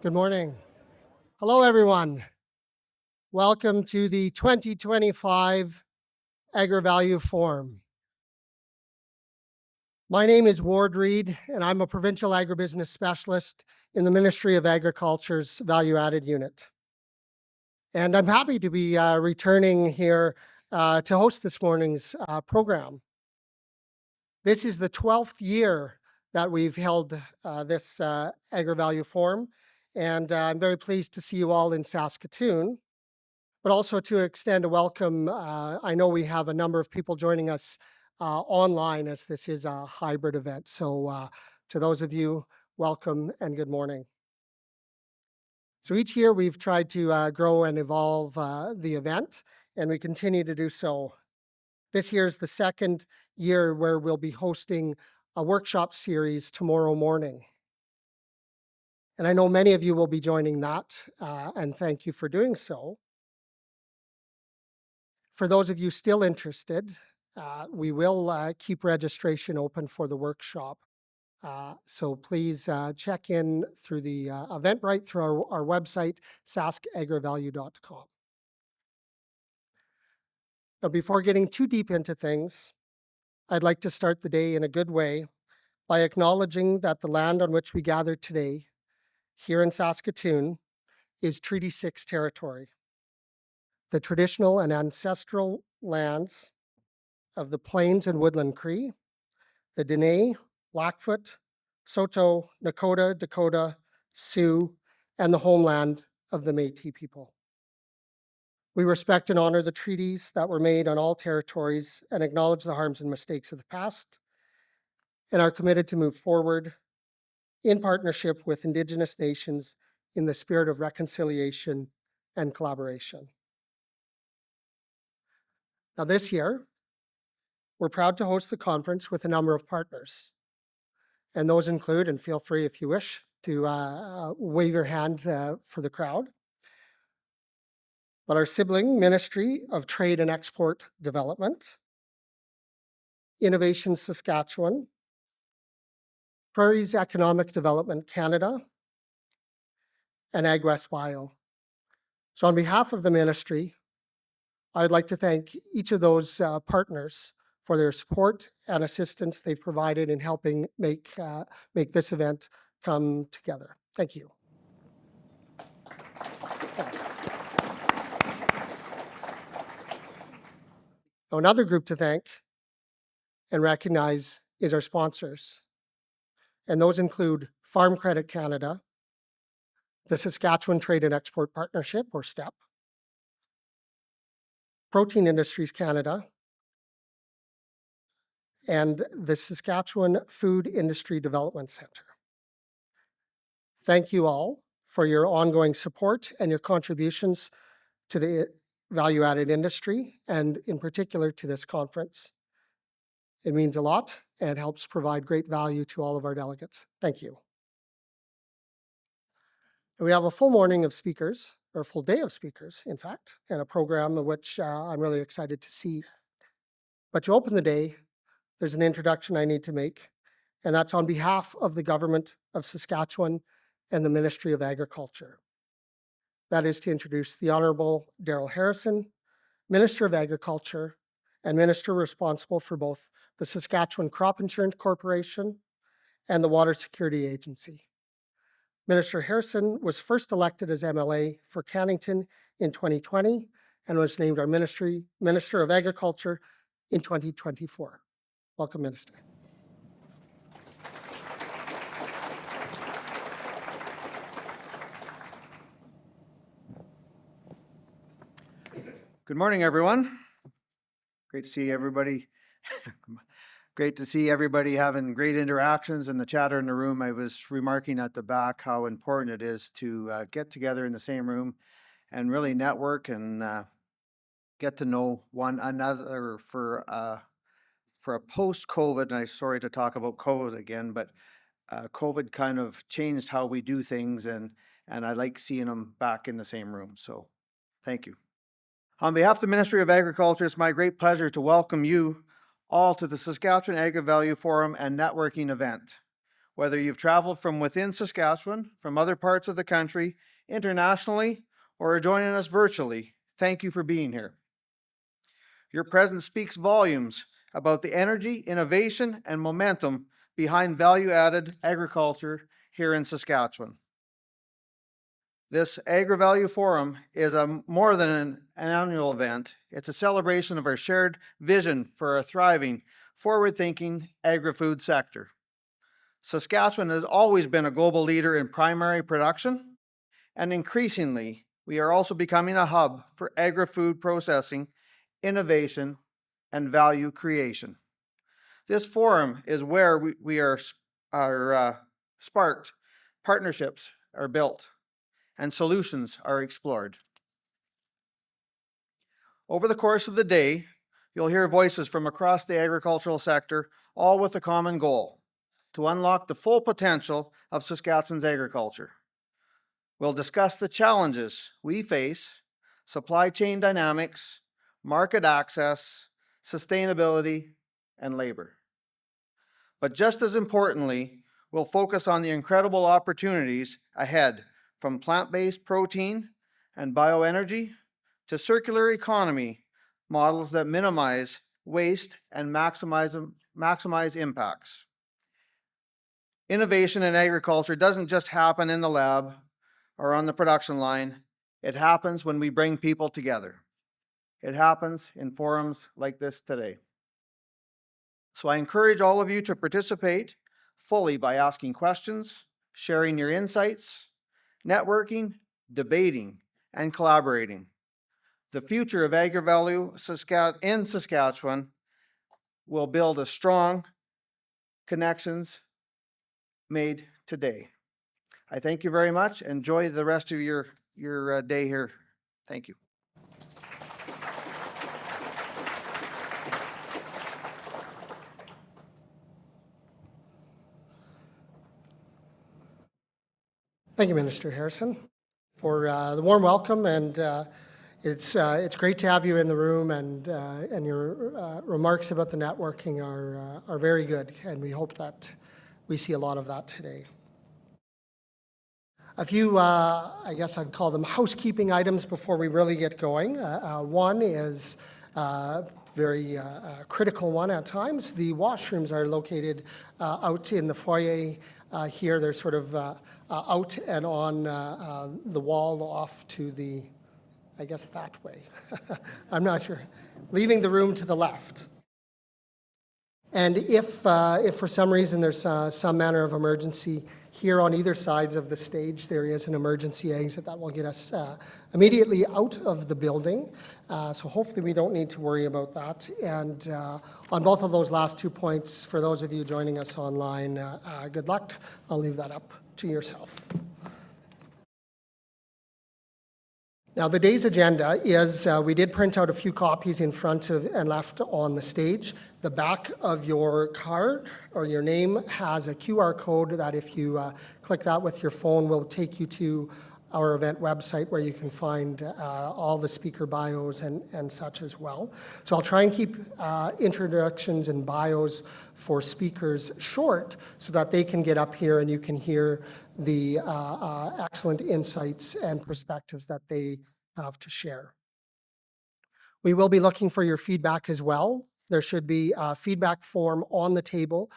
Good morning. Hello, everyone. Welcome to the 2025 Agri-Value Forum. My name is Ward Reed, and I'm a provincial agribusiness specialist in the Ministry of Agriculture's value-added unit. And I'm happy to be returning here to host this morning's program. This is the 12th year that we've held this Agri-Value Forum, and I'm very pleased to see you all in Saskatoon, but also to extend a welcome. I know we have a number of people joining us online, as this is a hybrid event. So to those of you, welcome and good morning. So each year we've tried to grow and evolve the event, and we continue to do so. This year is the second year where we'll be hosting a workshop series tomorrow morning. And I know many of you will be joining that, and thank you for doing so. For those of you still interested, we will keep registration open for the workshop. So please check in through the Eventbrite through our website, saskagrivalue.com. Now, before getting too deep into things, I'd like to start the day in a good way by acknowledging that the land on which we gather today, here in Saskatoon, is Treaty 6 territory. The traditional and ancestral lands of the Plains and Woodland Cree, the Dene, Blackfoot, Saulteaux, Nakota, Dakota, Sioux, and the homeland of the Métis people. We respect and honor the treaties that were made on all territories and acknowledge the harms and mistakes of the past, and are committed to move forward in partnership with Indigenous nations in the spirit of reconciliation and collaboration. Now, this year, we're proud to host the conference with a number of partners. And those include, and feel free if you wish to wave your hand for the crowd, but our sibling Ministry of Trade and Export Development, Innovation Saskatchewan, Prairies Economic Development Canada, and AgWest Bio. So on behalf of the ministry, I'd like to thank each of those partners for their support and assistance they've provided in helping make this event come together. Thank you. Yes. Another group to thank and recognize is our sponsors. And those include Farm Credit Canada, the Saskatchewan Trade and Export Partnership, or STEP, Protein Industries Canada, and the Saskatchewan Food Industry Development Centre. Thank you all for your ongoing support and your contributions to the value-added industry, and in particular to this conference. It means a lot and helps provide great value to all of our delegates. Thank you. We have a full morning of speakers, or a full day of speakers, in fact, and a program of which I'm really excited to see. But to open the day, there's an introduction I need to make, and that's on behalf of the Government of Saskatchewan and the Ministry of Agriculture. That is to introduce the Honourable Darrell Harrison, Minister of Agriculture and Minister responsible for both the Saskatchewan Crop Insurance Corporation and the Water Security Agency. Minister Harrison was first elected as MLA for Cannington in 2020 and was named our Minister of Agriculture in 2024. Welcome, Minister. Good morning, everyone. Great to see everybody. Great to see everybody having great interactions and the chatter in the room. I was remarking at the back how important it is to get together in the same room and really network and get to know one another for a post-COVID. And I'm sorry to talk about COVID again, but COVID kind of changed how we do things, and I like seeing them back in the same room. So thank you. On behalf of the Ministry of Agriculture, it's my great pleasure to welcome you all to the Saskatchewan Agri-Value Forum and Networking event. Whether you've traveled from within Saskatchewan, from other parts of the country, internationally, or are joining us virtually, thank you for being here. Your presence speaks volumes about the energy, innovation, and momentum behind value-added agriculture here in Saskatchewan. This Agri-Value Forum is more than an annual event. It's a celebration of our shared vision for a thriving, forward-thinking agri-food sector. Saskatchewan has always been a global leader in primary production, and increasingly, we are also becoming a hub for agri-food processing, innovation, and value creation. This forum is where we are sparked, partnerships are built, and solutions are explored. Over the course of the day, you'll hear voices from across the agricultural sector, all with a common goal: to unlock the full potential of Saskatchewan's agriculture. We'll discuss the challenges we face, supply chain dynamics, market access, sustainability, and labor. But just as importantly, we'll focus on the incredible opportunities ahead, from plant-based protein and bioenergy to circular economy models that minimize waste and maximize impacts. Innovation in agriculture doesn't just happen in the lab or on the production line. It happens when we bring people together. It happens in forums like this today. So I encourage all of you to participate fully by asking questions, sharing your insights, networking, debating, and collaborating. The future of Agri-Value in Saskatchewan will build a strong connections made today. I thank you very much. Enjoy the rest of your day here. Thank you. Thank you, Minister Harrison, for the warm welcome, and it's great to have you in the room, and your remarks about the networking are very good, and we hope that we see a lot of that today. A few, I guess I'd call them housekeeping items before we really get going. One is very critical one at times. The washrooms are located out in the foyer here. They're sort of out and on the wall off to the, I guess, that way. I'm not sure. Leaving the room to the left. And if for some reason there's some manner of emergency, here on either sides of the stage, there is an emergency exit that will get us immediately out of the building. So hopefully we don't need to worry about that. And on both of those last 2 points, for those of you joining us online, good luck. I'll leave that up to yourself. Now, the day's agenda is we did print out a few copies in front of and left on the stage. The back of your card or your name has a QR code that if you click that with your phone will take you to our event website where you can find all the speaker bios and such as well. So I'll try and keep introductions and bios for speakers short so that they can get up here and you can hear the excellent insights and perspectives that they have to share. We will be looking for your feedback as well. There should be a feedback form on the table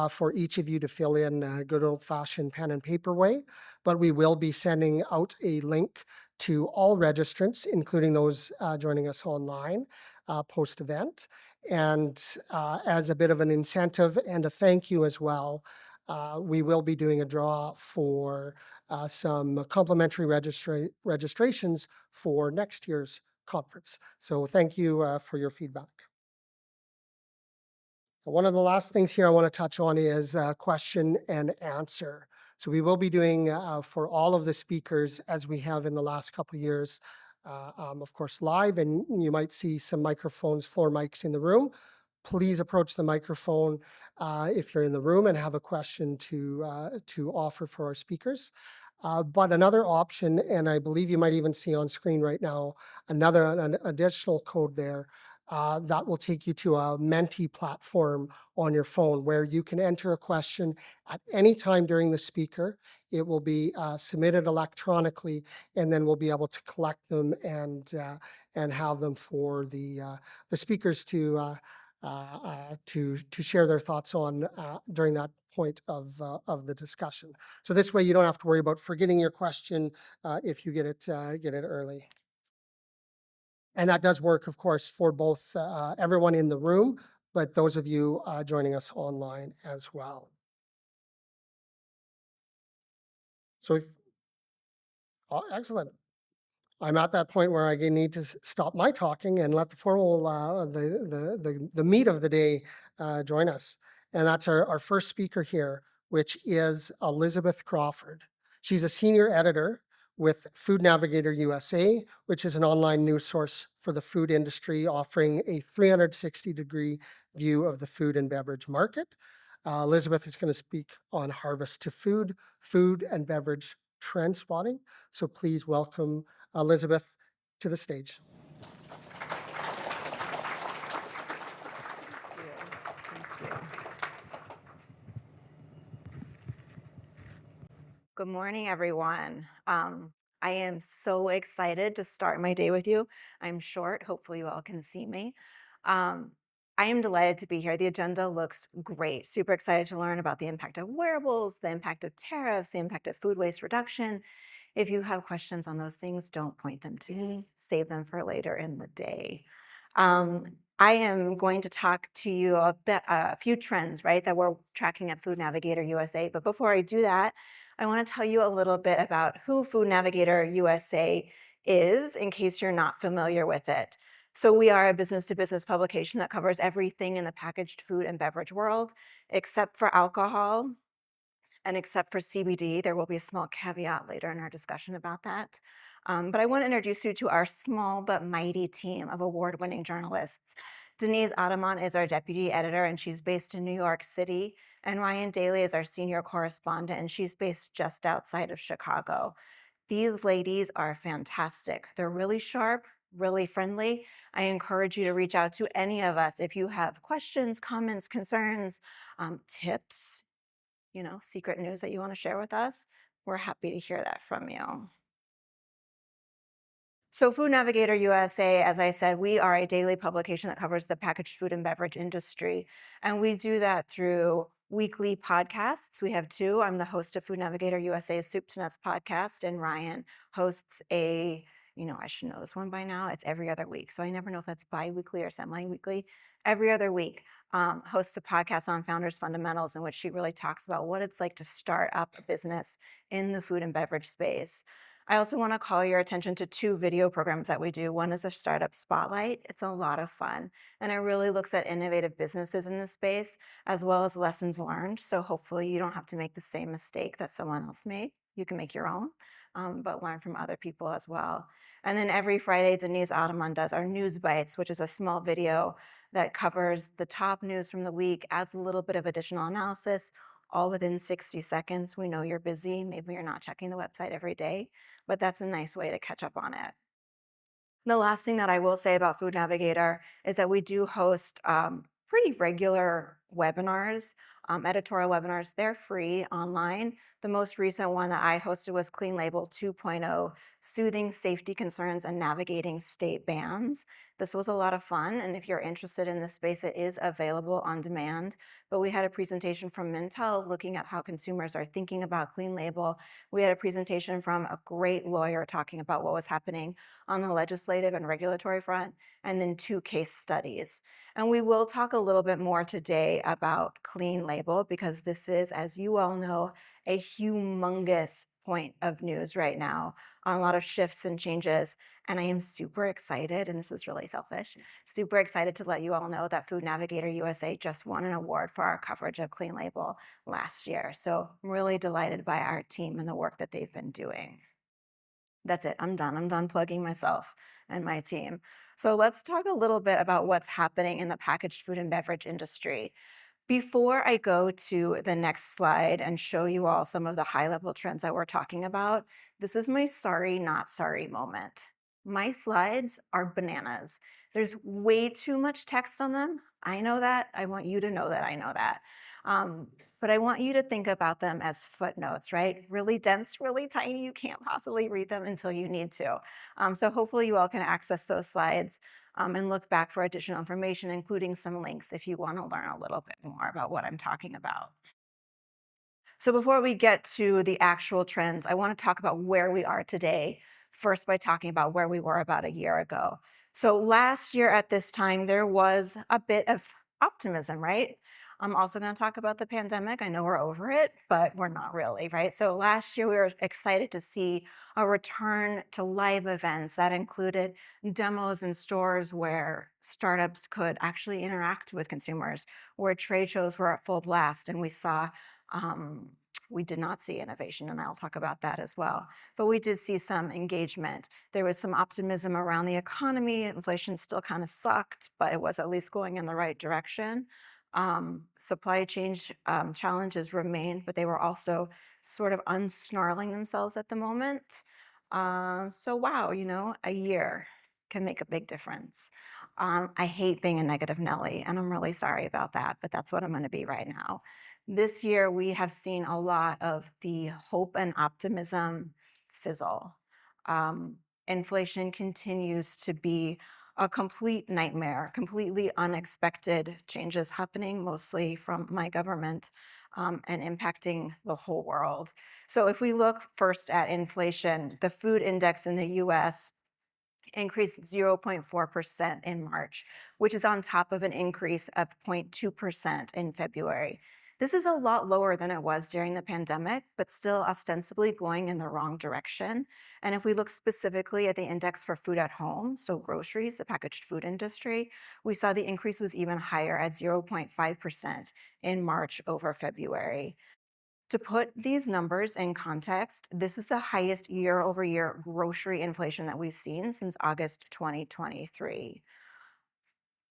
for each of you to fill in good old-fashioned pen and paper way, but we will be sending out a link to all registrants, including those joining us online post-event. And as a bit of an incentive and a thank you as well, we will be doing a draw for some complimentary registrations for next year's conference. So thank you for your feedback. One of the last things here I want to touch on is question and answer. So we will be doing for all of the speakers, as we have in the last couple of years, of course, live, and you might see some microphones, floor mics in the room. Please approach the microphone if you're in the room and have a question to offer for our speakers. But another option, and I believe you might even see on screen right now, an additional code there. that will take you to a Menti platform on your phone where you can enter a question at any time during the speaker. It will be submitted electronically, and then we'll be able to collect them and have them for the speakers to share their thoughts on during that point of the discussion. So this way, you don't have to worry about forgetting your question if you get it early. And that does work, of course, for both everyone in the room, but those of you joining us online as well. So, excellent. I'm at that point where I need to stop my talking and let the formal, the meat of the day join us. And that's our first speaker here, which is Elizabeth Crawford. She's a senior editor with Food Navigator USA, which is an online news source for the food industry, offering a 360-degree view of the food and beverage market. Elizabeth is going to speak on harvest to food, food and beverage trend spotting. So please welcome Elizabeth to the stage. Good morning, everyone. I am so excited to start my day with you. I'm short. Hopefully you all can see me. I am delighted to be here. The agenda looks great. Super excited to learn about the impact of wearables, the impact of tariffs, the impact of food waste reduction. If you have questions on those things, don't point them to me. Save them for later in the day. I am going to talk to you a few trends, right, that we're tracking at Food Navigator USA. But before I do that, I want to tell you a little bit about who Food Navigator USA is, in case you're not familiar with it. So we are a business-to-business publication that covers everything in the packaged food and beverage world, except for alcohol and except for CBD. There will be a small caveat later in our discussion about that. But I want to introduce you to our small but mighty team of award-winning journalists. Denise Ataman is our deputy editor, and she's based in New York City. And Ryan Daly is our senior correspondent, and she's based just outside of Chicago. These ladies are fantastic. They're really sharp, really friendly. I encourage you to reach out to any of us if you have questions, comments, concerns, tips, secret news that you want to share with us. We're happy to hear that from you. So Food Navigator USA, as I said, we are a daily publication that covers the packaged food and beverage industry. And we do that through weekly podcasts. We have two. I'm the host of Food Navigator USA's Soup to Nuts podcast, and Ryan hosts I should know this one by now. It's every other week. So I never know if that's bi-weekly or semi-weekly. Every other week, hosts a podcast on Founders Fundamentals, in which she really talks about what it's like to start up a business in the food and beverage space. I also want to call your attention to two video programs that we do. One is a Startup Spotlight. It's a lot of fun, and it really looks at innovative businesses in this space, as well as lessons learned. So hopefully you don't have to make the same mistake that someone else made. You can make your own, but learn from other people as well. And then every Friday, Denise Ataman does our News Bites, which is a small video that covers the top news from the week, adds a little bit of additional analysis, all within 60 seconds. We know you're busy. Maybe you're not checking the website every day, but that's a nice way to catch up on it. The last thing that I will say about Food Navigator is that we do host pretty regular webinars, editorial webinars. They're free online. The most recent one that I hosted was Clean Label 2.0, Soothing Safety Concerns and Navigating State Bans. This was a lot of fun, and if you're interested in this space, it is available on demand. But we had a presentation from Mintel looking at how consumers are thinking about Clean Label. We had a presentation from a great lawyer talking about what was happening on the legislative and regulatory front, and then two case studies. And we will talk a little bit more today about Clean Label, because this is, as you all know, a humongous point of news right now on a lot of shifts and changes. And I am super excited, and this is really selfish, super excited to let you all know that Food Navigator USA just won an award for our coverage of Clean Label last year. So I'm really delighted by our team and the work that they've been doing. That's it. I'm done. I'm done plugging myself and my team. So let's talk a little bit about what's happening in the packaged food and beverage industry. Before I go to the next slide and show you all some of the high-level trends that we're talking about, this is my sorry, not sorry moment. My slides are bananas. There's way too much text on them. I know that. I want you to know that I know that. But I want you to think about them as footnotes, right? Really dense, really tiny. You can't possibly read them until you need to. So hopefully you all can access those slides and look back for additional information, including some links if you want to learn a little bit more about what I'm talking about. So before we get to the actual trends, I want to talk about where we are today, first by talking about where we were about a year ago. So last year at this time, there was a bit of optimism, right? I'm also going to talk about the pandemic. I know we're over it, but we're not really, right? So last year, we were excited to see a return to live events that included demos in stores where startups could actually interact with consumers, where trade shows were at full blast, and um, we did not see innovation, and I'll talk about that as well. But we did see some engagement. There was some optimism around the economy. Inflation still kind of sucked, but it was at least going in the right direction. Supply chain challenges remained, but they were also sort of unsnarling themselves at the moment. So wow, a year can make a big difference. I hate being a negative Nelly, and I'm really sorry about that, but that's what I'm going to be right now. This year, we have seen a lot of the hope and optimism fizzle. Inflation continues to be a complete nightmare, completely unexpected changes happening, mostly from my government, and impacting the whole world. So if we look first at inflation, the food index in the US increased 0.4% in March, which is on top of an increase of 0.2% in February. This is a lot lower than it was during the pandemic, but still ostensibly going in the wrong direction. And if we look specifically at the index for food at home, so groceries, the packaged food industry, we saw the increase was even higher at 0.5% in March over February. To put these numbers in context, this is the highest year-over-year grocery inflation that we've seen since August 2023.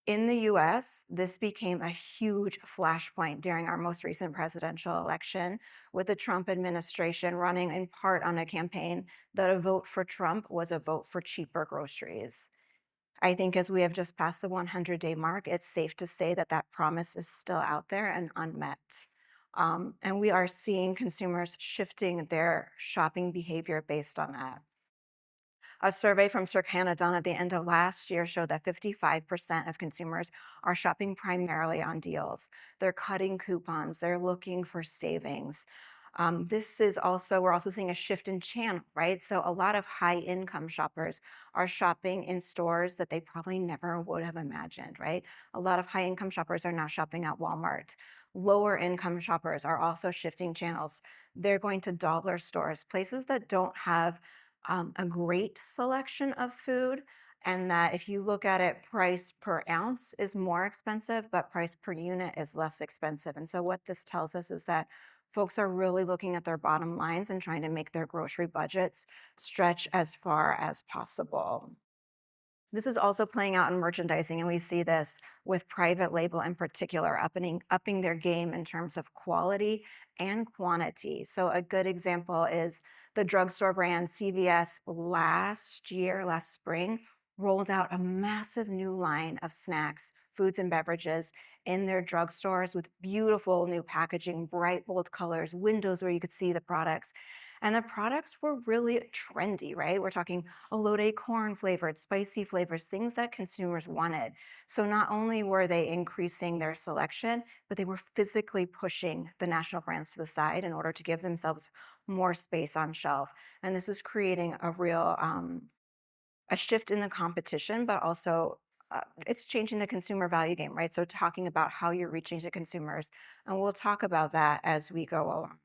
In the US, this became a huge flashpoint during our most recent presidential election, with the Trump administration running in part on a campaign that a vote for Trump was a vote for cheaper groceries. I think as we have just passed the 100-day mark, it's safe to say that that promise is still out there and unmet. And we are seeing consumers shifting their shopping behavior based on that. A survey from Circana done at the end of last year showed that 55% of consumers are shopping primarily on deals. They're cutting coupons, they're looking for savings. We're also seeing a shift in channel, right? So a lot of high income shoppers are shopping in stores that they probably never would have imagined, right? A lot of high income shoppers are now shopping at Walmart. Lower income shoppers are also shifting channels. They're going to dollar stores, places that don't have a great selection of food, and that if you look at it, price per ounce is more expensive, but price per unit is less expensive. And so what this tells us is that folks are really looking at their bottom lines and trying to make their grocery budgets stretch as far as possible. This is also playing out in merchandising, and we see this with private label in particular, upping their game in terms of quality and quantity. So a good example is the drugstore brand CVS last spring, rolled out a massive new line of snacks, foods, and beverages in their drugstores with beautiful new packaging, bright, bold colors, windows where you could see the products. And the products were really trendy, right? We're talking elote corn flavored, spicy flavors, things that consumers wanted. So not only were they increasing their selection, but they were physically pushing the national brands to the side in order to give themselves more space on shelf. And this is creating a real a shift in the competition, but also it's changing the consumer value game, right? So talking about how you're reaching to consumers, and we'll talk about that as we go along.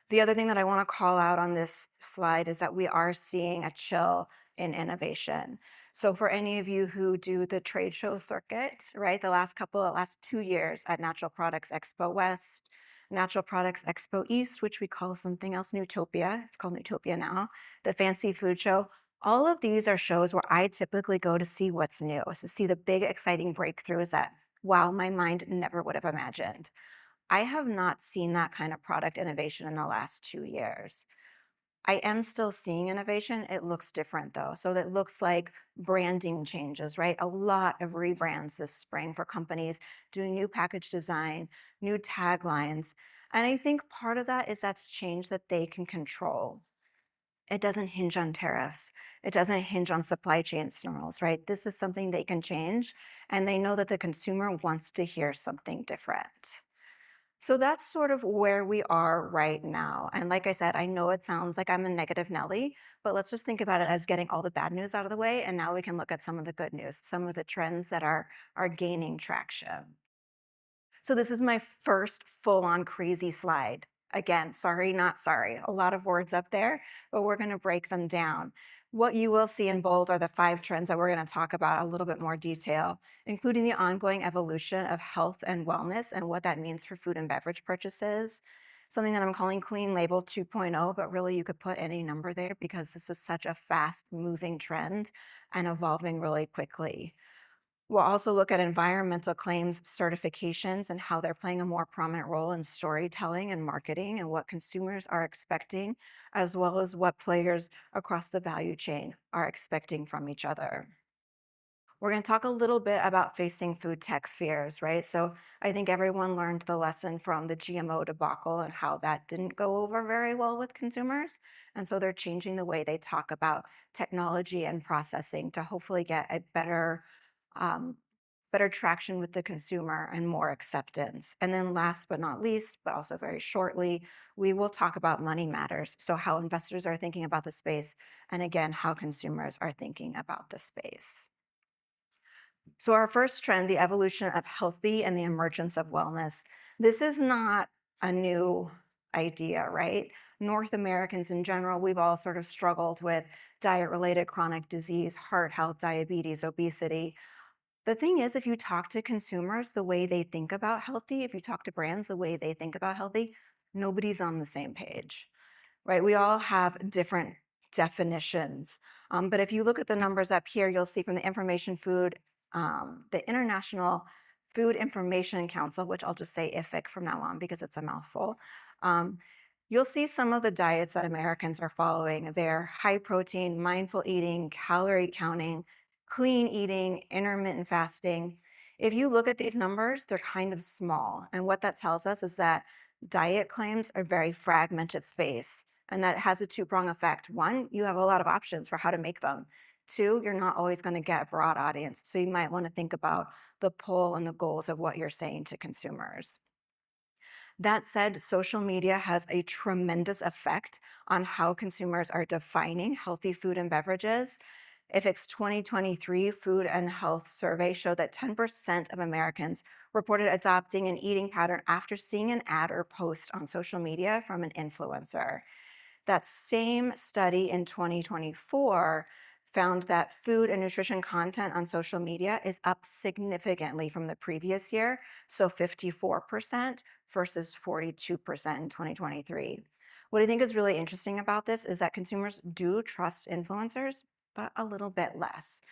The other thing that I want to call out on this slide is that we are seeing a chill in innovation. So for any of you who do the trade show circuit, right, the last 2 years at Natural Products Expo West, Natural Products Expo East, which we call something else Newtopia, it's called Newtopia now, the Fancy Food Show, all of these are shows where I typically go to see what's new, to see the big exciting breakthroughs that, wow, my mind never would have imagined. I have not seen that kind of product innovation in the last 2 years. I am still seeing innovation. It looks different though. So that looks like branding changes, right? A lot of rebrands this spring for companies doing new package design, new taglines. And I think part of that is that's change that they can control. It doesn't hinge on tariffs. It doesn't hinge on supply chain snarls, right? This is something they can change, and they know that the consumer wants to hear something different. So that's sort of where we are right now. And like I said, I know it sounds like I'm a negative Nelly, but let's just think about it as getting all the bad news out of the way. And now we can look at some of the good news, some of the trends that are gaining traction. So this is my first full-on crazy slide. Again, sorry, not sorry. A lot of words up there, but we're going to break them down. What you will see in bold are the 5 trends that we're going to talk about a little bit more detail, including the ongoing evolution of health and wellness and what that means for food and beverage purchases. Something that I'm calling Clean Label 2.0, but really you could put any number there because this is such a fast-moving trend and evolving really quickly. We'll also look at environmental claims certifications and how they're playing a more prominent role in storytelling and marketing and what consumers are expecting, as well as what players across the value chain are expecting from each other. We're going to talk a little bit about facing food tech fears, right? So I think everyone learned the lesson from the GMO debacle and how that didn't go over very well with consumers. And so they're changing the way they talk about technology and processing to hopefully get a um, better traction with the consumer and more acceptance. And then last but not least, but also very shortly, we will talk about money matters. So how investors are thinking about the space, and again, how consumers are thinking about the space. So our first trend, the evolution of healthy and the emergence of wellness. This is not a new idea, right? North Americans in general, we've all sort of struggled with diet-related chronic disease, heart health, diabetes, obesity. The thing is, if you talk to consumers the way they think about healthy, if you talk to brands the way they think about healthy, nobody's on the same page, right? We all have different definitions. But if you look at the numbers up here, you'll see from the the International Food Information Council, which I'll just say IFIC from now on because it's a mouthful. Um, You'll see some of the diets that Americans are following. They're high protein, mindful eating, calorie counting, clean eating, intermittent fasting. If you look at these numbers, they're kind of small. And what that tells us is that diet claims are very fragmented space. And that has a two-prong effect. One, you have a lot of options for how to make them. Two, you're not always going to get a broad audience. So you might want to think about the pull and the goals of what you're saying to consumers. That said, social media has a tremendous effect on how consumers are defining healthy food and beverages. IFIC's 2023 Food and Health Survey showed that 10% of Americans reported adopting an eating pattern after seeing an ad or post on social media from an influencer. That same study in 2024 found that food and nutrition content on social media is up significantly from the previous year, so 54% versus 42% in 2023. What I think is really interesting about this is that consumers do trust influencers, but a little bit less.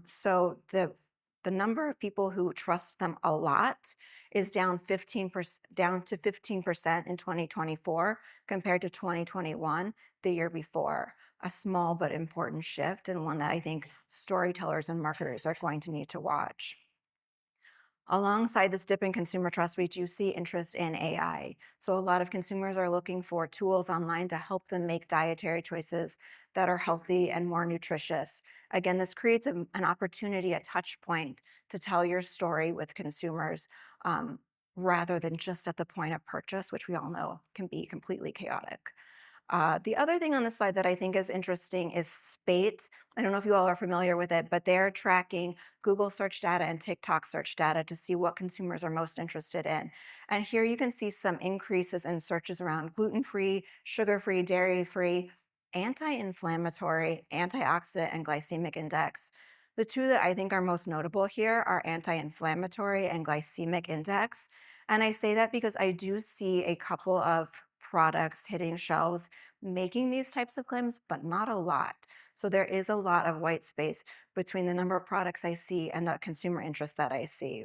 So the number of people who trust them a lot is down 15%, down to 15% in 2024 compared to 2021, the year before. A small but important shift, and one that I think storytellers and marketers are going to need to watch. Alongside this dip in consumer trust, we do see interest in AI. So a lot of consumers are looking for tools online to help them make dietary choices that are healthy and more nutritious. Again, this creates an opportunity, a touch point to tell your story with consumers rather than just at the point of purchase, which we all know can be completely chaotic. The other thing on the slide that I think is interesting is Spate. I don't know if you all are familiar with it, but they're tracking Google search data and TikTok search data to see what consumers are most interested in. And here you can see some increases in searches around gluten-free, sugar-free, dairy-free, anti-inflammatory, antioxidant, and glycemic index. The two that I think are most notable here are anti-inflammatory and glycemic index. And I say that because I do see a couple of products hitting shelves making these types of claims, but not a lot. So there is a lot of white space between the number of products I see and the consumer interest that I see.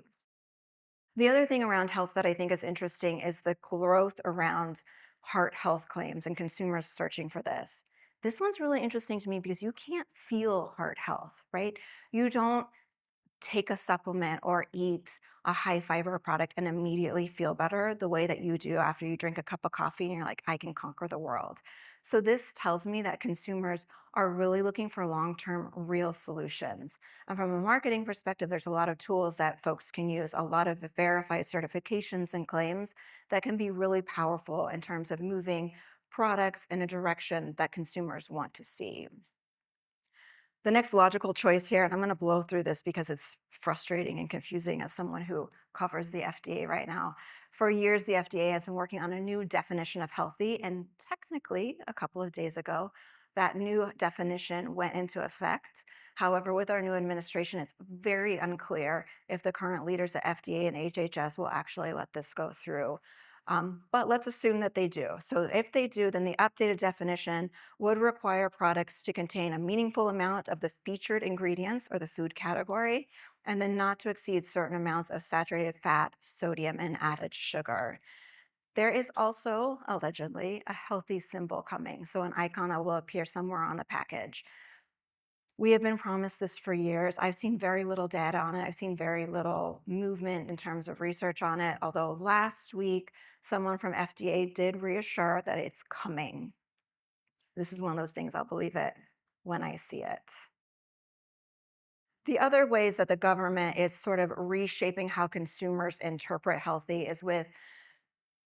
The other thing around health that I think is interesting is the growth around heart health claims and consumers searching for this. This one's really interesting to me because you can't feel heart health, right? You don't take a supplement or eat a high fiber product and immediately feel better the way that you do after you drink a cup of coffee and you're like, I can conquer the world. So this tells me that consumers are really looking for long-term real solutions. And from a marketing perspective, there's a lot of tools that folks can use, a lot of verified certifications and claims that can be really powerful in terms of moving products in a direction that consumers want to see. The next logical choice here, and I'm going to blow through this because it's frustrating and confusing as someone who covers the FDA right now. For years, the FDA has been working on a new definition of healthy, and technically, a couple of days ago, that new definition went into effect. However, with our new administration, it's very unclear if the current leaders at FDA and HHS will actually let this go through. But let's assume that they do. So if they do, then the updated definition would require products to contain a meaningful amount of the featured ingredients or the food category, and then not to exceed certain amounts of saturated fat, sodium, and added sugar. There is also, allegedly, a healthy symbol coming, so an icon that will appear somewhere on the package. We have been promised this for years. I've seen very little data on it. I've seen very little movement in terms of research on it, although last week, someone from FDA did reassure that it's coming. This is one of those things I'll believe it when I see it. The other ways that the government is sort of reshaping how consumers interpret healthy is with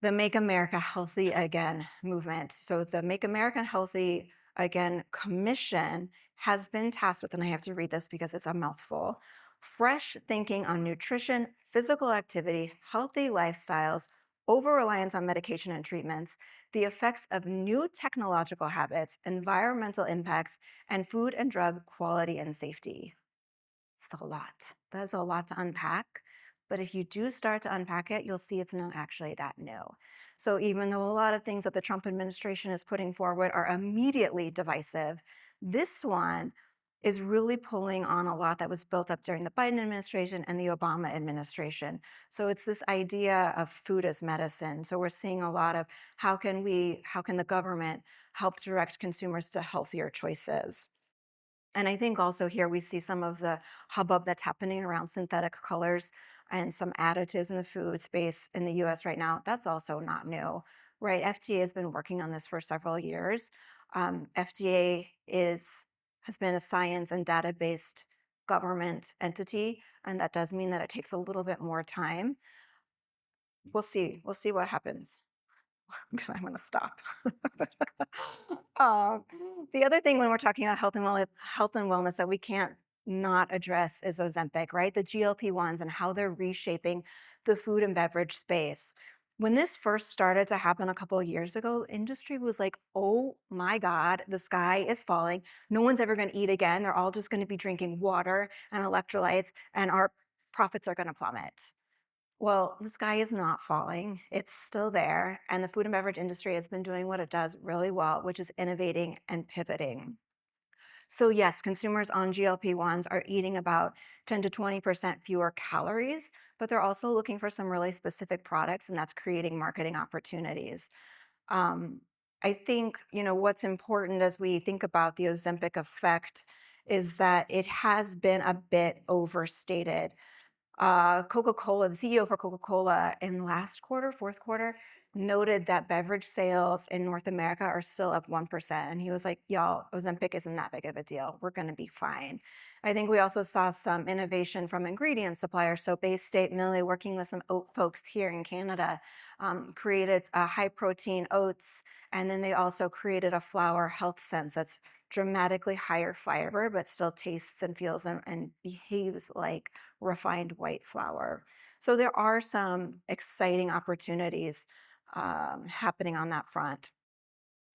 the Make America Healthy Again movement. So the Make America Healthy Again Commission has been tasked with, and I have to read this because it's a mouthful, fresh thinking on nutrition, physical activity, healthy lifestyles, over-reliance on medication and treatments, the effects of new technological habits, environmental impacts, and food and drug quality and safety. It's a lot. That's a lot to unpack. But if you do start to unpack it, you'll see it's not actually that new. So even though a lot of things that the Trump administration is putting forward are immediately divisive, this one is really pulling on a lot that was built up during the Biden administration and the Obama administration. So it's this idea of food as medicine. So we're seeing a lot of how can the government help direct consumers to healthier choices? And I think also here we see some of the hubbub that's happening around synthetic colors and some additives in the food space in the US right now. That's also not new, right? FDA has been working on this for several years. FDA has been a science and data-based government entity, and that does mean that it takes a little bit more time. We'll see. We'll see what happens. I'm going to stop. Uh, the other thing when we're talking about health and wellness that we can't not address is Ozempic, right? The GLP-1s and how they're reshaping the food and beverage space. When this first started to happen a couple of years ago, industry was like, oh my God, the sky is falling. No one's ever going to eat again. They're all just going to be drinking water and electrolytes, and our profits are going to plummet. Well, the sky is not falling. It's still there. And the food and beverage industry has been doing what it does really well, which is innovating and pivoting. So yes, consumers on GLP-1s are eating about 10 to 20% fewer calories, but they're also looking for some really specific products, and that's creating marketing opportunities. I think, what's important as we think about the Ozempic effect is that it has been a bit overstated. Coca-Cola, the CEO for Coca-Cola in last quarter, fourth quarter, noted that beverage sales in North America are still up 1%. And he was like, y'all, Ozempic isn't that big of a deal. We're going to be fine. I think we also saw some innovation from ingredient suppliers. So Bay State Millie, working with some oat folks here in Canada, created high protein oats. And then they also created a flour health sense that's dramatically higher fiber, but still tastes and feels and behaves like refined white flour. So there are some exciting opportunities happening on that front.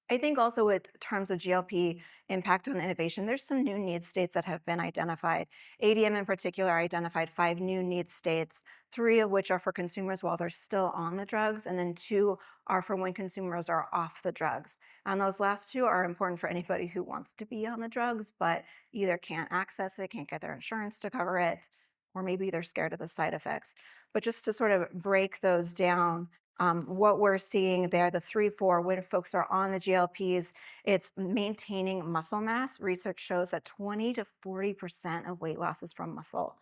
I think also with terms of GLP impact on innovation, there's some new need states that have been identified. ADM in particular identified 5 new need states, 3 of which are for consumers while they're still on the drugs, and then 2 are for when consumers are off the drugs. And those last 2 are important for anybody who wants to be on the drugs, but either can't access it, can't get their insurance to cover it, or maybe they're scared of the side effects. But just to sort of break those down, What we're seeing there, the 3-4, when folks are on the GLPs, it's maintaining muscle mass. Research shows that 20 to 40% of weight loss is from muscle.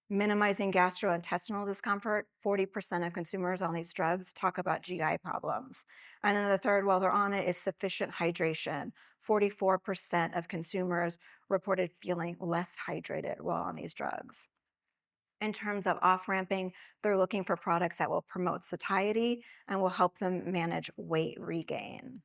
Minimizing gastrointestinal discomfort, 40% of consumers on these drugs talk about GI problems. And then the third, while they're on it, is sufficient hydration. 44% of consumers reported feeling less hydrated while on these drugs. In terms of off-ramping, they're looking for products that will promote satiety and will help them manage weight regain.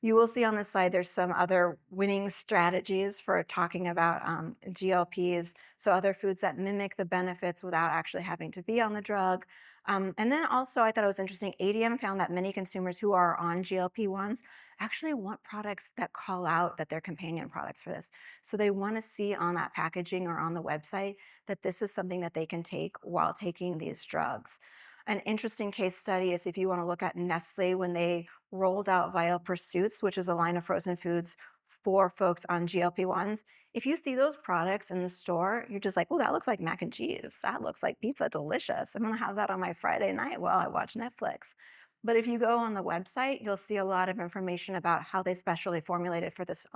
You will see on this slide, there's some other winning strategies for talking about GLPs. So other foods that mimic the benefits without actually having to be on the drug. And then also, I thought it was interesting, ADM found that many consumers who are on GLP-1s actually want products that call out that they're companion products for this. So they want to see on that packaging or on the website that this is something that they can take while taking these drugs. An interesting case study is if you want to look at Nestle when they rolled out Vital Pursuits, which is a line of frozen foods for folks on GLP-1s. If you see those products in the store, you're just like, oh, that looks like mac and cheese. That looks like pizza, delicious. I'm going to have that on my Friday night while I watch Netflix. But if you go on the website, you'll see a lot of information about how they specially formulated for this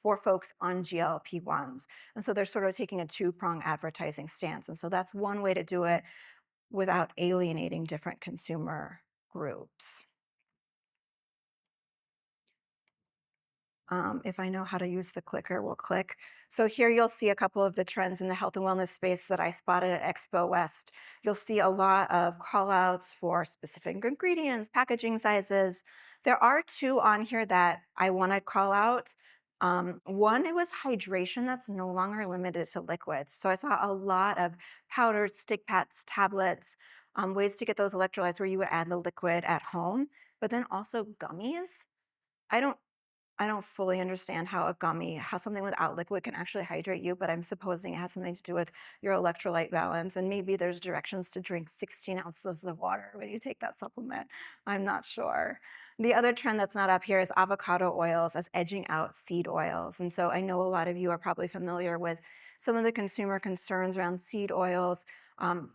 for folks on GLP-1s. And so they're sort of taking a two-prong advertising stance. And so that's one way to do it without alienating different consumer groups. If I know how to use the clicker, we'll click. So here you'll see a couple of the trends in the health and wellness space that I spotted at Expo West. You'll see a lot of call outs for specific ingredients, packaging sizes. There are two on here that I want to call out. One, it was hydration that's no longer limited to liquids. So I saw a lot of powders, stick pads, tablets, ways to get those electrolytes where you would add the liquid at home, but then also gummies. I don't I don't fully understand how how something without liquid can actually hydrate you, but I'm supposing it has something to do with your electrolyte balance. And maybe there's directions to drink 16 ounces of water when you take that supplement. I'm not sure. The other trend that's not up here is avocado oils as edging out seed oils. And so I know a lot of you are probably familiar with some of the consumer concerns around seed oils,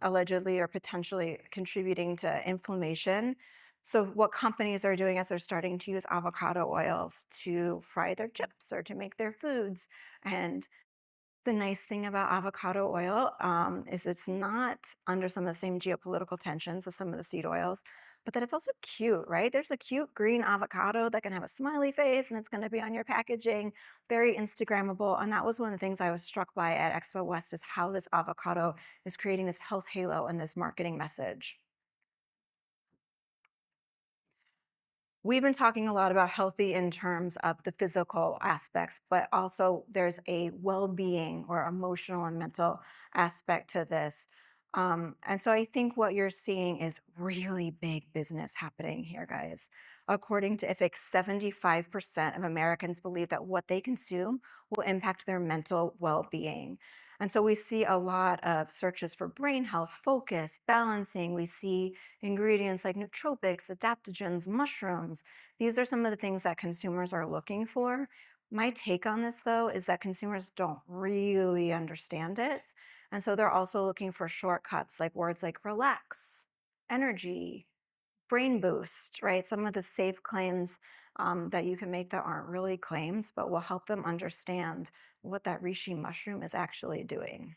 allegedly or potentially contributing to inflammation. So what companies are doing is they're starting to use avocado oils to fry their chips or to make their foods. And the nice thing about avocado oil is it's not under some of the same geopolitical tensions as some of the seed oils, but that it's also cute, right? There's a cute green avocado that can have a smiley face and it's going to be on your packaging, very Instagrammable. And that was one of the things I was struck by at Expo West is how this avocado is creating this health halo and this marketing message. We've been talking a lot about healthy in terms of the physical aspects, but also there's a well-being or emotional and mental aspect to this. And so I think what you're seeing is really big business happening here, guys. According to IFIC, 75% of Americans believe that what they consume will impact their mental well-being. And so we see a lot of searches for brain health, focus, balancing. We see ingredients like nootropics, adaptogens, mushrooms. These are some of the things that consumers are looking for. My take on this, though, is that consumers don't really understand it. And so they're also looking for shortcuts like words like relax, energy, brain boost, right? Some of the safe claims that you can make that aren't really claims, but will help them understand what that reishi mushroom is actually doing.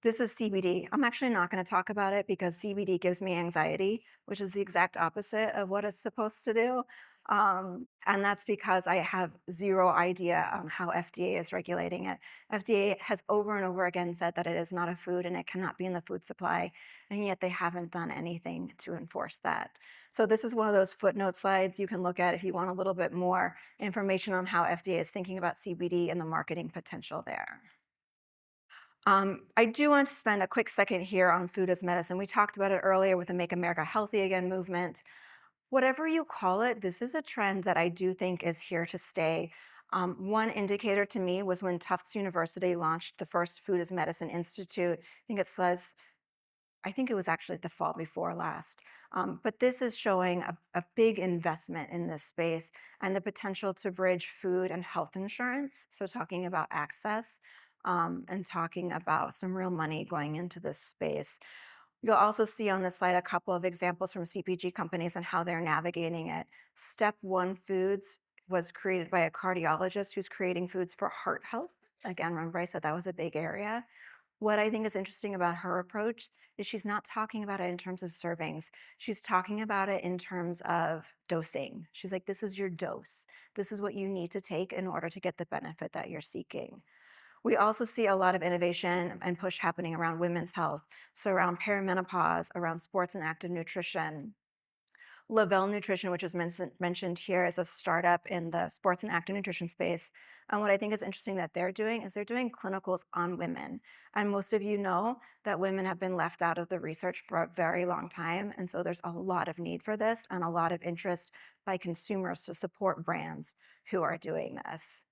This is CBD. I'm actually not going to talk about it because CBD gives me anxiety, which is the exact opposite of what it's supposed to do. And that's because I have zero idea on how FDA is regulating it. FDA has over and over again said that it is not a food and it cannot be in the food supply, and yet they haven't done anything to enforce that. So this is one of those footnote slides you can look at if you want a little bit more information on how FDA is thinking about CBD and the marketing potential there. I do want to spend a quick second here on food as medicine. We talked about it earlier with the Make America Healthy Again movement. Whatever you call it, this is a trend that I do think is here to stay. One indicator to me was when Tufts University launched the first Food as Medicine Institute. I think it was actually the fall before last. But this is showing a big investment in this space and the potential to bridge food and health insurance. So talking about access. and talking about some real money going into this space. You'll also see on this slide a couple of examples from CPG companies and how they're navigating it. Step One Foods was created by a cardiologist who's creating foods for heart health. Again, remember I said that was a big area. What I think is interesting about her approach is she's not talking about it in terms of servings. She's talking about it in terms of dosing. She's like, this is your dose. This is what you need to take in order to get the benefit that you're seeking. We also see a lot of innovation and push happening around women's health. So around perimenopause, around sports and active nutrition. Lavelle Nutrition, which is mentioned here, is a startup in the sports and active nutrition space. And what I think is interesting that they're doing is they're doing clinicals on women. And most of you know that women have been left out of the research for a very long time. And so there's a lot of need for this and a lot of interest by consumers to support brands who are doing this.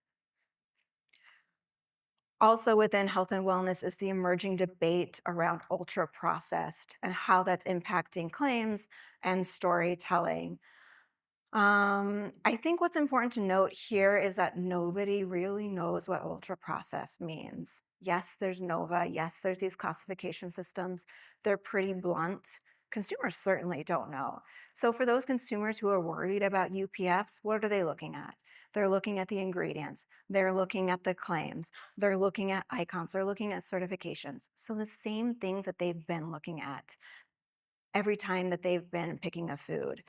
Also within health and wellness is the emerging debate around ultra processed and how that's impacting claims and storytelling. I think what's important to note here is that nobody really knows what ultra processed means. Yes, there's NOVA. Yes, there's these classification systems. They're pretty blunt. Consumers certainly don't know. So for those consumers who are worried about UPFs, what are they looking at? They're looking at the ingredients. They're looking at the claims. They're looking at icons. They're looking at certifications. So the same things that they've been looking at every time that they've been picking a food.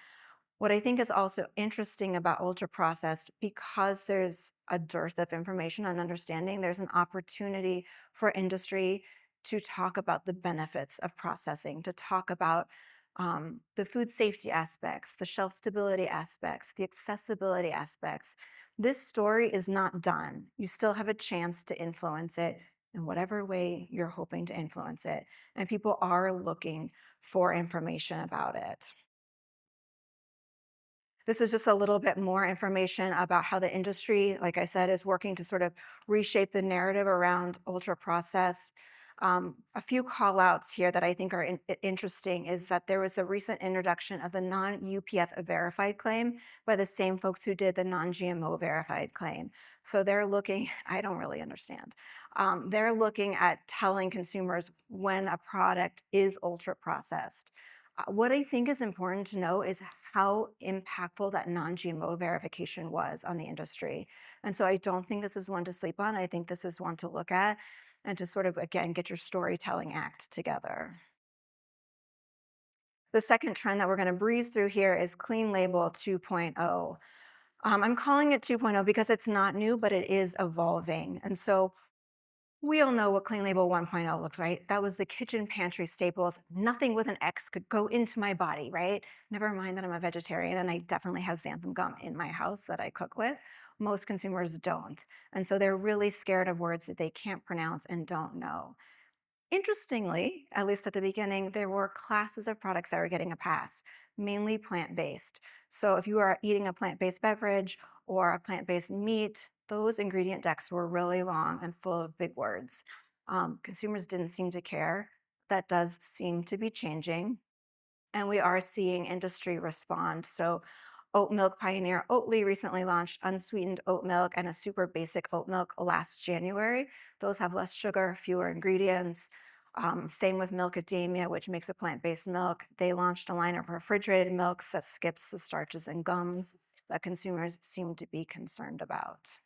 What I think is also interesting about ultra processed, because there's a dearth of information and understanding, there's an opportunity for industry to talk about the benefits of processing, to talk about the food safety aspects, the shelf stability aspects, the accessibility aspects. This story is not done. You still have a chance to influence it in whatever way you're hoping to influence it. And people are looking for information about it. This is just a little bit more information about how the industry, like I said, is working to sort of reshape the narrative around ultra processed. A few call outs here that I think are interesting is that there was a recent introduction of the non-UPF verified claim by the same folks who did the non-GMO verified claim. So they're looking, I don't really understand. They're looking at telling consumers when a product is ultra processed. What I think is important to know is how impactful that non-GMO verification was on the industry. And so I don't think this is one to sleep on. I think this is one to look at and to sort of, again, get your storytelling act together. The second trend that we're going to breeze through here is Clean Label 2.0. I'm calling it 2.0 because it's not new, but it is evolving. And so we all know what Clean Label 1.0 looks, right? That was the kitchen pantry staples. Nothing with an X could go into my body, right? Never mind that I'm a vegetarian and I definitely have xanthan gum in my house that I cook with. Most consumers don't. And so they're really scared of words that they can't pronounce and don't know. Interestingly, at least at the beginning, there were classes of products that were getting a pass, mainly plant-based. So if you are eating a plant-based beverage or a plant-based meat, those ingredient decks were really long and full of big words. Consumers didn't seem to care. That does seem to be changing. And we are seeing industry respond. So oat milk pioneer Oatly recently launched unsweetened oat milk and a super basic oat milk last January. Those have less sugar, fewer ingredients. Same with Milkademia, which makes a plant-based milk. They launched a line of refrigerated milks that skips the starches and gums that consumers seem to be concerned about.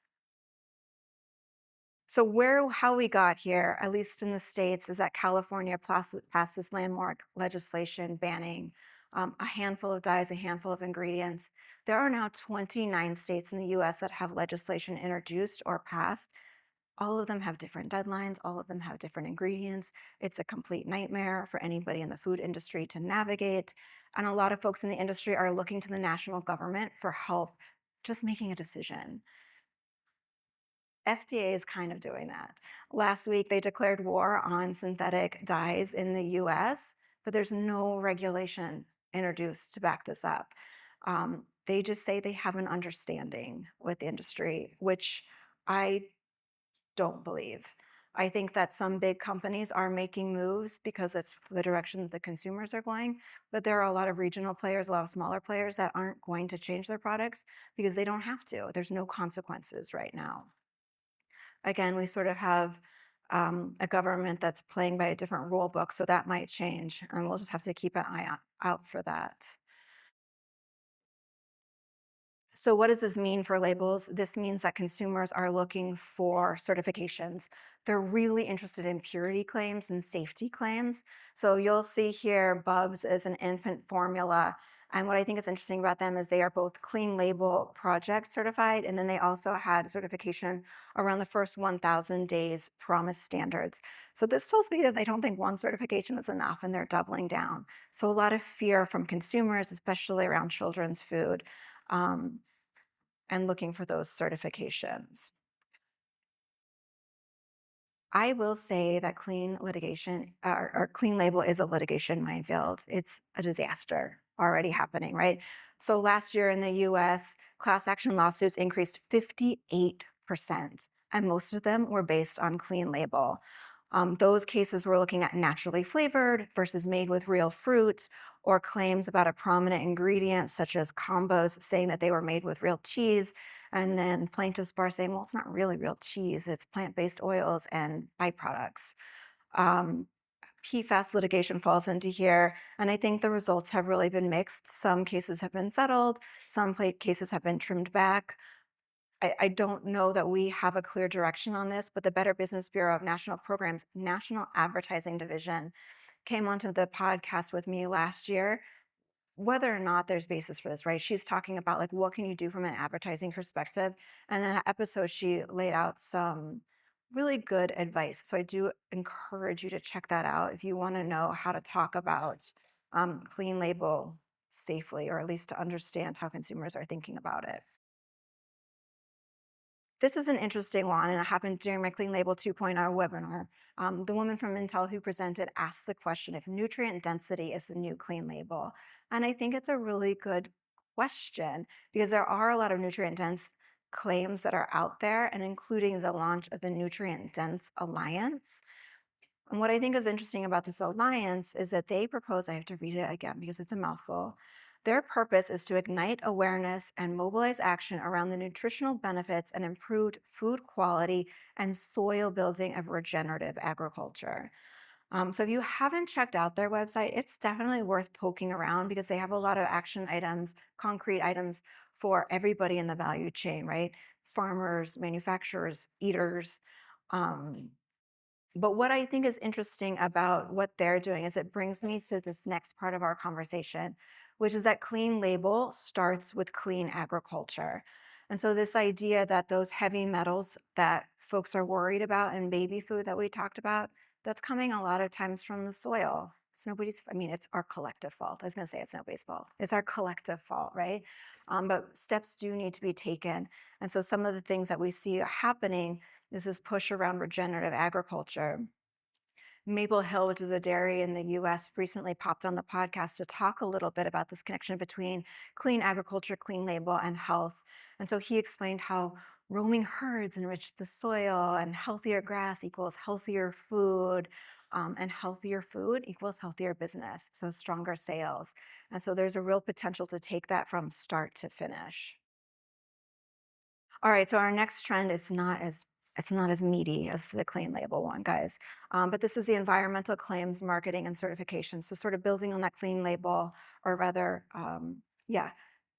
So how we got here, at least in the States, is that California passed this landmark legislation banning a handful of dyes, a handful of ingredients. There are now 29 states in the US that have legislation introduced or passed. All of them have different deadlines. All of them have different ingredients. It's a complete nightmare for anybody in the food industry to navigate. And a lot of folks in the industry are looking to the national government for help just making a decision. FDA is kind of doing that. Last week, they declared war on synthetic dyes in the US, but there's no regulation introduced to back this up. They just say they have an understanding with the industry, which I don't believe. I think that some big companies are making moves because it's the direction that the consumers are going, but there are a lot of regional players, a lot of smaller players that aren't going to change their products because they don't have to. There's no consequences right now. Again, we sort of have a government that's playing by a different rule book, so that might change, and we'll just have to keep an eye out for that. So what does this mean for labels? This means that consumers are looking for certifications. They're really interested in purity claims and safety claims. So you'll see here Bubs is an infant formula. And what I think is interesting about them is they are both Clean Label Project certified, and then they also had certification around the first 1,000 days promise standards. So this tells me that they don't think one certification is enough and they're doubling down. So a lot of fear from consumers, especially around children's food. Um, and looking for those certifications. I will say that clean litigation or clean label is a litigation minefield. It's a disaster already happening, right? So last year in the US, class action lawsuits increased 58%, and most of them were based on clean label. Those cases were looking at naturally flavored versus made with real fruit, or claims about a prominent ingredient, such as combos saying that they were made with real cheese. And then plaintiffs bar saying, well, it's not really real cheese, it's plant-based oils and byproducts. Um, PFAS litigation falls into here, and I think the results have really been mixed. Some cases have been settled, some cases have been trimmed back. I don't know that we have a clear direction on this, but the Better Business Bureau of National Programs, National Advertising Division, came onto the podcast with me last year, whether or not there's basis for this, right? She's talking about like, what can you do from an advertising perspective? And in that episode, she laid out some really good advice. So I do encourage you to check that out if you want to know how to talk about clean label safely, or at least to understand how consumers are thinking about it. This is an interesting one, and it happened during my Clean Label 2.0 webinar. The woman from Intel who presented asked the question if nutrient density is the new clean label. And I think it's a really good question, because there are a lot of nutrient dense claims that are out there, and including the launch of the Nutrient Dense Alliance. And what I think is interesting about this alliance is that they propose, I have to read it again because it's a mouthful. Their purpose is to ignite awareness and mobilize action around the nutritional benefits and improved food quality and soil building of regenerative agriculture. So if you haven't checked out their website, it's definitely worth poking around, because they have a lot of action items, concrete items for everybody in the value chain, right? Farmers, manufacturers, eaters. Um, but what I think is interesting about what they're doing is it brings me to this next part of our conversation, which is that clean label starts with clean agriculture. And so this idea that those heavy metals that folks are worried about in baby food that we talked about, that's coming a lot of times from the soil. It's nobody's, I mean, it's our collective fault. I was going to say it's nobody's fault. It's our collective fault, right? But steps do need to be taken. And so some of the things that we see happening is this push around regenerative agriculture. Maple Hill, which is a dairy in the US, recently popped on the podcast to talk a little bit about this connection between clean agriculture, clean label, and health. And so he explained how roaming herds enrich the soil, and healthier grass equals healthier food, and healthier food equals healthier business, so stronger sales. And so there's a real potential to take that from start to finish. All right, so our next trend is it's not as meaty as the clean label one, guys. But this is the environmental claims marketing and certification. So sort of building on that clean label, or rather,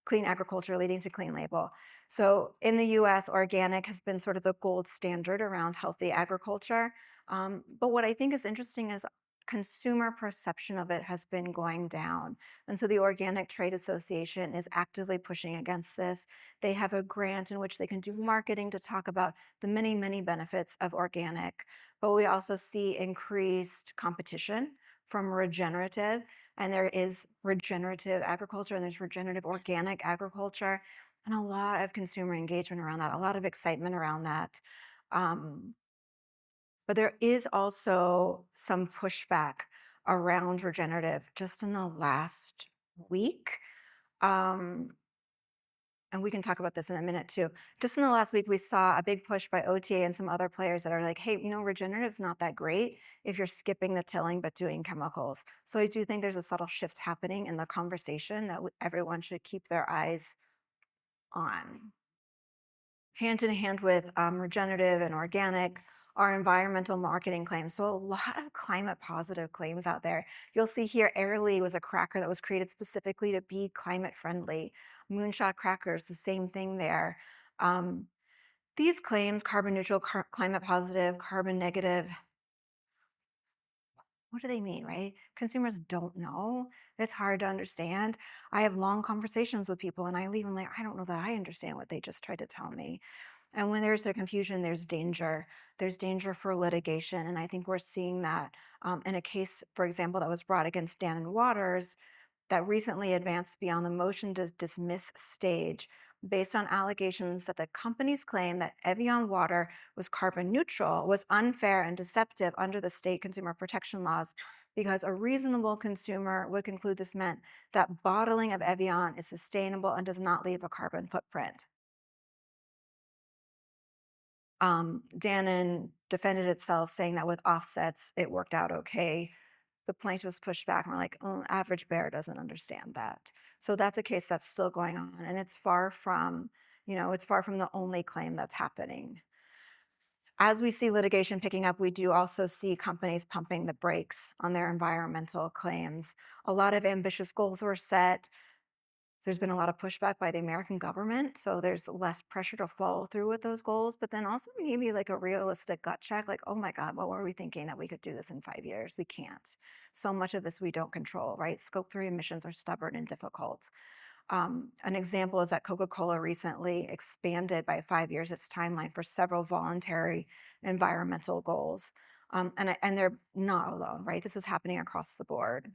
clean agriculture leading to clean label. So in the US, organic has been sort of the gold standard around healthy agriculture. But what I think is interesting is consumer perception of it has been going down. And so the Organic Trade Association is actively pushing against this. They have a grant in which they can do marketing to talk about the many, many benefits of organic. But we also see increased competition from regenerative, and there is regenerative agriculture and there's regenerative organic agriculture, and a lot of consumer engagement around that, a lot of excitement around that. But there is also some pushback around regenerative just in the last week. Um, and we can talk about this in a minute too. Just in the last week, we saw a big push by OTA and some other players that are like, hey, regenerative's not that great if you're skipping the tilling but doing chemicals. So I do think there's a subtle shift happening in the conversation that everyone should keep their eyes on. Hand in hand with regenerative and organic are environmental marketing claims. So a lot of climate positive claims out there. You'll see here, Airly was a cracker that was created specifically to be climate friendly. Moonshot crackers, the same thing there. These claims, carbon neutral, climate positive, carbon negative, what do they mean, right? Consumers don't know. It's hard to understand. I have long conversations with people and I leave them like, I don't know that I understand what they just tried to tell me. And when there's a confusion, there's danger. There's danger for litigation. And I think we're seeing that in a case, for example, that was brought against Donnan Waters that recently advanced beyond the motion to dismiss stage based on allegations that the company's claim that Evian water was carbon neutral was unfair and deceptive under the state consumer protection laws because a reasonable consumer would conclude this meant that bottling of Evian is sustainable and does not leave a carbon footprint. Donnan defended itself saying that with offsets, it worked out okay. The plaintiff was pushed back and we're like, oh, average bear doesn't understand that. So that's a case that's still going on. And it's far from, it's far from the only claim that's happening. As we see litigation picking up, we do also see companies pumping the brakes on their environmental claims. A lot of ambitious goals were set. There's been a lot of pushback by the American government, so there's less pressure to follow through with those goals, but then also maybe like a realistic gut check, like, oh my God, what were we thinking that we could do this in 5 years? We can't. So much of this we don't control, right? Scope 3 emissions are stubborn and difficult. An example is that Coca-Cola recently expanded by 5 years its timeline for several voluntary environmental goals. And they're not alone, right? This is happening across the board.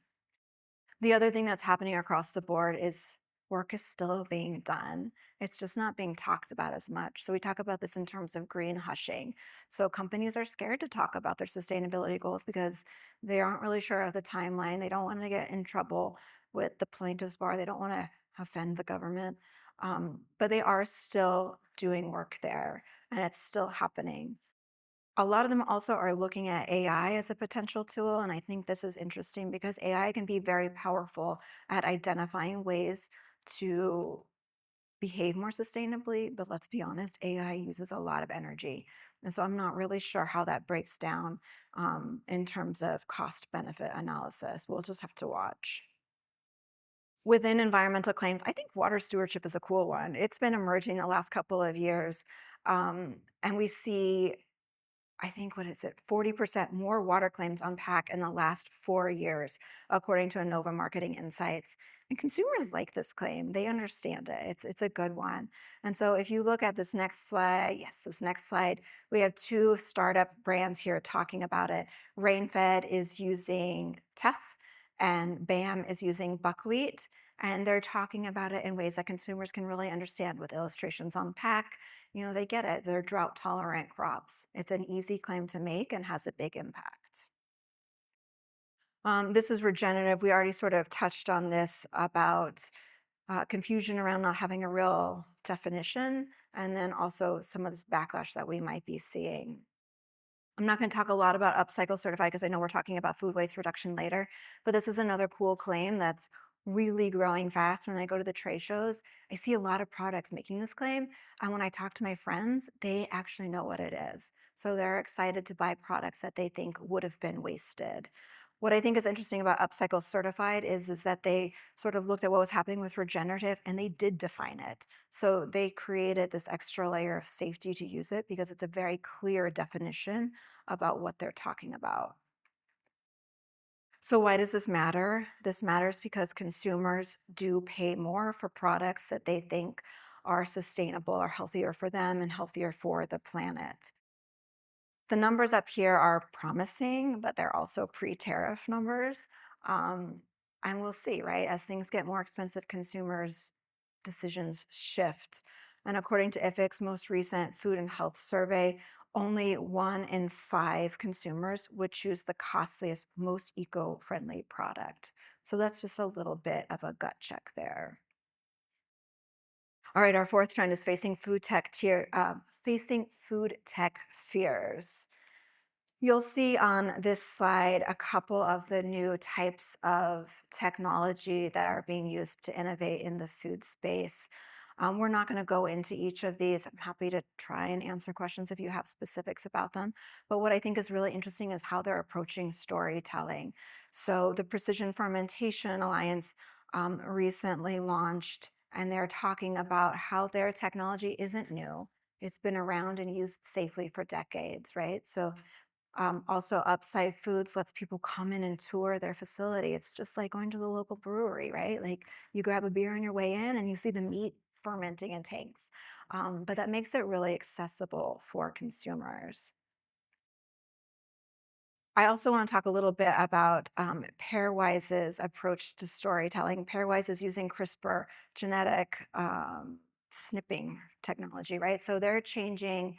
The other thing that's happening across the board is work is still being done. It's just not being talked about as much. So we talk about this in terms of green hushing. So companies are scared to talk about their sustainability goals because they aren't really sure of the timeline. They don't want to get in trouble with the plaintiff's bar. They don't want to offend the government. But they are still doing work there and it's still happening. A lot of them also are looking at AI as a potential tool. And I think this is interesting because AI can be very powerful at identifying ways to behave more sustainably. But let's be honest, AI uses a lot of energy. And so I'm not really sure how that breaks down in terms of cost benefit analysis. We'll just have to watch. Within environmental claims, I think water stewardship is a cool one. It's been emerging the last couple of years. And we see I think, what is it, 40% more water claims on PAC in the last 4 years, according to Innova Marketing Insights. And consumers like this claim. They understand it. It's a good one. And so if you look at this next slide, we have 2 startup brands here talking about it. Rainfed is using teff and BAM is using buckwheat. And they're talking about it in ways that consumers can really understand with illustrations on PAC. They get it. They're drought tolerant crops. It's an easy claim to make and has a big impact. This is regenerative. We already sort of touched on this about confusion around not having a real definition, and then also some of this backlash that we might be seeing. I'm not going to talk a lot about upcycle certified because I know we're talking about food waste reduction later, but this is another cool claim that's really growing fast. When I go to the trade shows, I see a lot of products making this claim. And when I talk to my friends, they actually know what it is. So they're excited to buy products that they think would have been wasted. What I think is interesting about Upcycle Certified is that they sort of looked at what was happening with regenerative and they did define it. So they created this extra layer of safety to use it because it's a very clear definition about what they're talking about. So why does this matter? This matters because consumers do pay more for products that they think are sustainable or healthier for them and healthier for the planet. The numbers up here are promising, but they're also pre-tariff numbers. And we'll see, right? As things get more expensive, consumers' decisions shift. And according to IFIC's most recent food and health survey, only 1 in 5 consumers would choose the costliest, most eco-friendly product. So that's just a little bit of a gut check there. All right, our 4th trend is facing food tech fears. You'll see on this slide a couple of the new types of technology that are being used to innovate in the food space. We're not going to go into each of these. I'm happy to try and answer questions if you have specifics about them. But what I think is really interesting is how they're approaching storytelling. So the Precision Fermentation Alliance recently launched, and they're talking about how their technology isn't new. It's been around and used safely for decades, right? So also, Upside Foods lets people come in and tour their facility. It's just like going to the local brewery, right? Like you grab a beer on your way in and you see the meat fermenting in tanks. But that makes it really accessible for consumers. I also want to talk a little bit about Pairwise's approach to storytelling. Pairwise is using CRISPR genetic snipping technology, right? So they're changing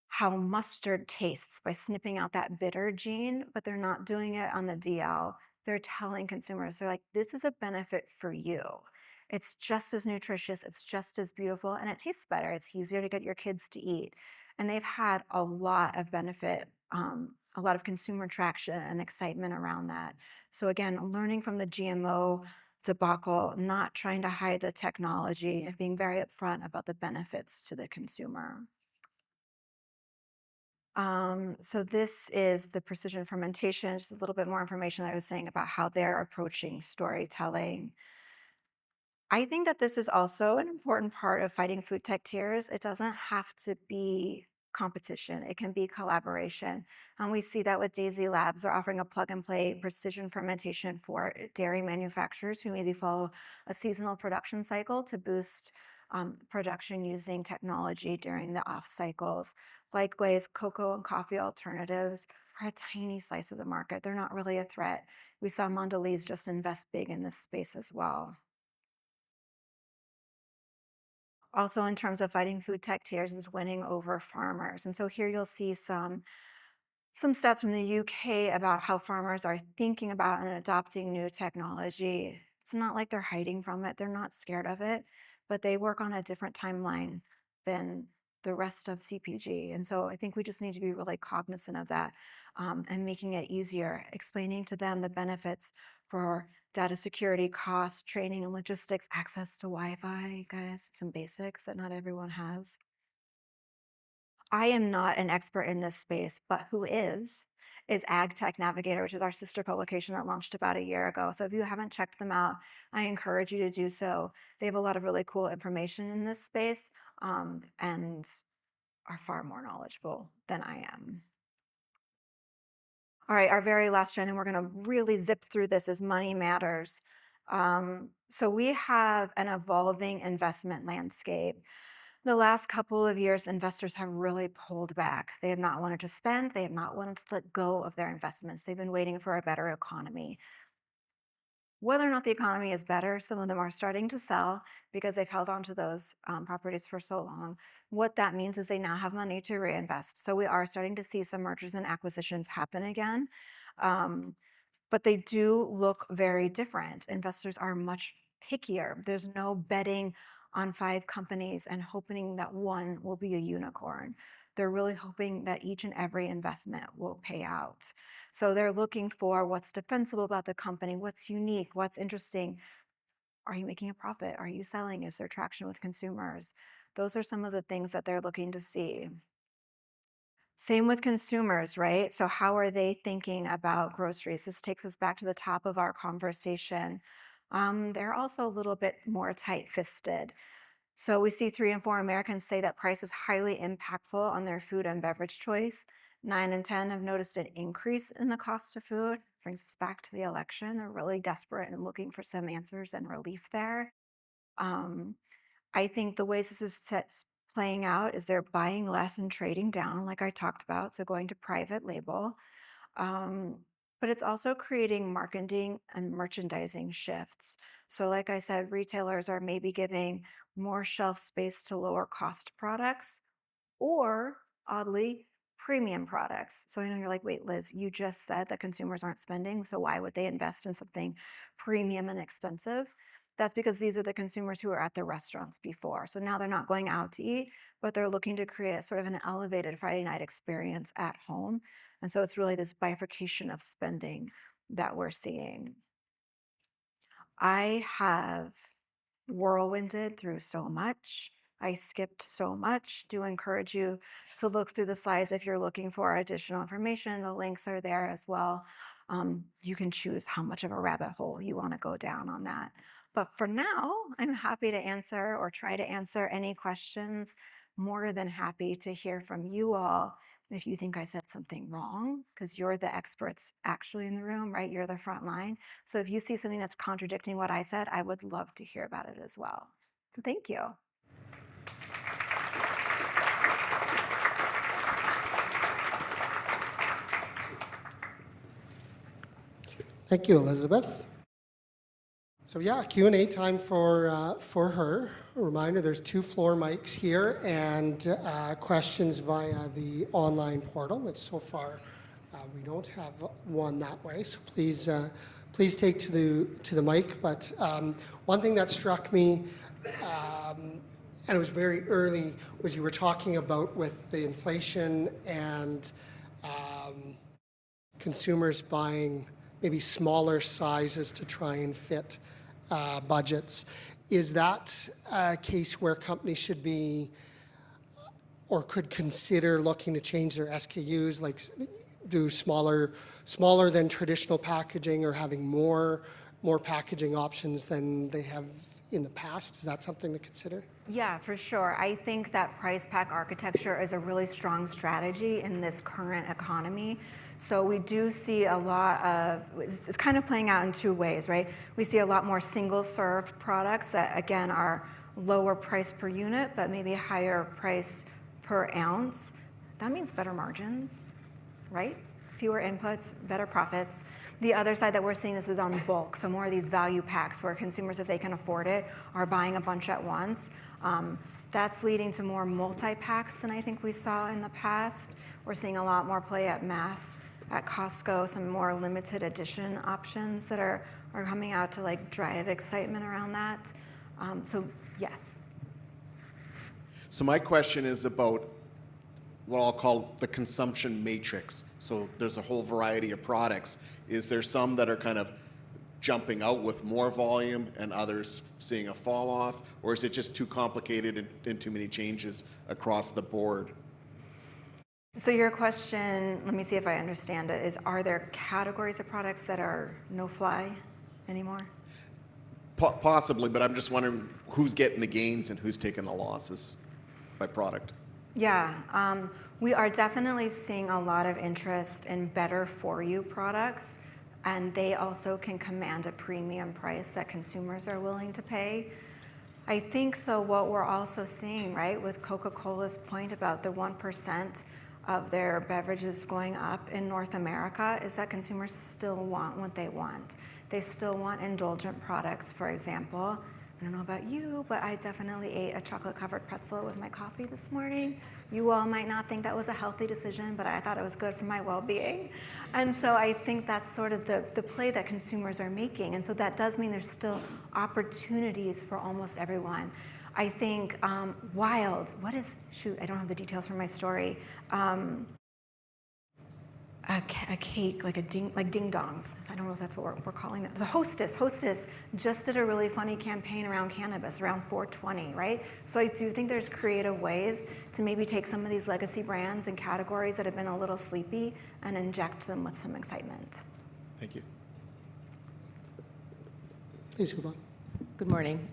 how mustard tastes by snipping out that bitter gene, but they're not doing it on the DL. They're telling consumers, they're like, this is a benefit for you. It's just as nutritious, it's just as beautiful, and it tastes better. It's easier to get your kids to eat. And they've had a lot of benefit, a lot of consumer traction and excitement around that. So again, learning from the GMO debacle, not trying to hide the technology and being very upfront about the benefits to the consumer. So this is the precision fermentation, just a little bit more information I was saying about how they're approaching storytelling. I think that this is also an important part of fighting food tech tiers. It doesn't have to be competition. It can be collaboration. And we see that with Daisy Labs. They're offering a plug and play precision fermentation for dairy manufacturers who maybe follow a seasonal production cycle to boost production using technology during the off cycles. Likewise, cocoa and coffee alternatives are a tiny slice of the market. They're not really a threat. We saw Mondelez just invest big in this space as well. Also, in terms of fighting food tech tiers, is winning over farmers. And so here you'll see some stats from the UK about how farmers are thinking about and adopting new technology. It's not like they're hiding from it, they're not scared of it, but they work on a different timeline than the rest of CPG. And so I think we just need to be really cognizant of that and making it easier, explaining to them the benefits for data security, cost, training, and logistics, access to Wi-Fi, guys, some basics that not everyone has. I am not an expert in this space, but who is Ag Tech Navigator, which is our sister publication that launched about a year ago. So if you haven't checked them out, I encourage you to do so. They have a lot of really cool information in this space and are far more knowledgeable than I am. All right, our very last trend, and we're going to really zip through this, is money matters. So we have an evolving investment landscape. The last couple of years, investors have really pulled back. They have not wanted to spend. They have not wanted to let go of their investments. They've been waiting for a better economy. Whether or not the economy is better, some of them are starting to sell because they've held on to those properties for so long. What that means is they now have money to reinvest. So we are starting to see some mergers and acquisitions happen again. But they do look very different. Investors are much pickier. There's no betting on 5 companies and hoping that one will be a unicorn. They're really hoping that each and every investment will pay out. So they're looking for what's defensible about the company, what's unique, what's interesting. Are you making a profit? Are you selling? Is there traction with consumers? Those are some of the things that they're looking to see. Same with consumers, right? So how are they thinking about groceries? This takes us back to the top of our conversation. They're also a little bit more tight-fisted. So we see 3 in 4 Americans say that price is highly impactful on their food and beverage choice. 9 in 10 have noticed an increase in the cost of food. Brings us back to the election. They're really desperate and looking for some answers and relief there. Um, I think the ways this is playing out is they're buying less and trading down, like I talked about, so going to private label. Um, but it's also creating marketing and merchandising shifts. So, like I said, retailers are maybe giving more shelf space to lower cost products or, oddly, premium products. So I know you're like, wait, Liz, you just said that consumers aren't spending. So why would they invest in something premium and expensive? That's because these are the consumers who are at the restaurants before. So now they're not going out to eat, but they're looking to create sort of an elevated Friday night experience at home. And so it's really this bifurcation of spending that we're seeing. I have whirlwinded through so much. I skipped so much. Do encourage you to look through the slides if you're looking for additional information. The links are there as well. You can choose how much of a rabbit hole you want to go down on that. But for now, I'm happy to answer or try to answer any questions. More than happy to hear from you all if you think I said something wrong, because you're the experts actually in the room, right? You're the front line. So if you see something that's contradicting what I said, I would love to hear about it as well. So thank you. Thank you, Elizabeth. So yeah, Q&A time for her. A reminder, there's 2 floor mics here and questions via the online portal, which so far we don't have one that way. So please take to the mic. But one thing that struck me, and it was very early, was you were talking about with the inflation and consumers buying maybe smaller sizes to try and fit budgets. Is that a case where companies should be or could consider looking to change their SKUs, like do smaller than traditional packaging, or having more packaging options than they have in the past? Is that something to consider? Yeah, for sure. I think that price pack architecture is a really strong strategy in this current economy. So we do see a lot of, it's kind of playing out in 2 ways, right? We see a lot more single-serve products that, again, are lower price per unit, but maybe higher price per ounce. That means better margins, right? Fewer inputs, better profits. The other side that we're seeing this is on bulk, so more of these value packs where consumers, if they can afford it, are buying a bunch at once. That's leading to more multi-packs than I think we saw in the past. We're seeing a lot more play at mass, at Costco, some more limited edition options that are coming out to like drive excitement around that. So yes. So my question is about what I'll call the consumption matrix. So there's a whole variety of products. Is there some that are kind of jumping out with more volume and others seeing a fall off? Or is it just too complicated and too many changes across the board? So your question, let me see if I understand it, is are there categories of products that are no fly anymore? Possibly, but I'm just wondering who's getting the gains and who's taking the losses by product. Yeah, we are definitely seeing a lot of interest in better for you products, and they also can command a premium price that consumers are willing to pay. I think though what we're also seeing, right, with Coca-Cola's point about the 1% of their beverages going up in North America, is that consumers still want what they want. They still want indulgent products, for example. I don't know about you, but I definitely ate a chocolate-covered pretzel with my coffee this morning. You all might not think that was a healthy decision, but I thought it was good for my well-being. And so I think that's sort of the play that consumers are making. And so that does mean there's still opportunities for almost everyone. I think wild, I don't have the details from my story. A cake, like ding dongs. I don't know if that's what we're calling that. The Hostess just did a really funny campaign around cannabis, around 420, right? So I do think there's creative ways to maybe take some of these legacy brands and categories that have been a little sleepy and inject them with some excitement. Thank you. Please go on. Good morning.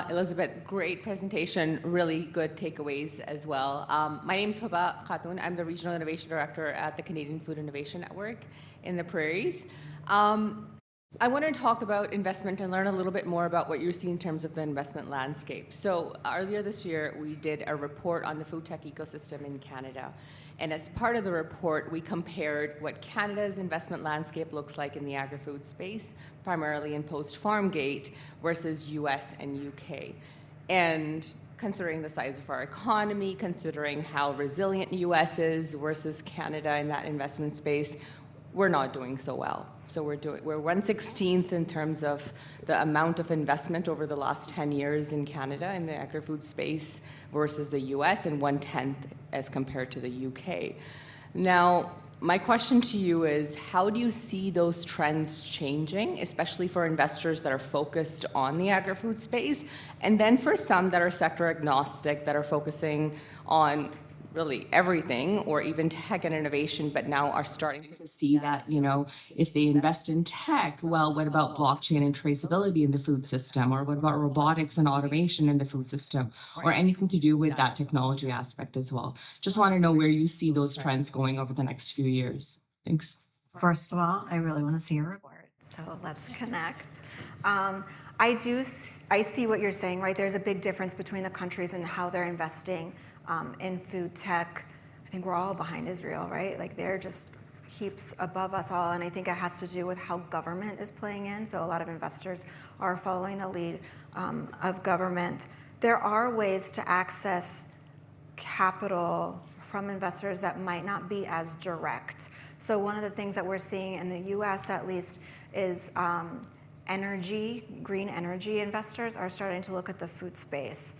Elizabeth, great presentation, really good takeaways as well. My name is Huba Khatun. I'm the Regional Innovation Director at the Canadian Food Innovation Network in the Prairies. I want to talk about investment and learn a little bit more about what you're seeing in terms of the investment landscape. So earlier this year, we did a report on the food tech ecosystem in Canada. And as part of the report, we compared what Canada's investment landscape looks like in the agri-food space, primarily in post-farm gate, versus US and UK. And considering the size of our economy, considering how resilient US is versus Canada in that investment space, we're not doing so well. So we're 1/16th in terms of the amount of investment over the last 10 years in Canada in the agri-food space versus the US, and 1/10 as compared to the UK. Now, My question to you is, how do you see those trends changing, especially for investors that are focused on the agri-food space, and then for some that are sector agnostic, that are focusing on really everything, or even tech and innovation, but now are starting to see that, if they invest in tech, well, what about blockchain and traceability in the food system? Or what about robotics and automation in the food system? Or anything to do with that technology aspect as well? Just want to know where you see those trends going over the next few years. Thanks. First of all, I really want to see your report, so let's connect. I see what you're saying, right? There's a big difference between the countries and how they're investing in food tech. I think we're all behind Israel, right? Like they're just heaps above us all, and I think it has to do with how government is playing in. So a lot of investors are following the lead of government. There are ways to access capital from investors that might not be as direct. So one of the things that we're seeing in the US at least is green energy investors are starting to look at the food space.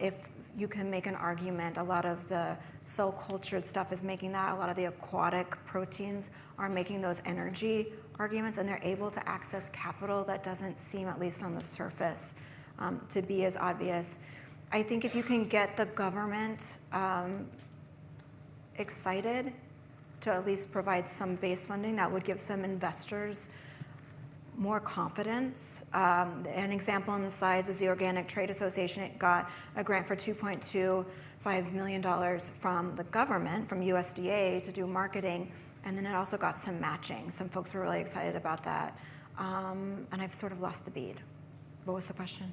If you can make an argument, a lot of the cell-cultured stuff is making that, a lot of the aquatic proteins are making those energy arguments, and they're able to access capital that doesn't seem, at least on the surface, to be as obvious. I think if you can get the government excited to at least provide some base funding, that would give some investors more confidence. An example on the slides is the Organic Trade Association. It got a grant for $2.25 million from the government, from USDA, to do marketing, and then it also got some matching. Some folks were really excited about that. And I've sort of lost the bead. What was the question?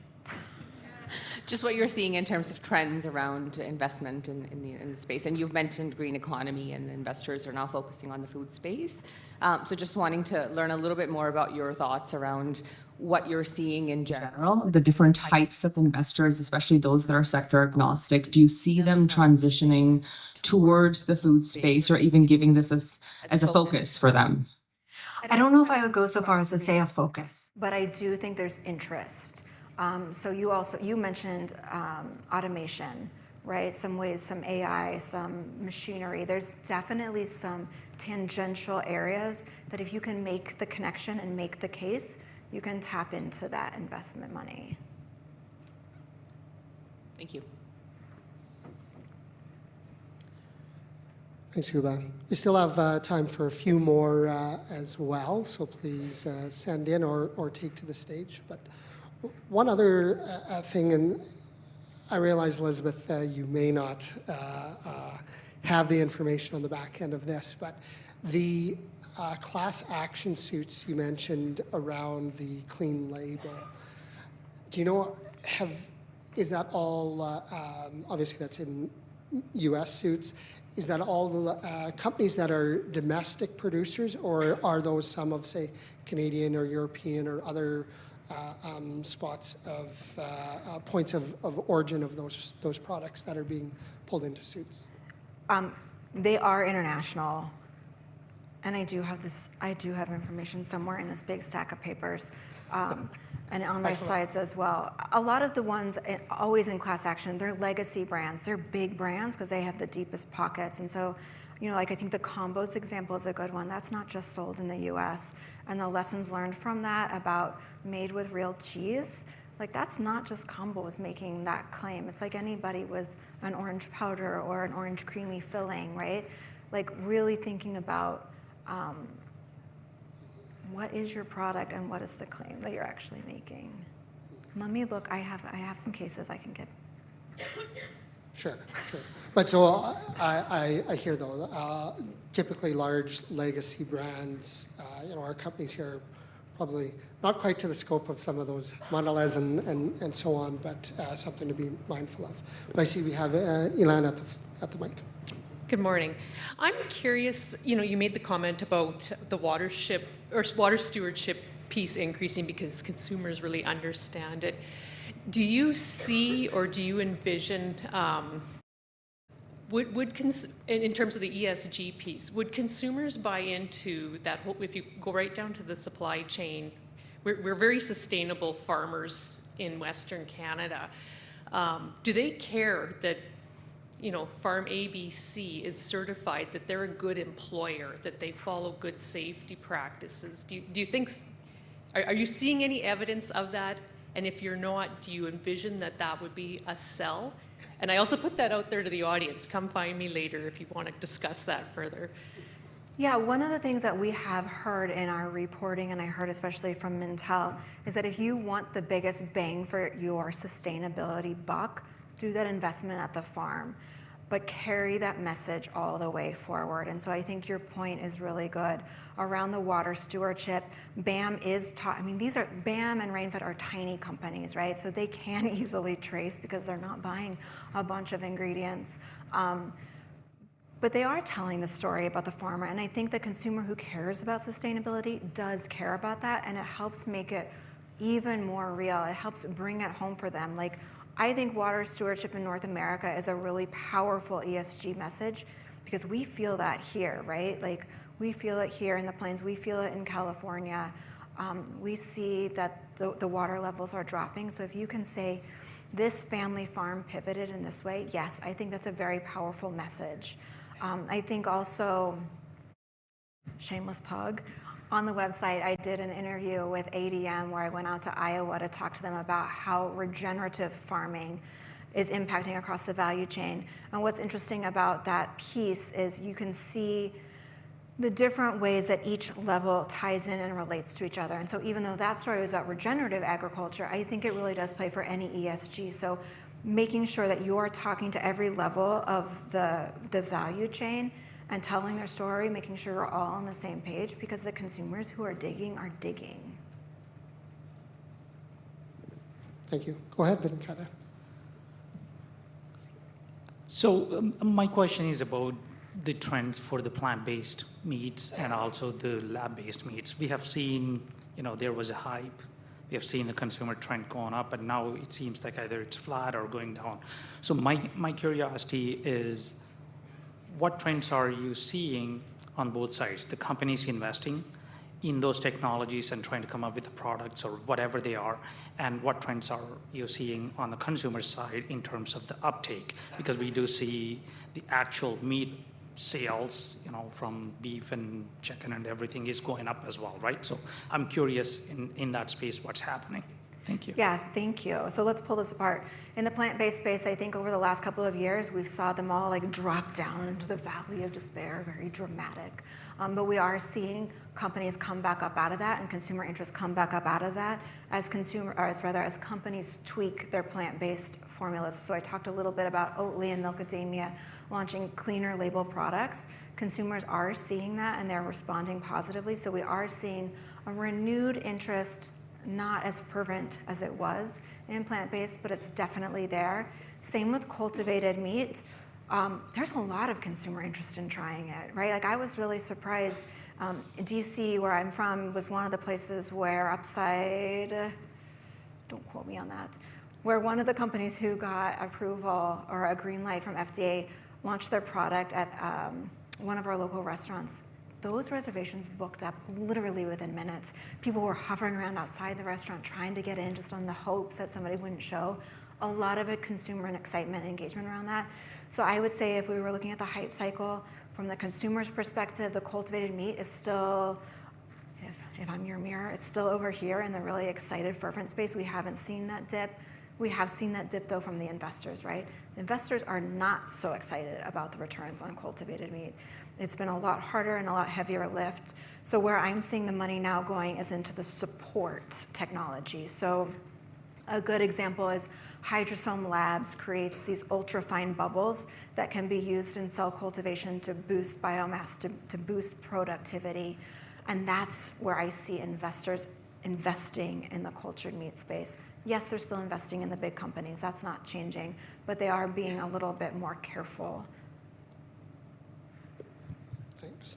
Just what you're seeing in terms of trends around investment in the space. And you've mentioned green economy, and investors are now focusing on the food space. So just wanting to learn a little bit more about your thoughts around what you're seeing in general, the different types of investors, especially those that are sector agnostic. Do you see them transitioning towards the food space, or even giving this as a focus for them? I don't know if I would go so far as to say a focus, but I do think there's interest. So you mentioned automation, right? Some ways, some AI, some machinery. There's definitely some tangential areas that if you can make the connection and make the case, you can tap into that investment money. Thank you. Thanks, Huba. We still have time for a few more as well, so please send in or take to the stage. But one other thing, and I realize, Elizabeth, you may not have the information on the back end of this, but the class action suits you mentioned around the clean label, do you know, is that all, obviously that's in US suits, is that all the companies that are domestic producers, or are those some of, say, Canadian or European or other spots of points of origin of those products that are being pulled into suits? They are international, and I do have information somewhere in this big stack of papers, and on my slides as well. A lot of the ones always in class action, they're legacy brands. They're big brands because they have the deepest pockets, and so, like I think the combos example is a good one. That's not just sold in the U.S., and the lessons learned from that about made with real cheese, like that's not just combos making that claim. It's like anybody with an orange powder or an orange creamy filling, right? Like really thinking about what is your product and what is the claim that you're actually making. Let me look. I have some cases I can get. Sure. But so I hear though, typically large legacy brands, our companies here are probably not quite to the scope of some of those Mondelez and so on, but something to be mindful of. But I see we have Ilan at the mic. Good morning. I'm curious, you made the comment about the water stewardship piece increasing because consumers really understand it. Do you see, or do you envision, in terms of the ESG piece, would consumers buy into that whole, if you go right down to the supply chain, we're very sustainable farmers in Western Canada. Do they care that farm ABC is certified that they're a good employer, that they follow good safety practices. Do you think, are you seeing any evidence of that? And if you're not, do you envision that that would be a sell? And I also put that out there to the audience. Come find me later if you want to discuss that further. Yeah, one of the things that we have heard in our reporting, and I heard especially from Mintel, is that if you want the biggest bang for your sustainability buck, do that investment at the farm, but carry that message all the way forward. And so I think your point is really good around the water stewardship. BAM is BAM and Rainfed are tiny companies, right? So they can easily trace because they're not buying a bunch of ingredients. But they are telling the story about the farmer, and I think the consumer who cares about sustainability does care about that, and it helps make it even more real. It helps bring it home for them. Like, I think water stewardship in North America is a really powerful ESG message because we feel that here, right? Like, we feel it here in the Plains, we feel it in California. We see that the water levels are dropping, so if you can say, this family farm pivoted in this way, yes, I think that's a very powerful message. I think also, shameless plug, on the website I did an interview with ADM where I went out to Iowa to talk to them about how regenerative farming is impacting across the value chain. And what's interesting about that piece is you can see the different ways that each level ties in and relates to each other. And so even though that story was about regenerative agriculture, I think it really does play for any ESG. So making sure that you are talking to every level of the value chain and telling their story, making sure we're all on the same page, because the consumers who are digging are digging. Thank you. Go ahead, Ricardo. So my question is about the trends for the plant-based meats and also the lab-based meats. We have seen, there was a hype. We have seen the consumer trend going up, and now it seems like either it's flat or going down. So my curiosity is, what trends are you seeing on both sides? The companies investing in those technologies and trying to come up with the products or whatever they are, and what trends are you seeing on the consumer side in terms of the uptake? Because we do see the actual meat sales, from beef and chicken and everything is going up as well, right? So I'm curious in that space, what's happening. Thank you. Yeah, thank you. So let's pull this apart. In the plant-based space, I think over the last couple of years, we saw them all drop down into the valley of despair, very dramatic. But we are seeing companies come back up out of that and consumer interest come back up out of that as companies tweak their plant-based formulas. So I talked a little bit about Oatly and Milkademia launching cleaner label products. Consumers are seeing that and they're responding positively. So we are seeing a renewed interest, not as fervent as it was in plant-based, but it's definitely there. Same with cultivated meat. There's a lot of consumer interest in trying it, right? I was really surprised. DC, where I'm from, was one of the places where Upside, don't quote me on that, where one of the companies who got approval or a green light from FDA launched their product at one of our local restaurants. Those reservations booked up literally within minutes. People were hovering around outside the restaurant trying to get in just on the hopes that somebody wouldn't show. A lot of consumer and excitement and engagement around that. So I would say if we were looking at the hype cycle, from the consumer's perspective, the cultivated meat is still, if I'm your mirror, it's still over here in the really excited, fervent space. We haven't seen that dip. We have seen that dip, though, from the investors, right? Investors are not so excited about the returns on cultivated meat. It's been a lot harder and a lot heavier lift. So where I'm seeing the money now going is into the support technology. So a good example is Hydrosome Labs creates these ultra-fine bubbles that can be used in cell cultivation to boost biomass, to boost productivity. And that's where I see investors investing in the cultured meat space. Yes, they're still investing in the big companies. That's not changing. But they are being a little bit more careful. Thanks.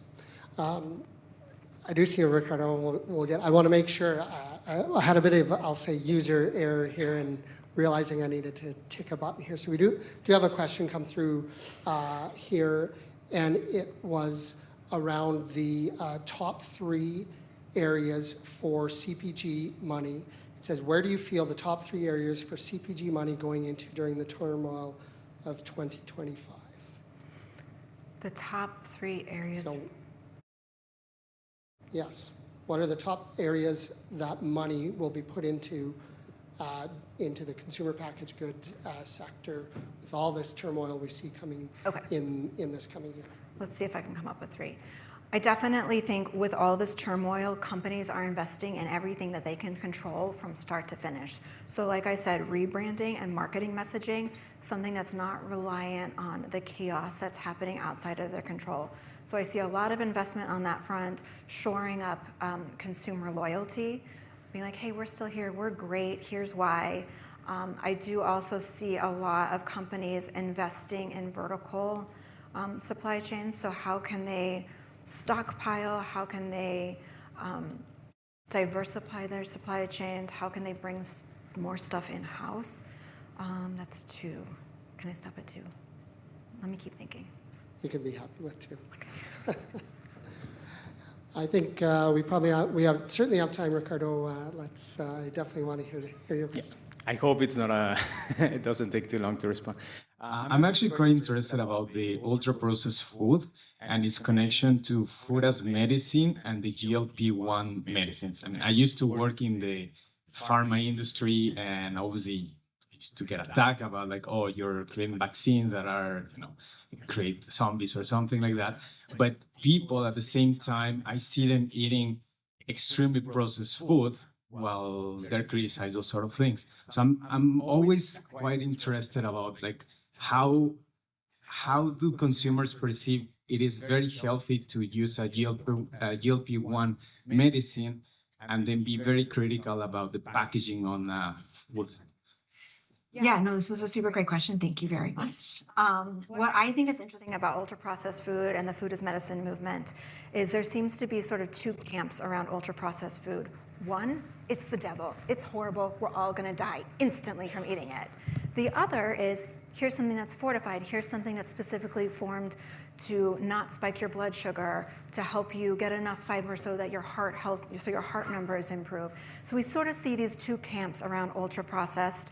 I do see a Ricardo. I want to make sure. I had a bit of, I'll say, user error here in realizing I needed to tick a button here. So we do have a question come through here, and it was around the top 3 areas for CPG money. It says, where do you feel the top 3 areas for CPG money going into during the turmoil of 2025. The top 3 areas. So, yes, what are the top areas that money will be put into the consumer packaged good sector with all this turmoil we see coming Okay. in this coming year? Let's see if I can come up with 3. I definitely think with all this turmoil, companies are investing in everything that they can control from start to finish. So like I said, rebranding and marketing messaging, something that's not reliant on the chaos that's happening outside of their control. So I see a lot of investment on that front, shoring up consumer loyalty, being like, hey, we're still here, we're great, here's why. I do also see a lot of companies investing in vertical supply chains. So how can they stockpile? How can they diversify their supply chains? How can they bring more stuff in-house? That's 2. Can I stop at 2? Let me keep thinking. You can be happy with 2. Okay. I think we certainly have time, Ricardo. I definitely want to hear your perspective. I hope it's not it doesn't take too long to respond. I'm actually quite interested about the ultra-processed food and its connection to food as medicine and the GLP-1 medicines. I mean, I used to work in the pharma industry, and obviously used to get attacked about like, oh, you're creating vaccines that are, create zombies or something like that. But people at the same time, I see them eating extremely processed food while they're criticized those sort of things. So I'm always quite interested about like how do consumers perceive it is very healthy to use a GLP-1 medicine and then be very critical about the packaging on food. Yeah, no, this is a super great question. Thank you very much. What I think is interesting about ultra-processed food and the food as medicine movement is there seems to be sort of 2 camps around ultra-processed food. One, it's the devil. It's horrible. We're all going to die instantly from eating it. The other is, here's something that's fortified. Here's something that's specifically formed to not spike your blood sugar, to help you get enough fiber so that your heart health, so your heart numbers improve. So we sort of see these 2 camps around ultra-processed.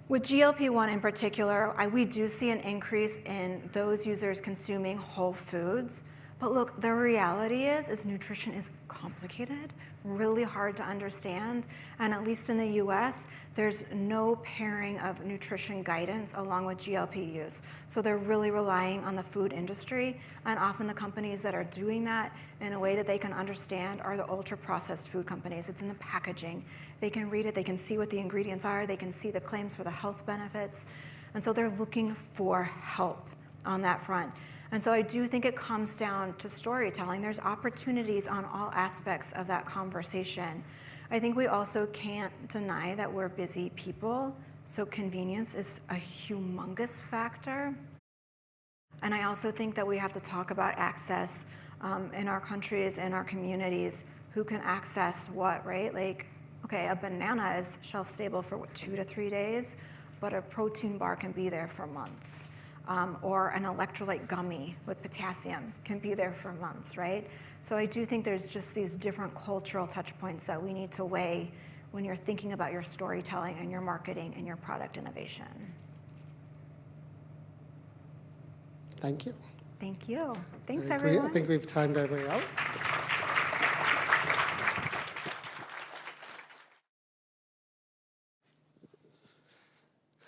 With GLP-1 in particular, we do see an increase in those users consuming whole foods. But look, the reality is nutrition is complicated, really hard to understand. And at least in the US, there's no pairing of nutrition guidance along with GLP use. So they're really relying on the food industry. And often the companies that are doing that in a way that they can understand are the ultra-processed food companies. It's in the packaging. They can read it, they can see what the ingredients are, they can see the claims for the health benefits. And so they're looking for help on that front. And so I do think it comes down to storytelling. There's opportunities on all aspects of that conversation. I think we also can't deny that we're busy people, so convenience is a humongous factor. And I also think that we have to talk about access in our countries, in our communities, who can access what, right? Like, okay, a banana is shelf stable for what, 2 to 3 days, but a protein bar can be there for months. Or an electrolyte gummy with potassium can be there for months, right? So I do think there's just these different cultural touch points that we need to weigh when you're thinking about your storytelling and your marketing and your product innovation. Thank you. Thank you. Thanks, I everyone. think we've timed our way out.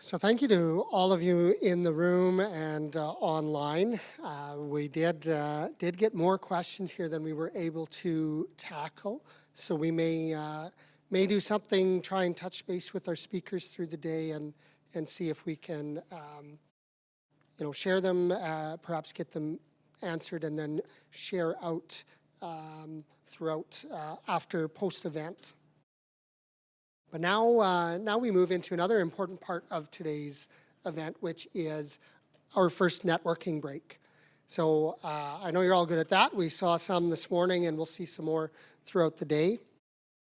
So thank you to all of you in the room and online. We did get more questions here than we were able to tackle. So we may do something, try and touch base with our speakers through the day and see if we can share them, perhaps get them answered, and then share out throughout after post-event. But now we move into another important part of today's event, which is our first networking break. So I know you're all good at that. We saw some this morning, and we'll see some more throughout the day.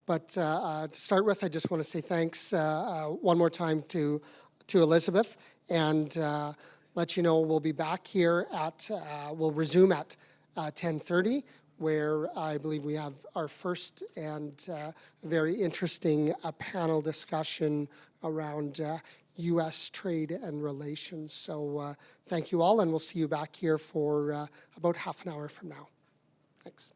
But to start with, I just want to say thanks one more time to Elizabeth, and let you know we'll be back here we'll resume at 10:30. Where I believe we have our first and very interesting panel discussion around U.S. trade and relations. So thank you all, and we'll see you back here for about half an hour from now. Thanks.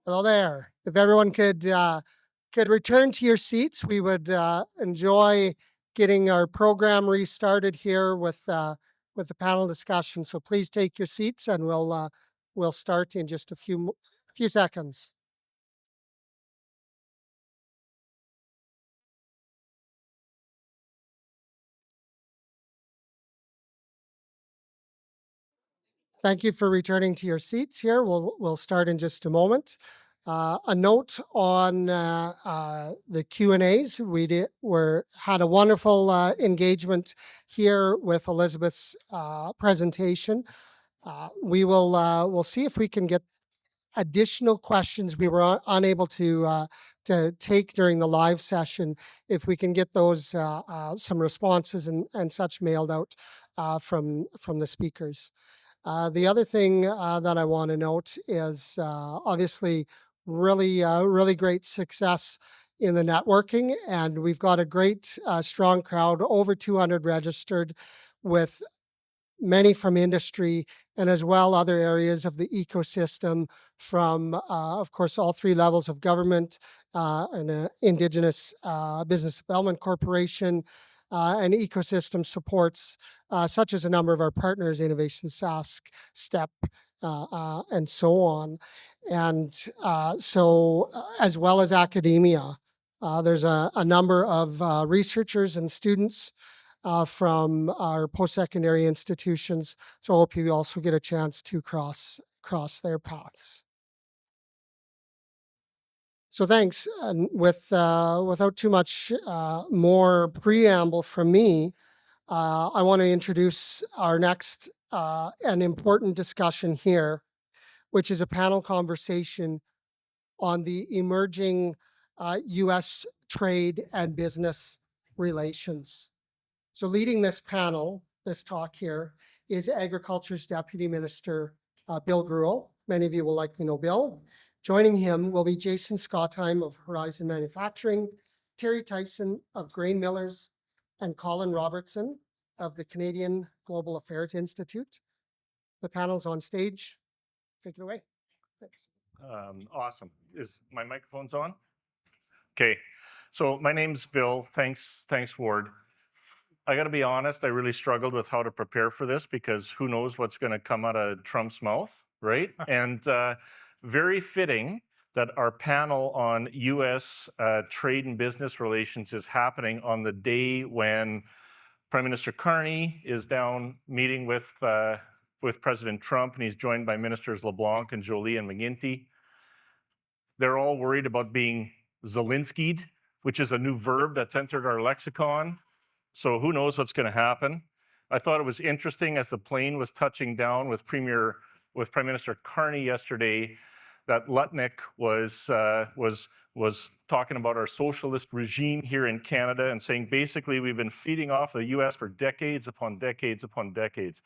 Hello there. If everyone could return to your seats, we would enjoy getting our program restarted here with the panel discussion. So please take your seats, and we'll start in just a few seconds. Thank you for returning to your seats here. We'll start in just a moment. A note on the Q&As. We had a wonderful engagement here with Elizabeth's presentation. We'll see if we can get additional questions we were unable to take during the live session. If we can get those some responses and such mailed out from the speakers. The other thing that I want to note is obviously really great success in the networking, and we've got a great strong crowd, over 200 registered, with many from industry and as well other areas of the ecosystem from, of course, all three levels of government, and Indigenous Business Development Corporation, and ecosystem supports, such as a number of our partners, Innovation Sask, STEP, and so on. And as well as academia, there's a number of researchers and students from our post-secondary institutions. So I hope you also get a chance to cross their paths. So thanks. And without too much more preamble from me, I want to introduce our next and important discussion here, which is a panel conversation on the emerging U.S. trade and business relations. So leading this panel, this talk here, is Agriculture's Deputy Minister, Bill Gruel. Many of you will likely know Bill. Joining him will be Jason Scottheim of Horizon Manufacturing, Terry Tyson of Grain Millers, and Colin Robertson of the Canadian Global Affairs Institute. The panel's on stage. Take it away. Thanks. Awesome. Is my microphone's on? Okay. So my name's Bill. Thanks, Ward. I got to be honest, I really struggled with how to prepare for this because who knows what's going to come out of Trump's mouth, right? And very fitting that our panel on U.S. trade and business relations is happening on the day when Prime Minister Carney is down meeting with President Trump, and he's joined by Ministers LeBlanc and Jolie and McGuinty. They're all worried about being Zelensky'd, which is a new verb that's entered our lexicon. So who knows what's going to happen. I thought it was interesting as the plane was touching down with Prime Minister Carney yesterday, that Lutnick was talking about our socialist regime here in Canada and saying basically we've been feeding off the U.S. for decades upon decades upon decades,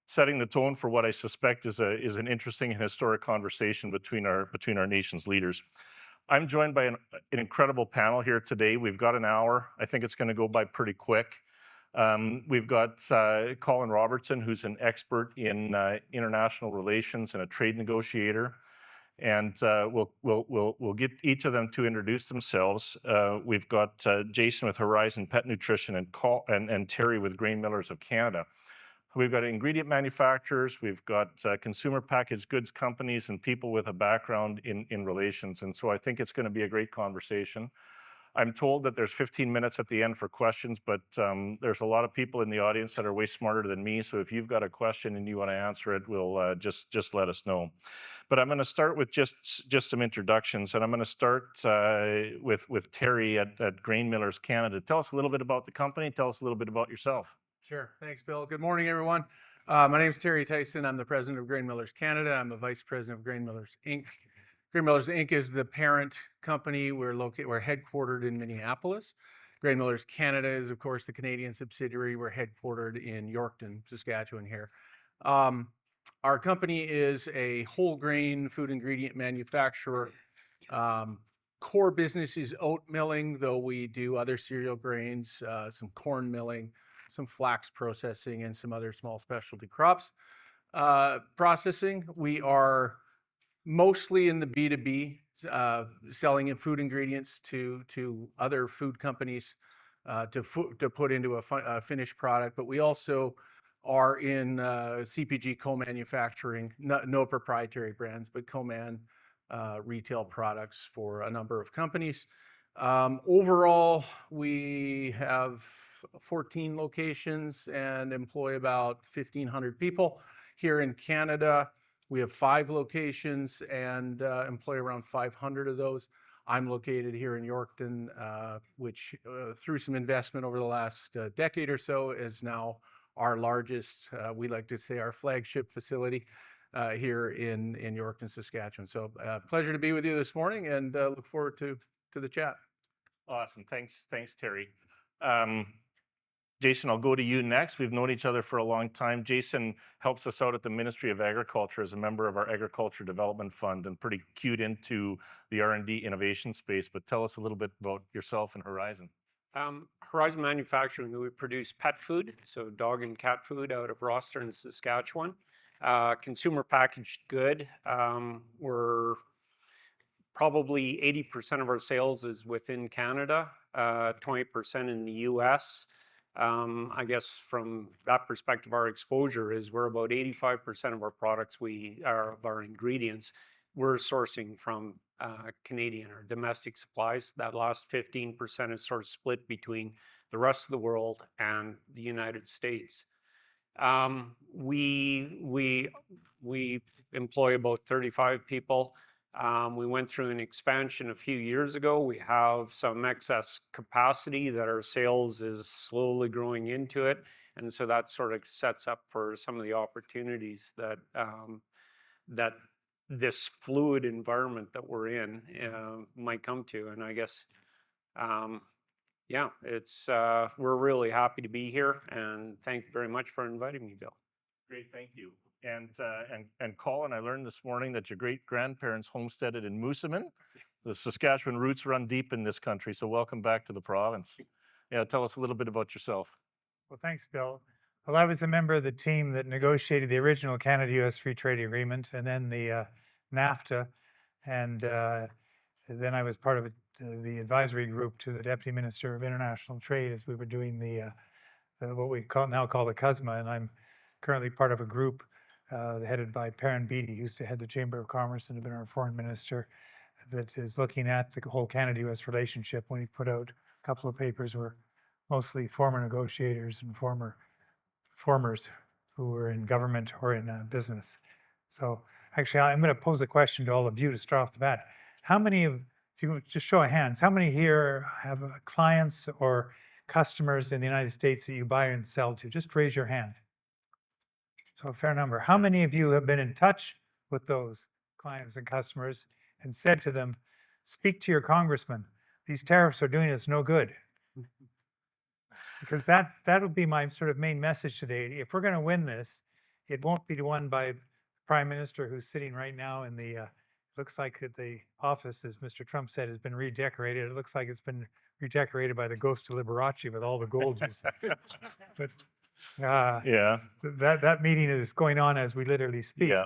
setting the tone for what I suspect is an interesting and historic conversation between our nation's leaders. I'm joined by an incredible panel here today. We've got an hour. I think it's going to go by pretty quick. We've got Colin Robertson, who's an expert in international relations and a trade negotiator. And we'll get each of them to introduce themselves. We've got Jason with Horizon Pet Nutrition and Terry with Grain Millers of Canada. We've got ingredient manufacturers, we've got consumer packaged goods companies, and people with a background in relations. And so I think it's going to be a great conversation. I'm told that there's 15 minutes at the end for questions, but there's a lot of people in the audience that are way smarter than me. So if you've got a question and you want to answer it, we'll just let us know. But I'm going to start with just some introductions, and I'm going to start with Terry at Grain Millers Canada. Tell us a little bit about the company. Tell us a little bit about yourself. Sure. Thanks, Bill. Good morning, everyone. My name is Terry Tyson. I'm the president of Grain Millers Canada. I'm the vice president of Grain Millers Inc. Grain Millers Inc. is the parent company. We're headquartered in Minneapolis. Grain Millers Canada is, of course, the Canadian subsidiary. We're headquartered in Yorkton, Saskatchewan here. Our company is a whole grain food ingredient manufacturer. Core business is oat milling, though we do other cereal grains, some corn milling, some flax processing, and some other small specialty crops processing. We are mostly in the B2B, selling in food ingredients to other food companies to put into a finished product. But we also are in CPG co-manufacturing, no proprietary brands, but co-man retail products for a number of companies. Overall, we have 14 locations and employ about 1,500 people. Here in Canada, we have 5 locations and employ around 500 of those. I'm located here in Yorkton, which through some investment over the last decade or so is now our largest, we like to say our flagship facility here in Yorkton, Saskatchewan. So pleasure to be with you this morning and look forward to the chat. Awesome. Thanks, Terry. Jason, I'll go to you next. We've known each other for a long time. Jason helps us out at the Ministry of Agriculture as a member of our Agriculture Development Fund and pretty cued into the R&D innovation space. But tell us a little bit about yourself and Horizon. Horizon Manufacturing, we produce pet food, so dog and cat food out of Roster in Saskatchewan. Consumer packaged good. We're probably 80% of our sales is within Canada, 20% in the US. I guess from that perspective, our exposure is we're about 85% of our products, of our ingredients, we're sourcing from Canadian or domestic supplies. That last 15% is sort of split between the rest of the world and the United States. We employ about 35 people. We went through an expansion a few years ago. We have some excess capacity that our sales is slowly growing into it. And so that sort of sets up for some of the opportunities that that this fluid environment that we're in might come to. And I guess, yeah, we're really happy to be here. And thank you very much for inviting me, Bill. Great, thank you. And Colin, I learned this morning that your great-grandparents homesteaded in Moosomin. The Saskatchewan roots run deep in this country, so welcome back to the province. Yeah, tell us a little bit about yourself. Well, thanks, Bill. Well, I was a member of the team that negotiated the original Canada-US Free Trade Agreement and then the NAFTA. And then I was part of the advisory group to the Deputy Minister of International Trade as we were doing the what we now call the CUSMA. And I'm currently part of a group headed by Perrin Beatty, who used to head the Chamber of Commerce and have been our foreign minister, that is looking at the whole Canada-US relationship. When he put out a couple of papers were mostly former negotiators and formers who were in government or in business. So actually, I'm going to pose a question to all of you to start off the bat. How many of, if you just show of hands, how many here have clients or customers in the United States that you buy and sell to? Just raise your hand. So a fair number. How many of you have been in touch with those clients and customers and said to them, speak to your congressman, these tariffs are doing us no good? Because that'll be my sort of main message today. If we're going to win this, it won't be won by the Prime Minister who's sitting right now in the, looks like the office, as Mr. Trump said, has been redecorated. It looks like it's been redecorated by the ghost of Liberace with all the gold. But yeah, that meeting is going on as we literally speak. Yeah.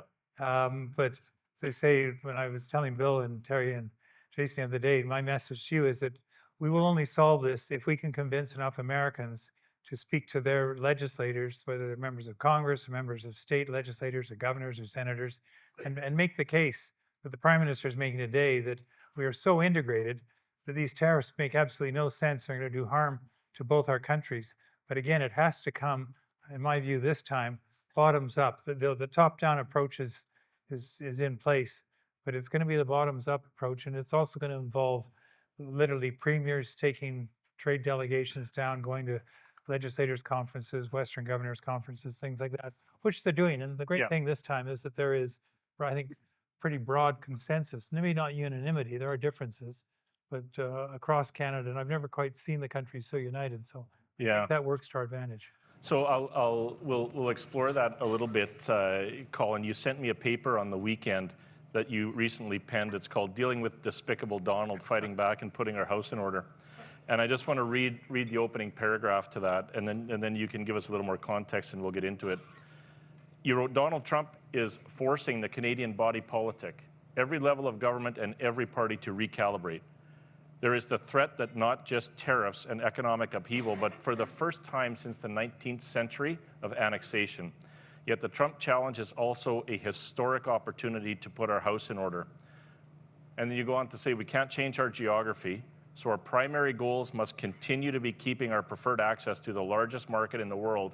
But as I say, when I was telling Bill and Terry and Jason the other day, my message to you is that we will only solve this if we can convince enough Americans to speak to their legislators, whether they're members of Congress or members of state legislators or governors or senators, and make the case that the Prime Minister is making today, that we are so integrated that these tariffs make absolutely no sense and are going to do harm to both our countries. But again, it has to come, in my view this time, bottoms up. The top-down approach is in place, but it's going to be the bottoms-up approach, and it's also going to involve literally premiers taking trade delegations down, going to legislators' conferences, Western governors' conferences, things like that, which they're doing. And the great thing this time is that there is, I think, pretty broad consensus. Maybe not unanimity, there are differences, but across Canada, and I've never quite seen the country so united. So I think that works to our advantage. So we'll explore that a little bit. Colin, you sent me a paper on the weekend that you recently penned. It's called "Dealing with Despicable Donald: Fighting Back and Putting Our House in Order." And I just want to read the opening paragraph to that, and then you can give us a little more context, and we'll get into it. You wrote, "Donald Trump is forcing the Canadian body politic every level of government and every party to recalibrate. There is the threat that not just tariffs and economic upheaval, but for the first time since the 19th century, of annexation. Yet the Trump challenge is also a historic opportunity to put our house in order. And then you go on to say we can't change our geography, so our primary goals must continue to be keeping our preferred access to the largest market in the world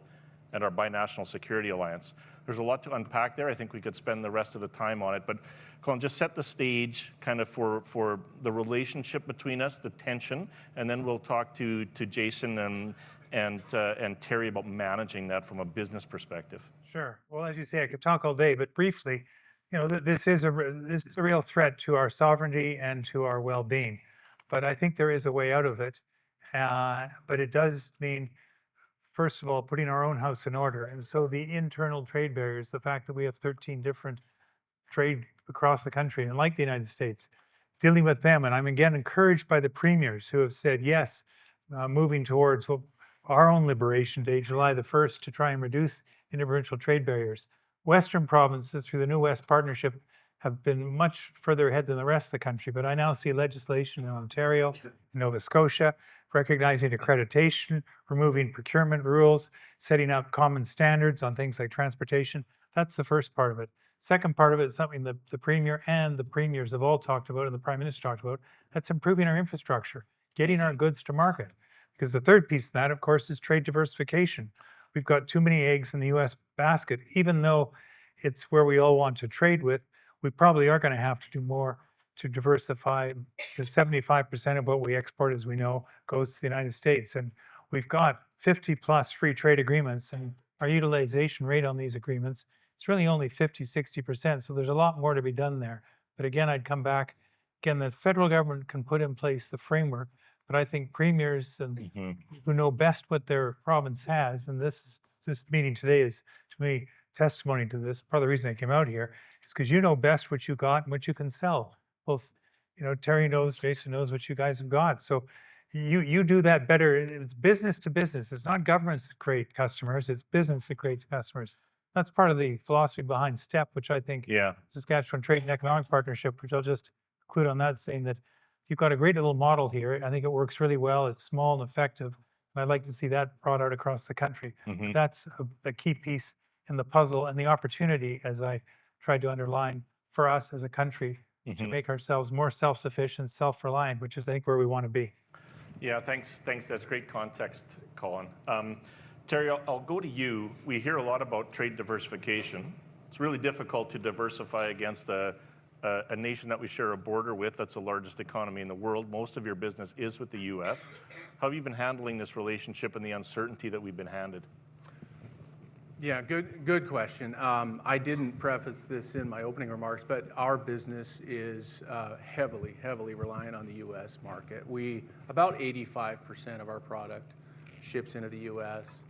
and our binational security alliance. There's a lot to unpack there. I think we could spend the rest of the time on it, but Colin, just set the stage kind of for the relationship between us, the tension, and then we'll talk to Jason and Terry about managing that from a business perspective. Sure. Well, as you say, I could talk all day, but briefly, this is a real threat to our sovereignty and to our well-being. But I think there is a way out of it. But it does mean, first of all, putting our own house in order. And so the internal trade barriers, the fact that we have 13 different trade across the country, and like the United States, dealing with them. And I'm again encouraged by the premiers who have said, yes, moving towards our own Liberation Day, July the 1st, to try and reduce interprovincial trade barriers. Western provinces, through the New West Partnership, have been much further ahead than the rest of the country. But I now see legislation in Ontario, Nova Scotia, recognizing accreditation, removing procurement rules, setting up common standards on things like transportation. That's the first part of it. Second part of it is something that the Premier and the Premiers have all talked about and the Prime Minister talked about. That's improving our infrastructure, getting our goods to market. Because the third piece of that, of course, is trade diversification. We've got too many eggs in the U.S. basket. Even though it's where we all want to trade with, we probably are going to have to do more to diversify, because 75% of what we export, as we know, goes to the United States. And we've got 50 plus free trade agreements, and our utilization rate on these agreements is really only 50, 60%. So there's a lot more to be done there. But again, I'd come back. Again, the federal government can put in place the framework, but I think premiers and who know best what their province has, and this meeting today is, to me, testimony to this. Part of the reason I came out here is because you know best what you got and what you can sell. Both, Terry knows, Jason knows what you guys have got. So you do that better. It's business to business. It's not governments that create customers. It's business that creates customers. That's part of the philosophy behind STEP, which I think Saskatchewan Trade and Economic Partnership, which I'll just conclude on that, saying that you've got a great little model here. I think it works really well. It's small and effective. And I'd like to see that brought out across the country. That's a key piece in the puzzle and the opportunity, as I tried to underline, for us as a country to make ourselves more self-sufficient, self-reliant, which is, I think, where we want to be. Yeah, thanks. That's great context, Colin. Terry, I'll go to you. We hear a lot about trade diversification. It's really difficult to diversify against a nation that we share a border with that's the largest economy in the world. Most of your business is with the U.S. How have you been handling this relationship and the uncertainty that we've been handed? Yeah, good question. I didn't preface this in my opening remarks, but our business is heavily reliant on the U.S. market. About 85% of our product ships into the U.S.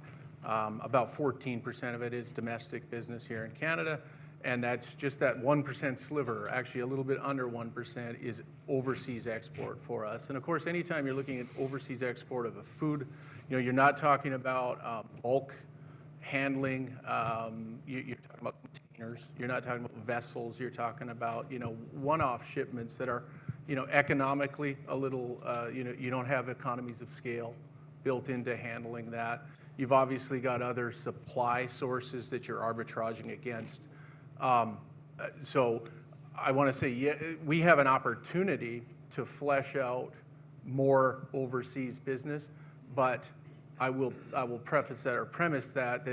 About 14% of it is domestic business here in Canada, and that's just that 1% sliver, actually a little bit under 1%, is overseas export for us. And of course, anytime you're looking at overseas export of a food, you're not talking about bulk handling, you're talking about containers, you're not talking about vessels, you're talking about, one-off shipments that are, economically a little, you don't have economies of scale built into handling that. You've obviously got other supply sources that you're arbitraging against. So I want to say, we have an opportunity to flesh out more overseas business, but I will preface that or premise that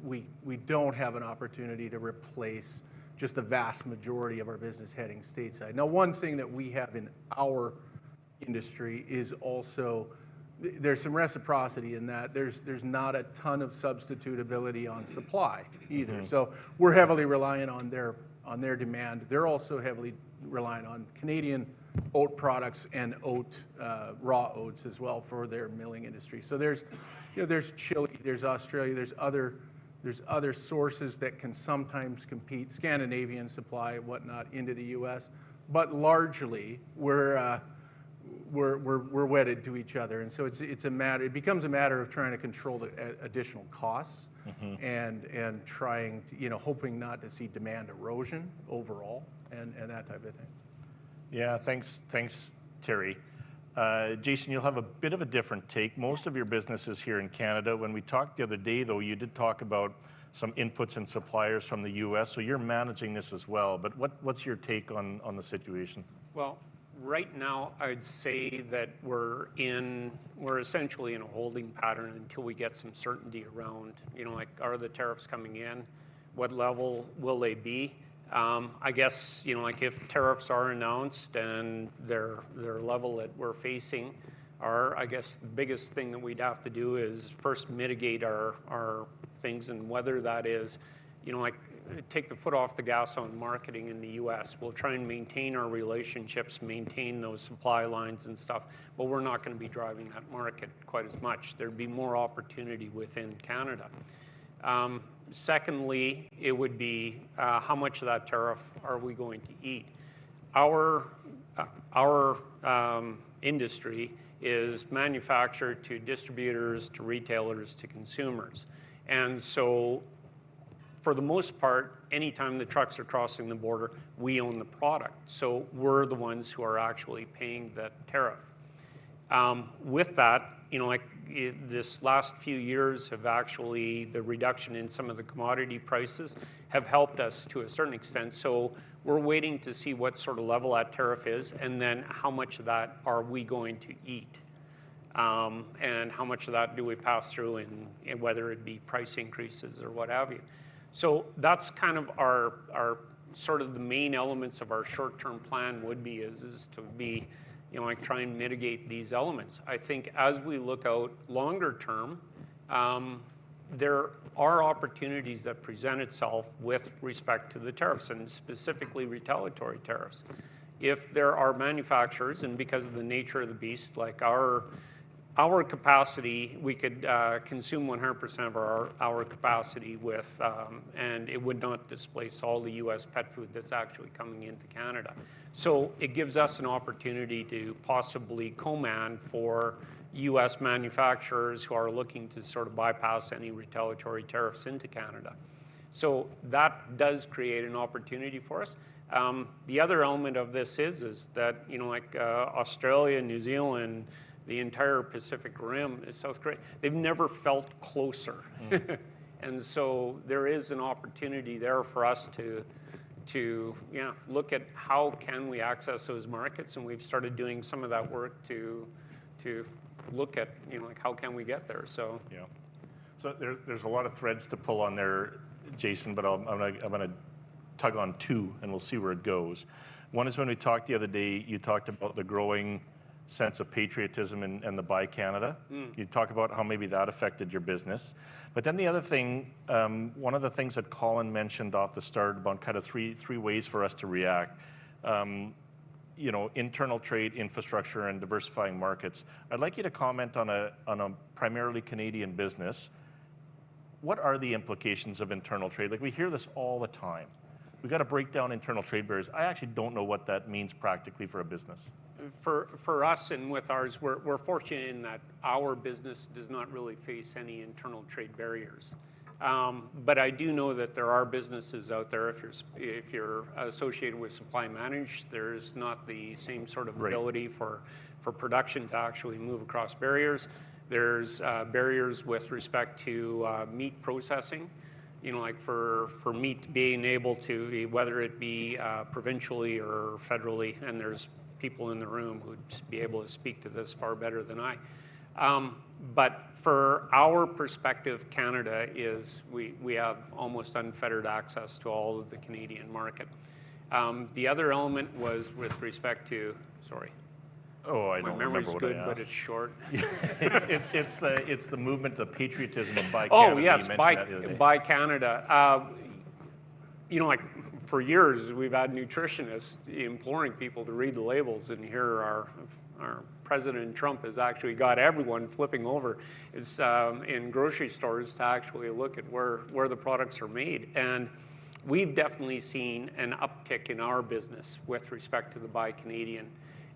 we don't have an opportunity to replace just the vast majority of our business heading stateside. Now, one thing that we have in our industry is also there's some reciprocity in that there's not a ton of substitutability on supply either. So we're heavily reliant on their demand. They're also heavily reliant on Canadian oat products and raw oats as well for their milling industry. So there's Chile, there's Australia, there's other sources that can sometimes compete, Scandinavian supply, whatnot, into the U.S. But largely, we're we're wedded to each other, and so it becomes a matter of trying to control the additional costs and trying to, hoping not to see demand erosion overall and that type of thing. Yeah, thanks, Terry. Jason, you'll have a bit of a different take. Most of your business is here in Canada. When we talked the other day, though, you did talk about some inputs and suppliers from the U.S., so you're managing this as well. But what's your take on the situation? Well, right now, I'd say that we're essentially in a holding pattern until we get some certainty around, like, are the tariffs coming in? What level will they be? I guess, like, if tariffs are announced and their level that we're facing are, I guess the biggest thing that we'd have to do is first mitigate our things, and whether that is, like, take the foot off the gas on marketing in the U.S. We'll try and maintain our relationships, maintain those supply lines and stuff, but we're not going to be driving that market quite as much. There'd be more opportunity within Canada. Secondly, it would be how much of that tariff are we going to eat? Our industry is manufactured to distributors, to retailers, to consumers. And so for the most part, anytime the trucks are crossing the border, we own the product. So we're the ones who are actually paying that tariff. With that, like, this last few years have actually, the reduction in some of the commodity prices have helped us to a certain extent. So we're waiting to see what sort of level that tariff is, and then how much of that are we going to eat? And how much of that do we pass through, and whether it be price increases or what have you. So that's kind of our sort of the main elements of our short-term plan would be is to be, like, try and mitigate these elements. I think as we look out longer term, there are opportunities that present itself with respect to the tariffs, and specifically retaliatory tariffs. If there are manufacturers, and because of the nature of the beast, like our capacity, we could consume 100% of our capacity with, and it would not displace all the U.S. pet food that's actually coming into Canada. So it gives us an opportunity to possibly co-man for U.S. manufacturers who are looking to sort of bypass any retaliatory tariffs into Canada. So that does create an opportunity for us. The other element of this is that, like Australia, New Zealand, the entire Pacific Rim, South Korea, they've never felt closer. And so there is an opportunity there for us to look at how can we access those markets, and we've started doing some of that work to look at, like, how can we get there. So yeah, so there's a lot of threads to pull on there, Jason, but I'm gonna tug on two, and we'll see where it goes. One is when we talked the other day, you talked about the growing sense of patriotism and the Buy Canada. You talk about how maybe that affected your business. But then the other thing, one of the things that Colin mentioned off the start about kind of three ways for us to react, internal trade, infrastructure, and diversifying markets. I'd like you to comment on a primarily Canadian business. What are the implications of internal trade? Like, we hear this all the time. We got to break down internal trade barriers. I actually don't know what that means practically for a business. For us and with ours, we're fortunate in that our business does not really face any internal trade barriers. But I do know that there are businesses out there, if you're associated with supply managed, there's not the same sort of ability for production to actually move across barriers. There's barriers with respect to meat processing. Like for meat being able to, whether it be provincially or federally, and there's people in the room who'd be able to speak to this far better than I. But for our perspective, Canada is, we have almost unfettered access to all of the Canadian market. The other element was with respect to, sorry. Oh, I don't remember what I asked. My memory's good, but it's short. It's the movement, the patriotism of Buy Canada. Oh, yes, Buy Canada. Like for years, we've had nutritionists imploring people to read the labels, and here our President Trump has actually got everyone flipping over in grocery stores to actually look at where the products are made. And we've definitely seen an uptick in our business with respect to the Buy Canadian.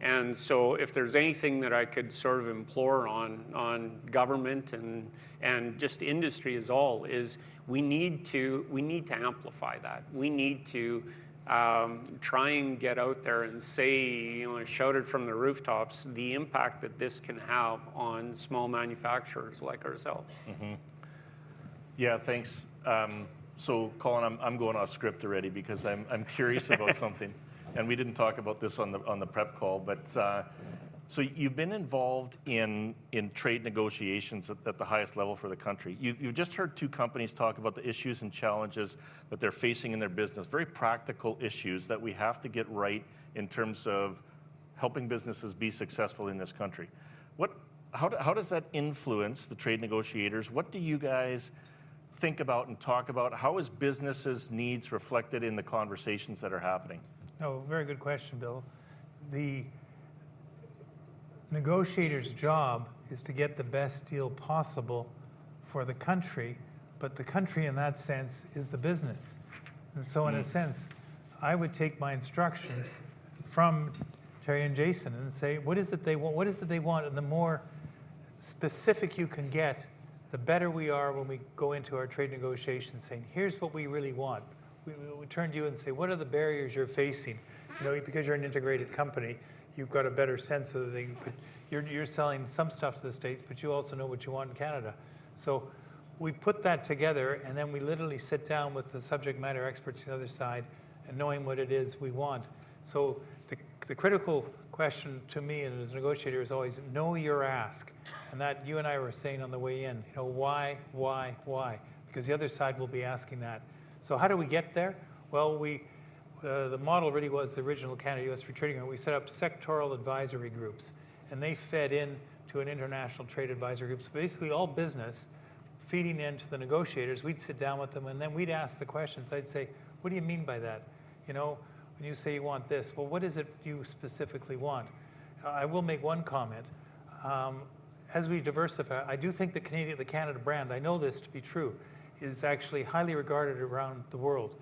And so if there's anything that I could sort of implore on government and just industry as all, is we need to amplify that. We need to try and get out there and say, shout it from the rooftops, the impact that this can have on small manufacturers like ourselves. Mm-hmm. Yeah, thanks. So Colin, I'm going off script already because I'm curious about something. And we didn't talk about this on the prep call, but so you've been involved in trade negotiations at the highest level for the country. You've just heard two companies talk about the issues and challenges that they're facing in their business, very practical issues that we have to get right in terms of helping businesses be successful in this country. How does that influence the trade negotiators? What do you guys think about and talk about? How is businesses' needs reflected in the conversations that are happening? No, very good question, Bill. The negotiator's job is to get the best deal possible for the country, but the country in that sense is the business. And so in a sense, I would take my instructions from Terry and Jason and say, what is it they want? What is it they want? And the more specific you can get, the better we are when we go into our trade negotiations saying, here's what we really want. We turn to you and say, what are the barriers you're facing? Because you're an integrated company, you've got a better sense of the thing. But you're selling some stuff to the States, but you also know what you want in Canada. So we put that together, and then we literally sit down with the subject matter experts on the other side and knowing what it is we want. So the critical question to me and as a negotiator is always know your ask. And that you and I were saying on the way in, why? Because the other side will be asking that. So how do we get there? Well, the model really was the original Canada-US Free Trading Agreement. We set up sectoral advisory groups, and they fed into an international trade advisory group. So basically all business feeding into the negotiators, we'd sit down with them, and then we'd ask the questions. I'd say, what do you mean by that? When you say you want this, well, what is it you specifically want? I will make one comment. As we diversify, I do think the Canada brand, I know this to be true, is actually highly regarded around the world.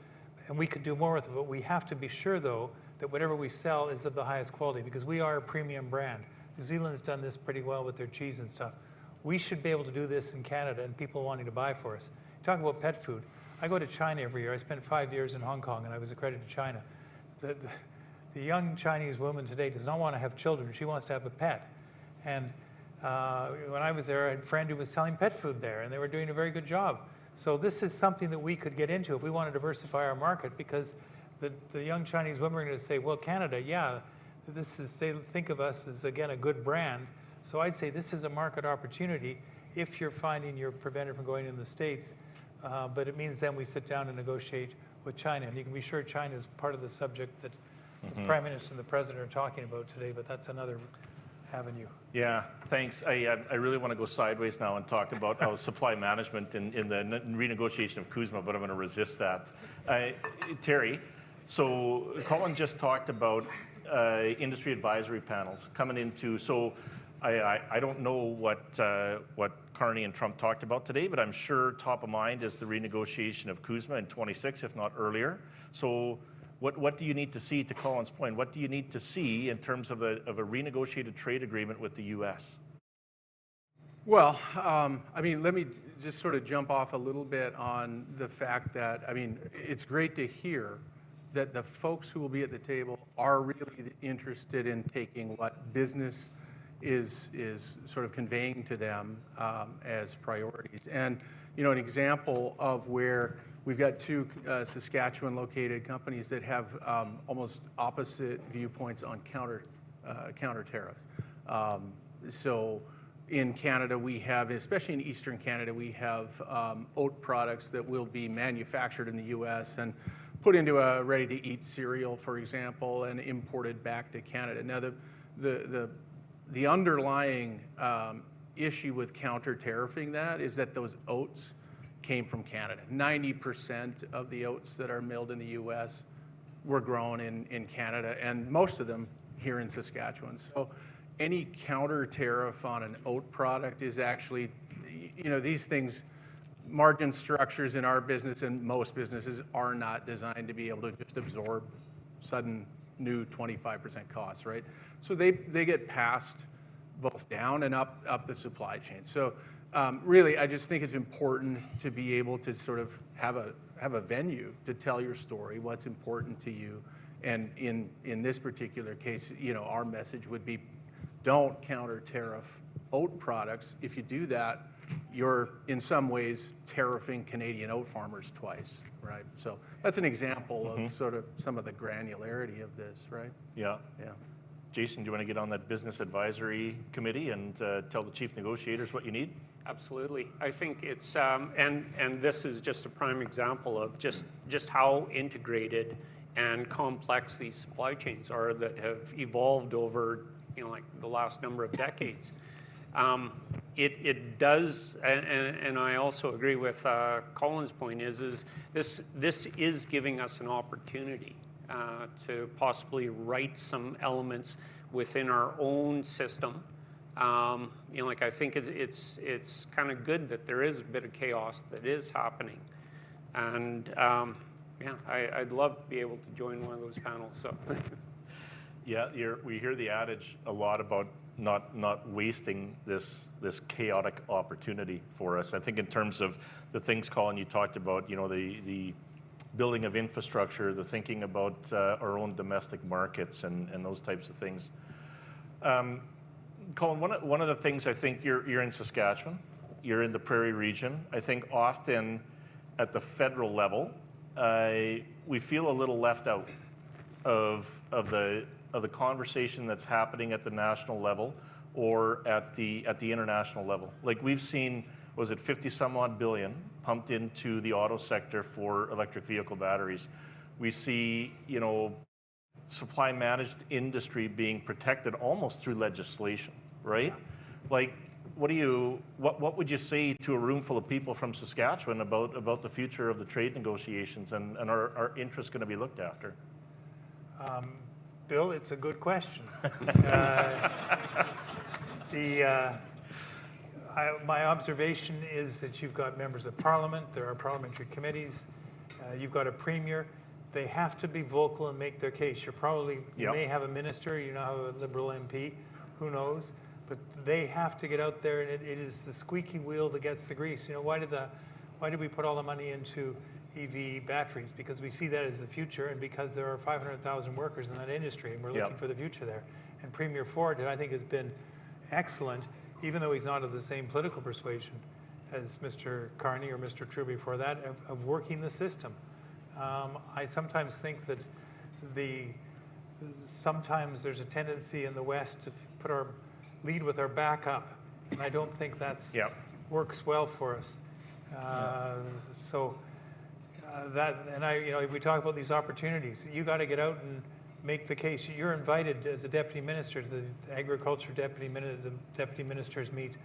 And we could do more with it, but we have to be sure, though, that whatever we sell is of the highest quality, because we are a premium brand. New Zealand's done this pretty well with their cheese and stuff. We should be able to do this in Canada and people wanting to buy for us. Talk about pet food. I go to China every year. I spent 5 years in Hong Kong, and I was accredited to China. The young Chinese woman today does not want to have children. She wants to have a pet. And when I was there, I had a friend who was selling pet food there, and they were doing a very good job. So this is something that we could get into if we want to diversify our market, because the young Chinese women are going to say, well, Canada, yeah, they think of us as, again, a good brand. So I'd say this is a market opportunity if you're finding you're prevented from going in the States. But it means then we sit down and negotiate with China. And you can be sure China is part of the subject that the Prime Minister and the President are talking about today, but that's another avenue. Yeah, thanks. I really want to go sideways now and talk about how supply management in the renegotiation of CUSMA, but I'm going to resist that. Terry, so Colin just talked about industry advisory panels coming into, so I don't know what Carney and Trump talked about today, but I'm sure top of mind is the renegotiation of CUSMA in 26, if not earlier. So what do you need to see, to Colin's point, what do you need to see in terms of a renegotiated trade agreement with the U.S.? Well, let me just sort of jump off a little bit on the fact that, it's great to hear that the folks who will be at the table are really interested in taking what business is sort of conveying to them as priorities. And, an example of where we've got two Saskatchewan-located companies that have almost opposite viewpoints on counter tariffs. So in Canada, we have, especially in Eastern Canada, we have oat products that will be manufactured in the U.S. and put into a ready-to-eat cereal, for example, and imported back to Canada. Now, the underlying issue with counter-tariffing that is that those oats came from Canada. 90% of the oats that are milled in the U.S. were grown in Canada, and most of them here in Saskatchewan. So any counter tariff on an oat product is actually, these things, margin structures in our business and most businesses are not designed to be able to just absorb sudden new 25% costs, right? So they get passed both down and up the supply chain. So really, I just think it's important to be able to sort of have a venue to tell your story, what's important to you. And in this particular case, you know, our message would be, don't counter tariff oat products. If you do that, you're in some ways tariffing Canadian oat farmers twice, right? So that's an example of sort of some of the granularity of this, right? Yeah. Yeah. Jason, do you want to get on that business advisory committee and tell the chief negotiators what you need? Absolutely. I think it's, and this is just a prime example of just how integrated and complex these supply chains are that have evolved over, you know, like the last number of decades. It does, and I also agree with Colin's point, is this is giving us an opportunity to possibly right some elements within our own system. You know, like I think it's kind of good that there is a bit of chaos that is happening, and yeah, I'd love to be able to join one of those panels. So. Yeah, we hear the adage a lot about not wasting this chaotic opportunity for us. I think in terms of the things, Colin, you talked about, you know, the building of infrastructure, the thinking about our own domestic markets and those types of things. Colin, one of the things, I think you're in Saskatchewan, you're in the Prairie region. I think often at the federal level, we feel a little left out of the conversation that's happening at the national level or at the international level. Like we've seen, was it 50 some odd billion pumped into the auto sector for electric vehicle batteries. We see, you know, supply managed industry being protected almost through legislation, right? Like, what would you say to a room full of people from Saskatchewan about the future of the trade negotiations and are interests going to be looked after? Bill, it's a good question. My observation is that you've got members of parliament, there are parliamentary committees, you've got a premier. They have to be vocal and make their case. You may have a minister, you now have a Liberal MP, who knows? But they have to get out there, and it is the squeaky wheel that gets the grease. You know, why did we put all the money into EV batteries? Because we see that as the future, and because there are 500,000 workers in that industry, and we're looking for the future there. And Premier Ford, I think, has been excellent, even though he's not of the same political persuasion as Mr. Carney or Mr. True before that, of working the system. I sometimes think that sometimes there's a tendency in the West to lead with our back up, and I don't think that's works well for us. If we talk about these opportunities, you got to get out and make the case. You're invited as a deputy minister to the agriculture deputy ministers meet,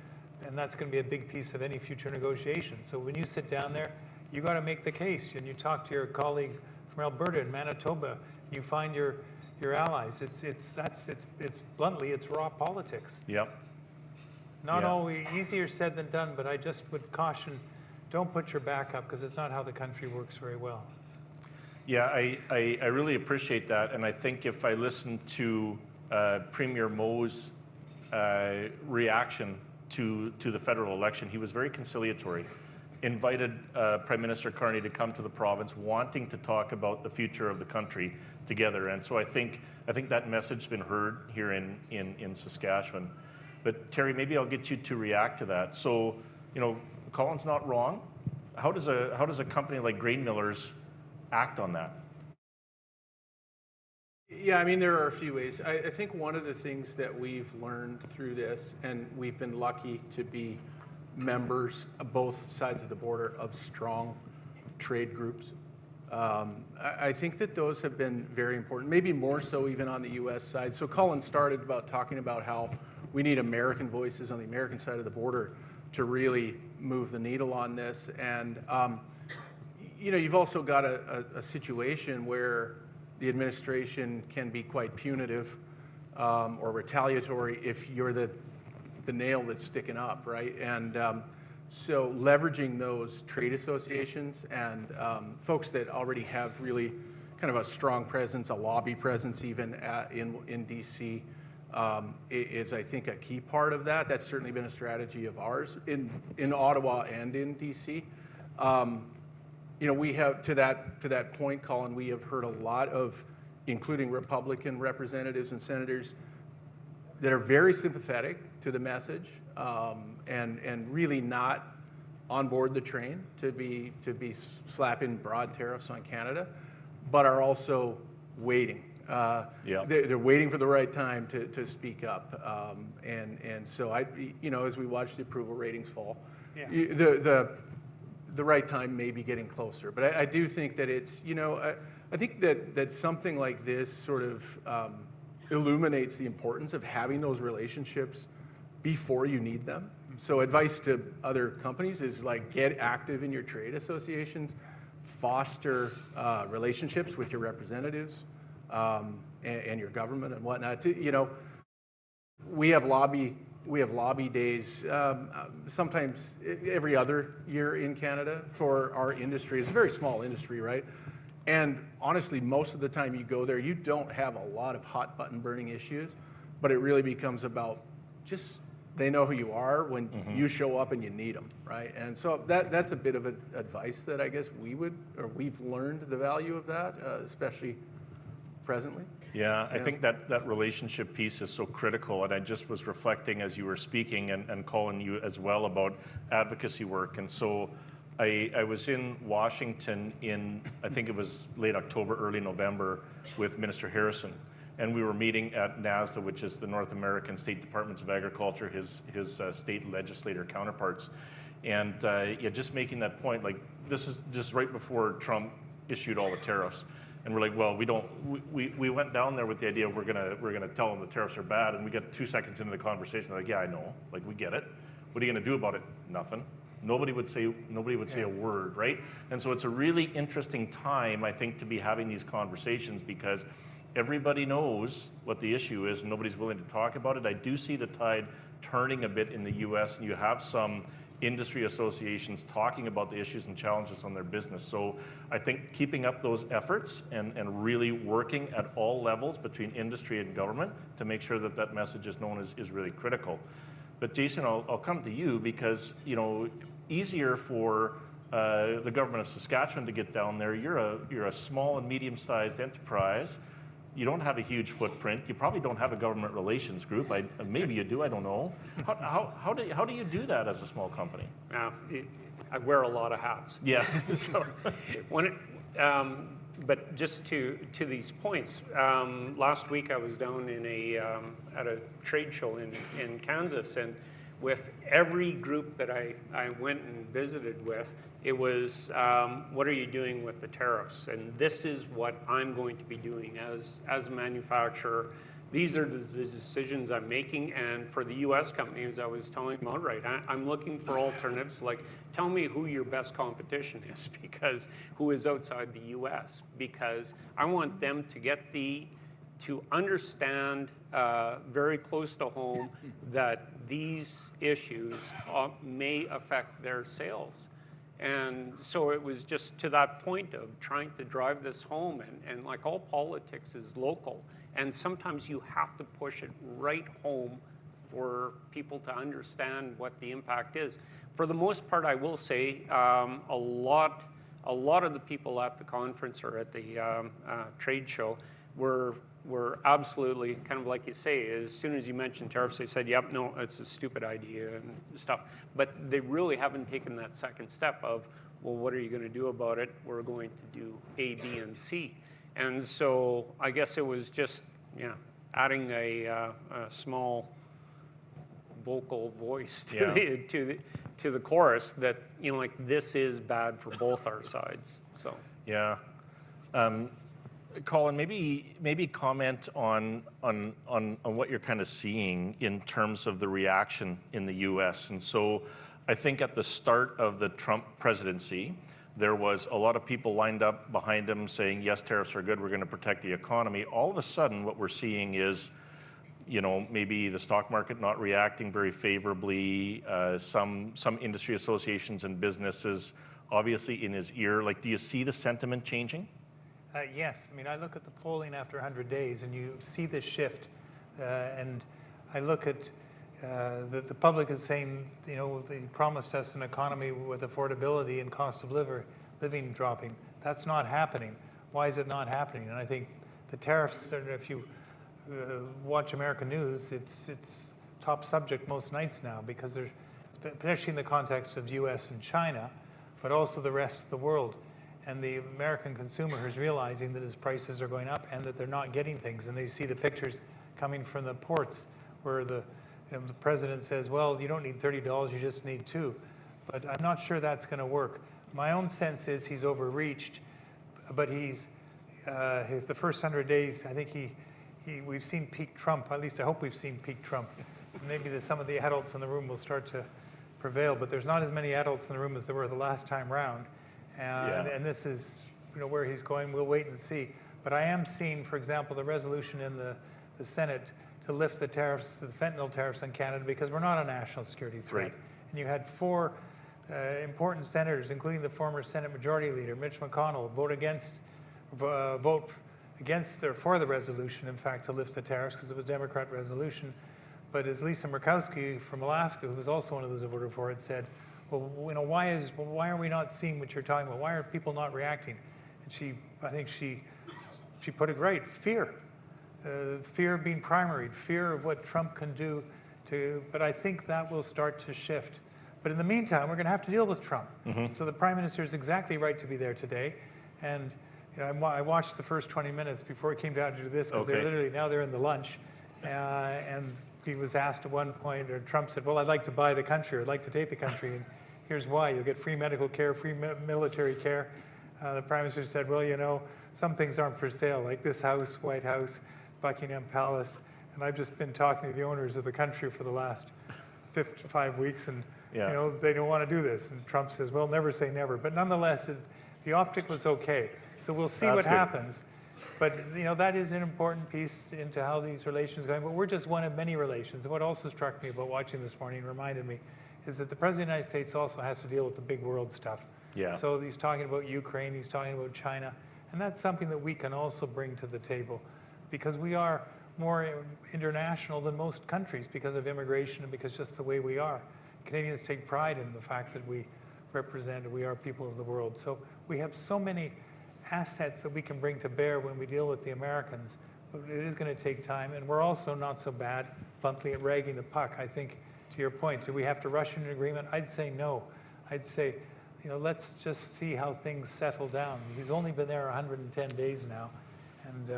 and that's going to be a big piece of any future negotiation. So when you sit down there, you got to make the case, and you talk to your colleague from Alberta and Manitoba. You find your allies. It's bluntly, it's raw politics. Yep. Not always easier said than done, but I just would caution, don't put your back up, because it's not how the country works very well. Yeah, I really appreciate that, and I think if I listen to Premier Moe's reaction to the federal election, he was very conciliatory. Invited Prime Minister Carney to come to the province, wanting to talk about the future of the country together. And so I think that message's been heard here in Saskatchewan. But Terry, maybe I'll get you to react to that. So, you know, Colin's not wrong. How does a company like Grain Millers act on that? Yeah, I mean, there are a few ways. I think one of the things that we've learned through this, and we've been lucky to be members of both sides of the border of strong trade groups. I think that those have been very important, maybe more so even on the U.S. side. So Colin started talking about how we need American voices on the American side of the border to really move the needle on this. And, you know, you've also got a situation where the administration can be quite punitive or retaliatory if you're the nail that's sticking up, right? And so leveraging those trade associations and folks that already have really kind of a strong presence, a lobby presence even in DC is, I think, a key part of that. That's certainly been a strategy of ours in Ottawa and in DC. We have, to that point, Colin, we have heard a lot of, including Republican representatives and senators, that are very sympathetic to the message and really not on board the train to be slapping broad tariffs on Canada, but are also waiting. They're waiting for the right time to speak up. And so as we watch the approval ratings fall, the right time may be getting closer. But I do think that it's, I think that something like this sort of illuminates the importance of having those relationships before you need them. So advice to other companies is like, get active in your trade associations, foster relationships with your representatives and your government and whatnot. We have lobby days sometimes every other year in Canada for our industry. It's a very small industry, right? And honestly, most of the time you go there, you don't have a lot of hot button burning issues, but it really becomes about just they know who you are when you show up and you need them, right? And so that's a bit of advice that I guess we've learned the value of that, especially presently. Yeah, I think that relationship piece is so critical, and I just was reflecting as you were speaking and calling you as well about advocacy work. And so I was in Washington in, I think it was late October, early November, with Minister Harrison. And we were meeting at NASDA, which is the North American State Departments of Agriculture, his state legislator counterparts. And just making that point, like this is just right before Trump issued all the tariffs. And we're like, well, we went down there with the idea we're gonna tell them the tariffs are bad, and we get 2 seconds into the conversation, like, yeah, I know, like we get it. What are you gonna do about it? Nothing. Nobody would say a word, right? And so it's a really interesting time, I think, to be having these conversations because everybody knows what the issue is and nobody's willing to talk about it. I do see the tide turning a bit in the US, and you have some industry associations talking about the issues and challenges on their business. So I think keeping up those efforts and really working at all levels between industry and government to make sure that message is known is really critical. But Jason, I'll come to you because, easier for the government of Saskatchewan to get down there. You're a small and medium-sized enterprise. You don't have a huge footprint. You probably don't have a government relations group. Maybe you do. I don't know. How do you do that as a small company? I wear a lot of hats. Yeah. So but just to these points, last week I was down in at a trade show in Kansas, and with every group that I went and visited with, it was, what are you doing with the tariffs? And this is what I'm going to be doing as a manufacturer. These are the decisions I'm making. And for the U.S. companies, I was telling them outright, I'm looking for alternatives. Like, tell me who your best competition is, because who is outside the U.S., because I want them to to understand very close to home that these issues may affect their sales. And so it was just to that point of trying to drive this home, and like all politics is local, and sometimes you have to push it right home for people to understand what the impact is. For the most part, I will say a lot of the people at the conference or at the trade show were absolutely, kind of like you say, as soon as you mentioned tariffs, they said, yep, no, it's a stupid idea and stuff. But they really haven't taken that second step of, well, what are you going to do about it? We're going to do A, B, and C. And so I guess it was just, adding a small vocal voice to the chorus that, like, this is bad for both our sides. So. Yeah. Colin, maybe comment on what you're kind of seeing in terms of the reaction in the U.S. And so I think at the start of the Trump presidency, there was a lot of people lined up behind him saying, yes, tariffs are good, we're going to protect the economy. All of a sudden, what we're seeing is, maybe the stock market not reacting very favorably, some industry associations and businesses obviously in his ear. Like, do you see the sentiment changing? Yes, I mean, I look at the polling after 100 days and you see the shift. And I look at the public is saying, you know, they promised us an economy with affordability and cost of living dropping. That's not happening. Why is it not happening? And I think the tariffs, if you watch American news, it's top subject most nights now because there's, especially in the context of US and China, but also the rest of the world. And the American consumer is realizing that his prices are going up and that they're not getting things. And they see the pictures coming from the ports where the president says, well, you don't need $30, you just need $2. But I'm not sure that's going to work. My own sense is he's overreached, but he's, the first 100 days, I think we've seen peak Trump. At least I hope we've seen peak Trump. Maybe some of the adults in the room will start to prevail, but there's not as many adults in the room as there were the last time round. And this is, you know, where he's going. We'll wait and see. But I am seeing, for example, the resolution in the Senate to lift the tariffs, the fentanyl tariffs on Canada, because we're not a national security threat. Right. And you had 4 important senators, including the former Senate Majority Leader, Mitch McConnell, vote against or for the resolution, in fact, to lift the tariffs because it was a Democrat resolution. But as Lisa Murkowski from Alaska, who was also one of those who voted for it, said, well, you know, why are we not seeing what you're talking about? Why are people not reacting? And I think she put it right. Fear. Fear of being primaried, fear of what Trump can do but I think that will start to shift. But in the meantime, we're going to have to deal with Trump. Mm-hmm. So the Prime Minister is exactly right to be there today. And you know, I watched the first 20 minutes before he came down to do this because they're in the lunch. And he was asked at one point, or Trump said, well, I'd like to buy the country, I'd like to take the country, and here's why. You'll get free medical care, free military care. The Prime Minister said, well, you know, some things aren't for sale, like this house, White House, Buckingham Palace, and I've just been talking to the owners of the country for the last 5 weeks, and you know, they don't want to do this. And Trump says, well, never say never. But nonetheless, the optic was okay. So we'll see what happens. But you know, that is an important piece into how these relations are going. But we're just one of many relations. And what also struck me about watching this morning, reminded me, is that the President of the United States also has to deal with the big world stuff. Yeah. So he's talking about Ukraine, he's talking about China, and that's something that we can also bring to the table, because we are more international than most countries because of immigration and because just the way we are. Canadians take pride in the fact that we are people of the world. So we have so many assets that we can bring to bear when we deal with the Americans. But it is going to take time, and we're also not so bad, bluntly, at ragging the puck. I think, to your point, do we have to rush into an agreement? I'd say no. I'd say, you know, let's just see how things settle down. He's only been there 110 days now, and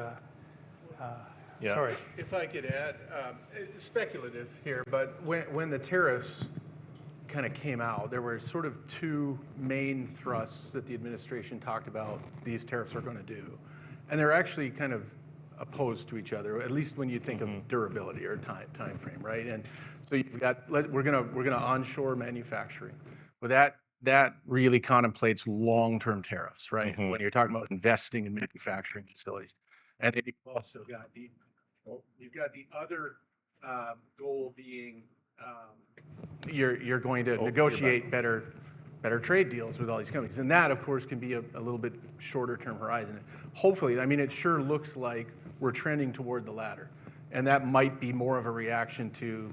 sorry. If I could add, it's speculative here, but when the tariffs kind of came out, there were sort of 2 main thrusts that the administration talked about these tariffs are going to do. And they're actually kind of opposed to each other, at least when you think of durability or time frame, right? And so you've got, we're gonna onshore manufacturing. Well, that really contemplates long-term tariffs, right? Mm-hmm. When you're talking about investing in manufacturing facilities. And then you've also got the other goal being you're going to negotiate better trade deals with all these companies. And that, of course, can be a little bit shorter term horizon. Hopefully, I mean, it sure looks like we're trending toward the latter. And that might be more of a reaction to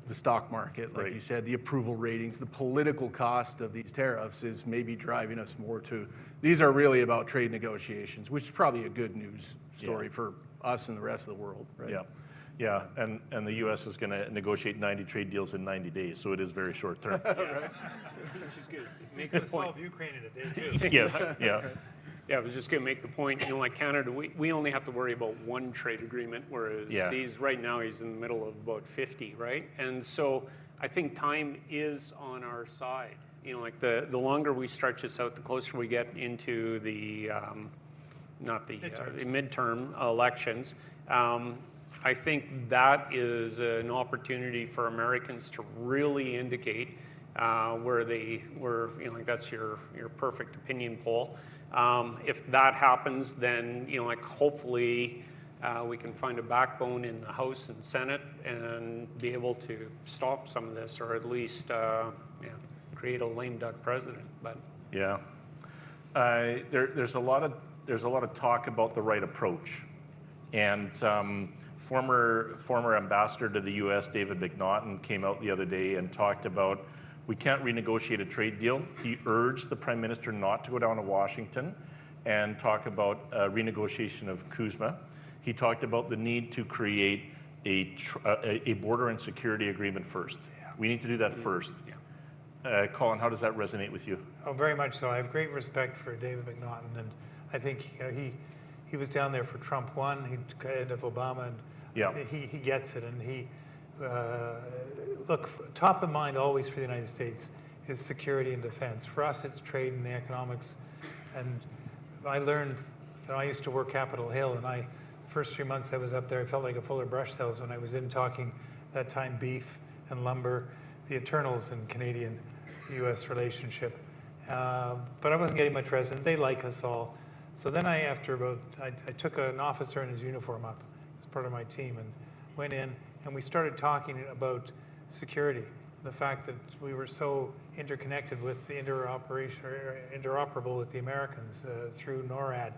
the stock market, like you said, the approval ratings, the political cost of these tariffs is maybe driving us more to, these are really about trade negotiations, which is probably a good news story for us and the rest of the world, right? Yeah, and the U.S. is going to negotiate 90 trade deals in 90 days, so it is very short term. Right. Which is good. Make the solve Ukraine in a day, too. Yes, yeah. Yeah, I was just going to make the point, you know, like Canada, we only have to worry about one trade agreement, whereas right now he's in the middle of about 50, right? And so I think time is on our side. You know, like the longer we stretch this out, the closer we get into the, midterm elections. I think that is an opportunity for Americans to really indicate where you know, like that's your perfect opinion poll. If that happens, then, you know, like hopefully we can find a backbone in the House and Senate and be able to stop some of this, or at least create a lame duck president. But there's a lot of there's a lot of talk about the right approach. And former ambassador to the U.S., David McNaughton, came out the other day and talked about we can't renegotiate a trade deal. He urged the Prime Minister not to go down to Washington and talk about renegotiation of CUSMA. He talked about the need to create a border and security agreement first. Yeah. We need to do that first. Yeah. Colin, how does that resonate with you? Oh, very much so. I have great respect for David McNaughton, and I think he was down there for Trump 1, he head of Obama, and yeah. he gets it. And he look, top of mind always for the United States is security and defense. For us, it's trade and the economics. And I learned, I used to work Capitol Hill, and the first 3 months I was up there, I felt like a Fuller Brush salesman. I was in talking that time beef and lumber, the eternals in Canadian-U.S. relationship. But I wasn't getting much resonance. They like us all. So then I took an officer in his uniform up as part of my team and went in, and we started talking about security, the fact that we were so interconnected with the interoperable with the Americans through NORAD.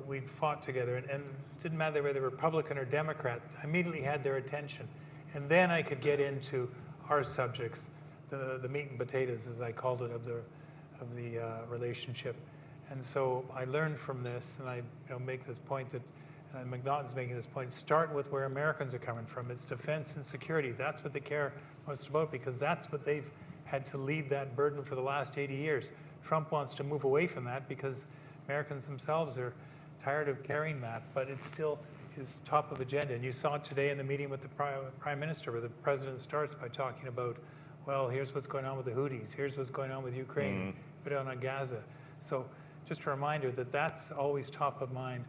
We'd fought together, and it didn't matter whether they were Republican or Democrat. I immediately had their attention. And then I could get into our subjects, the meat and potatoes, as I called it, of the relationship. And so I learned from this, and I make this point that, and McNaughton's making this point, start with where Americans are coming from. It's defense and security. That's what they care most about, because that's what they've had to lead that burden for the last 80 years. Trump wants to move away from that because Americans themselves are tired of carrying that, but it still is top of agenda. And you saw it today in the meeting with the Prime Minister, where the President starts by talking about, well, here's what's going on with the Houthis, here's what's going on with Ukraine, put on Gaza. So just a reminder that that's always top of mind.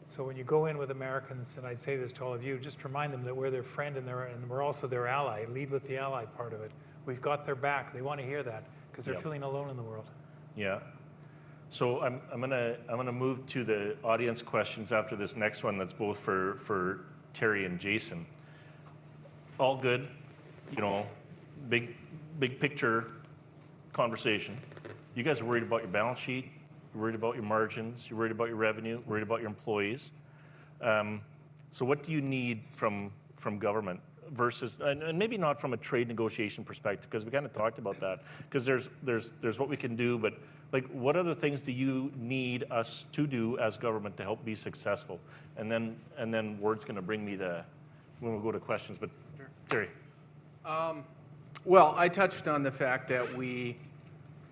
So when you go in with Americans, and I'd say this to all of you, just remind them that we're their friend and we're also their ally. Lead with the ally part of it. We've got their back. They want to hear that because they're feeling alone in the world. Yeah. So I'm gonna move to the audience questions after this next one. That's both for Terry and Jason. All good, big picture conversation. You guys are worried about your balance sheet. You're worried about your margins. You're worried about your revenue. Worried about your employees. So what do you need from government versus, and maybe not from a trade negotiation perspective, because we kind of talked about that. Because there's what we can do, but like, what other things do you need us to do as government to help be successful? And then Ward's going to bring me to when we'll go to questions. But Terry. Well, I touched on the fact that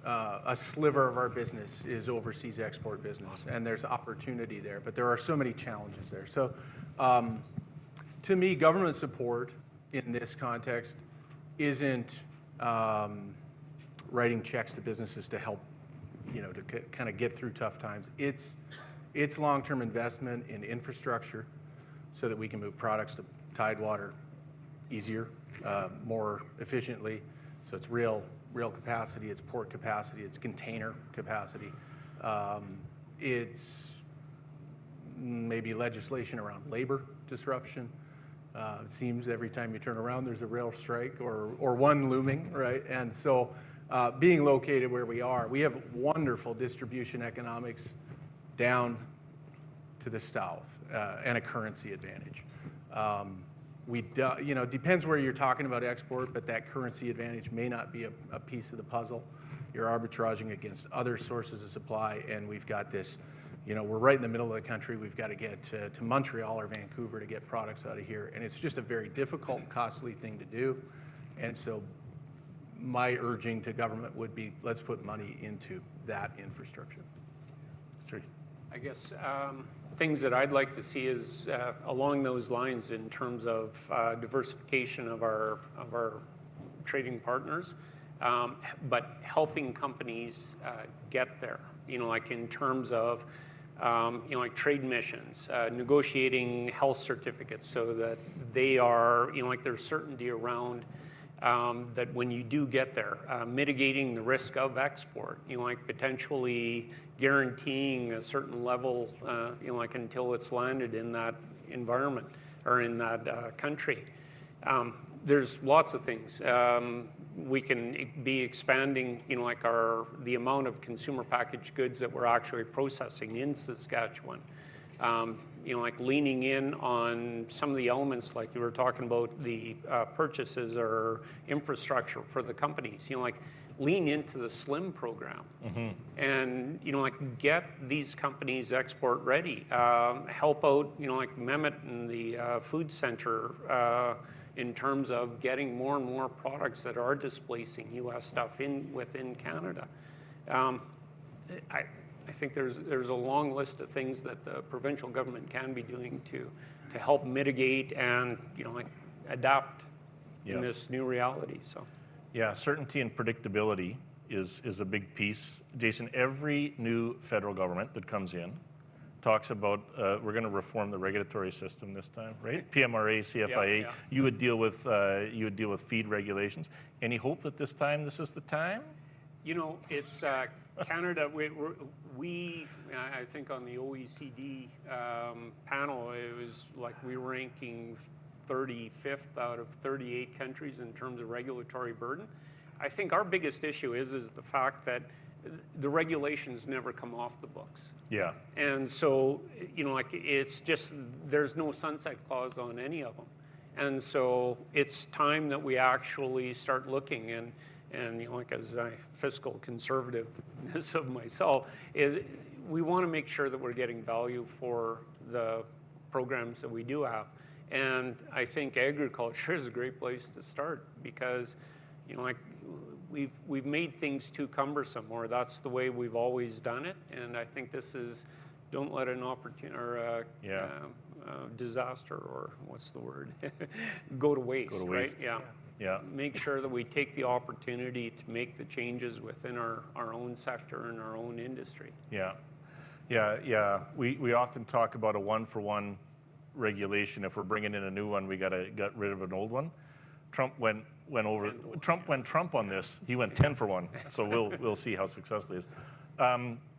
a sliver of our business is overseas export business, and there's opportunity there, but there are so many challenges there. So to me, government support in this context isn't writing checks to businesses to help, to kind of get through tough times. It's long-term investment in infrastructure so that we can move products to Tidewater easier, more efficiently. So it's real capacity, it's port capacity, it's container capacity. It's maybe legislation around labor disruption. It seems every time you turn around, there's a rail strike or one looming, right? And so being located where we are, we have wonderful distribution economics down to the south and a currency advantage. Depends where you're talking about export, but that currency advantage may not be a piece of the puzzle. You're arbitraging against other sources of supply, and we've got this, we're right in the middle of the country. We've got to get to Montreal or Vancouver to get products out of here, and it's just a very difficult, costly thing to do. And so my urging to government would be, let's put money into that infrastructure. I guess things that I'd like to see is along those lines in terms of diversification of our trading partners, but helping companies get there. Like in terms of like trade missions, negotiating health certificates so that they are, like there's certainty around that when you do get there, mitigating the risk of export, like potentially guaranteeing a certain level, like until it's landed in that environment or in that country. There's lots of things. we can be expanding, like the amount of consumer packaged goods that we're actually processing in Saskatchewan. Like leaning in on some of the elements, like you were talking about the purchases or infrastructure for the companies. Like lean into the SLIM program, and like get these companies export ready. Help out, like Mehmet and the food center. In terms of getting more and more products that are displacing U.S. stuff within Canada. I think there's a long list of things that the provincial government can be doing to help mitigate and like adapt in this new reality. So yeah, certainty and predictability is a big piece. Jason, every new federal government that comes in talks about we're going to reform the regulatory system this time, right? PMRA, CFIA. Yeah. You would deal with feed regulations. Any hope that this time this is the time? It's Canada. We I think on the OECD panel, it was like we were ranking 35th out of 38 countries in terms of regulatory burden. I think our biggest issue is the fact that the regulations never come off the books. Yeah. And so, like it's just, there's no sunset clause on any of them. And so it's time that we actually start looking and like as a fiscal conservativeness of myself, is we want to make sure that we're getting value for the programs that we do have. And I think agriculture is a great place to start because, like we've made things too cumbersome, or that's the way we've always done it. And I think this is, don't let an opportunity or disaster, or what's the word, go to waste. Right? Yeah. Make sure that we take the opportunity to make the changes within our own sector and our own industry. Yeah. We often talk about a one-for-one regulation. If we're bringing in a new one, we got to get rid of an old one. Trump went Trump on this. He went 10 for 1. So we'll see how successful he is.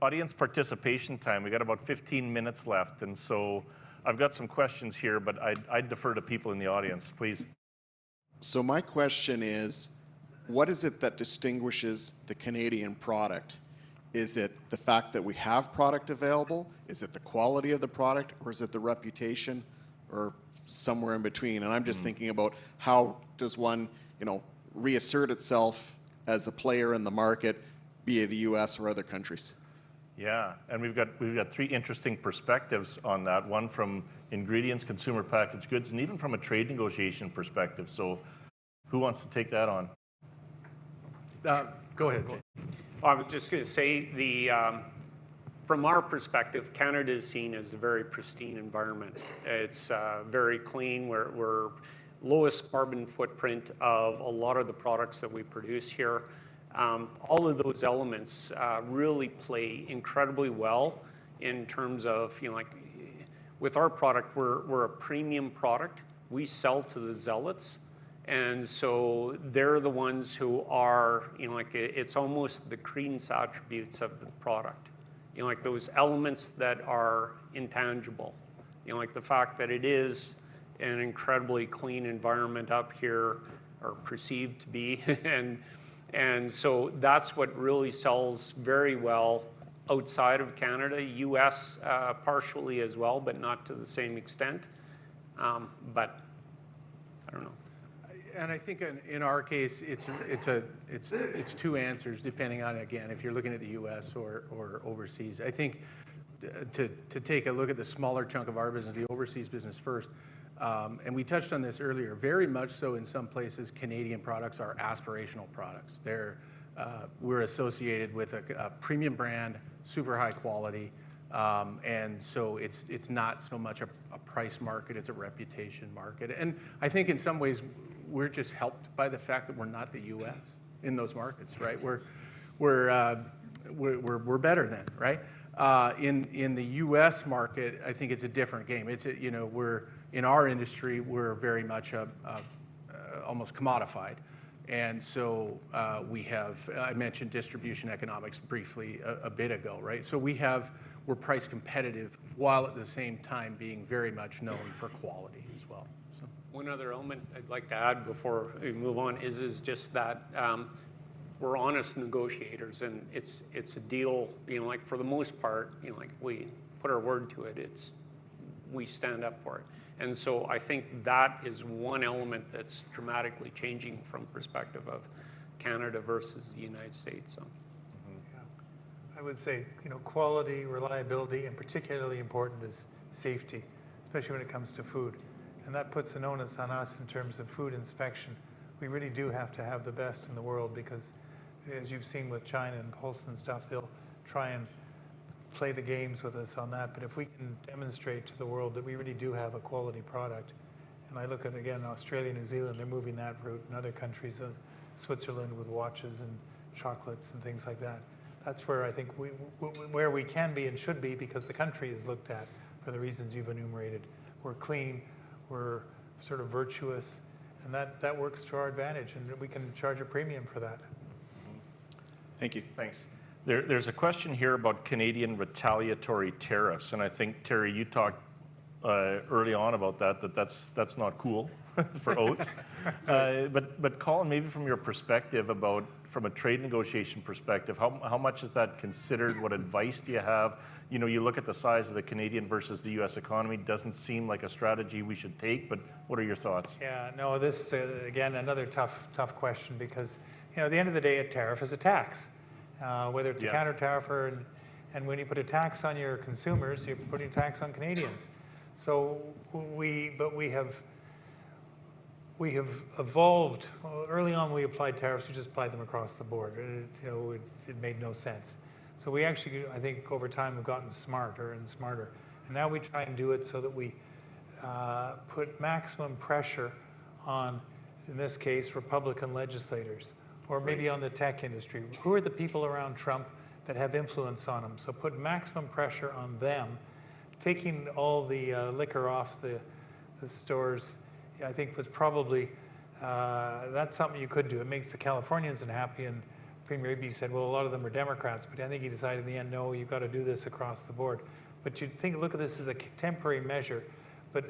Audience participation time. We got about 15 minutes left, and so I've got some questions here, but I'd defer to people in the audience, please. So my question is, what is it that distinguishes the Canadian product? Is it the fact that we have product available? Is it the quality of the product? Or is it the reputation? Or somewhere in between? And I'm just thinking about how does one, reassert itself as a player in the market, be it the U.S. or other countries? Yeah, and we've got 3 interesting perspectives on that. One from ingredients, consumer packaged goods, and even from a trade negotiation perspective. So who wants to take that on? Go ahead. I was just going to say, from our perspective, Canada is seen as a very pristine environment. It's very clean. We're lowest carbon footprint of a lot of the products that we produce here. All of those elements really play incredibly well in terms of, like with our product, we're a premium product. We sell to the zealots. And so they're the ones who are, like it's almost the credence attributes of the product. Like those elements that are intangible. Like the fact that it is an incredibly clean environment up here, or perceived to be. And so that's what really sells very well outside of Canada, US partially as well, but not to the same extent. But I don't know. And I think in our case, it's 2 answers depending on, again, if you're looking at the U.S. or overseas. I think to take a look at the smaller chunk of our business, the overseas business first, and we touched on this earlier. Very much so in some places, Canadian products are aspirational products. We're associated with a premium brand, super high quality, and so it's not so much a price market; it's a reputation market. And I think in some ways, we're just helped by the fact that we're not the U.S. in those markets, right? We're better than, right? In the U.S. market, I think it's a different game. We're in our industry, we're very much almost commodified, and so we have. I mentioned distribution economics briefly a bit ago, right? So we're price competitive while at the same time being very much known for quality as well. So. One other element I'd like to add before we move on is just that we're honest negotiators, and it's a deal. Like for the most part, like if we put our word to it, we stand up for it. And so I think that is one element that's dramatically changing from perspective of Canada versus the United States. So. I would say, quality, reliability, and particularly important is safety, especially when it comes to food. And that puts an onus on us in terms of food inspection. We really do have to have the best in the world because, as you've seen with China and Pulse and stuff, they'll try and play the games with us on that. But if we can demonstrate to the world that we really do have a quality product, and I look at, again, Australia, New Zealand, they're moving that route, and other countries, Switzerland with watches and chocolates and things like that. That's where I think where we can be and should be, because the country is looked at for the reasons you've enumerated. We're clean, we're sort of virtuous, and that works to our advantage, and we can charge a premium for that. Thank you. Thanks. There's a question here about Canadian retaliatory tariffs, and I think, Terry, you talked early on about that's not cool for oats. But Colin, maybe from your perspective from a trade negotiation perspective, how much is that considered? What advice do you have? You look at the size of the Canadian versus the U.S. economy, doesn't seem like a strategy we should take, but what are your thoughts? Yeah, no, this is, again, another tough question because, at the end of the day, a tariff is a tax. Whether it's a counter tariff and when you put a tax on your consumers, you're putting a tax on Canadians. So we have evolved. Early on, we applied tariffs. We just applied them across the board. It made no sense. So we actually, I think, over time, have gotten smarter and smarter. And now we try and do it so that we put maximum pressure on, in this case, Republican legislators, or maybe on the tech industry. Who are the people around Trump that have influence on him? So put maximum pressure on them. Taking all the liquor off the stores, I think was probably, that's something you could do. It makes the Californians unhappy, and Premier Eby said, well, a lot of them are Democrats, but I think he decided in the end, no, you've got to do this across the board. But you look at this as a temporary measure, but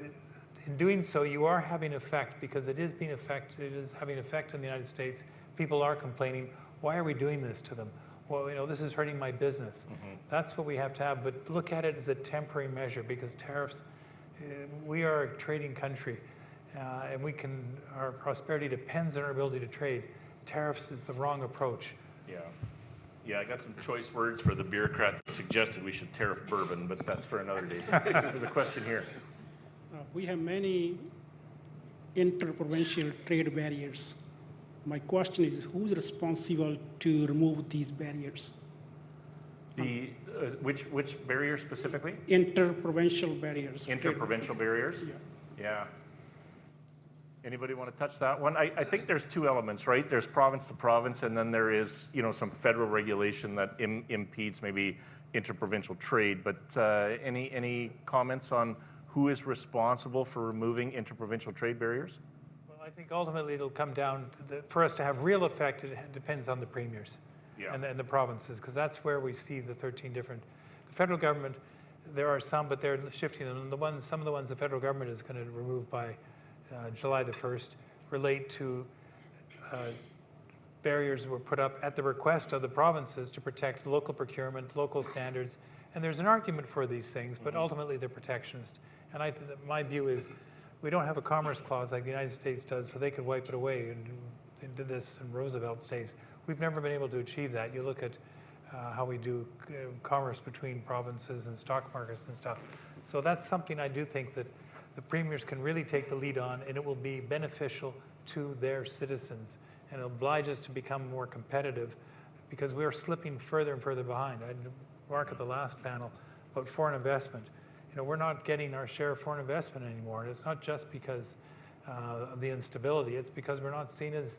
in doing so, you are having effect, because it is having effect in the United States. People are complaining, why are we doing this to them? Well, this is hurting my business. That's what we have to have, but look at it as a temporary measure, because tariffs, we are a trading country, and our prosperity depends on our ability to trade. Tariffs is the wrong approach. Yeah, I got some choice words for the bureaucrat that suggested we should tariff bourbon, but that's for another day. There's a question here. We have many interprovincial trade barriers. My question is, who's responsible to remove these barriers? Which barriers specifically? Interprovincial barriers. Interprovincial barriers? Yeah. Anybody want to touch that one? I think there's two elements, right? There's province to province, and then there is, some federal regulation that impedes maybe interprovincial trade. But any comments on who is responsible for removing interprovincial trade barriers? I think ultimately it'll come down for us to have real effect. It depends on the premiers and the provinces, because that's where we see the 13 different. The federal government, there are some, but they're shifting. And some of the ones the federal government is going to remove by July the 1st relate to barriers that were put up at the request of the provinces to protect local procurement, local standards. And there's an argument for these things, but ultimately they're protectionist. And my view is, we don't have a commerce clause like the United States does, so they could wipe it away and did this in Roosevelt's days. We've never been able to achieve that. You look at how we do commerce between provinces and stock markets and stuff. So that's something I do think that the premiers can really take the lead on, and it will be beneficial to their citizens. And it'll oblige us to become more competitive, because we are slipping further and further behind. I remarked at the last panel about foreign investment. We're not getting our share of foreign investment anymore. And it's not just because of the instability. It's because we're not seen as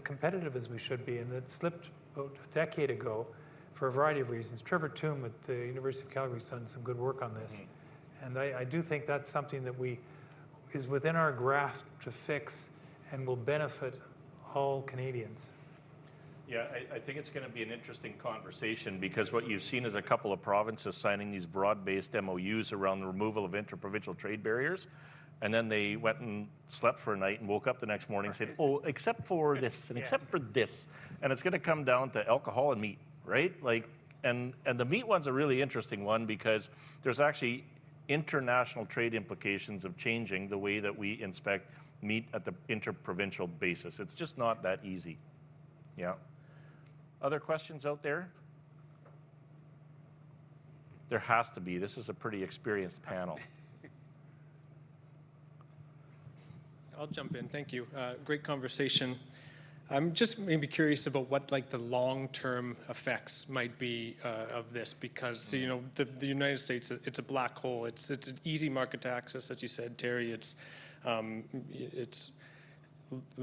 competitive as we should be. And it slipped about a decade ago for a variety of reasons. Trevor Toome at the University of Calgary has done some good work on this. And I do think that's something that is within our grasp to fix and will benefit all Canadians. Yeah, I think it's going to be an interesting conversation, because what you've seen is a couple of provinces signing these broad-based MOUs around the removal of interprovincial trade barriers. And then they went and slept for a night and woke up the next morning and said, oh, except for this and except for this. And it's going to come down to alcohol and meat, right? Like, and the meat one's a really interesting one because there's actually international trade implications of changing the way that we inspect meat at the interprovincial basis. It's just not that easy. Yeah. Other questions out there? There has to be. This is a pretty experienced panel. I'll jump in. Thank you. Great conversation. I'm just maybe curious about what like the long-term effects might be of this, because you know the United States, it's a black hole. It's an easy market to access, as you said, Terry. It's a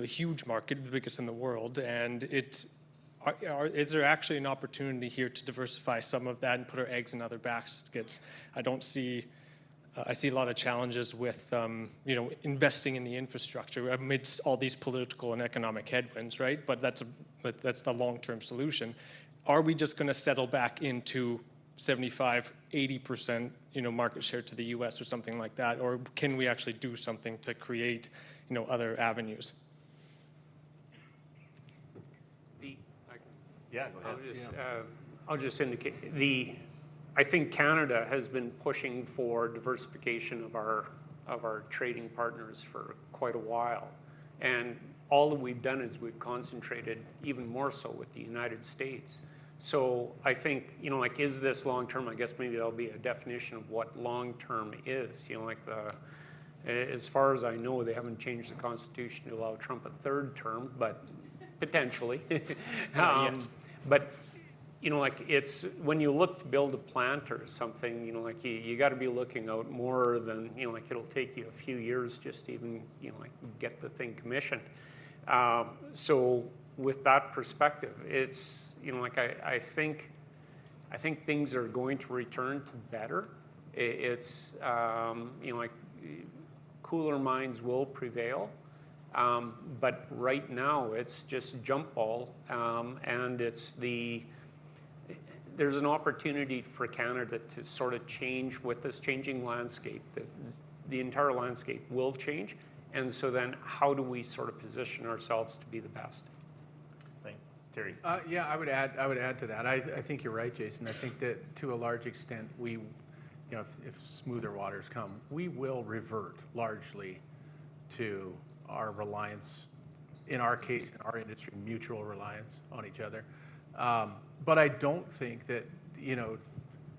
huge market, the biggest in the world, and is there actually an opportunity here to diversify some of that and put our eggs in other baskets? I see a lot of challenges with, you know, investing in the infrastructure amidst all these political and economic headwinds, right? But that's the long-term solution. Are we just going to settle back into 75, 80%, you know, market share to the U.S. or something like that, or can we actually do something to create, you know, other avenues? Yeah, go ahead. I'll just indicate I think Canada has been pushing for diversification of our trading partners for quite a while, and all that we've done is we've concentrated even more so with the United States. So I think, you know, like, is this long term? I guess maybe that'll be a definition of what long term is. You know, like as far as I know, they haven't changed the Constitution to allow Trump a third term, but potentially. But you know, like, it's when you look to build a plant or something, you know, like you got to be looking out more than, you know, like it'll take you a few years just to even, you know, like get the thing commissioned. So with that perspective, it's, you know, like I think things are going to return to better. It's you know, like cooler minds will prevail. But right now it's just jump ball, and there's an opportunity for Canada to sort of change with this changing landscape. The entire landscape will change, and so then how do we sort of position ourselves to be the best? Thanks. Terry. Yeah, I would add to that. I think you're right, Jason. I think that to a large extent, you know, if smoother waters come, we will revert largely to our reliance, in our case, in our industry, mutual reliance on each other. But I don't think that, you know,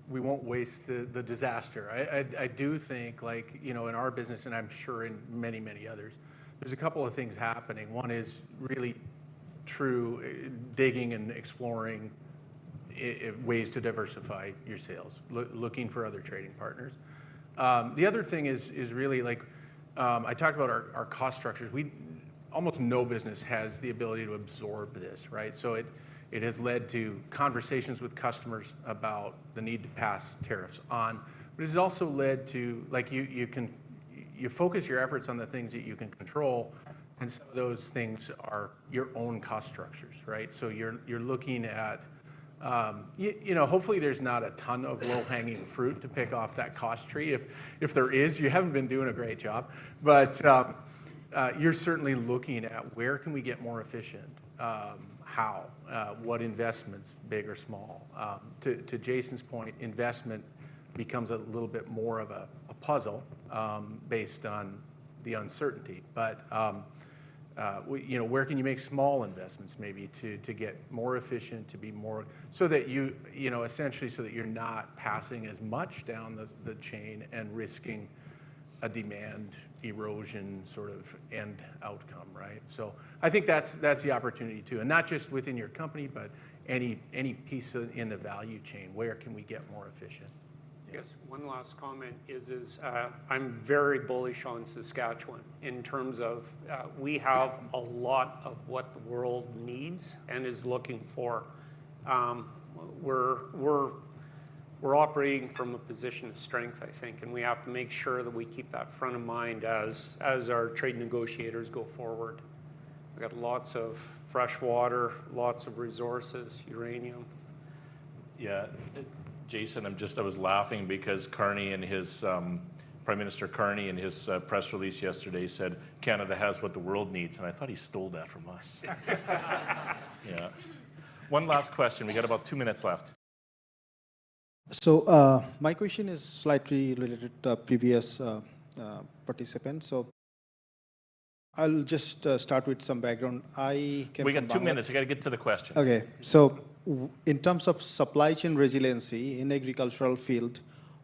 we won't waste the disaster. I do think, like, you know, in our business, and I'm sure in many, many others, there's a couple of things happening. One is really true digging and exploring ways to diversify your sales, looking for other trading partners. The other thing is really, like, I talked about our cost structures. Almost no business has the ability to absorb this, right? So it has led to conversations with customers about the need to pass tariffs on, but it has also led to, like, you focus your efforts on the things that you can control, and some of those things are your own cost structures, right? So you're looking at, you know, hopefully there's not a ton of low-hanging fruit to pick off that cost tree. If there is, you haven't been doing a great job, but you're certainly looking at where can we get more efficient, how, what investments, big or small. To Jason's point, investment becomes a little bit more of a puzzle based on the uncertainty. But you know, where can you make small investments maybe to get more efficient, to be more, so that you know, essentially so that you're not passing as much down the chain and risking a demand erosion sort of end outcome, right? So I think that's the opportunity too, and not just within your company, but any piece in the value chain. Where can we get more efficient? Yes, one last comment is I'm very bullish on Saskatchewan in terms of we have a lot of what the world needs and is looking for. We're operating from a position of strength, I think, and we have to make sure that we keep that front of mind as our trade negotiators go forward. We've got lots of fresh water, lots of resources, uranium. Yeah, Jason, I was laughing because Carney in his Prime Minister Carney in his press release yesterday said Canada has what the world needs, and I thought he stole that from us. Yeah. One last question. We got about 2 minutes left. So my question is slightly related to the previous participant. So I'll just start with some background. We got 2 minutes. I got to get to the question. Okay. So in terms of supply chain resiliency in agricultural field,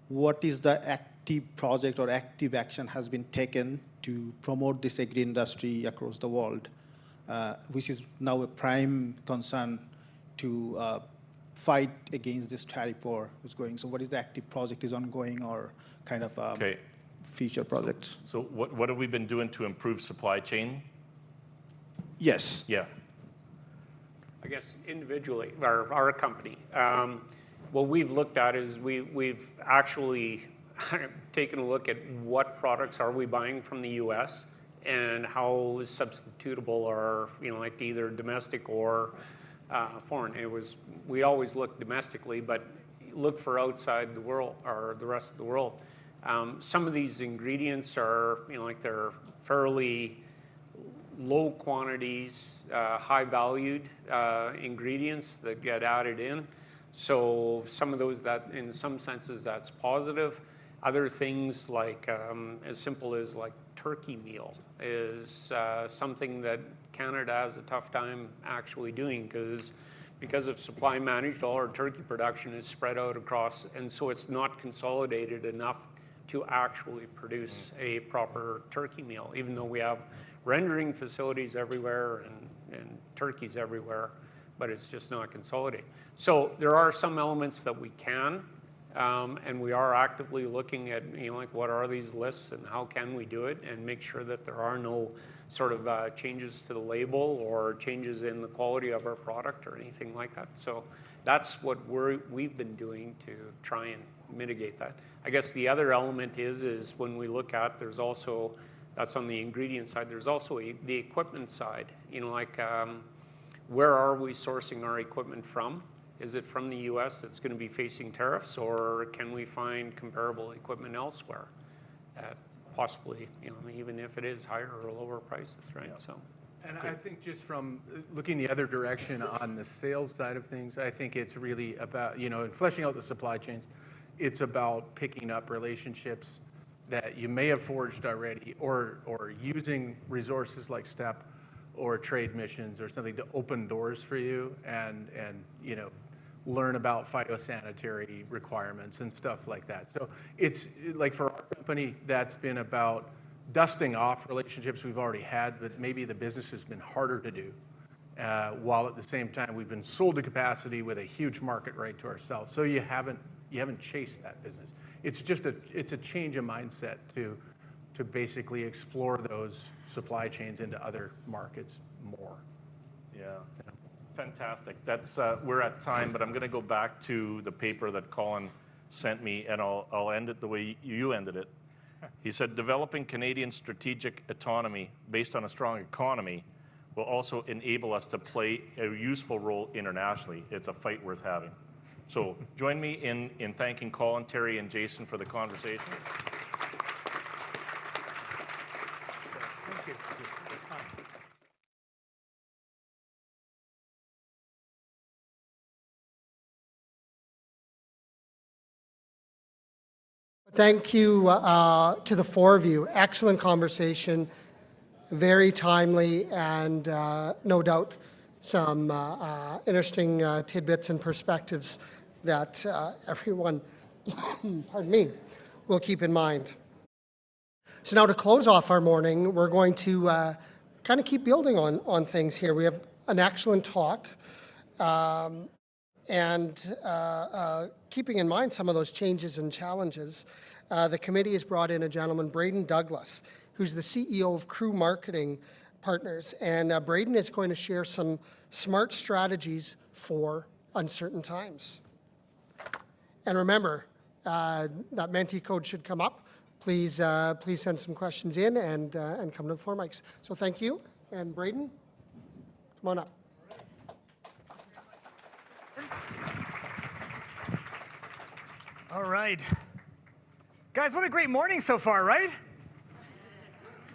what is the active project or active action has been taken to promote this agri industry across the world, which is now a prime concern to fight against this tariff war is going. So what is the active project is ongoing or kind of future projects? So what have we been doing to improve supply chain? Yes. Yeah. I guess individually, our company, what we've looked at is we've actually taken a look at what products are we buying from the U.S. and how substitutable are, like either domestic or foreign. We always look domestically, but look for outside the world or the rest of the world. Some of these ingredients are, like they're fairly low quantities, high valued ingredients that get added in. So some of those that in some senses that's positive. Other things like as simple as like turkey meal is something that Canada has a tough time actually doing because of supply managed, all our turkey production is spread out across, and so it's not consolidated enough to actually produce a proper turkey meal, even though we have rendering facilities everywhere and turkeys everywhere, but it's just not consolidated. So there are some elements that we can, and we are actively looking at, like what are these lists and how can we do it and make sure that there are no sort of changes to the label or changes in the quality of our product or anything like that. So that's what we've been doing to try and mitigate that. I guess the other element is when we look at, there's also, that's on the ingredient side, there's also the equipment side, like where are we sourcing our equipment from? Is it from the US that's going to be facing tariffs, or can we find comparable equipment elsewhere at possibly, even if it is higher or lower prices, right? Yeah. So. And I think just from looking the other direction on the sales side of things, I think it's really about, in fleshing out the supply chains, it's about picking up relationships that you may have forged already or using resources like STEP or trade missions or something to open doors for you and learn about phytosanitary requirements and stuff like that. So it's like for our company, that's been about dusting off relationships we've already had, but maybe the business has been harder to do, while at the same time we've been sold to capacity with a huge market right to ourselves. So you haven't chased that business. It's just it's a change of mindset to basically explore those supply chains into other markets more. Yeah. Fantastic. That's we're at time, but I'm going to go back to the paper that Colin sent me, and I'll end it the way you ended it. He said, developing Canadian strategic autonomy based on a strong economy will also enable us to play a useful role internationally. It's a fight worth having. So join me in thanking Colin, Terry, and Jason for the conversation. Thank you. Thank you to the four of you. Excellent conversation, very timely, and no doubt some interesting tidbits and perspectives that everyone, pardon me, will keep in mind. So now to close off our morning, we're going to kind of keep building on things here. We have an excellent talk. And keeping in mind some of those changes and challenges, the committee has brought in a gentleman, Braden Douglas, who's the CEO of Crew Marketing Partners. And Braden is going to share some smart strategies for uncertain times. And remember, that Menti code should come up. Please send some questions in and come to the floor mics. So thank you. And Braden, come on up. All right. Guys, what a great morning so far, right?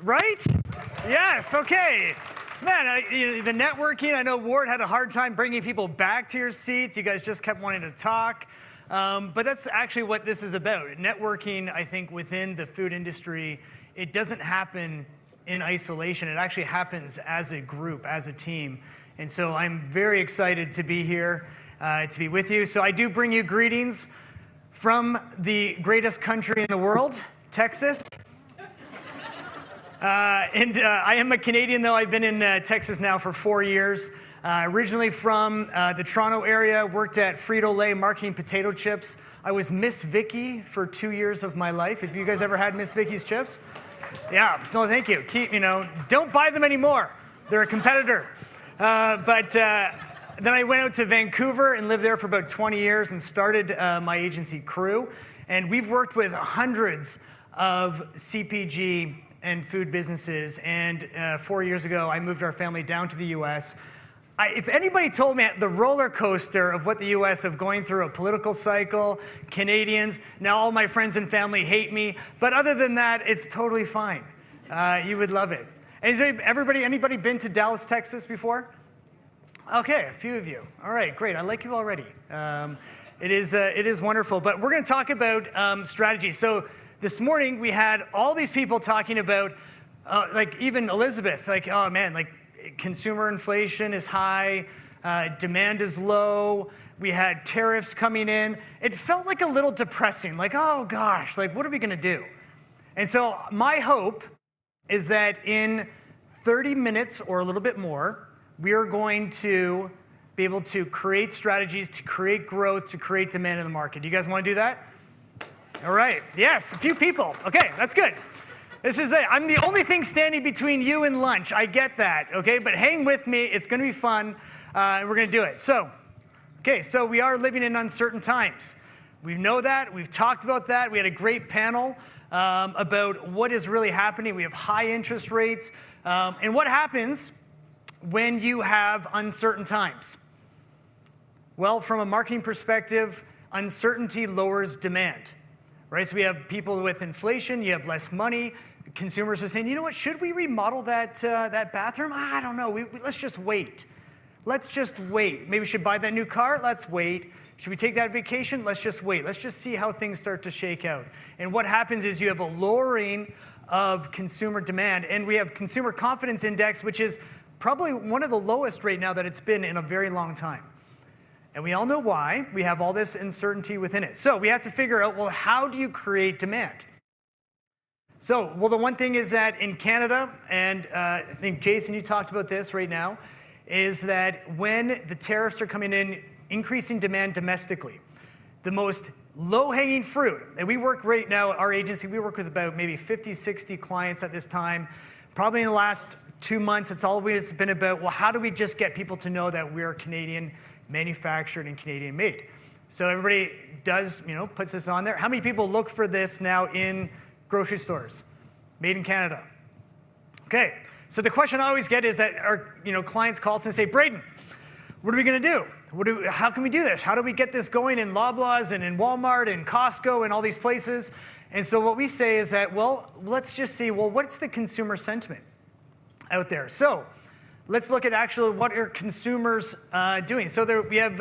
Right? Yes, okay. Man, the networking, I know Ward had a hard time bringing people back to your seats. You guys just kept wanting to talk. But that's actually what this is about. Networking, I think, within the food industry, it doesn't happen in isolation. It actually happens as a group, as a team. And so I'm very excited to be here, to be with you. So I do bring you greetings from the greatest country in the world, Texas. I am a Canadian, though. I've been in Texas now for 4 years. Originally from the Toronto area, worked at Frito-Lay marketing potato chips. I was Miss Vicky for 2 years of my life. Have you guys ever had Miss Vicky's chips? Yeah, no, thank you. Don't buy them anymore. They're a competitor. Then I went out to Vancouver and lived there for about 20 years and started my agency Crew. And we've worked with hundreds of CPG and food businesses. And 4 years ago, I moved our family down to the US. If anybody told me the roller coaster of what the US of going through a political cycle, Canadians, now all my friends and family hate me. But other than that, it's totally fine. You would love it. Has anybody been to Dallas, Texas before? Okay, a few of you. All right, great. I like you already. It is wonderful. But we're going to talk about strategy. So this morning we had all these people talking about, like even Elizabeth, like, oh man, like consumer inflation is high, demand is low. We had tariffs coming in. It felt like a little depressing. Like, oh gosh, like what are we going to do? And so my hope is that in 30 minutes or a little bit more, we are going to be able to create strategies, to create growth, to create demand in the market. Do you guys want to do that? All right. Yes, a few people. Okay, that's good. This is it. I'm the only thing standing between you and lunch. I get that, okay? But hang with me. It's going to be fun, and we're going to do it. So we are living in uncertain times. We know that. We've talked about that. We had a great panel about what is really happening. We have high interest rates. And what happens when you have uncertain times? Well, from a marketing perspective, uncertainty lowers demand, right? So we have people with inflation, you have less money. Consumers are saying, you know what, should we remodel that bathroom? I don't know, let's just wait. Let's just wait. Maybe we should buy that new car? Let's wait. Should we take that vacation? Let's just wait. Let's just see how things start to shake out. And what happens is you have a lowering of consumer demand, and we have consumer confidence index, which is probably one of the lowest right now that it's been in a very long time. And we all know why. We have all this uncertainty within it. So we have to figure out, well, how do you create demand? So, well, the one thing is that in Canada, and I think, Jason, you talked about this right now, is that when the tariffs are coming in, increasing demand domestically, the most low-hanging fruit, and we work right now, our agency, we work with about maybe 50, 60 clients at this time. Probably in the last 2 months, it's always been about, well, how do we just get people to know that we're Canadian manufactured and Canadian made? So everybody does, puts this on there. How many people look for this now in grocery stores? Made in Canada. Okay, so the question I always get is that our clients call us and say, Braden, what are we going to do? How can we do this? How do we get this going in Loblaws and in Walmart and Costco and all these places? And so what we say is that, well, let's just see, well, what's the consumer sentiment out there? So let's look at actually what are consumers doing. So there we have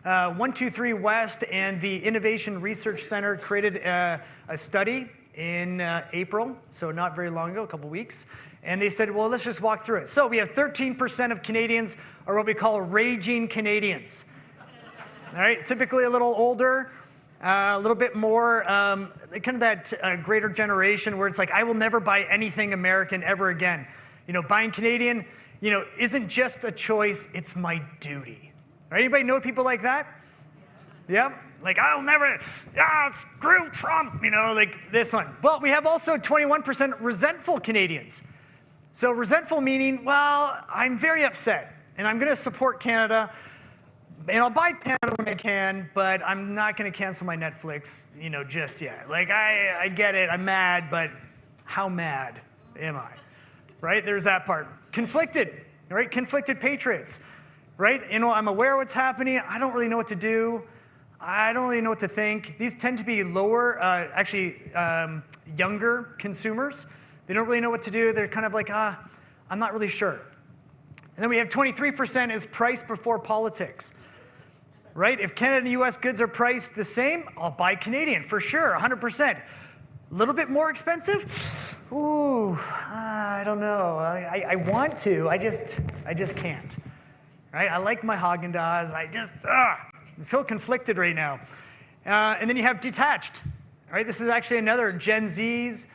123 West and the Innovation Research Center created a study in April, so not very long ago, a couple weeks. And they said, well, let's just walk through it. So we have 13% of Canadians are what we call raging Canadians. All right, typically a little older, a little bit more, kind of that greater generation where it's like, I will never buy anything American ever again. Buying Canadian, isn't just a choice, it's my duty. Right? Anybody know people like that? Yep. Like, I'll never, screw Trump, like this one. Well, we have also 21% resentful Canadians. So resentful meaning, well, I'm very upset, and I'm going to support Canada, and I'll buy Canada when I can, but I'm not going to cancel my Netflix, just yet. Like, I get it, I'm mad, but how mad am I? Right? There's that part. Conflicted, right? Conflicted patriots, right? I'm aware of what's happening. I don't really know what to do. I don't really know what to think. These tend to be lower, younger consumers. They don't really know what to do. They're kind of like, I'm not really sure. And then we have 23% is price before politics, right? If Canada and US goods are priced the same, I'll buy Canadian for sure, 100%. A little bit more expensive? Ooh, I don't know. I want to, I just can't, right? I like my Haagen-Dazs, I'm so conflicted right now. And then you have detached, right? This is actually another Gen Zs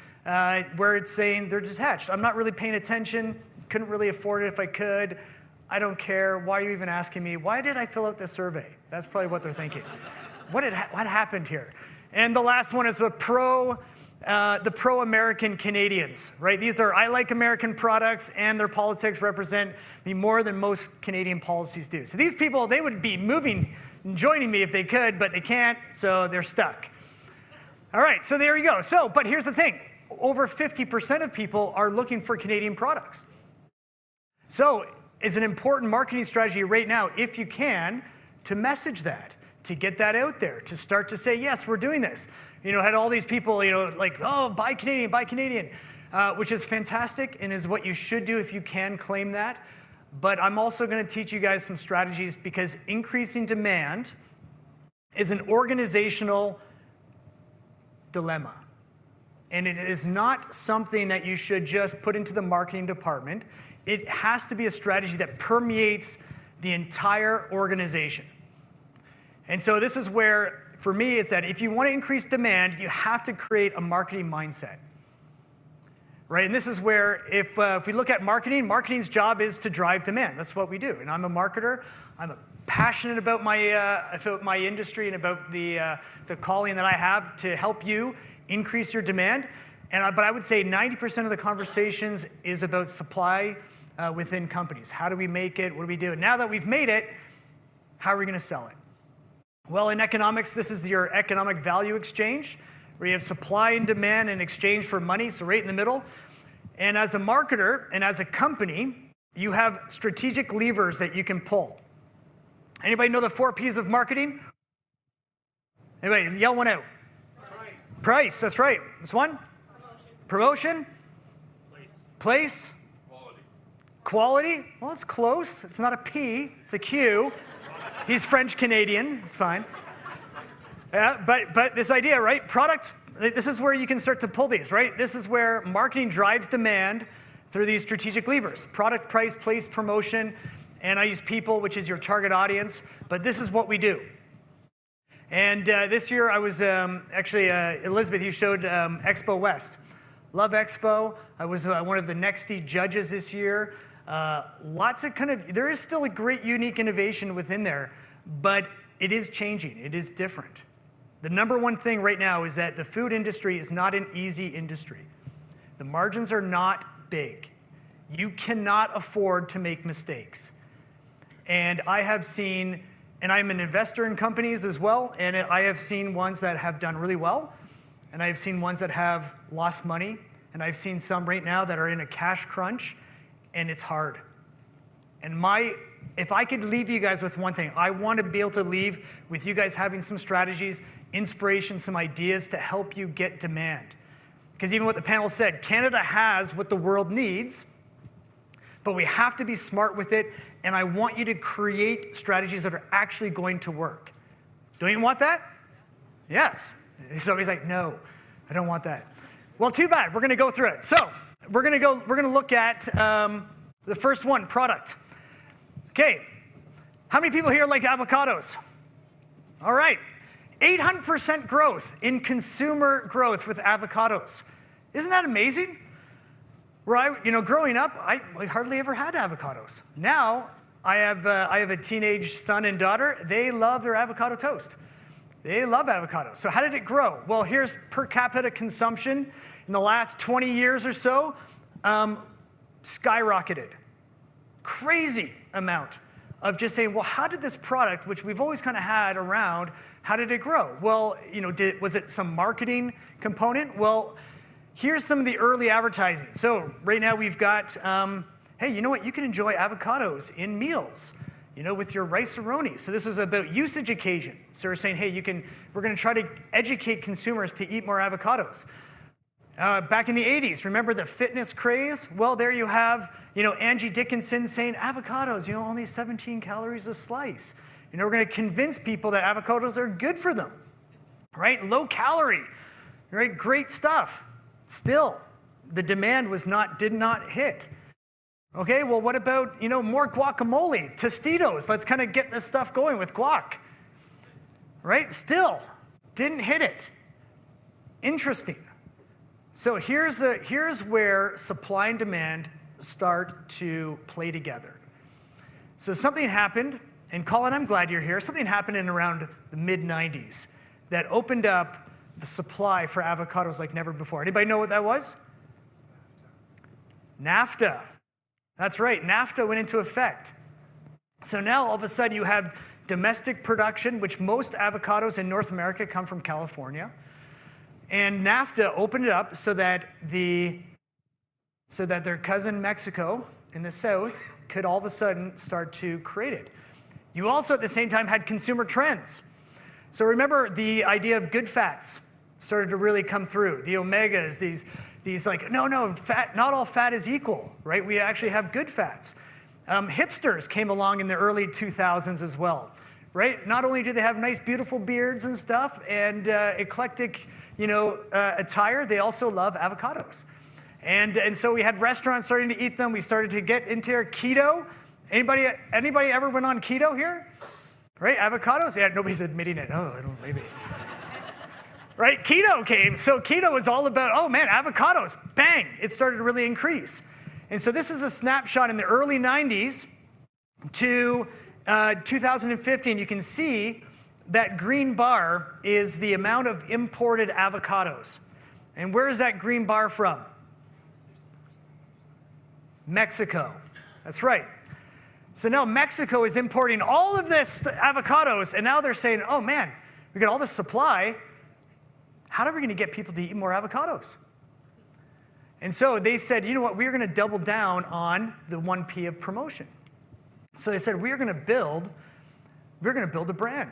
where it's saying they're detached. I'm not really paying attention, couldn't really afford it if I could. I don't care. Why are you even asking me? Why did I fill out this survey? That's probably what they're thinking. What happened here? And the last one is the pro-American Canadians, right? These are, I like American products, and their politics represent me more than most Canadian policies do. So these people, they would be moving and joining me if they could, but they can't, so they're stuck. All right, so there you go. So, but here's the thing. Over 50% of people are looking for Canadian products. So it's an important marketing strategy right now, if you can, to message that, to get that out there, to start to say, yes, we're doing this. Had all these people, like, oh, buy Canadian, which is fantastic and is what you should do if you can claim that. But I'm also going to teach you guys some strategies, because increasing demand is an organizational dilemma. And it is not something that you should just put into the marketing department. It has to be a strategy that permeates the entire organization. And so this is where, for me, it's that if you want to increase demand, you have to create a marketing mindset. Right? And this is where, if we look at marketing, marketing's job is to drive demand. That's what we do. And I'm a marketer. I'm passionate about my industry and about the calling that I have to help you increase your demand. But I would say 90% of the conversations is about supply within companies. How do we make it? What do we do? And now that we've made it, how are we going to sell it? Well, in economics, this is your economic value exchange, where you have supply and demand in exchange for money, so right in the middle. And as a marketer and as a company, you have strategic levers that you can pull. Anybody know the 4 Ps of marketing? Anybody yell one out? Price, that's right. This one? Promotion. Place. Quality. Well, it's close. It's not a P, it's a Q. He's French Canadian, it's fine. Yeah, but this idea, right? Product, this is where you can start to pull these, right? This is where marketing drives demand through these strategic levers. Product, price, place, promotion, and I use people, which is your target audience, but this is what we do. And this year I was Elizabeth, you showed Expo West. Love Expo. I was one of the Nexty judges this year. Lots of there is still a great unique innovation within there, but it is changing. It is different. The number one thing right now is that the food industry is not an easy industry. The margins are not big. You cannot afford to make mistakes. And I have seen, and I'm an investor in companies as well, and I have seen ones that have done really well, and I've seen ones that have lost money, and I've seen some right now that are in a cash crunch, and it's hard. And if I could leave you guys with one thing, I want to be able to leave with you guys having some strategies, inspiration, some ideas to help you get demand. Because even what the panel said, Canada has what the world needs, but we have to be smart with it, and I want you to create strategies that are actually going to work. Don't you want that? Yes. Somebody's like, no, I don't want that. Well, too bad. We're going to go through it. So we're going to look at the first one, product. Okay, how many people here like avocados? All right, 800% growth in consumer growth with avocados. Isn't that amazing? Growing up, I hardly ever had avocados. Now, I have a teenage son and daughter. They love their avocado toast. They love avocados. So how did it grow? Well, here's per capita consumption in the last 20 years or so, skyrocketed. Crazy amount of just saying, well, how did this product, which we've always kind of had around, how did it grow? Well, was it some marketing component? Well, here's some of the early advertising. So right now we've got, hey, you know what? You can enjoy avocados in meals. with your rice-a-roni. So this is about usage occasion. So we're saying, hey, we're going to try to educate consumers to eat more avocados. Back in the 80s, remember the fitness craze? Well, there you have, Angie Dickinson saying avocados, only 17 calories a slice. We're going to convince people that avocados are good for them, right? Low calorie, right? Great stuff. Still, the demand did not hit. Okay, well, what about, more guacamole, Tostitos? Let's kind of get this stuff going with guac, right? Still, didn't hit it. Interesting. So here's where supply and demand start to play together. So something happened, and Colin, I'm glad you're here. Something happened in around the mid-90s that opened up the supply for avocados like never before. Anybody know what that was? NAFTA. That's right, NAFTA went into effect. So now all of a sudden you have domestic production, which most avocados in North America come from California. And NAFTA opened it up so that their cousin Mexico in the south could all of a sudden start to create it. You also at the same time had consumer trends. So remember the idea of good fats started to really come through. The omegas, these like, no, fat, not all fat is equal, right? We actually have good fats. Hipsters came along in the early 2000s as well, right? Not only do they have nice, beautiful beards and stuff and eclectic, attire, they also love avocados. And so we had restaurants starting to eat them. We started to get into keto. Anybody ever went on keto here? Right, avocados? Yeah, nobody's admitting it. Oh, I don't, maybe. Right, keto came. So keto was all about, oh man, avocados, bang, it started to really increase. And so this is a snapshot in the early 90s to 2015. You can see that green bar is the amount of imported avocados. And where is that green bar from? Mexico. That's right. So now Mexico is importing all of this avocados, and now they're saying, oh man, we got all this supply. How are we going to get people to eat more avocados? And so they said, you know what, we're going to double down on the 1P of promotion. So they said, we're going to build a brand.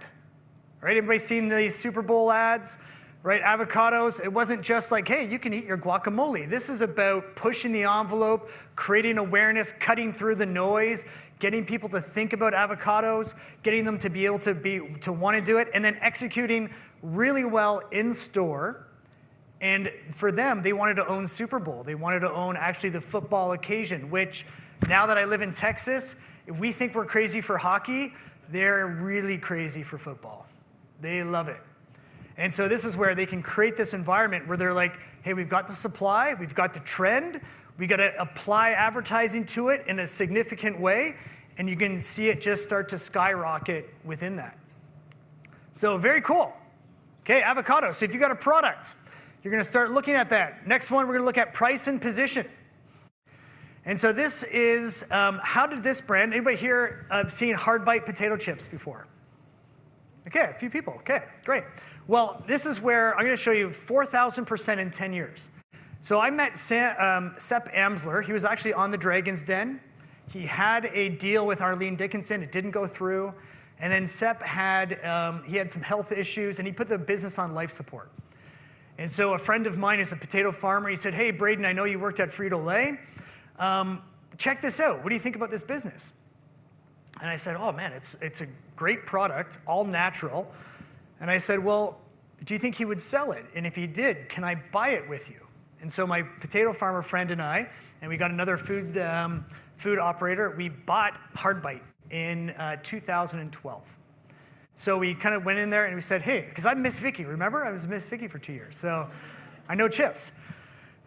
Right? Everybody seen these Super Bowl ads? Right? Avocados. It wasn't just like, hey, you can eat your guacamole. This is about pushing the envelope, creating awareness, cutting through the noise, getting people to think about avocados, getting them to be able to want to do it, and then executing really well in store. And for them, they wanted to own Super Bowl. They wanted to own actually the football occasion, which now that I live in Texas, if we think we're crazy for hockey, they're really crazy for football. They love it. And so this is where they can create this environment where they're like, hey, we've got the supply, we've got the trend, we got to apply advertising to it in a significant way, and you can see it just start to skyrocket within that. So very cool. Okay, avocado. So if you got a product, you're going to start looking at that. Next one, we're going to look at price and position. And so this is, how did this brand, anybody here have seen hard bite potato chips before? Okay, a few people. Okay, great. Well, this is where I'm going to show you 4,000% in 10 years. So I met Sepp Amsler. He was actually on the Dragon's Den. He had a deal with Arlene Dickinson. It didn't go through. And then Sepp had some health issues, and he put the business on life support. And so a friend of mine is a potato farmer. He said, hey, Braden, I know you worked at Frito-Lay. Check this out. What do you think about this business? And I said, oh, man, it's a great product, all natural. And I said, well, do you think he would sell it? And if he did, can I buy it with you? And so my potato farmer friend and I, and we got another food operator, we bought Hard Bite in 2012. So we kind of went in there and we said, hey, because I'm Miss Vicky, remember? I was Miss Vicky for 2 years, so I know chips.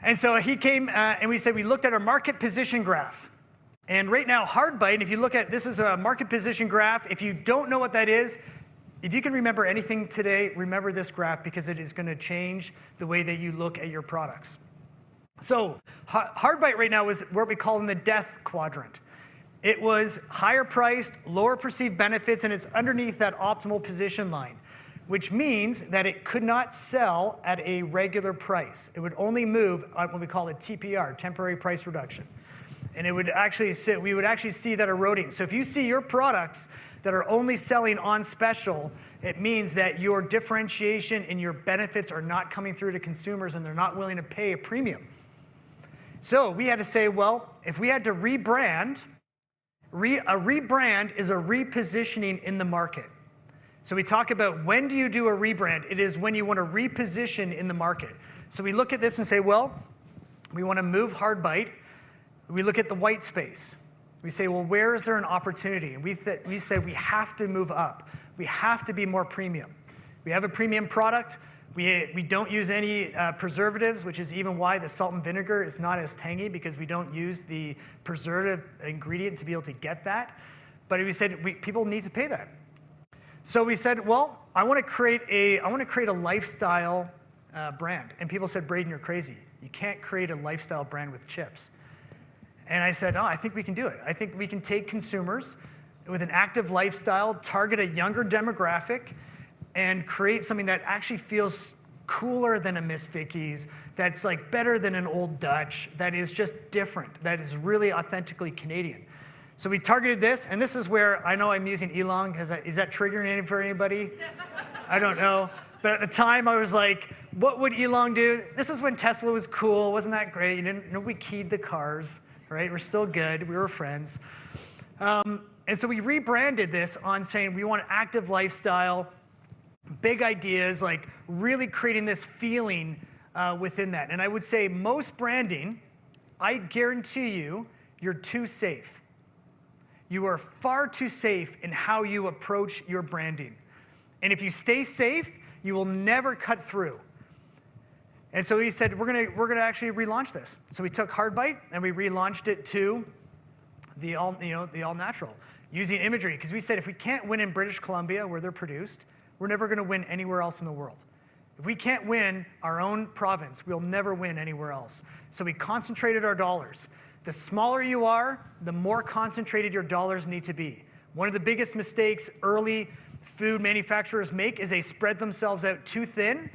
And so he came and we said, we looked at our market position graph. And right now, Hard Bite, if you look at, this is a market position graph. If you don't know what that is, if you can remember anything today, remember this graph because it is going to change the way that you look at your products. So Hard Bite right now is what we call in the death quadrant. It was higher priced, lower perceived benefits, and it's underneath that optimal position line, which means that it could not sell at a regular price. It would only move at what we call a TPR, temporary price reduction. And it would actually we would actually see that eroding. So if you see your products that are only selling on special, it means that your differentiation and your benefits are not coming through to consumers and they're not willing to pay a premium. So we had to say, well, if we had to rebrand, a rebrand is a repositioning in the market. So we talk about when do you do a rebrand? It is when you want to reposition in the market. So we look at this and say, well, we want to move hard bite. We look at the white space. We say, well, where is there an opportunity? And we said we have to move up. We have to be more premium. We have a premium product. We don't use any preservatives, which is even why the salt and vinegar is not as tangy, because we don't use the preservative ingredient to be able to get that. But we said people need to pay that. So we said, well, I want to create a lifestyle brand. And people said, Braden, you're crazy. You can't create a lifestyle brand with chips. And I said, oh, I think we can do it. I think we can take consumers with an active lifestyle, target a younger demographic, and create something that actually feels cooler than a Miss Vicky's, that's like better than an Old Dutch, that is just different, that is really authentically Canadian. So we targeted this, and this is where I know I'm using Elong. Is that triggering anything for anybody? I don't know. But at the time, I was like, what would Elong do? This is when Tesla was cool. Wasn't that great? Nobody keyed the cars, right? We're still good. We were friends. And so we rebranded this on saying we want active lifestyle, big ideas, like really creating this feeling within that. And I would say most branding, I guarantee you, you're too safe. You are far too safe in how you approach your branding. And if you stay safe, you will never cut through. And so he said, we're gonna actually relaunch this. So we took Hard Bite and we relaunched it to the all natural, using imagery. Because we said if we can't win in British Columbia where they're produced, we're never gonna win anywhere else in the world. If we can't win our own province, we'll never win anywhere else. So we concentrated our dollars. The smaller you are, the more concentrated your dollars need to be. One of the biggest mistakes early food manufacturers make is they spread themselves out too thin.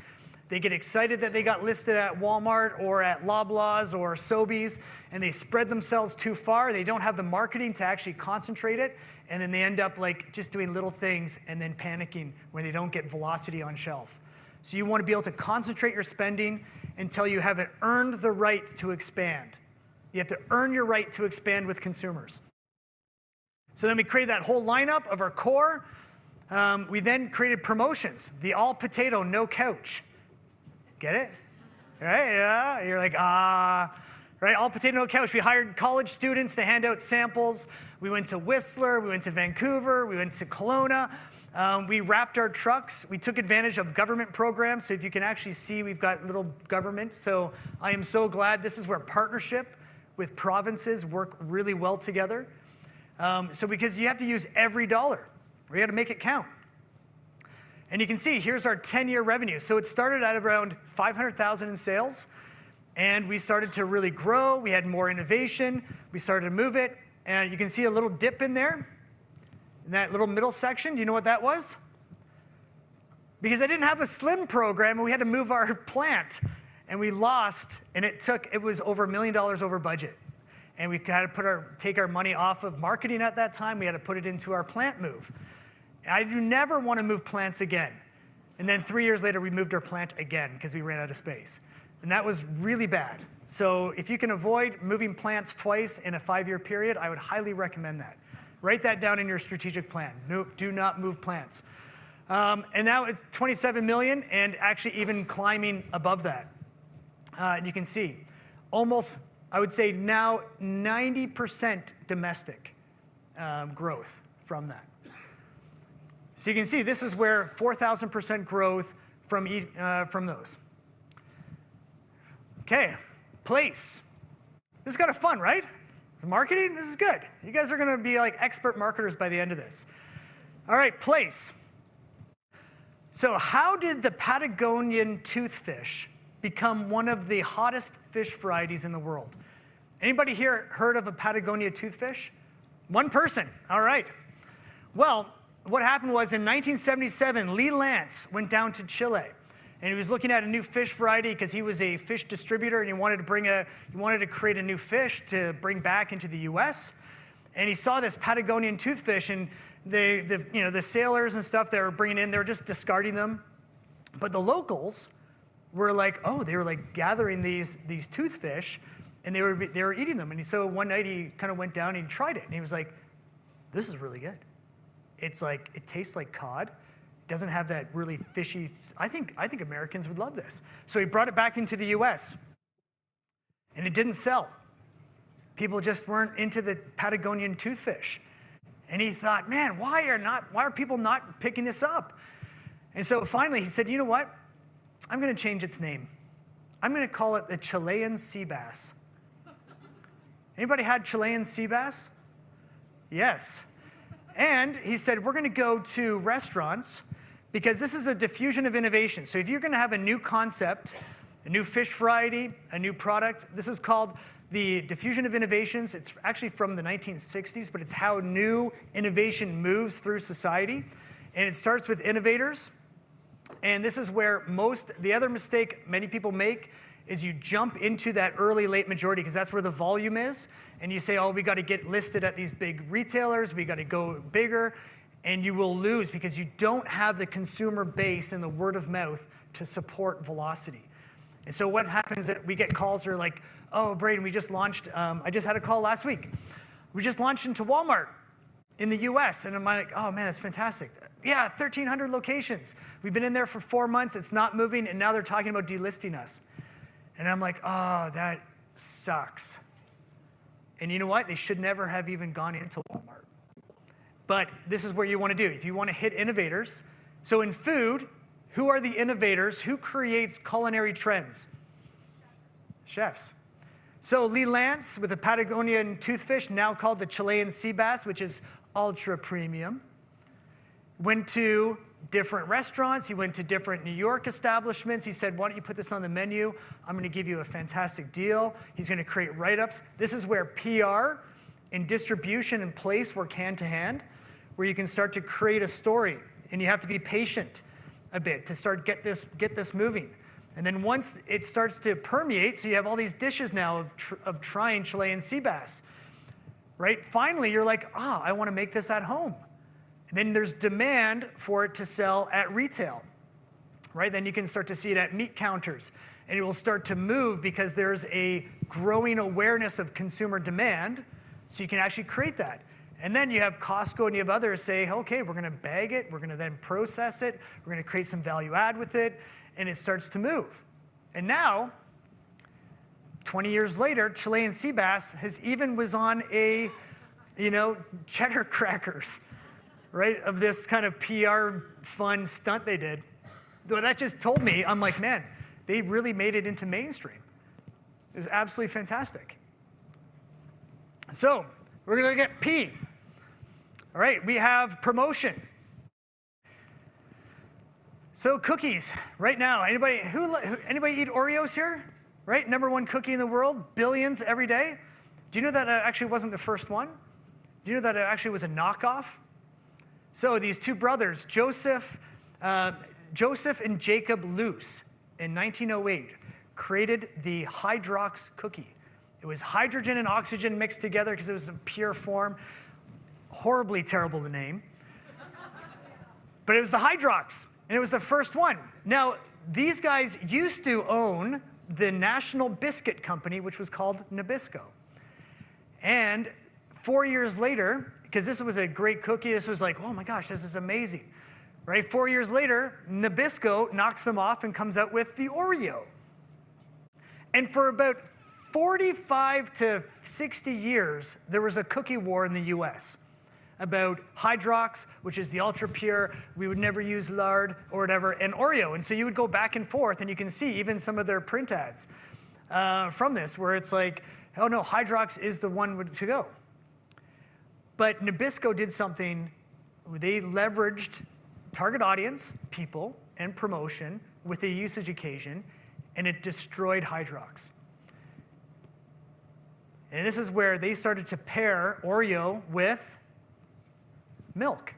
They get excited that they got listed at Walmart or at Loblaws or Sobeys, and they spread themselves too far. They don't have the marketing to actually concentrate it, and then they end up like just doing little things and then panicking when they don't get velocity on shelf. So you want to be able to concentrate your spending until you have earned the right to expand. You have to earn your right to expand with consumers. So then we created that whole lineup of our core. We then created promotions. The all potato, no couch. Get it? Right? Yeah. You're like, right? All potato, no couch. We hired college students to hand out samples. We went to Whistler. We went to Vancouver. We went to Kelowna. We wrapped our trucks. We took advantage of government programs. So if you can actually see, we've got little government. So I am so glad this is where partnership with provinces work really well together. So because you have to use every dollar. We got to make it count. And you can see, here's our 10-year revenue. So it started at around $500,000 in sales, and we started to really grow. We had more innovation. We started to move it, and you can see a little dip in there, in that little middle section. Do you know what that was? Because I didn't have a slim program, and we had to move our plant, and we lost, and it was over $1 million over budget. And we had to take our money off of marketing at that time. We had to put it into our plant move. I do never want to move plants again. And then 3 years later, we moved our plant again because we ran out of space. And that was really bad. So if you can avoid moving plants twice in a 5-year period, I would highly recommend that. Write that down in your strategic plan. No, do not move plants. And now it's 27 million and actually even climbing above that. And you can see almost, I would say now 90% domestic growth from that. So you can see this is where 4,000% growth from those. Okay, place. This is kind of fun, right? The marketing, this is good. You guys are going to be like expert marketers by the end of this. All right, place. So how did the Patagonian toothfish become one of the hottest fish varieties in the world? Anybody here heard of a Patagonia toothfish? One person, all right. Well, what happened was in 1977, Lee Lance went down to Chile And he was looking at a new fish variety because he was a fish distributor, and he wanted to create a new fish to bring back into the U.S. And he saw this Patagonian toothfish, and the sailors and stuff that were bringing in, they were just discarding them. But the locals were like, they were like gathering these toothfish, and they were eating them. And so one night he kind of went down and he tried it, and he was like, "This is really good. It's like, it tastes like cod. It doesn't have that really fishy. I think Americans would love this." So he brought it back into the U.S. and it didn't sell. People just weren't into the Patagonian toothfish. And he thought, man, why are people not picking this up? And so finally he said, you know what? I'm going to change its name. I'm going to call it the Chilean sea bass. Anybody had Chilean sea bass? Yes. And he said, we're going to go to restaurants because this is a diffusion of innovation. So if you're going to have a new concept, a new fish variety, a new product, this is called the diffusion of innovations. It's actually from the 1960s, but it's how new innovation moves through society. And it starts with innovators. And this is where the other mistake many people make is you jump into that early, late majority because that's where the volume is. And you say, we got to get listed at these big retailers. We got to go bigger. And you will lose because you don't have the consumer base and the word of mouth to support velocity. And so what happens is we get calls that are like, oh, Braden, we just launched, I just had a call last week. We just launched into Walmart in the US. And I'm like, oh man, that's fantastic. Yeah, 1,300 locations. We've been in there for 4 months. It's not moving. And now they're talking about delisting us. And I'm like, oh, that sucks. And you know what? They should never have even gone into Walmart. But this is where you want to do. If you want to hit innovators. So in food, who are the innovators? Who creates culinary trends? Chefs. So Lee Lance with the Patagonian toothfish, now called the Chilean sea bass, which is ultra premium, went to different restaurants. He went to different New York establishments. He said, why don't you put this on the menu? I'm going to give you a fantastic deal. He's going to create write-ups. This is where PR and distribution and place work hand to hand, where you can start to create a story. And you have to be patient a bit to get this moving. And then once it starts to permeate, so you have all these dishes now of trying Chilean sea bass, right? Finally, you're like, I want to make this at home. And then there's demand for it to sell at retail, right? Then you can start to see it at meat counters. And it will start to move because there's a growing awareness of consumer demand, so you can actually create that. And then you have Costco and you have others say, okay, we're going to bag it. We're going to then process it. We're going to create some value add with it. And it starts to move. And now, 20 years later, Chilean sea bass was on a, cheddar crackers, right? Of this kind of PR fun stunt they did. Though that just told me, I'm like, man, they really made it into mainstream. It was absolutely fantastic. So, we're going to get P. All right, we have promotion. So cookies, right now, anybody eat Oreos here? Right, #1 cookie in the world, billions every day. Do you know that actually wasn't the first one? Do you know that it actually was a knockoff? So these two brothers, Joseph and Jacob Luce, in 1908, created the Hydrox cookie. It was hydrogen and oxygen mixed together because it was in pure form. Horribly terrible to name. But it was the Hydrox. And it was the first one. Now, these guys used to own the National Biscuit Company, which was called Nabisco. And 4 years later, because this was a great cookie, this was like, oh my gosh, this is amazing. Right? 4 years later, Nabisco knocks them off and comes out with the Oreo. And for about 45 to 60 years, there was a cookie war in the US about Hydrox, which is the ultra pure, we would never use lard or whatever, and Oreo. And so you would go back and forth, and you can see even some of their print ads from this, where it's like, oh no, Hydrox is the one to go. But Nabisco did something, they leveraged target audience, people, and promotion with a usage occasion, and it destroyed Hydrox. And this is where they started to pair Oreo with milk,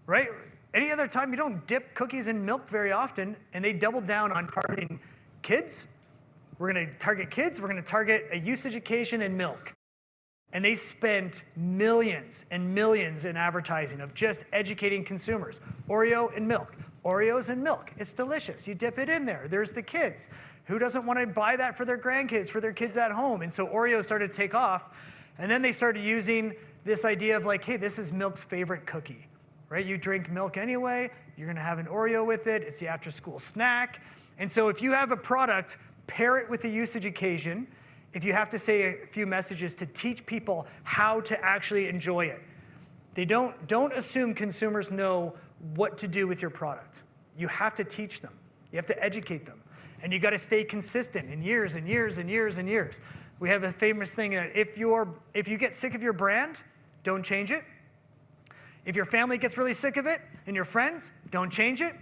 right? Any other time, you don't dip cookies in milk very often, and they doubled down on targeting kids. We're going to target kids. We're going to target a usage occasion in milk. And they spent millions and millions in advertising of just educating consumers. Oreo and milk. Oreos and milk. It's delicious. You dip it in there. There's the kids. Who doesn't want to buy that for their grandkids, for their kids at home? And so Oreos started to take off. And then they started using this idea of like, hey, this is milk's favorite cookie, right? You drink milk anyway. You're going to have an Oreo with it. It's the after-school snack. And so if you have a product, pair it with a usage occasion. If you have to say a few messages to teach people how to actually enjoy it. They don't assume consumers know what to do with your product. You have to teach them. You have to educate them. And you got to stay consistent in years and years and years and years. We have a famous thing that if you get sick of your brand, don't change it. If your family gets really sick of it and your friends, don't change it.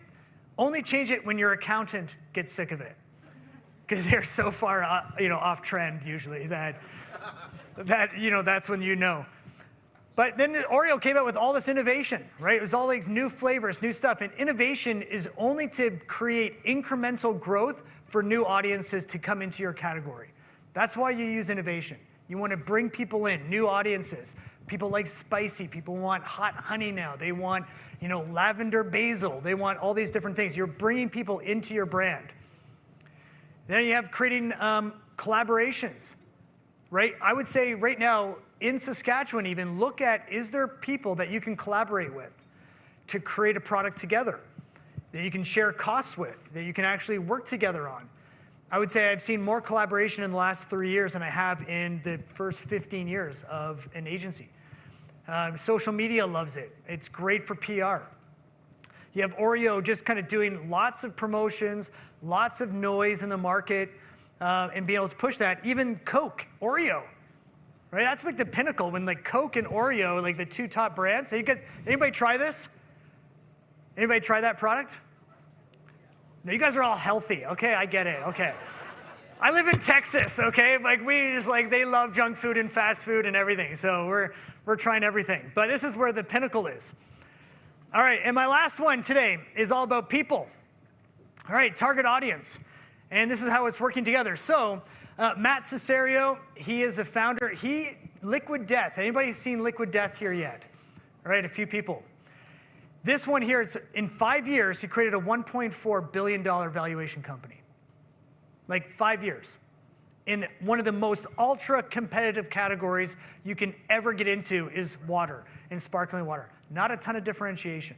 Only change it when your accountant gets sick of it. Because they're so far off trend usually that that's when you know. But then Oreo came out with all this innovation, right? It was all these new flavors, new stuff. And innovation is only to create incremental growth for new audiences to come into your category. That's why you use innovation. You want to bring people in, new audiences. People like spicy. People want hot honey now. They want, lavender basil. They want all these different things. You're bringing people into your brand. Then you have creating collaborations, right? I would say right now, in Saskatchewan even, look at, is there people that you can collaborate with to create a product together, that you can share costs with, that you can actually work together on? I would say I've seen more collaboration in the last 3 years than I have in the first 15 years of an agency. Social media loves it. It's great for PR. You have Oreo just kind of doing lots of promotions, lots of noise in the market, and being able to push that. Even Coke, Oreo, right? That's like the pinnacle when like Coke and Oreo, like the two top brands. Hey, anybody try this? Anybody try that product? No, you guys are all healthy. Okay, I get it. Okay. I live in Texas, okay? Like they love junk food and fast food and everything. So we're trying everything. But this is where the pinnacle is. All right, and my last one today is all about people. All right, target audience. And this is how it's working together. So Matt Cesario, he is a founder. Liquid Death. Anybody seen Liquid Death here yet? All right, a few people. This one here, it's in 5 years, he created a $1.4 billion valuation company. Like 5 years. In one of the most ultra-competitive categories you can ever get into is water and sparkling water. Not a ton of differentiation.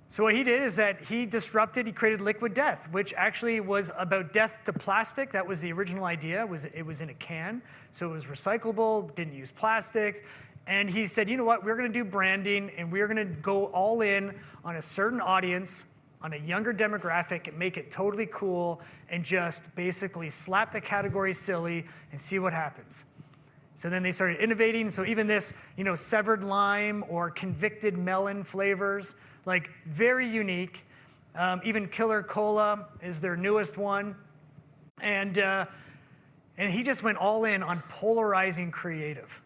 So what he did is that he created Liquid Death, which actually was about death to plastic. That was the original idea. It was in a can, so it was recyclable, didn't use plastics. And he said, you know what, we're going to do branding, and we're going to go all in on a certain audience, on a younger demographic, and make it totally cool, and just basically slap the category silly and see what happens. So then they started innovating. So even this, severed lime or convicted melon flavors, like very unique. Even Killer Cola is their newest one. And he just went all in on polarizing creative.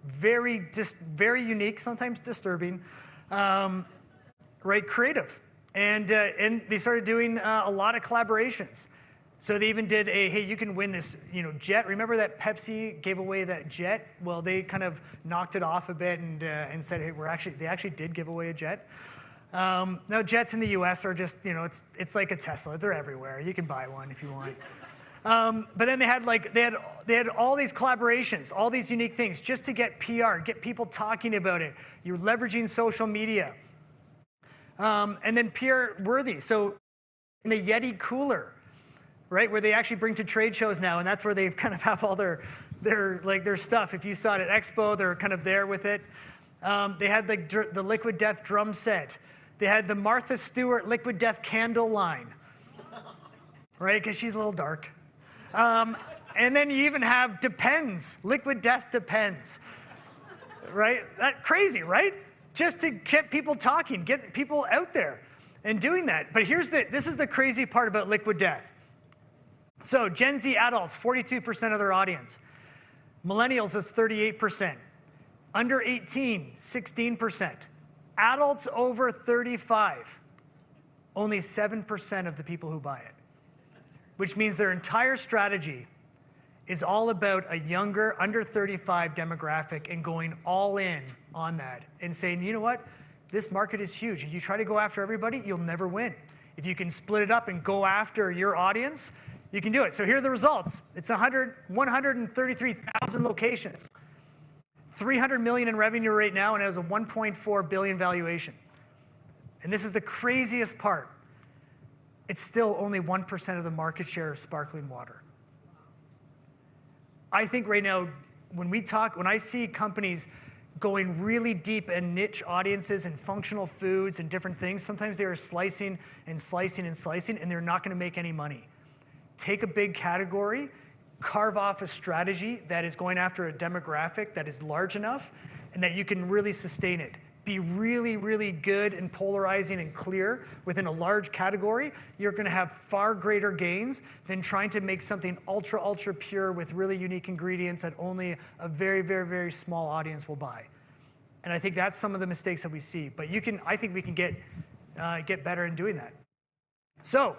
Very unique, sometimes disturbing, right? Creative. And they started doing a lot of collaborations. So they even did hey, you can win this, jet. Remember that Pepsi gave away that jet? Well, they kind of knocked it off a bit and said, hey, they actually did give away a jet. Now jets in the U.S. are just, it's like a Tesla. They're everywhere. You can buy one if you want. But then they had all these collaborations, all these unique things just to get PR, get people talking about it. You're leveraging social media. And then PR worthy. So in the Yeti cooler, right, where they actually bring to trade shows now, and that's where they kind of have all their stuff. If you saw it at Expo, they're kind of there with it. They had the Liquid Death drum set. They had the Martha Stewart Liquid Death candle line, right, because she's a little dark. And then you even have Depends, Liquid Death Depends, right? That crazy, right? Just to get people talking, get people out there and doing that. But this is the crazy part about Liquid Death. So Gen Z adults, 42% of their audience. Millennials is 38%. Under 18, 16%. Adults over 35, only 7% of the people who buy it, which means their entire strategy is all about a younger, under 35 demographic and going all in on that and saying, you know what, this market is huge. If you try to go after everybody, you'll never win. If you can split it up and go after your audience, you can do it. So here are the results. It's 133,000 locations, 300 million in revenue right now, and it has a 1.4 billion valuation. And this is the craziest part. It's still only 1% of the market share of sparkling water. I think right now, when I see companies going really deep in niche audiences and functional foods and different things, sometimes they are slicing and slicing and slicing, and they're not going to make any money. Take a big category, carve off a strategy that is going after a demographic that is large enough and that you can really sustain it. Be really, really good and polarizing and clear within a large category. You're going to have far greater gains than trying to make something ultra, ultra pure with really unique ingredients that only a very, very, very small audience will buy. And I think that's some of the mistakes that we see. But I think we can get better in doing that. So,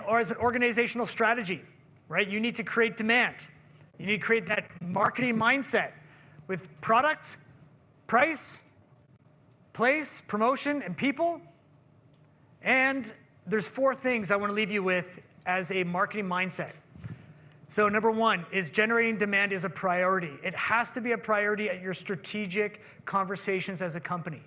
or as an organizational strategy, right? You need to create demand. You need to create that marketing mindset with product, price, place, promotion, and people. And there's 4 things I want to leave you with as a marketing mindset. So number 1 is generating demand is a priority. It has to be a priority at your strategic conversations as a company.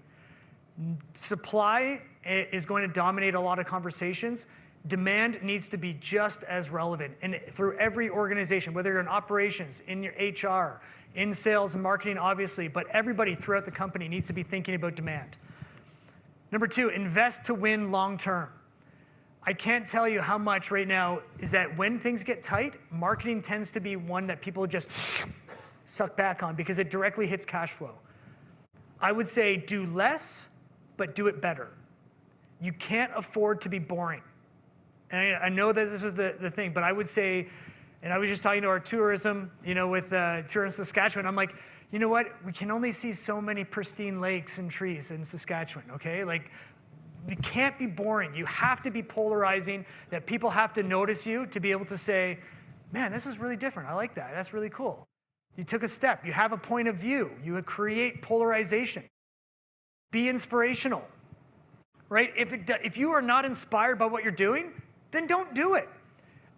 Supply is going to dominate a lot of conversations. Demand needs to be just as relevant. And through every organization, whether you're in operations, in your HR, in sales and marketing, obviously, but everybody throughout the company needs to be thinking about demand. Number 2, invest to win long term. I can't tell you how much right now is that when things get tight, marketing tends to be one that people just suck back on because it directly hits cash flow. I would say do less, but do it better. You can't afford to be boring. And I know that this is the thing, but I would say, and I was just talking to our tourism, with Tourism Saskatchewan, I'm like, you know what? We can only see so many pristine lakes and trees in Saskatchewan, okay? Like, you can't be boring. You have to be polarizing, that people have to notice you to be able to say, man, this is really different. I like that. That's really cool. You took a step. You have a point of view. You create polarization. Be inspirational, right? If you are not inspired by what you're doing, then don't do it.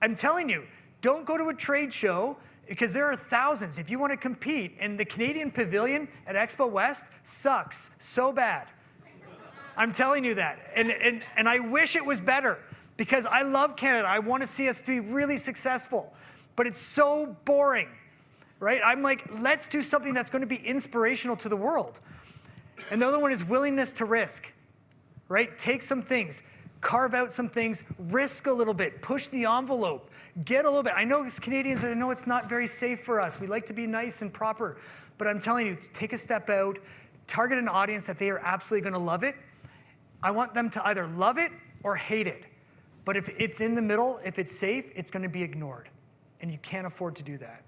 I'm telling you, don't go to a trade show because there are thousands. If you want to compete, and the Canadian Pavilion at Expo West sucks so bad. I'm telling you that. And I wish it was better because I love Canada. I want to see us be really successful. But it's so boring, right? I'm like, let's do something that's going to be inspirational to the world. And the other one is willingness to risk, right? Take some things, carve out some things, risk a little bit, push the envelope, get a little bit. I know as Canadians, I know it's not very safe for us. We like to be nice and proper. But I'm telling you, take a step out, target an audience that they are absolutely going to love it. I want them to either love it or hate it. But if it's in the middle, if it's safe, it's going to be ignored. And you can't afford to do that.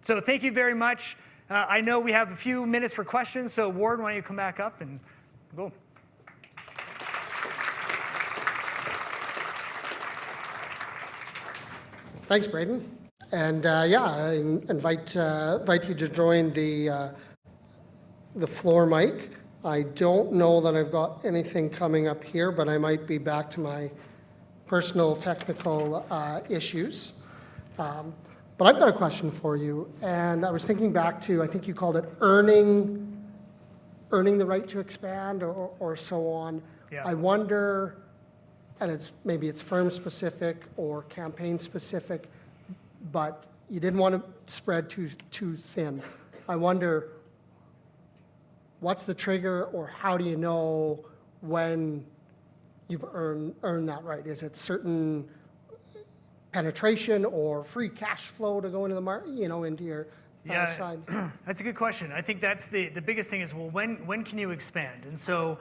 So thank you very much. I know we have a few minutes for questions. So Ward, why don't you come back up and go. Thanks, Braden. And I invite you to join the floor mic. I don't know that I've got anything coming up here, but I might be back to my personal technical issues. But I've got a question for you, and I was thinking back to, I think you called it earning the right to expand or so on. Yeah. I wonder, and maybe it's firm specific or campaign specific, but you didn't want to spread too thin. I wonder, what's the trigger, or how do you know when you've earned that right? Is it certain penetration or free cash flow to go into the market, into your side? That's a good question. I think that's the biggest thing is, well, when can you expand? And so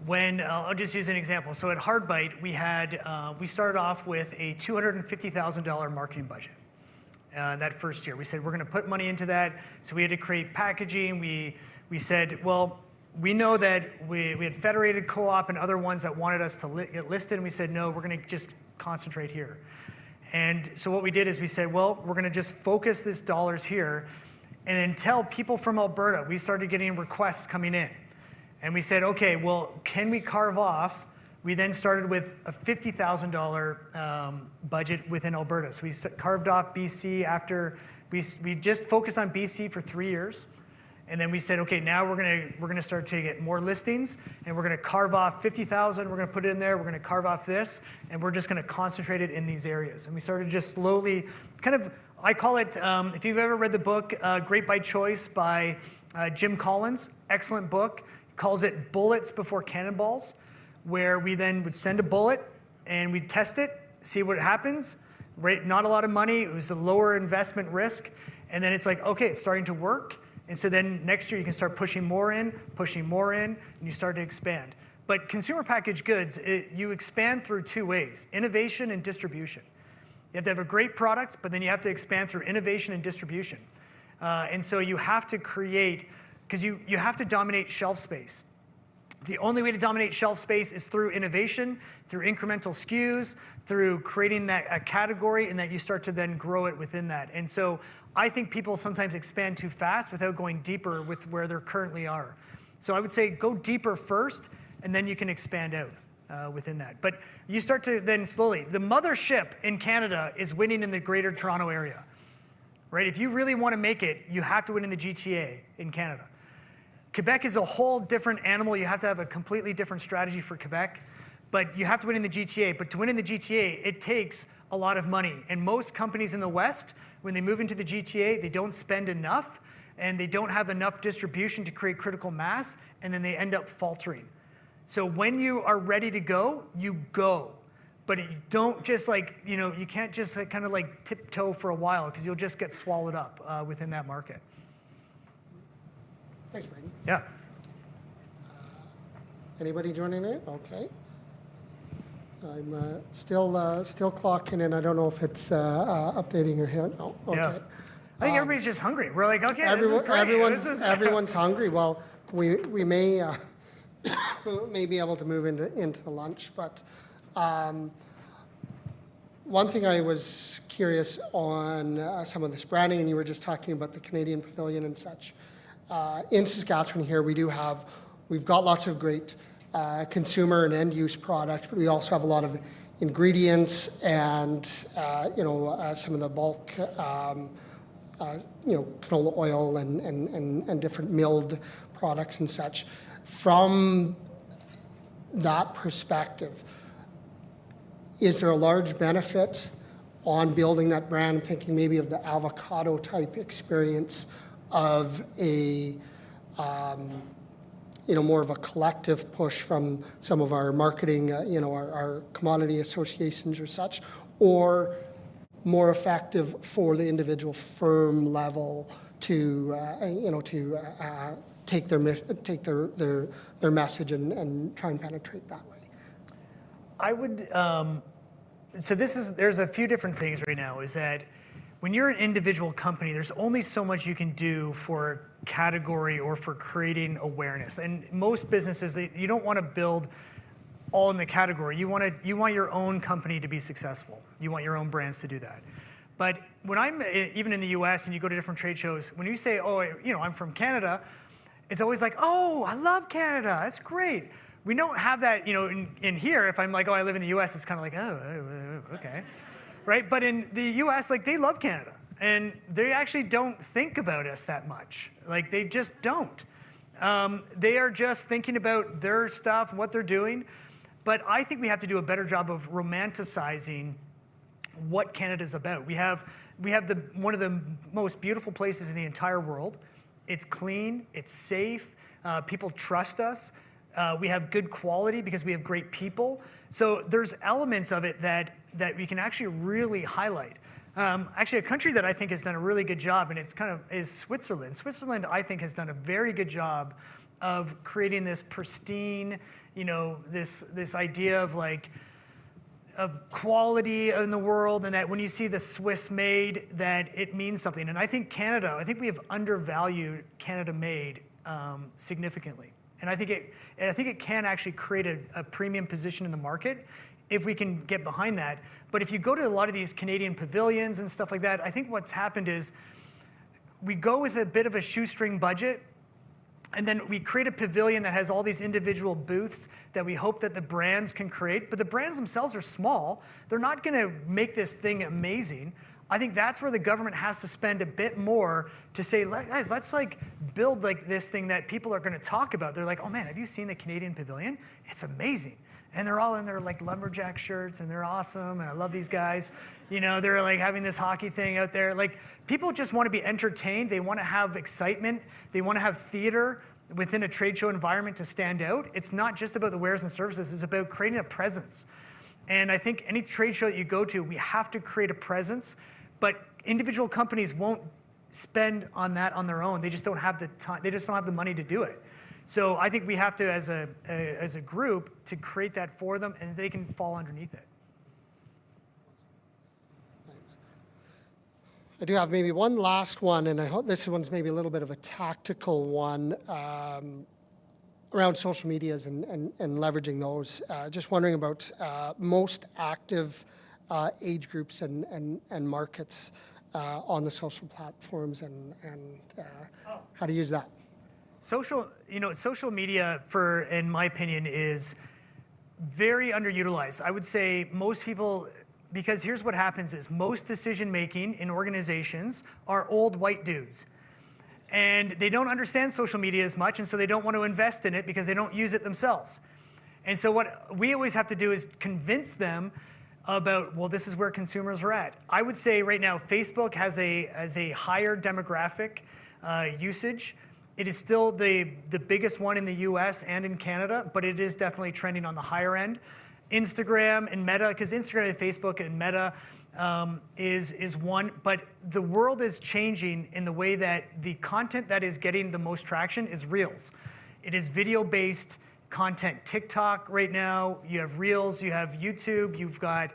I'll just use an example. So at Hardbite, we started off with a $250,000 marketing budget. That first year, we said we're going to put money into that. So we had to create packaging. We said, well, we know that we had Federated Co-op and other ones that wanted us to get listed, and we said, no, we're going to just concentrate here. And so what we did is we said, well, we're going to just focus this dollars here, and then tell people from Alberta. We started getting requests coming in. And we said, okay, well, can we carve off? We then started with a $50,000 budget within Alberta. So we carved off BC after, we just focused on BC for 3 years. And then we said, okay, now we're gonna start to get more listings, and we're gonna carve off 50,000, we're gonna put it in there, we're gonna carve off this, and we're just gonna concentrate it in these areas. And we started just slowly, kind of, I call it, if you've ever read the book, Great by Choice by Jim Collins, excellent book. He calls it bullets before cannonballs, where we then would send a bullet and we'd test it, see what happens. Right, not a lot of money, it was a lower investment risk. And then it's like, okay, it's starting to work. And so then next year you can start pushing more in, and you start to expand. But consumer packaged goods, you expand through two ways, innovation and distribution. You have to have a great product, but then you have to expand through innovation and distribution. And so you have to create, because you have to dominate shelf space. The only way to dominate shelf space is through innovation, through incremental SKUs, through creating a category, and that you start to then grow it within that. And so I think people sometimes expand too fast without going deeper with where they currently are. So I would say go deeper first, and then you can expand out within that. But you start to then slowly, the mothership in Canada is winning in the Greater Toronto Area, right? If you really want to make it, you have to win in the GTA in Canada. Quebec is a whole different animal. You have to have a completely different strategy for Quebec, but you have to win in the GTA. But to win in the GTA, it takes a lot of money. And most companies in the West, when they move into the GTA, they don't spend enough, and they don't have enough distribution to create critical mass, and then they end up faltering. So when you are ready to go, you go. But you don't just you can't just kind of like tiptoe for a while, because you'll just get swallowed up within that market. Thanks, Braden. Yeah. Anybody joining in? Okay. I'm still clocking in. I don't know if it's updating your hand. No. Okay. Yeah. I think everybody's just hungry. We're like, okay, this is great. Everyone's hungry. Well, we may may be able to move into lunch, but one thing I was curious on some of this branding, and you were just talking about the Canadian Pavilion and such. In Saskatchewan here, we've got lots of great consumer and end-use products, but we also have a lot of ingredients and some of the bulk canola oil and different milled products and such. From that perspective, is there a large benefit on building that brand? I'm thinking maybe of the avocado type experience of a more of a collective push from some of our marketing, our commodity associations or such, or more effective for the individual firm level to take their message and try and penetrate that way? I would. So there's a few different things right now. Is that when you're an individual company, there's only so much you can do for category or for creating awareness. And most businesses, you don't want to build all in the category. You want your own company to be successful. You want your own brands to do that. But when I'm even in the U.S. and you go to different trade shows, when you say, oh, I'm from Canada, it's always like, oh, I love Canada. That's great. We don't have that, in here. If I'm like, oh, I live in the U.S., it's kind of like, oh, okay. Right? But in the U.S., they love Canada. And they actually don't think about us that much. They just don't. They are just thinking about their stuff, what they're doing. But I think we have to do a better job of romanticizing what Canada's about. We have one of the most beautiful places in the entire world. It's clean, it's safe, people trust us. We have good quality because we have great people. So there's elements of it that we can actually really highlight. Actually, a country that I think has done a really good job, and is Switzerland. Switzerland, I think, has done a very good job of creating this pristine, this idea of quality in the world, and that when you see the Swiss made, that it means something. And I think we have undervalued Canada made significantly. And I think it can actually create a premium position in the market if we can get behind that. But if you go to a lot of these Canadian pavilions and stuff like that, I think what's happened is we go with a bit of a shoestring budget, and then we create a pavilion that has all these individual booths that we hope that the brands can create. But the brands themselves are small. They're not going to make this thing amazing. I think that's where the government has to spend a bit more to say, guys, let's like build like this thing that people are going to talk about. They're like, oh man, have you seen the Canadian Pavilion? It's amazing. And they're all in their like lumberjack shirts and they're awesome. And I love these guys. You know, they're like having this hockey thing out there. Like people just want to be entertained. They want to have excitement. They want to have theater within a trade show environment to stand out. It's not just about the wares and services. It's about creating a presence. And I think any trade show that you go to, we have to create a presence. But individual companies won't spend on that on their own. They just don't have the time. They just don't have the money to do it. So I think we have to, as a group, to create that for them, and they can fall underneath it. Thanks. I do have maybe one last one, and I hope this one's maybe a little bit of a tactical one around social medias and leveraging those. Just wondering about most active age groups and markets on the social platforms and how to use that. Social media, in my opinion, is very underutilized. I would say most people, because here's what happens is most decision making in organizations are old white dudes. And they don't understand social media as much, and so they don't want to invest in it because they don't use it themselves. And so what we always have to do is convince them about, well, this is where consumers are at. I would say right now, Facebook has a higher demographic usage. It is still the biggest one in the US and in Canada, but it is definitely trending on the higher end. Instagram and Meta, because Instagram and Facebook and Meta is one, but the world is changing in the way that the content that is getting the most traction is Reels. It is video-based content. TikTok right now, you have Reels, you have YouTube, you've got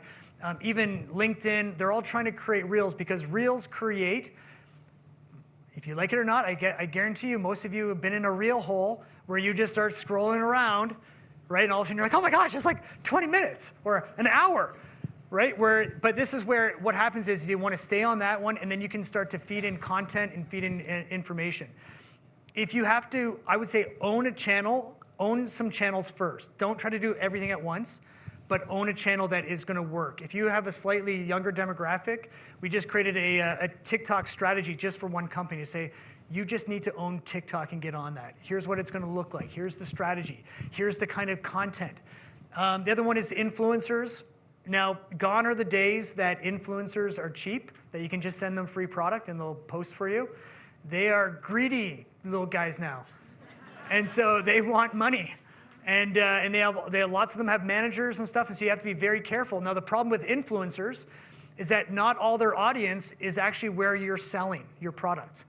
even LinkedIn. They're all trying to create Reels because Reels create, if you like it or not, I guarantee you most of you have been in a Reel hole where you just start scrolling around, right? And all of a sudden you're like, oh my gosh, it's like 20 minutes or an hour, right? But this is where what happens is you want to stay on that one, and then you can start to feed in content and feed in information. If you have to, I would say own a channel. Own some channels first. Don't try to do everything at once, but own a channel that is going to work. If you have a slightly younger demographic, we just created a TikTok strategy just for one company to say, you just need to own TikTok and get on that. Here's what it's going to look like. Here's the strategy. Here's the kind of content. The other one is influencers. Now, gone are the days that influencers are cheap, that you can just send them free product and they'll post for you. They are greedy little guys now. And so they want money, and they have lots of them have managers and stuff, and so you have to be very careful. Now the problem with influencers is that not all their audience is actually where you're selling your product.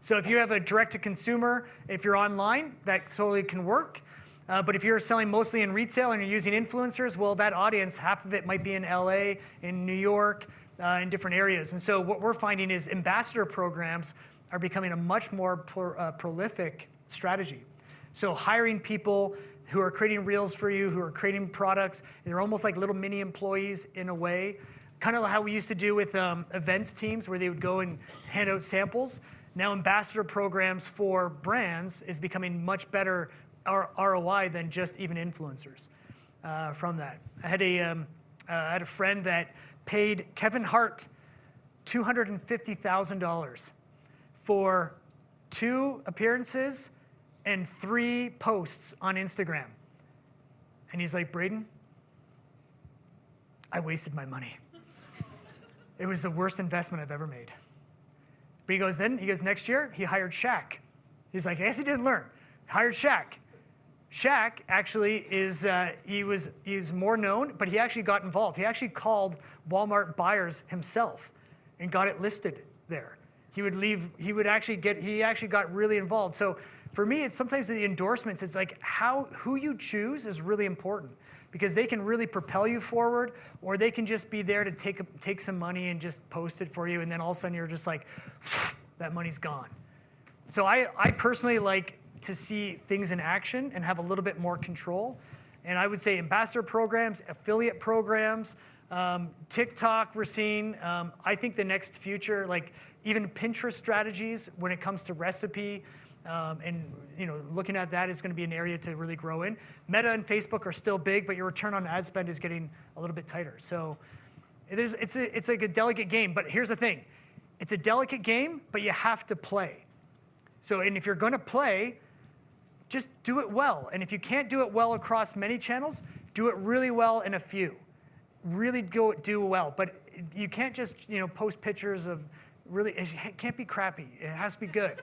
So if you have a direct-to-consumer, if you're online, that totally can work. But if you're selling mostly in retail and you're using influencers, well, that audience, half of it might be in LA, in New York, in different areas. And so what we're finding is ambassador programs are becoming a much more prolific strategy. So hiring people who are creating Reels for you, who are creating products, they're almost like little mini employees in a way, kind of how we used to do with events teams where they would go and hand out samples. Now ambassador programs for brands is becoming much better ROI than just even influencers from that. I had a friend that paid Kevin Hart $250,000 for 2 appearances and 3 posts on Instagram. And he's like, Braden, I wasted my money. It was the worst investment I've ever made. But he goes, next year, he hired Shaq. He's like, I guess he didn't learn. Hired Shaq. Shaq actually he's more known, but he actually got involved. He actually called Walmart buyers himself and got it listed there. He actually got really involved. So for me, it's sometimes the endorsements, it's like who you choose is really important because they can really propel you forward, or they can just be there to take some money and just post it for you, and then all of a sudden you're just like, that money's gone. So I personally like to see things in action and have a little bit more control. And I would say ambassador programs, affiliate programs, TikTok we're seeing. I think the next future, like even Pinterest strategies when it comes to recipe, and looking at that is going to be an area to really grow in. Meta and Facebook are still big, but your return on ad spend is getting a little bit tighter. So it's like a delicate game. But here's the thing. It's a delicate game, but you have to play. So, and if you're going to play, just do it well. And if you can't do it well across many channels, do it really well in a few. Really do well. But you can't just post pictures of really, it can't be crappy. It has to be good.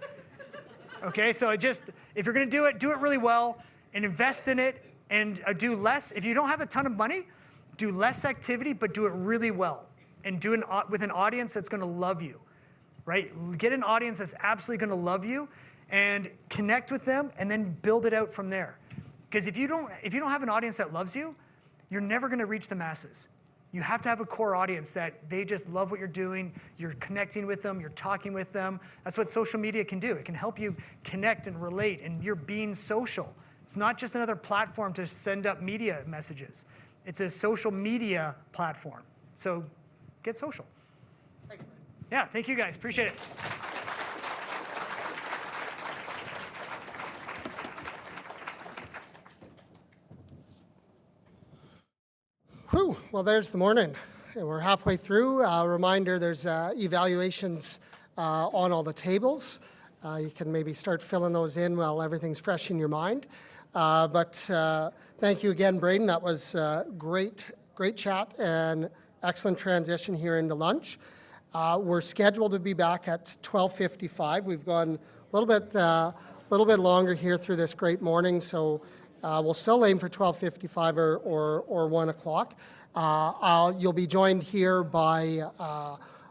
Okay, so if you're going to do it really well and invest in it and do less. If you don't have a ton of money, do less activity, but do it really well. And do it with an audience that's going to love you, right? Get an audience that's absolutely going to love you and connect with them and then build it out from there. Because if you don't have an audience that loves you, you're never going to reach the masses. You have to have a core audience that they just love what you're doing, you're connecting with them, you're talking with them. That's what social media can do. It can help you connect and relate, and you're being social. It's not just another platform to send up media messages. It's a social media platform. So get social. Thank you. Yeah, thank you guys. Appreciate it. Whew, well, there's the morning. And we're halfway through. Reminder, there's evaluations on all the tables. You can maybe start filling those in while everything's fresh in your mind. But thank you again, Braden. That was great chat and excellent transition here into lunch. We're scheduled to be back at 12:55. We've gone a little bit longer here through this great morning, so we'll still aim for 12:55 or 1 o'clock. You'll be joined here by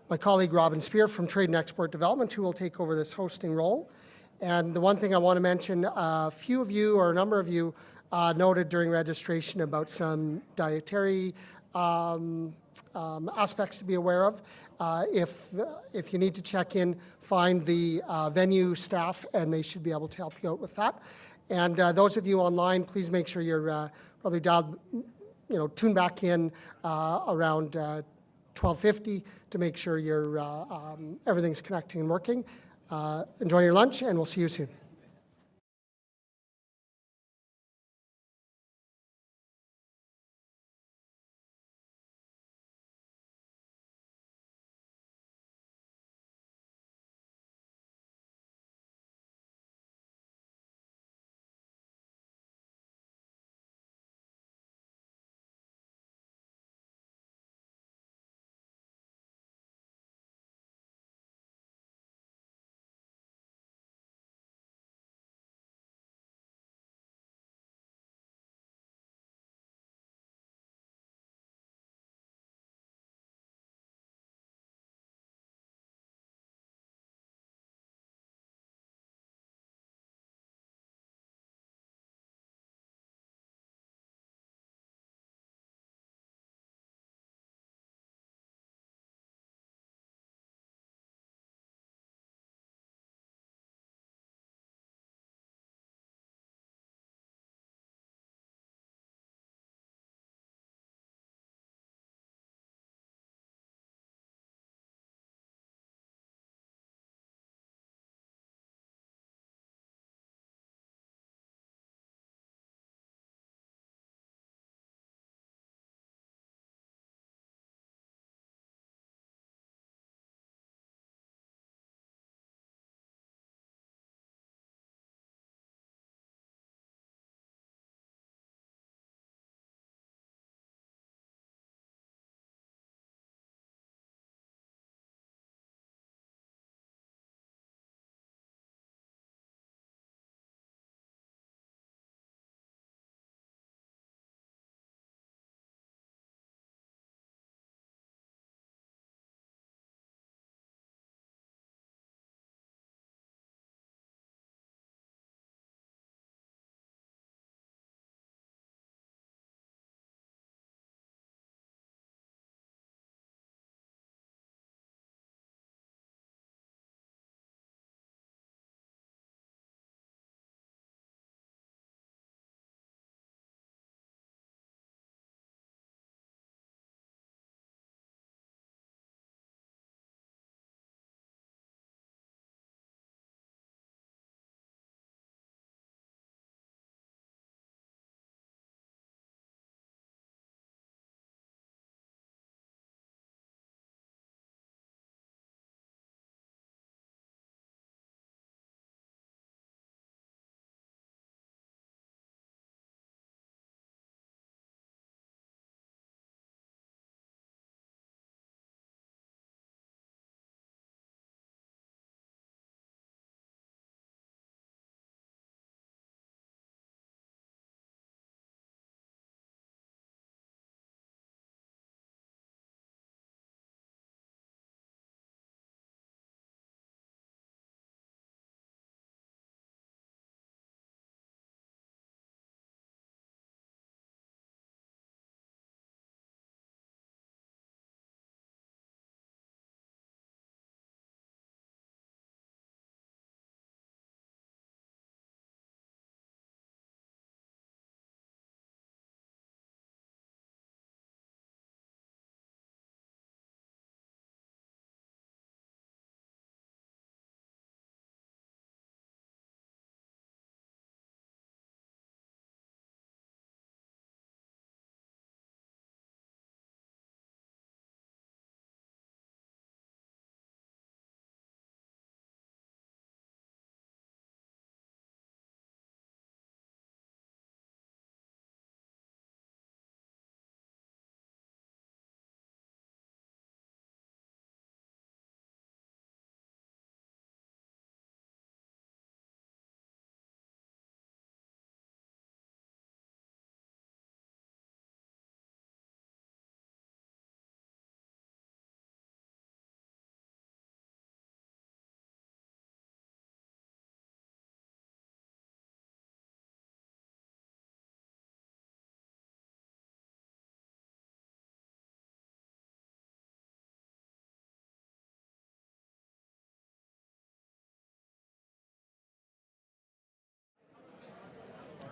my colleague Robin Spear from Trade and Export Development, who will take over this hosting role. And the one thing I want to mention, a few of you or a number of you noted during registration about some dietary aspects to be aware of. If you need to check in, find the venue staff, and they should be able to help you out with that. And those of you online, please make sure you're probably dialed, tune back in around 12:50 to make sure everything's connecting and working. Enjoy your lunch, and we'll see you soon.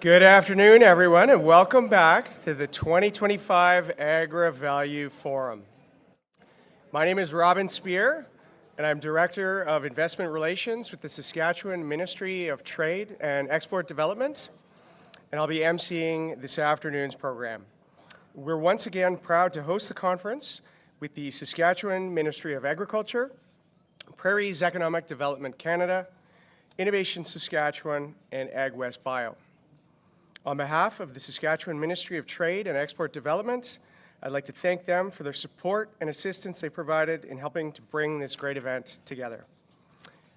Good afternoon, everyone, and welcome back to the 2025 Agri Value Forum. My name is Robin Spear, and I'm Director of Investment Relations with the Saskatchewan Ministry of Trade and Export Development, and I'll be emceeing this afternoon's program. We're once again proud to host the conference with the Saskatchewan Ministry of Agriculture, Prairies Economic Development Canada, Innovation Saskatchewan, and AgWest Bio. On behalf of the Saskatchewan Ministry of Trade and Export Development, I'd like to thank them for their support and assistance they provided in helping to bring this great event together.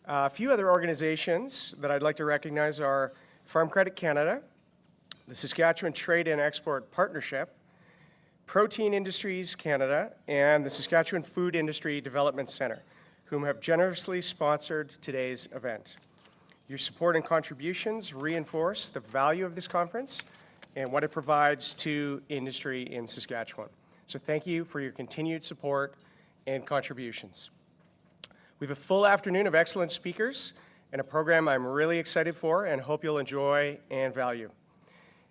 A few other organizations that I'd like to recognize are Farm Credit Canada, the Saskatchewan Trade and Export Partnership, Protein Industries Canada, and the Saskatchewan Food Industry Development Centre, whom have generously sponsored today's event. Your support and contributions reinforce the value of this conference and what it provides to industry in Saskatchewan. So thank you for your continued support and contributions. We have a full afternoon of excellent speakers and a program I'm really excited for and hope you'll enjoy and value.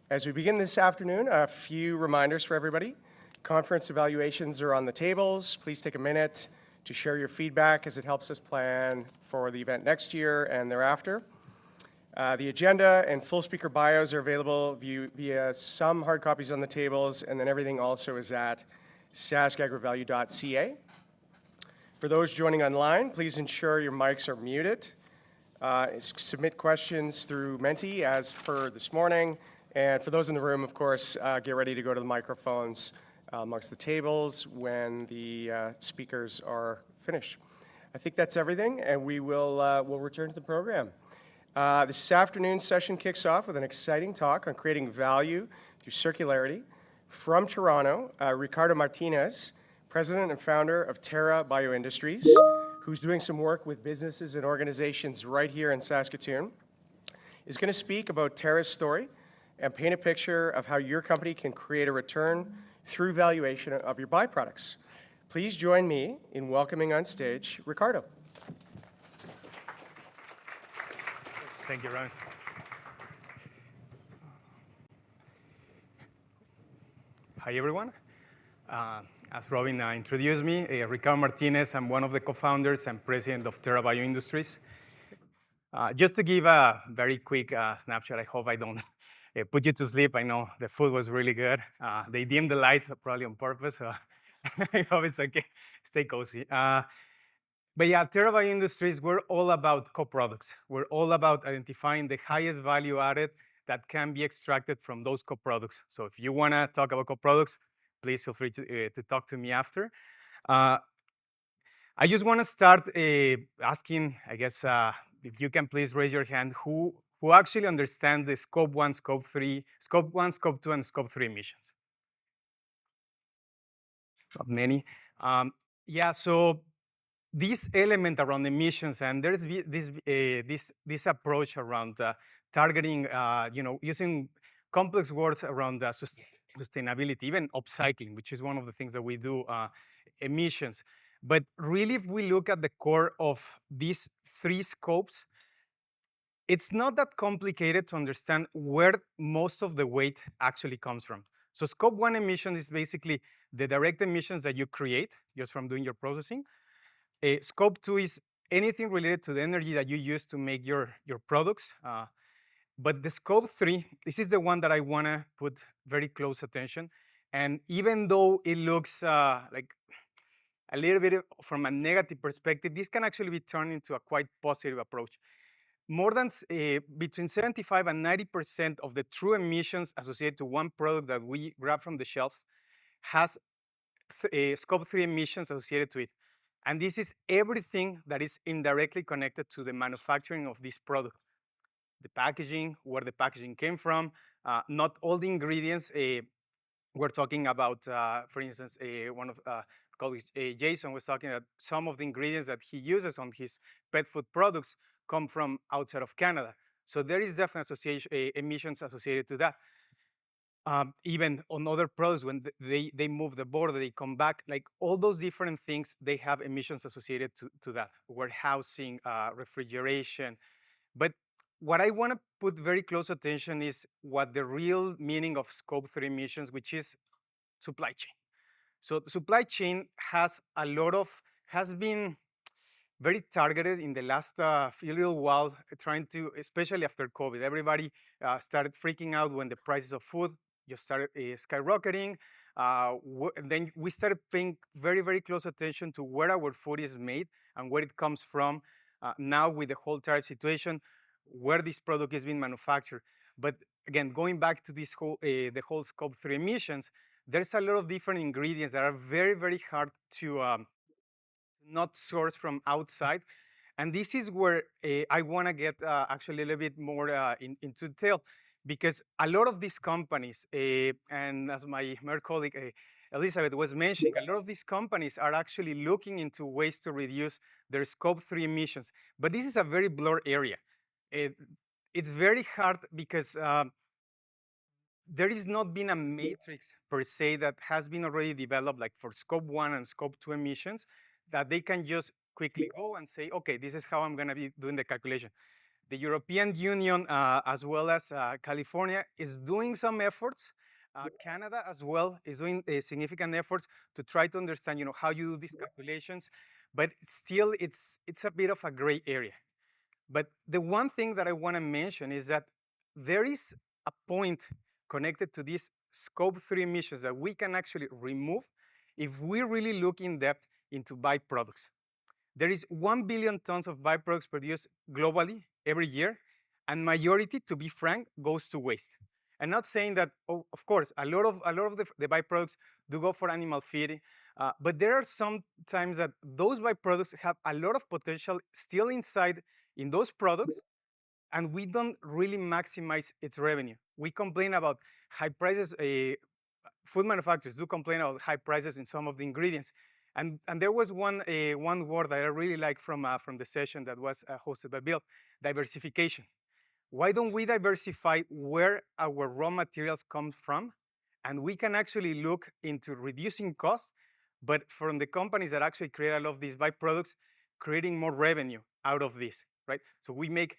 As we begin this afternoon, a few reminders for everybody. Conference evaluations are on the tables. Please take a minute to share your feedback as it helps us plan for the event next year and thereafter. The agenda and full speaker bios are available via some hard copies on the tables, and then everything also is at saskagrivalue.ca. For those joining online, please ensure your mics are muted. Submit questions through Menti as per this morning. And for those in the room, of course, get ready to go to the microphones amongst the tables when the speakers are finished. I think that's everything, and we'll return to the program. This afternoon's session kicks off with an exciting talk on creating value through circularity. From Toronto, Ricardo Martinez, president and founder of Terra Bioindustries, who's doing some work with businesses and organizations right here in Saskatoon, is going to speak about Terra's story and paint a picture of how your company can create a return through valuation of your byproducts. Please join me in welcoming on stage Ricardo. Thank you, Ron. Hi, everyone. As Robin introduced me, Ricardo Martinez, I'm one of the co-founders and president of Terra Bioindustries. Just to give a very quick snapshot, I hope I don't put you to sleep. I know the food was really good. They dimmed the lights probably on purpose, so I hope it's okay. Stay cozy. But yeah, Terra Bioindustries, we're all about co-products. We're all about identifying the highest value added that can be extracted from those co-products. So if you want to talk about co-products, please feel free to talk to me after. I just want to start asking, I guess, if you can please raise your hand, who actually understand the Scope 1, Scope 3, Scope 1, Scope 2, and Scope 3 emissions? Not many. Yeah, so this element around emissions, and there's this approach around targeting, using complex words around sustainability, even upcycling, which is one of the things that we do, emissions. But really, if we look at the core of these three scopes, it's not that complicated to understand where most of the weight actually comes from. So Scope 1 emission is basically the direct emissions that you create just from doing your processing. Scope 2 is anything related to the energy that you use to make your products. But the Scope 3, this is the one that I want to put very close attention. And even though it looks like a little bit from a negative perspective, this can actually be turned into a quite positive approach. More than between 75 and 90% of the true emissions associated to one product that we grab from the shelves has Scope 3 emissions associated to it. And this is everything that is indirectly connected to the manufacturing of this product. The packaging, where the packaging came from, not all the ingredients. We're talking about, for instance, one of colleagues, Jason, was talking about some of the ingredients that he uses on his pet food products come from outside of Canada. So there is definitely emissions associated to that. Even on other products, when they move the border, they come back, like all those different things, they have emissions associated to that. Warehousing, refrigeration. But what I want to put very close attention is what the real meaning of Scope 3 emissions, which is supply chain. So the supply chain has been very targeted in the last few little while, trying to, especially after COVID, everybody started freaking out when the prices of food just started skyrocketing. Then we started paying very, very close attention to where our food is made and where it comes from. Now with the whole tariff situation, where this product is being manufactured. But again, going back to this whole, the whole Scope 3 emissions, there's a lot of different ingredients that are very, very hard to not source from outside. And this is where I want to get actually a little bit more into detail, because a lot of these companies, and as my colleague Elizabeth was mentioning, a lot of these companies are actually looking into ways to reduce their Scope 3 emissions. But this is a very blurred area. It's very hard because there is not been a matrix per se that has been already developed, like for Scope 1 and Scope 2 emissions, that they can just quickly go and say, okay, this is how I'm going to be doing the calculation. The European Union, as well as California, is doing some efforts. Canada as well is doing significant efforts to try to understand, how you do these calculations. But still, it's a bit of a gray area. But the one thing that I want to mention is that there is a point connected to these Scope 3 emissions that we can actually remove if we really look in depth into byproducts. There is 1 billion tons of byproducts produced globally every year, and majority, to be frank, goes to waste. I'm not saying that, oh, of course, a lot of the byproducts do go for animal feed, but there are some times that those byproducts have a lot of potential still inside in those products, and we don't really maximize its revenue. We complain about high prices. Food manufacturers do complain about high prices in some of the ingredients. And there was one word that I really like from the session that was hosted by Bill: diversification. Why don't we diversify where our raw materials come from? And we can actually look into reducing costs, but from the companies that actually create a lot of these byproducts, creating more revenue out of this, right? So we make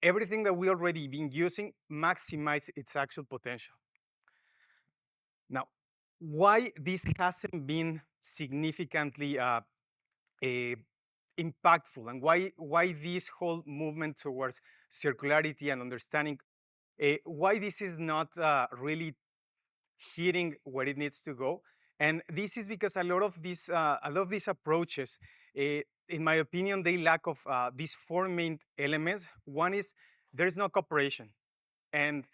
everything that we already been using maximize its actual potential. Now, why this hasn't been significantly impactful, and why this whole movement towards circularity and understanding, why this is not really hitting where it needs to go. And this is because a lot of these approaches, in my opinion, they lack of these four main elements. One is there's no cooperation. And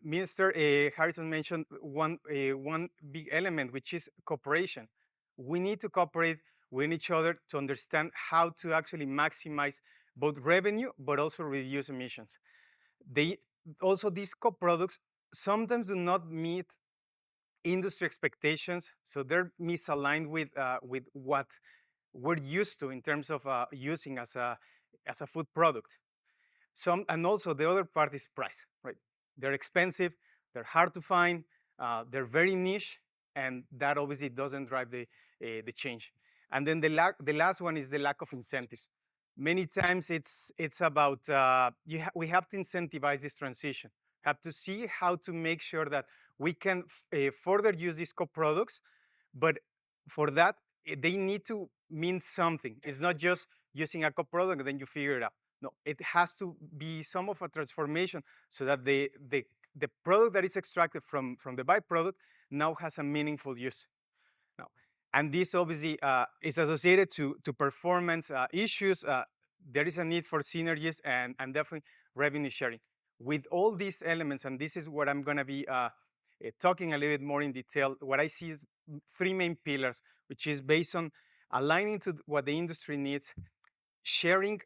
Minister Harrison mentioned one big element, which is cooperation. We need to cooperate with each other to understand how to actually maximize both revenue, but also reduce emissions. Also, these co-products sometimes do not meet industry expectations, so they're misaligned with what we're used to in terms of using as a food product. And also the other part is price, right? They're expensive, they're hard to find, they're very niche, and that obviously doesn't drive the change. And then the last one is the lack of incentives. Many times it's about, we have to incentivize this transition, have to see how to make sure that we can further use these co-products, but for that, they need to mean something. It's not just using a co-product and then you figure it out. No, it has to be some of a transformation so that the product that is extracted from the byproduct now has a meaningful use. Now, and this obviously is associated to performance issues. There is a need for synergies and definitely revenue sharing. With all these elements, and this is what I'm going to be talking a little bit more in detail, what I see is three main pillars, which is based on aligning to what the industry needs, sharing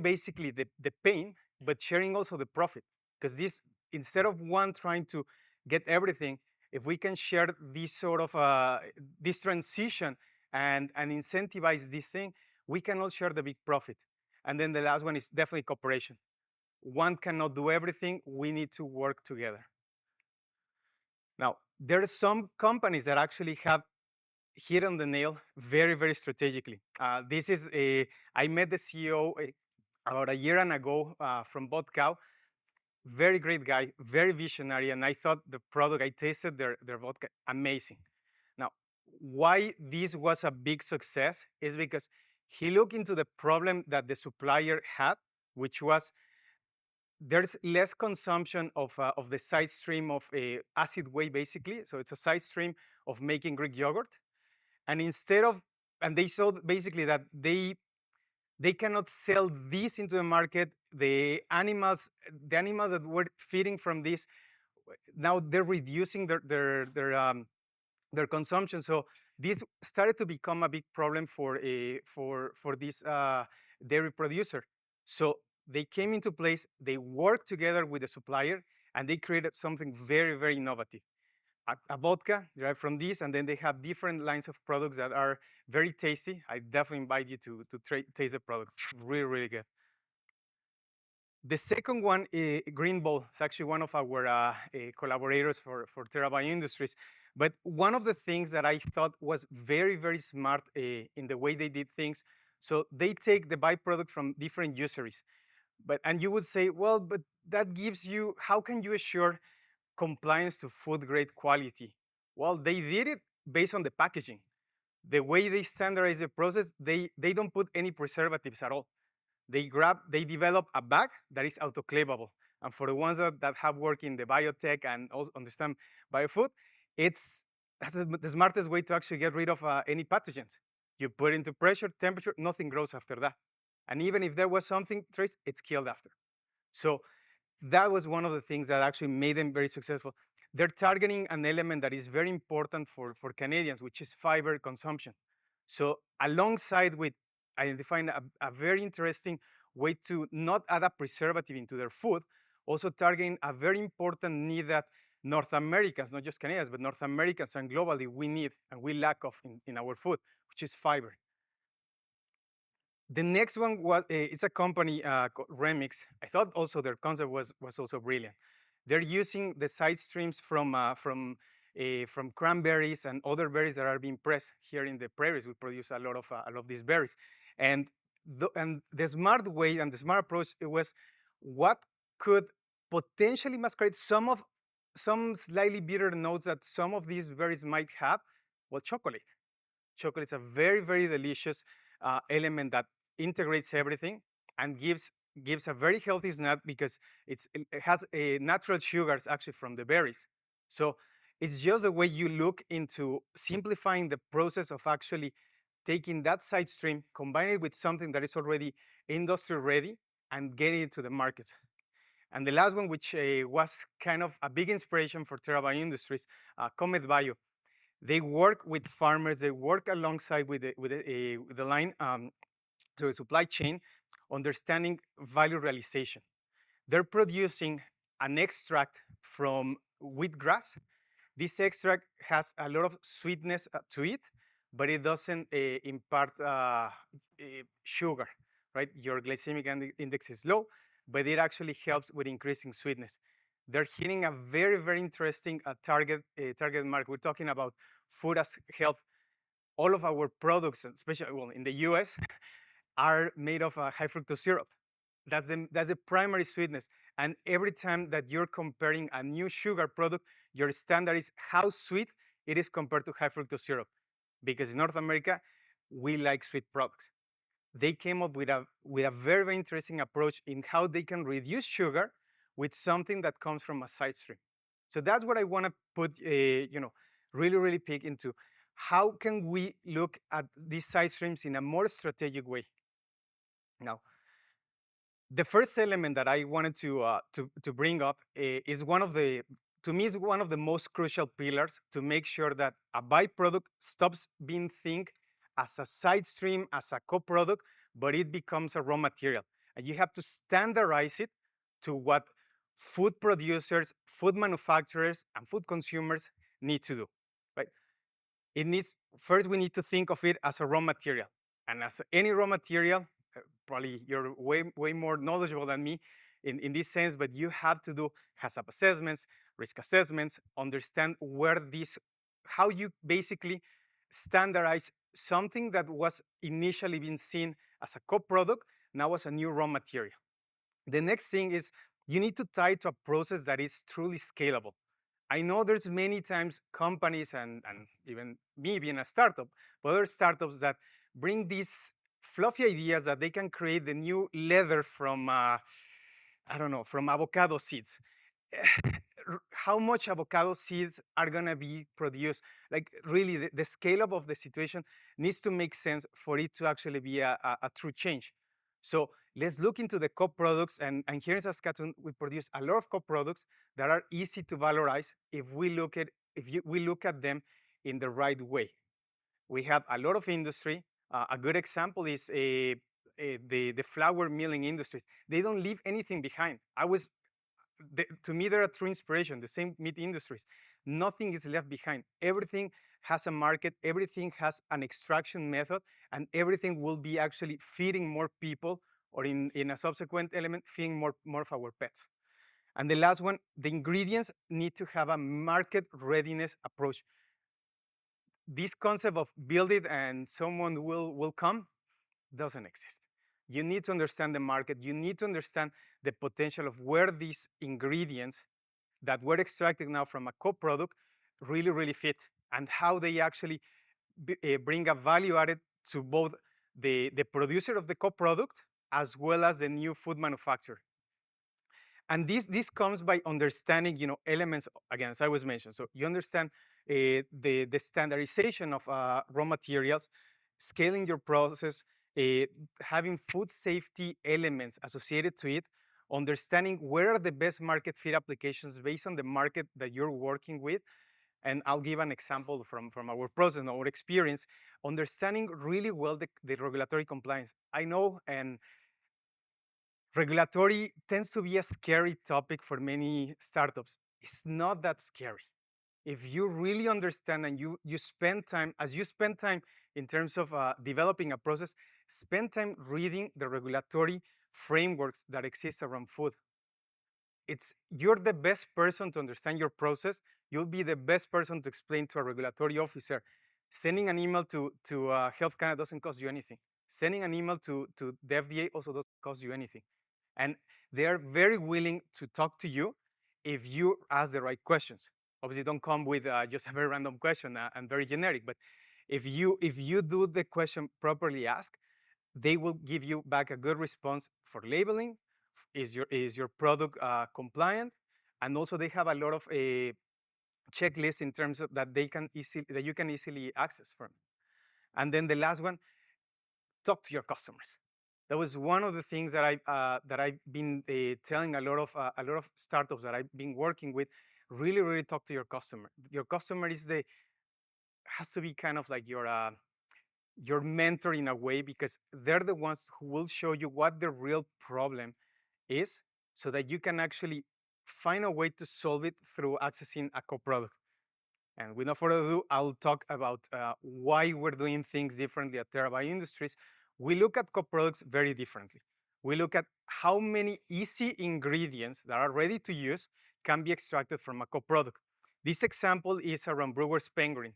basically the pain, but sharing also the profit. Because this, instead of one trying to get everything, if we can share this sort of this transition and incentivize this thing, we can all share the big profit. And then the last one is definitely cooperation. One cannot do everything. We need to work together. Now, there are some companies that actually have hit on the nail very, very strategically. I met the CEO about a year and ago from Vodka. Very great guy, very visionary, and I thought the product, I tasted their vodka, amazing. Now, why this was a big success is because he looked into the problem that the supplier had, which was there's less consumption of the side stream of acid whey, basically. So it's a side stream of making Greek yogurt. And instead of, and they saw basically that they cannot sell this into the market. The animals that were feeding from this, now they're reducing their consumption. So this started to become a big problem for this dairy producer. So they came into place, they worked together with the supplier, and they created something very, very innovative. A vodka derived from this, and then they have different lines of products that are very tasty. I definitely invite you to taste the products. Really, really good. The second one, Green Ball, is actually one of our collaborators for Terra Bioindustries. But one of the things that I thought was very, very smart in the way they did things, so they take the byproduct from different useries. And you would say, well, but that gives you, how can you assure compliance to food grade quality? Well, they did it based on the packaging. The way they standardize the process, they don't put any preservatives at all. They develop a bag that is autoclavable. And for the ones that have worked in the biotech and also understand biofood, that's the smartest way to actually get rid of any pathogens. You put it into pressure, temperature, nothing grows after that. And even if there was something trace, it's killed after. So that was one of the things that actually made them very successful. They're targeting an element that is very important for Canadians, which is fiber consumption. So alongside with identifying a very interesting way to not add a preservative into their food, also targeting a very important need that North Americans, not just Canadians, but North Americans and globally we need and we lack of in our food, which is fiber. The next one was, it's a company called Remix. I thought also their concept was also brilliant. They're using the side streams from cranberries and other berries that are being pressed here in the prairies. We produce a lot of these berries. And the smart way and the smart approach, it was what could potentially masquerade some slightly bitter notes that some of these berries might have. Well, chocolate. Chocolate's a very, very delicious element that integrates everything and gives a very healthy snack because it has natural sugars actually from the berries. So it's just the way you look into simplifying the process of actually taking that side stream, combining it with something that is already industry ready and getting it to the market. And the last one, which was kind of a big inspiration for Terra Bioindustries, Comet Bio. They work with farmers. They work alongside with the line to the supply chain, understanding value realization. They're producing an extract from wheatgrass. This extract has a lot of sweetness to it, but it doesn't impart sugar, right? Your glycemic index is low, but it actually helps with increasing sweetness. They're hitting a very, very interesting target market. We're talking about food as health. All of our products, especially in the US, are made of high fructose syrup. That's the primary sweetness. And every time that you're comparing a new sugar product, your standard is how sweet it is compared to high fructose syrup. Because in North America, we like sweet products. They came up with a very, very interesting approach in how they can reduce sugar with something that comes from a side stream. So that's what I want to put, really, really pick into. How can we look at these side streams in a more strategic way? Now, the first element that I wanted to bring up is to me, is one of the most crucial pillars to make sure that a byproduct stops being think as a side stream, as a co-product, but it becomes a raw material. And you have to standardize it to what food producers, food manufacturers, and food consumers need to do, right? First, we need to think of it as a raw material. And as any raw material, probably you're way more knowledgeable than me in this sense, but you have to do hazard assessments, risk assessments, understand how you basically standardize something that was initially being seen as a co-product now as a new raw material. The next thing is you need to tie it to a process that is truly scalable. I know there's many times companies and even me being a startup, but other startups that bring these fluffy ideas that they can create the new leather from, I don't know, from avocado seeds. How much avocado seeds are gonna be produced? Like really, the scale up of the situation needs to make sense for it to actually be a true change. So let's look into the co-products, and here in Saskatchewan, we produce a lot of co-products that are easy to valorize if we look at them in the right way. We have a lot of industry. A good example is the flour milling industries. They don't leave anything behind. To me, they're a true inspiration, the same meat industries. Nothing is left behind. Everything has a market, everything has an extraction method, and everything will be actually feeding more people, or in a subsequent element, feeding more of our pets. And the last one, the ingredients need to have a market readiness approach. This concept of build it and someone will come doesn't exist. You need to understand the market. You need to understand the potential of where these ingredients that were extracted now from a co-product really fit, and how they actually bring a value added to both the producer of the co-product as well as the new food manufacturer. And this comes by understanding, elements, again, as I was mentioned. So you understand the standardization of raw materials, scaling your process, having food safety elements associated to it, understanding where are the best market fit applications based on the market that you're working with. And I'll give an example from our process and our experience, understanding really well the regulatory compliance. I know, and regulatory tends to be a scary topic for many startups. It's not that scary. If you really understand and you spend time, as you spend time in terms of developing a process, spend time reading the regulatory frameworks that exist around food. You're the best person to understand your process. You'll be the best person to explain to a regulatory officer. Sending an email to Health Canada doesn't cost you anything. Sending an email to the FDA also doesn't cost you anything. And they are very willing to talk to you if you ask the right questions. Obviously, don't come with just a very random question and very generic. But if you do the question properly asked, they will give you back a good response for labeling. Is your product compliant? And also, they have a lot of checklists in terms of that you can easily access from. And then the last one, talk to your customers. That was one of the things that I've been telling a lot of startups that I've been working with. Really talk to your customer. Your customer has to be kind of like your mentor in a way, because they're the ones who will show you what the real problem is, so that you can actually find a way to solve it through accessing a co-product. And without further ado, I'll talk about why we're doing things differently at Terabyte Industries. We look at co-products very differently. We look at how many easy ingredients that are ready to use can be extracted from a co-product. This example is around Brewer's Penguin.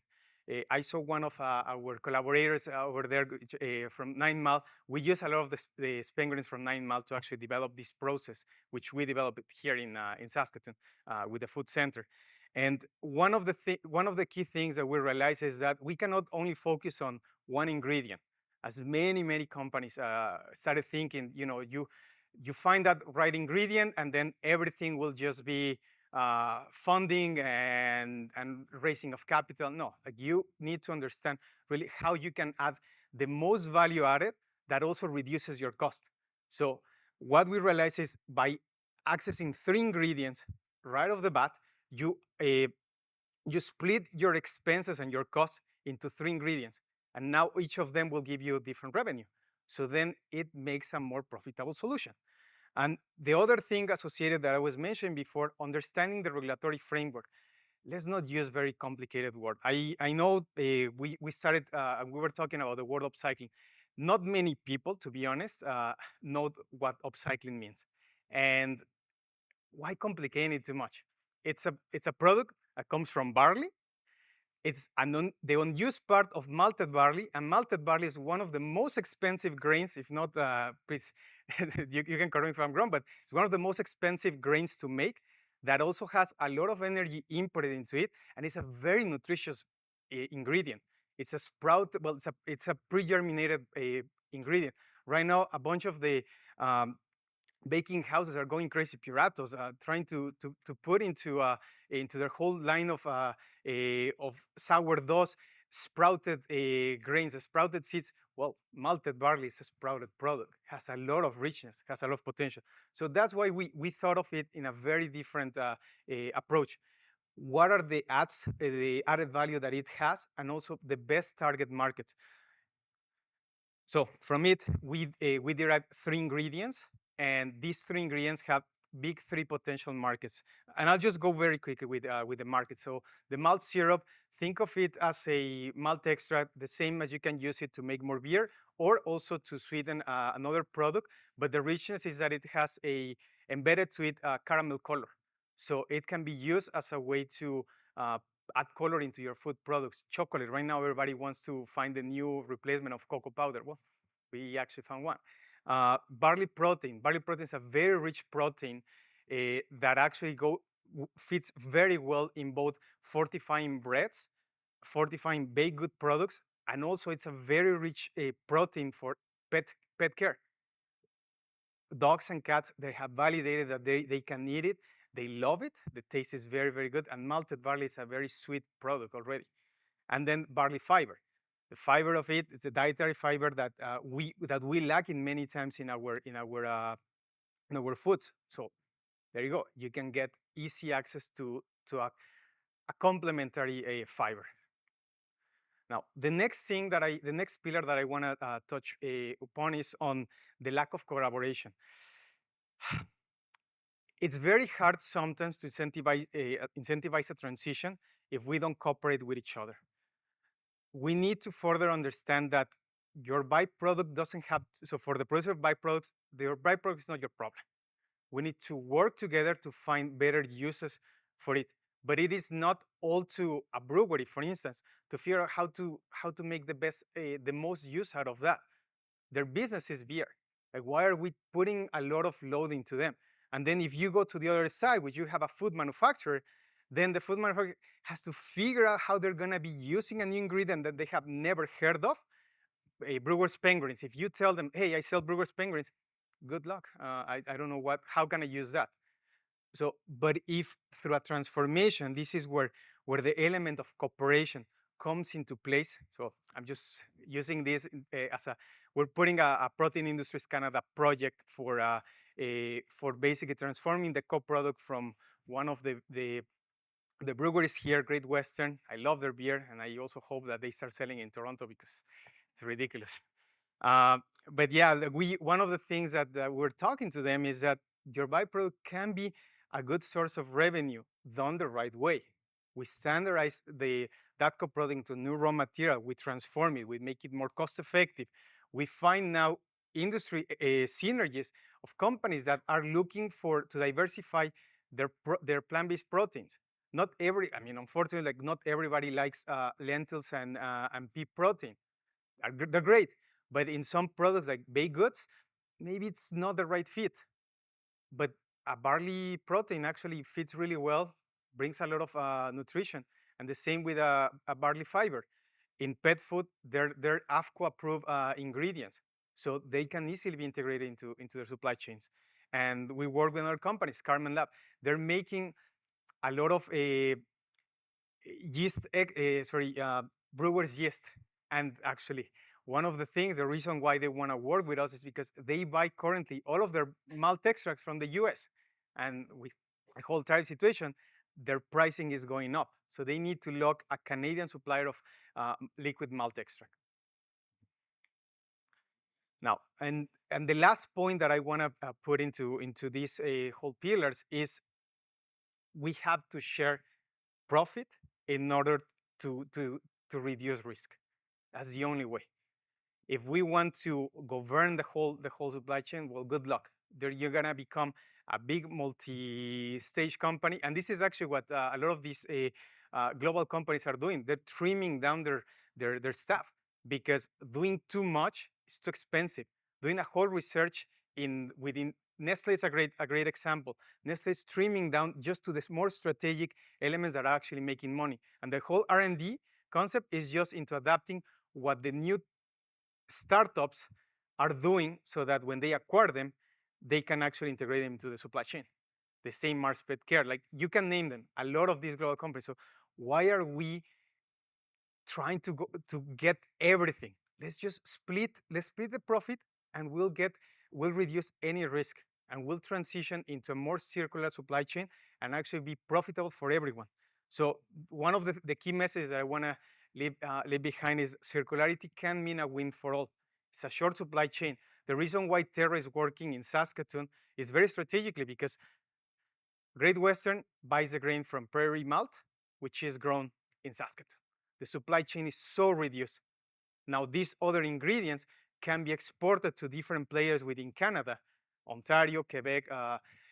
I saw one of our collaborators over there from 9 Mile. We use a lot of the penguins from 9 Mile to actually develop this process, which we developed here in Saskatoon with the food center. And one of the key things that we realize is that we cannot only focus on one ingredient. As many companies started thinking, you find that right ingredient, and then everything will just be funding and raising of capital. No, you need to understand really how you can add the most value added that also reduces your cost. So what we realize is by accessing 3 ingredients right off the bat, you split your expenses and your costs into 3 ingredients. And now each of them will give you different revenue. So then it makes a more profitable solution. And the other thing associated that I was mentioning before, understanding the regulatory framework. Let's not use very complicated words. I know we started, we were talking about the word upcycling. Not many people, to be honest, know what upcycling means. And why complicate it too much? It's a product that comes from barley. It's the unused part of malted barley, and malted barley is one of the most expensive grains, if not, please, you can correct me if I'm wrong, but it's one of the most expensive grains to make that also has a lot of energy inputted into it, and it's a very nutritious ingredient. It's a sprout, well, it's a pre-germinated ingredient. Right now, a bunch of the baking houses are going crazy piratos, trying to put into their whole line of sourdoughs sprouted grains, sprouted seeds. Well, malted barley is a sprouted product, has a lot of richness, has a lot of potential. So that's why we thought of it in a very different approach. What are the added value that it has, and also the best target markets? So from it, we derived 3 ingredients, and these 3 ingredients have big 3 potential markets. And I'll just go very quickly with the market. So the malt syrup, think of it as a malt extract, the same as you can use it to make more beer, or also to sweeten another product. But the richness is that it has embedded to it caramel color. So it can be used as a way to add color into your food products. Chocolate, right now everybody wants to find the new replacement of cocoa powder. Well, we actually found one. Barley protein. Barley protein is a very rich protein that actually fits very well in both fortifying breads, fortifying baked good products, and also it's a very rich protein for pet care. Dogs and cats, they have validated that they can eat it. They love it. The taste is very, very good. And malted barley is a very sweet product already. And then barley fiber. The fiber of it, it's a dietary fiber that we lack in many times in our foods. So there you go. You can get easy access to a complementary fiber. Now, the next pillar that I want to touch upon is on the lack of collaboration. It's very hard sometimes to incentivize a transition if we don't cooperate with each other. We need to further understand that your byproduct doesn't have to, so for the producer of byproducts, your byproduct is not your problem. We need to work together to find better uses for it. But it is not all to a brewery, for instance, to figure out how to make the most use out of that. Their business is beer. Like, why are we putting a lot of load into them? And then if you go to the other side, which you have a food manufacturer, then the food manufacturer has to figure out how they're going to be using a new ingredient that they have never heard of. Brewer's Penguins. If you tell them, hey, I sell Brewer's Penguins, good luck. I don't know how can I use that? So, but if through a transformation, this is where the element of cooperation comes into place. So I'm just using this we're putting a Protein Industries Canada project for basically transforming the co-product from one of the breweries here, Great Western. I love their beer, and I also hope that they start selling in Toronto because it's ridiculous. But yeah, one of the things that we're talking to them is that your byproduct can be a good source of revenue done the right way. We standardize that co-product into new raw material. We transform it. We make it more cost effective. We find now industry synergies of companies that are looking to diversify their plant-based proteins. Unfortunately, like not everybody likes lentils and pea protein. They're great, but in some products like baked goods, maybe it's not the right fit. But a barley protein actually fits really well, brings a lot of nutrition, and the same with a barley fiber. In pet food, they're AFCO-approved ingredients, so they can easily be integrated into their supply chains. And we work with other companies, Carmen Lab. They're making a lot of brewer's yeast. And actually, one of the things, the reason why they want to work with us is because they buy currently all of their malt extracts from the US. And with the whole tariff situation, their pricing is going up. So they need to lock a Canadian supplier of liquid malt extract. Now, and the last point that I want to put into these whole pillars is we have to share profit in order to reduce risk. That's the only way. If we want to govern the whole supply chain, well, good luck. You're gonna become a big multi-stage company, and this is actually what a lot of these global companies are doing. They're trimming down their staff because doing too much is too expensive. Doing a whole research within Nestle is a great example. Nestle is trimming down just to the more strategic elements that are actually making money. And the whole R&D concept is just into adapting what the new startups are doing so that when they acquire them, they can actually integrate them into the supply chain. The same Mars Pet Care, like you can name them, a lot of these global companies. So why are we trying to get everything? Let's split the profit and we'll reduce any risk and we'll transition into a more circular supply chain and actually be profitable for everyone. So one of the key messages that I want to leave behind is circularity can mean a win for all. It's a short supply chain. The reason why Terra is working in Saskatoon is very strategically because Great Western buys the grain from prairie malt, which is grown in Saskatoon. The supply chain is so reduced. Now, these other ingredients can be exported to different players within Canada, Ontario, Quebec.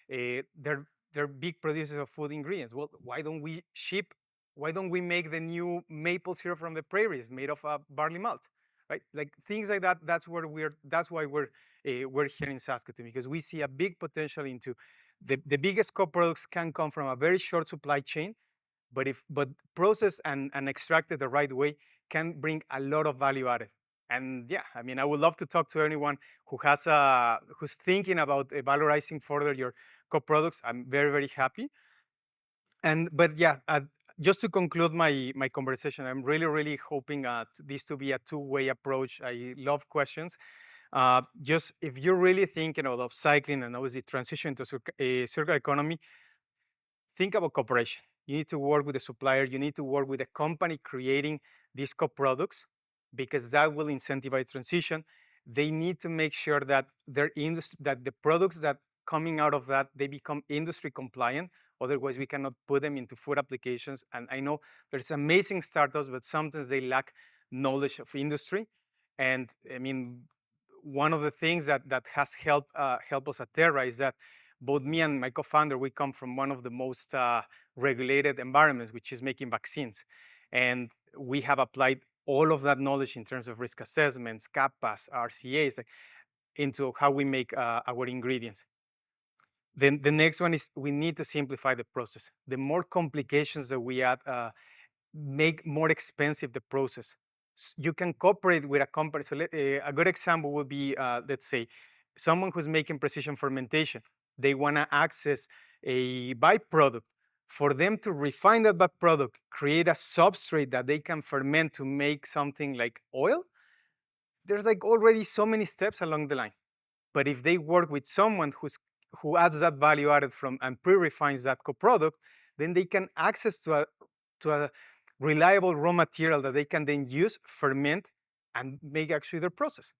They're big producers of food ingredients. Well, why don't we make the new maple syrup from the prairies made of barley malt, right? Like things like that. That's why we're here in Saskatoon, because we see a big potential into the biggest co-products can come from a very short supply chain, but processed and extracted the right way can bring a lot of value added. And yeah, I mean, I would love to talk to anyone who's thinking about valorizing further your co-products. I'm very, very happy. But yeah, just to conclude my conversation, I'm really, really hoping this to be a two-way approach. I love questions. Just if you're really thinking about upcycling and obviously transition to a circular economy, think about cooperation. You need to work with the supplier. You need to work with the company creating these co-products because that will incentivize transition. They need to make sure that that the products that coming out of that, they become industry compliant. Otherwise, we cannot put them into food applications. And I know there's amazing startups, but sometimes they lack knowledge of industry. And I mean, one of the things that has helped us at Terra is that both me and my co-founder, we come from one of the most regulated environments, which is making vaccines. And we have applied all of that knowledge in terms of risk assessments, CAPAs, RCAs, into how we make our ingredients. Then the next one is we need to simplify the process. The more complications that we add make more expensive the process. You can cooperate with a company. So a good example would be, let's say, someone who's making precision fermentation. They want to access a byproduct. For them to refine that byproduct, create a substrate that they can ferment to make something like oil, there's like already so many steps along the line. But if they work with someone who adds that value added from and pre-refines that co-product, then they can access to a reliable raw material that they can then use, ferment, and make actually their process.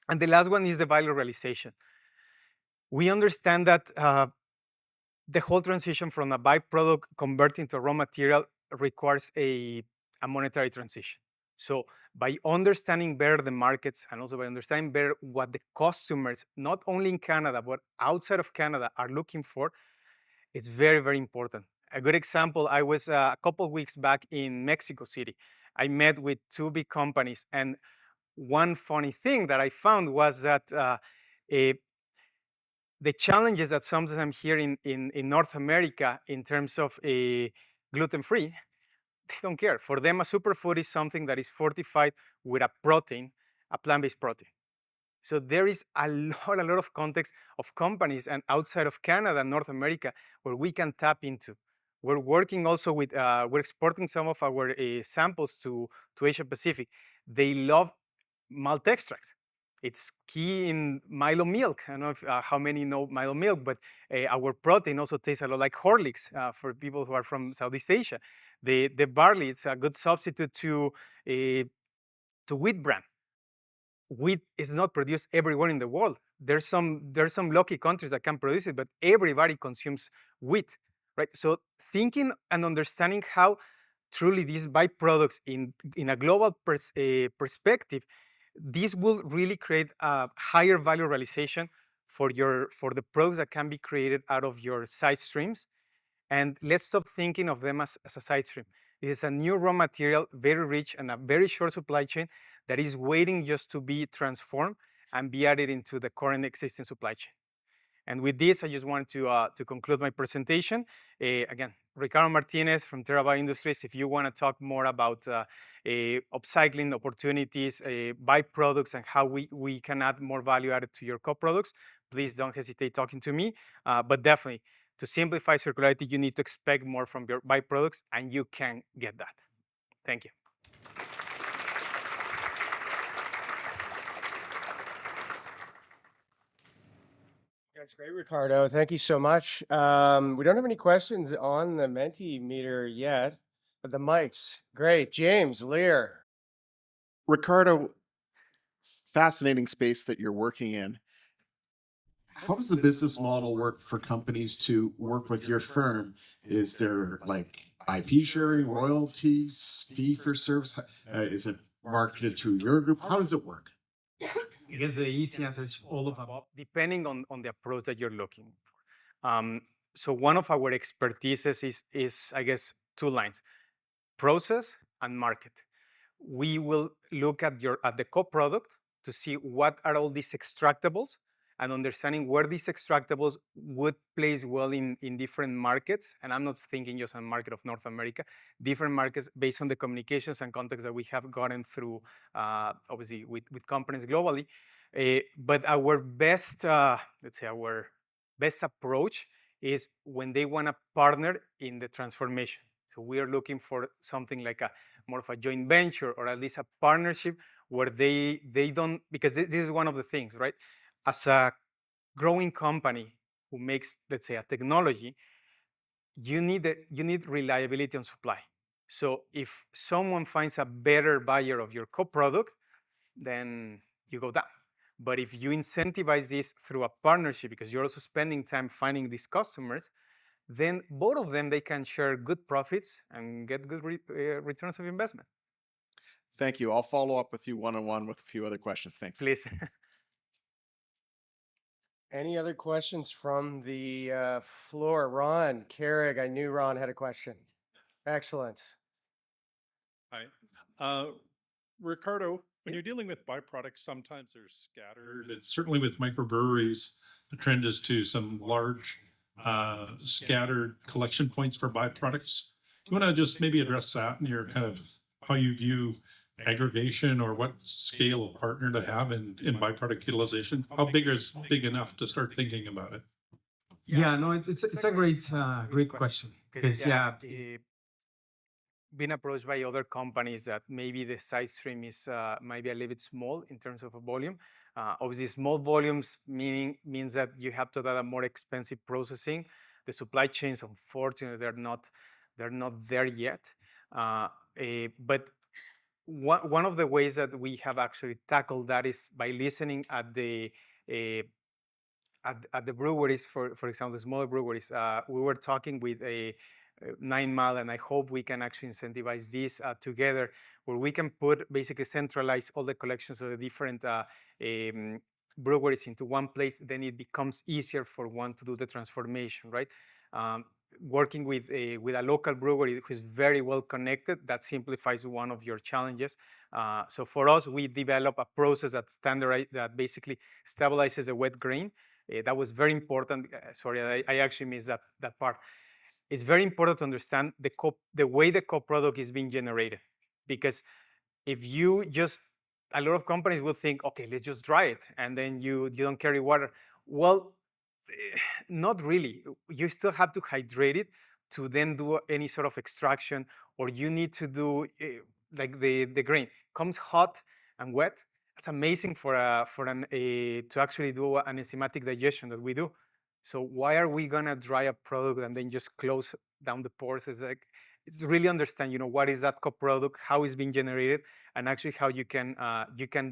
And the last one is the value realization. We understand that the whole transition from a byproduct converting to a raw material requires a monetary transition. So by understanding better the markets and also by understanding better what the customers, not only in Canada, but outside of Canada are looking for, it's very, very important. A good example, I was a couple of weeks back in Mexico City. I met with two big companies, and one funny thing that I found was that the challenges that sometimes I'm hearing in North America in terms of gluten-free, they don't care. For them, a superfood is something that is fortified with a protein, a plant-based protein. So there is a lot of context of companies and outside of Canada and North America where we can tap into. We're working also with, we're exporting some of our samples to Asia Pacific. They love malt extracts. It's key in Milo milk. I don't know how many know Milo milk, but our protein also tastes a lot like Horlicks for people who are from Southeast Asia. The barley, it's a good substitute to wheat bran. Wheat is not produced everywhere in the world. There's some lucky countries that can produce it, but everybody consumes wheat, right? So thinking and understanding how truly these byproducts in a global perspective, this will really create a higher value realization for the products that can be created out of your side streams. And let's stop thinking of them as a side stream. It is a new raw material, very rich and a very short supply chain that is waiting just to be transformed and be added into the current existing supply chain. And with this, I just want to conclude my presentation. Again, Ricardo Martinez from Terabyte Industries. If you want to talk more about upcycling opportunities, byproducts, and how we can add more value added to your co-products, please don't hesitate talking to me. But definitely, to simplify circularity, you need to expect more from your byproducts, and you can get that. Thank you. That's great, Ricardo. Thank you so much. We don't have any questions on the Mentimeter yet, but the mics, great. James, Lear. Ricardo, fascinating space that you're working in. How does the business model work for companies to work with your firm? Is there like IP sharing, royalties, fee for service? Is it marketed through your group? How does it work? I guess the easy answer is all of them. Depending on the approach that you're looking for. So one of our expertises is, I guess, two lines: process and market. We will look at the co-product to see what are all these extractables and understanding where these extractables would place well in different markets. And I'm not thinking just on the market of North America, different markets based on the communications and contacts that we have gotten through, obviously, with companies globally. But our best, let's say, our best approach is when they want to partner in the transformation. So we are looking for something like more of a joint venture, or at least a partnership where they don't, because this is one of the things, right? As a growing company who makes, let's say, a technology, you need reliability on supply. So if someone finds a better buyer of your co-product, then you go down. But if you incentivize this through a partnership, because you're also spending time finding these customers, then both of them, they can share good profits and get good returns of investment. Thank you. I'll follow up with you one-on-one with a few other questions. Thanks. Please. Any other questions from the floor? Ron, Carrig, I knew Ron had a question. Excellent. Hi. Ricardo, when you're dealing with byproducts, sometimes they're scattered. And certainly with microbreweries, the trend is to some large scattered collection points for byproducts. You want to just maybe address that in your kind of how you view aggregation, or what scale of partner to have in byproduct utilization? How big is big enough to start thinking about it? Yeah, no, it's a great question. Because being approached by other companies that maybe the side stream is might be a little bit small in terms of a volume. Obviously, small volumes means that you have to add a more expensive processing. The supply chains, unfortunately, they're not there yet. But one of the ways that we have actually tackled that is by listening at the breweries, for example, the smaller breweries. We were talking with a 9 Mile, and I hope we can actually incentivize this together, where we can put basically centralize all the collections of the different breweries into one place. Then it becomes easier for one to do the transformation, right? Working with a local brewery who is very well connected, that simplifies one of your challenges. So for us, we develop a process that basically stabilizes the wet grain. That was very important. Sorry, I actually missed that part. It's very important to understand the way the co-product is being generated, because if you just, a lot of companies will think, okay, let's just dry it, and then you don't carry water. Well, not really. You still have to hydrate it to then do any sort of extraction, or you need to do like the grain comes hot and wet. It's amazing to actually do an enzymatic digestion that we do. So why are we gonna dry a product and then just close down the pores? It's really understand, what is that co-product, how it's being generated, and actually how you can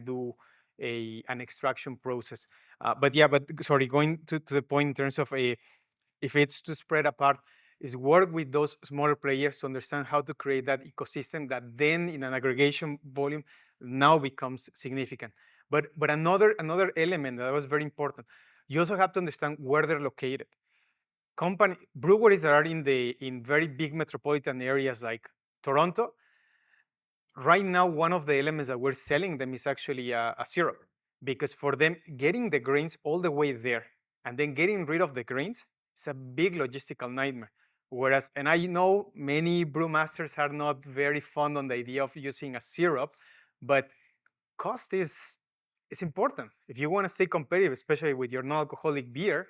do an extraction process. But sorry, going to the point in terms of if it's to spread apart, is work with those smaller players to understand how to create that ecosystem that then in an aggregation volume now becomes significant. But another element that was very important, you also have to understand where they're located. breweries that are in very big metropolitan areas like Toronto, right now one of the elements that we're selling them is actually a syrup, because for them getting the grains all the way there and then getting rid of the grains is a big logistical nightmare. Whereas, and I know many brewmasters are not very fond on the idea of using a syrup, but cost is important. If you want to stay competitive, especially with your non-alcoholic beer,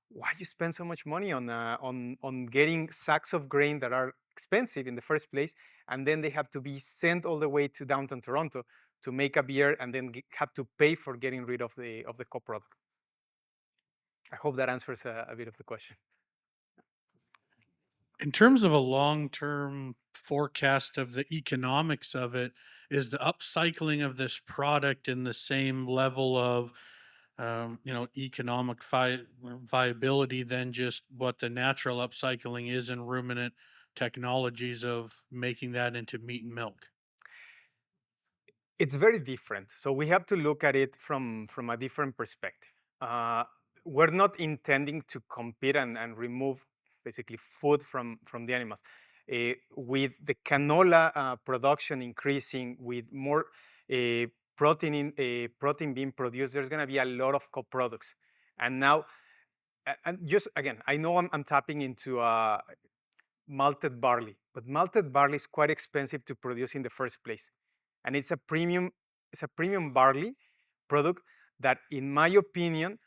why you spend so much money on getting sacks of grain that are expensive in the first place, and then they have to be sent all the way to downtown Toronto to make a beer, and then have to pay for getting rid of the co-product. I hope that answers a bit of the question. In terms of a long-term forecast of the economics of it, is the upcycling of this product in the same level of, economic viability than just what the natural upcycling is in ruminant technologies of making that into meat and milk? It's very different. So we have to look at it from a different perspective. We're not intending to compete and remove basically food from the animals. With the canola production increasing, with more protein being produced, there's going to be a lot of co-products. And now, and just again, I know I'm tapping into malted barley, but malted barley is quite expensive to produce in the first place, and it's a premium barley product that, in my opinion,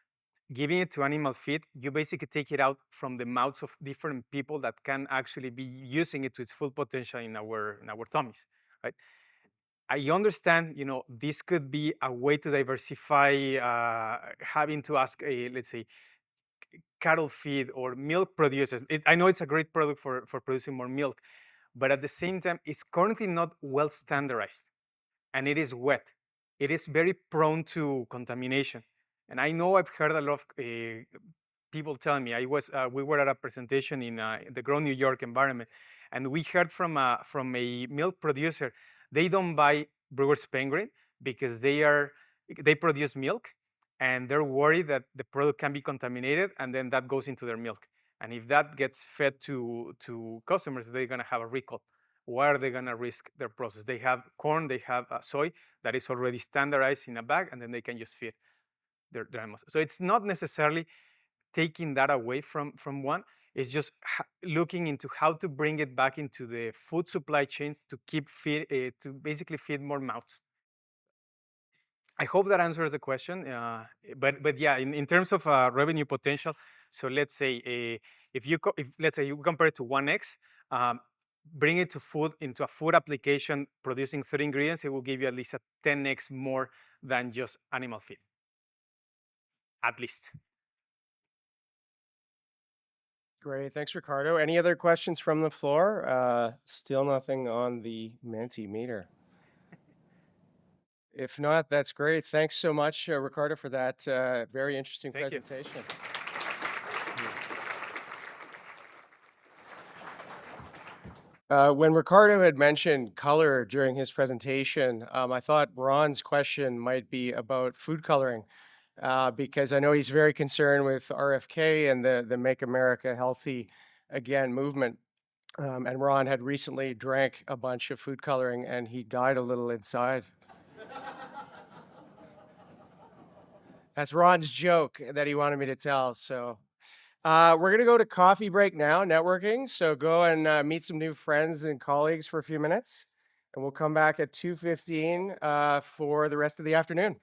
giving it to animal feed, you basically take it out from the mouths of different people that can actually be using it to its full potential in our tummies, right? I understand, this could be a way to diversify, having to ask, let's say, cattle feed or milk producers. I know it's a great product for producing more milk, but at the same time, it's currently not well standardized, and it is wet. It is very prone to contamination. And I know I've heard a lot of people telling me, we were at a presentation in the Grow New York environment, and we heard from a milk producer, they don't buy Brewer's Penguin because they produce milk, and they're worried that the product can be contaminated, and then that goes into their milk. And if that gets fed to customers, they're going to have a recall. Why are they going to risk their process? They have corn, they have soy that is already standardized in a bag, and then they can just feed their animals. So it's not necessarily taking that away from one. It's just looking into how to bring it back into the food supply chain to to basically feed more mouths. I hope that answers the question. But yeah, in terms of revenue potential, so let's say if let's say you compare it to 1x, bring it to food, into a food application producing 3 ingredients, it will give you at least a 10x more than just animal feed, at least. Great, thanks, Ricardo. Any other questions from the floor? Still nothing on the Mentimeter. If not, that's great. Thanks so much, Ricardo, for that very interesting presentation. When Ricardo had mentioned color during his presentation, I thought Ron's question might be about food coloring, because I know he's very concerned with RFK and the Make America Healthy Again movement. And Ron had recently drank a bunch of food coloring, and he died a little inside. That's Ron's joke that he wanted me to tell. So we're going to go to coffee break now, networking. So go and meet some new friends and colleagues for a few minutes. And we'll come back at 2:15 for the rest of the afternoon.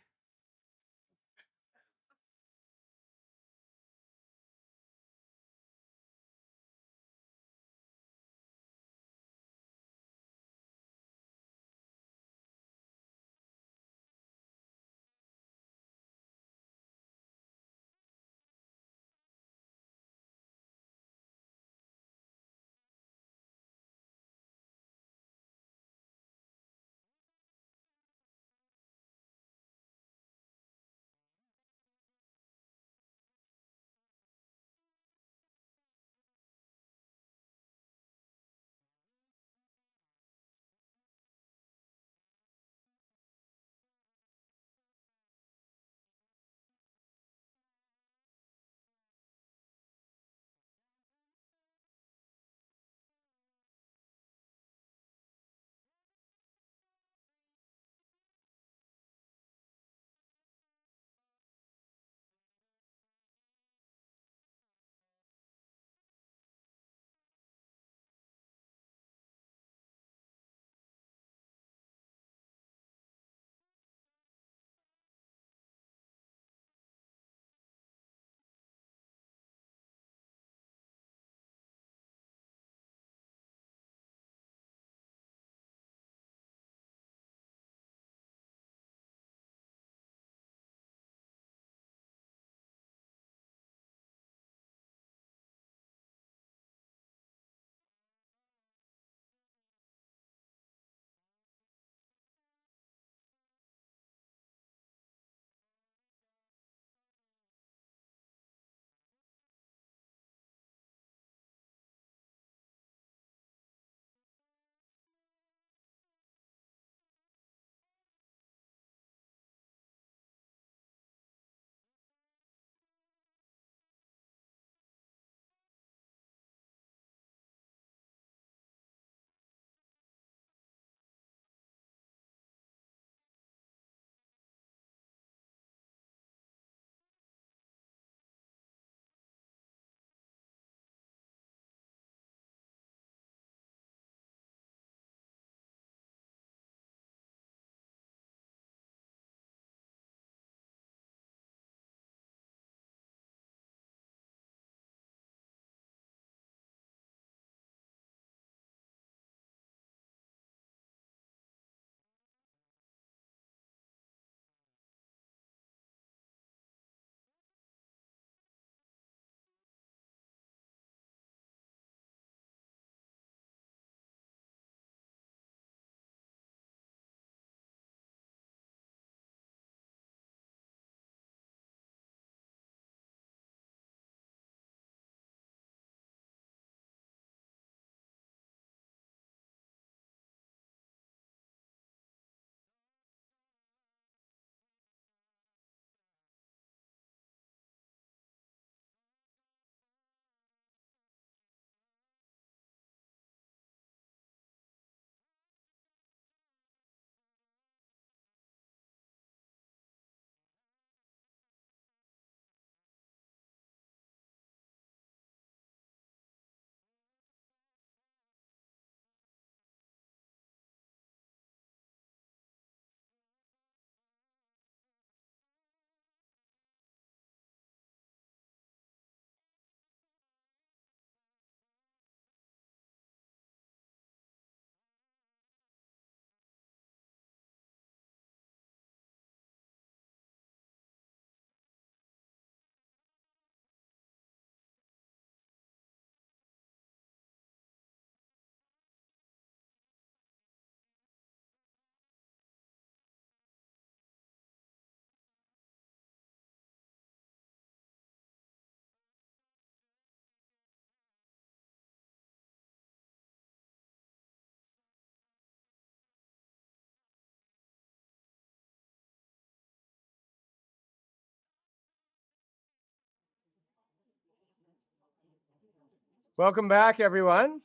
Welcome back, everyone.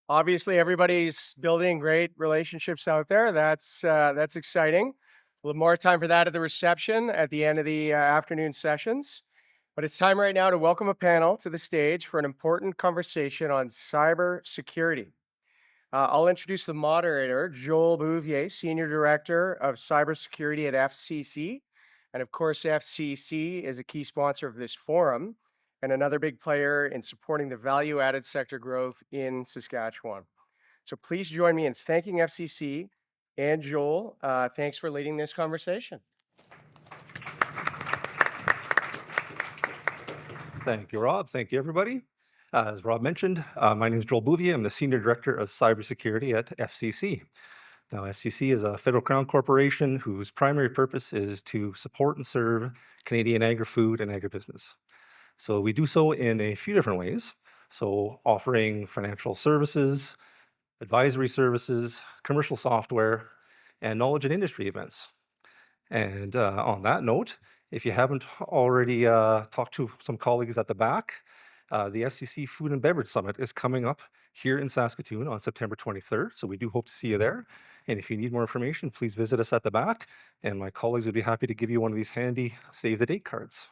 Obviously, everybody's building great relationships out there. That's exciting. We'll have more time for that at the reception at the end of the afternoon sessions. But it's time right now to welcome a panel to the stage for an important conversation on cyber security. I'll introduce the moderator, Joel Bouvier, Senior Director of Cybersecurity at FCC. And of course, FCC is a key sponsor of this forum and another big player in supporting the value-added sector growth in Saskatchewan. So please join me in thanking FCC and Joel. Thanks for leading this conversation. Thank you, Rob. Thank you, everybody. As Rob mentioned, my name is Joel Bouvier. I'm the Senior Director of Cybersecurity at FCC. Now, FCC is a federal crown corporation whose primary purpose is to support and serve Canadian agri-food and agribusiness. So we do so in a few different ways. So offering financial services, advisory services, commercial software, and knowledge and industry events. And on that note, if you haven't already talked to some colleagues at the back, the FCC Food and Beverage Summit is coming up here in Saskatoon on September 23rd. So we do hope to see you there. And if you need more information, please visit us at the back. And my colleagues would be happy to give you one of these handy save the date cards.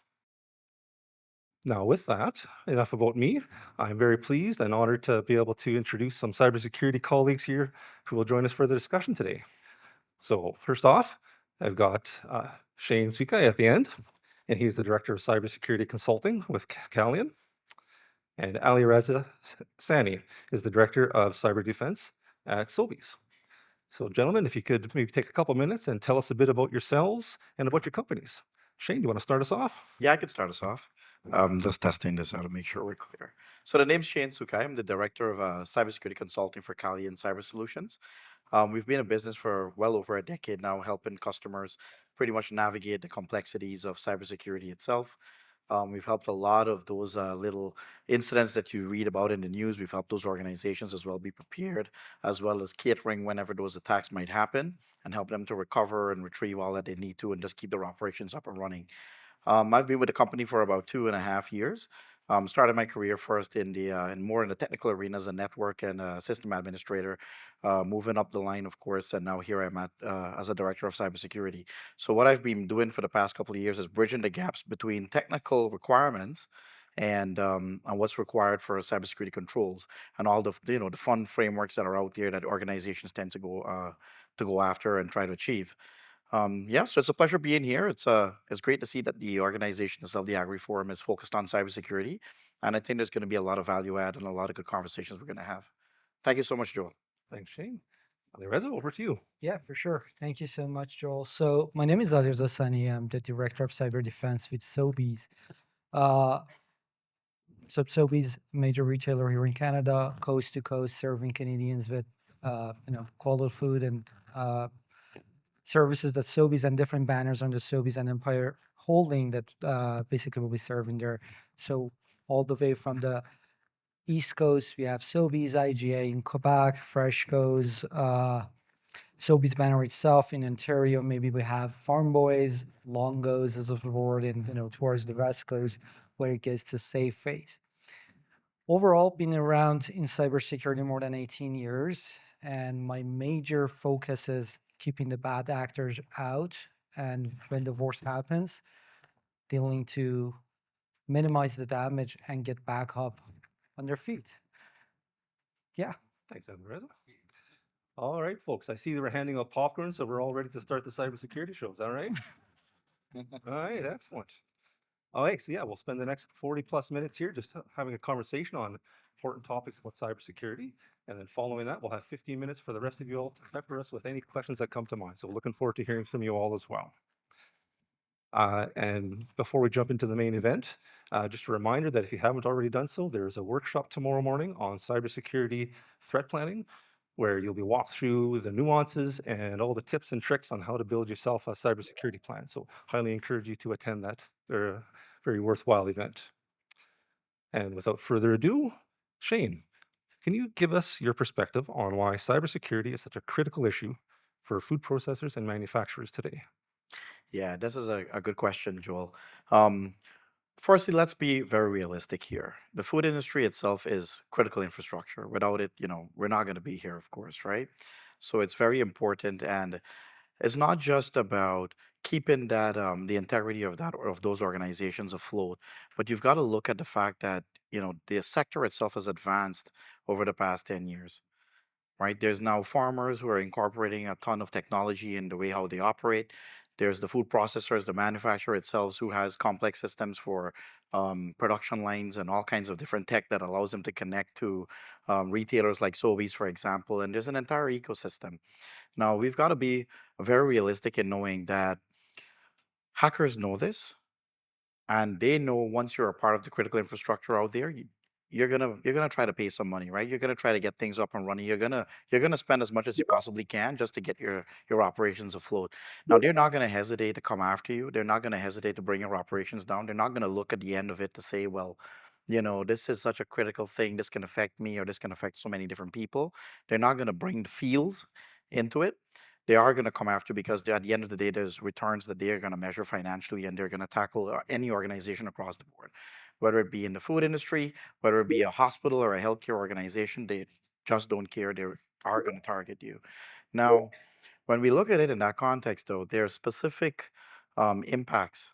Now, with that, enough about me. I'm very pleased and honored to be able to introduce some cybersecurity colleagues here who will join us for the discussion today. So first off, I've got Shane Sukai at the end, and he's the Director of Cybersecurity Consulting with Calian. And Ali Reza Sani is the Director of Cyber Defense at Sobeys. So gentlemen, if you could maybe take a couple minutes and tell us a bit about yourselves and about your companies. Shane, do you want to start us off? Yeah, I could start us off. Just testing this out to make sure we're clear. So the name's Shane Sukai. I'm the Director of Cybersecurity Consulting for Calian Cyber Solutions. We've been in business for well over a decade now, helping customers pretty much navigate the complexities of cybersecurity itself. We've helped a lot of those little incidents that you read about in the news. We've helped those organizations as well be prepared, as well as catering whenever those attacks might happen and help them to recover and retrieve all that they need to and just keep their operations up and running. I've been with the company for about 2.5 years. Started my career first in more in the technical arena as a network and system administrator, moving up the line, of course, and now here I'm at as a director of cybersecurity. So what I've been doing for the past couple of years is bridging the gaps between technical requirements and what's required for cybersecurity controls and all the the fun frameworks that are out there that organizations tend to go after and try to achieve. Yeah, so it's a pleasure being here. It's great to see that the organization itself, the Agri Forum, is focused on cybersecurity, and I think there's going to be a lot of value add and a lot of good conversations we're going to have. Thank you so much, Joel. Thanks, Shane. Reza, over to you. Yeah, for sure. Thank you so much, Joel. So my name is Ali Zassani. I'm the Director of Cyber Defense with Sobeys. So Sobeys, major retailer here in Canada, coast to coast, serving Canadians with quality food and services that Sobeys and different banners under Sobeys and Empire Holding that basically will be serving there. So all the way from the East Coast, we have Sobeys, IGA in Quebec, Freshco's, Sobeys banner itself in Ontario. Maybe we have Farm Boys, Longos as of the word, and towards the West Coast where it gets to safe phase. Overall, been around in cybersecurity more than 18 years, and my major focus is keeping the bad actors out, and when the worst happens, dealing to minimize the damage and get back up on their feet. Yeah. Thanks, Reza. All right, folks. I see that we're handing out popcorn, so we're all ready to start the cybersecurity show. Is that right? All right, excellent. All right, so yeah, we'll spend the next 40 plus minutes here just having a conversation on important topics about cybersecurity. And then following that, we'll have 15 minutes for the rest of you all to pepper us with any questions that come to mind. So looking forward to hearing from you all as well. And before we jump into the main event, just a reminder that if you haven't already done so, there's a workshop tomorrow morning on cybersecurity threat planning, where you'll be walked through the nuances and all the tips and tricks on how to build yourself a cybersecurity plan. So highly encourage you to attend that. They're a very worthwhile event. And without further ado, Shane, can you give us your perspective on why cybersecurity is such a critical issue for food processors and manufacturers today? Yeah, this is a good question, Joel. Firstly, let's be very realistic here. The food industry itself is critical infrastructure. Without it, we're not going to be here, of course, right? So it's very important, and it's not just about keeping that the integrity of that or of those organizations afloat, but you've got to look at the fact that the sector itself has advanced over the past 10 years, right? There's now farmers who are incorporating a ton of technology in the way how they operate. There's the food processors, the manufacturer itself, who has complex systems for production lines and all kinds of different tech that allows them to connect to retailers like Sobeys, for example. And there's an entire ecosystem. Now, we've got to be very realistic in knowing that hackers know this, and they know once you're a part of the critical infrastructure out there, you're gonna try to pay some money, right? You're gonna try to get things up and running. You're gonna spend as much as you possibly can just to get your operations afloat. Now, they're not gonna hesitate to come after you. They're not gonna hesitate to bring your operations down. They're not gonna look at the end of it to say, well, this is such a critical thing. This can affect me, or this can affect so many different people. They're not gonna bring the feels into it. They are going to come after, because at the end of the day, there's returns that they are going to measure financially, and they're going to tackle any organization across the board, whether it be in the food industry, whether it be a hospital or a healthcare organization. They just don't care. They are going to target you. Now, when we look at it in that context, though, there are specific impacts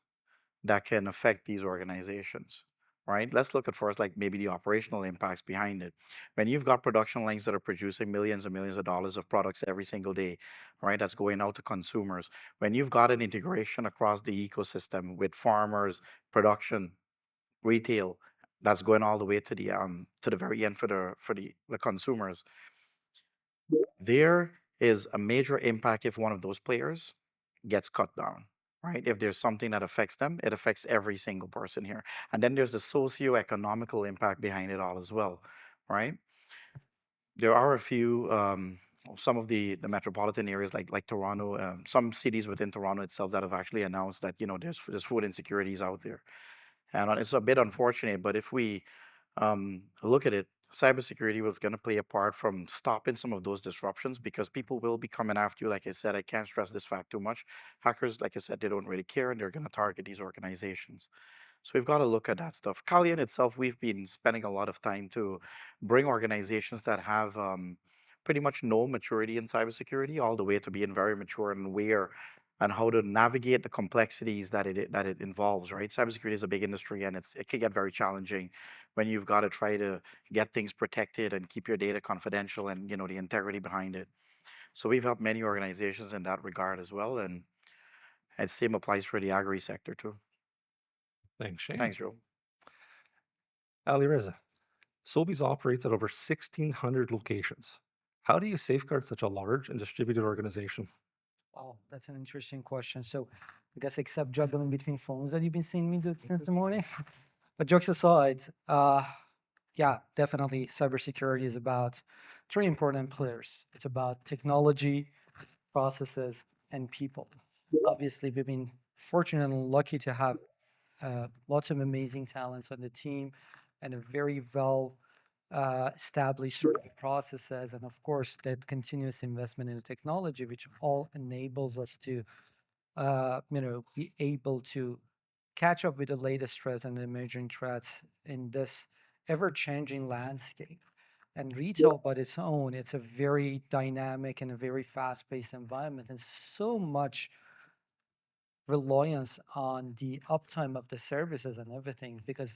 that can affect these organizations, right? Let's look at first, like maybe the operational impacts behind it. When you've got production lines that are producing millions and millions of dollars of products every single day, right? That's going out to consumers. When you've got an integration across the ecosystem with farmers, production, retail, that's going all the way to the very end for the consumers. There is a major impact if one of those players gets cut down, right? If there's something that affects them, it affects every single person here. And then there's the socio-economical impact behind it all as well, right? There are a few, some of the metropolitan areas like Toronto, some cities within Toronto itself that have actually announced that, there's food insecurities out there. And it's a bit unfortunate, but if we look at it, cybersecurity was going to play a part from stopping some of those disruptions, because people will be coming after you. Like I said, I can't stress this fact too much. Hackers, like I said, they don't really care, and they're going to target these organizations. So we've got to look at that stuff. Calian itself, we've been spending a lot of time to bring organizations that have pretty much no maturity in cybersecurity all the way to being very mature and aware and how to navigate the complexities that it involves, right? Cybersecurity is a big industry, and it can get very challenging when you've got to try to get things protected and keep your data confidential, and the integrity behind it. So we've helped many organizations in that regard as well, and same applies for the agri sector too. Thanks, Shane. Thanks, Joe. Ali Reza, Sobeys operates at over 1,600 locations. How do you safeguard such a large and distributed organization? Oh, that's an interesting question. So I guess except juggling between phones that you've been seeing me do since the morning. But jokes aside, yeah, definitely cybersecurity is about three important pillars. It's about technology, processes, and people. Obviously, we've been fortunate and lucky to have lots of amazing talents on the team and a very well established sort of processes, and of course that continuous investment in the technology, which all enables us to be able to catch up with the latest threats and emerging threats in this ever-changing landscape. And retail by its own, it's a very dynamic and a very fast-paced environment, and so much reliance on the uptime of the services and everything, because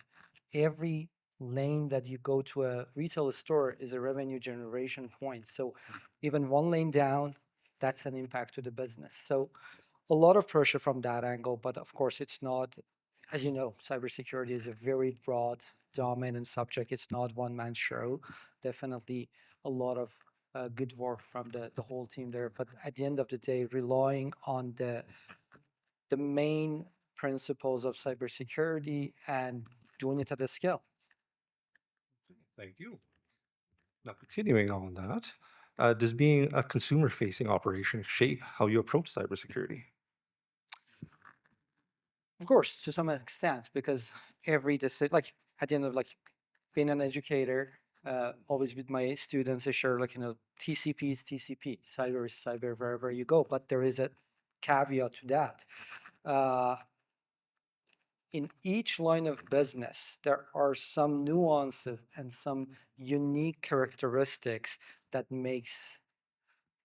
every lane that you go to a retail store is a revenue generation point. So even one lane down, that's an impact to the business. So a lot of pressure from that angle, but of course it's not, as you know, cybersecurity is a very broad, dominant subject. It's not one man show. Definitely a lot of good work from the whole team there. But at the end of the day, relying on the main principles of cybersecurity and doing it at a scale. Thank you. Now, continuing on that, does being a consumer-facing operation shape how you approach cybersecurity? Of course, to some extent, because every decision, like at the end of being an educator, always with my students, I share TCP is TCP, cyber is cyber wherever you go. But there is a caveat to that. in each line of business, there are some nuances and some unique characteristics that makes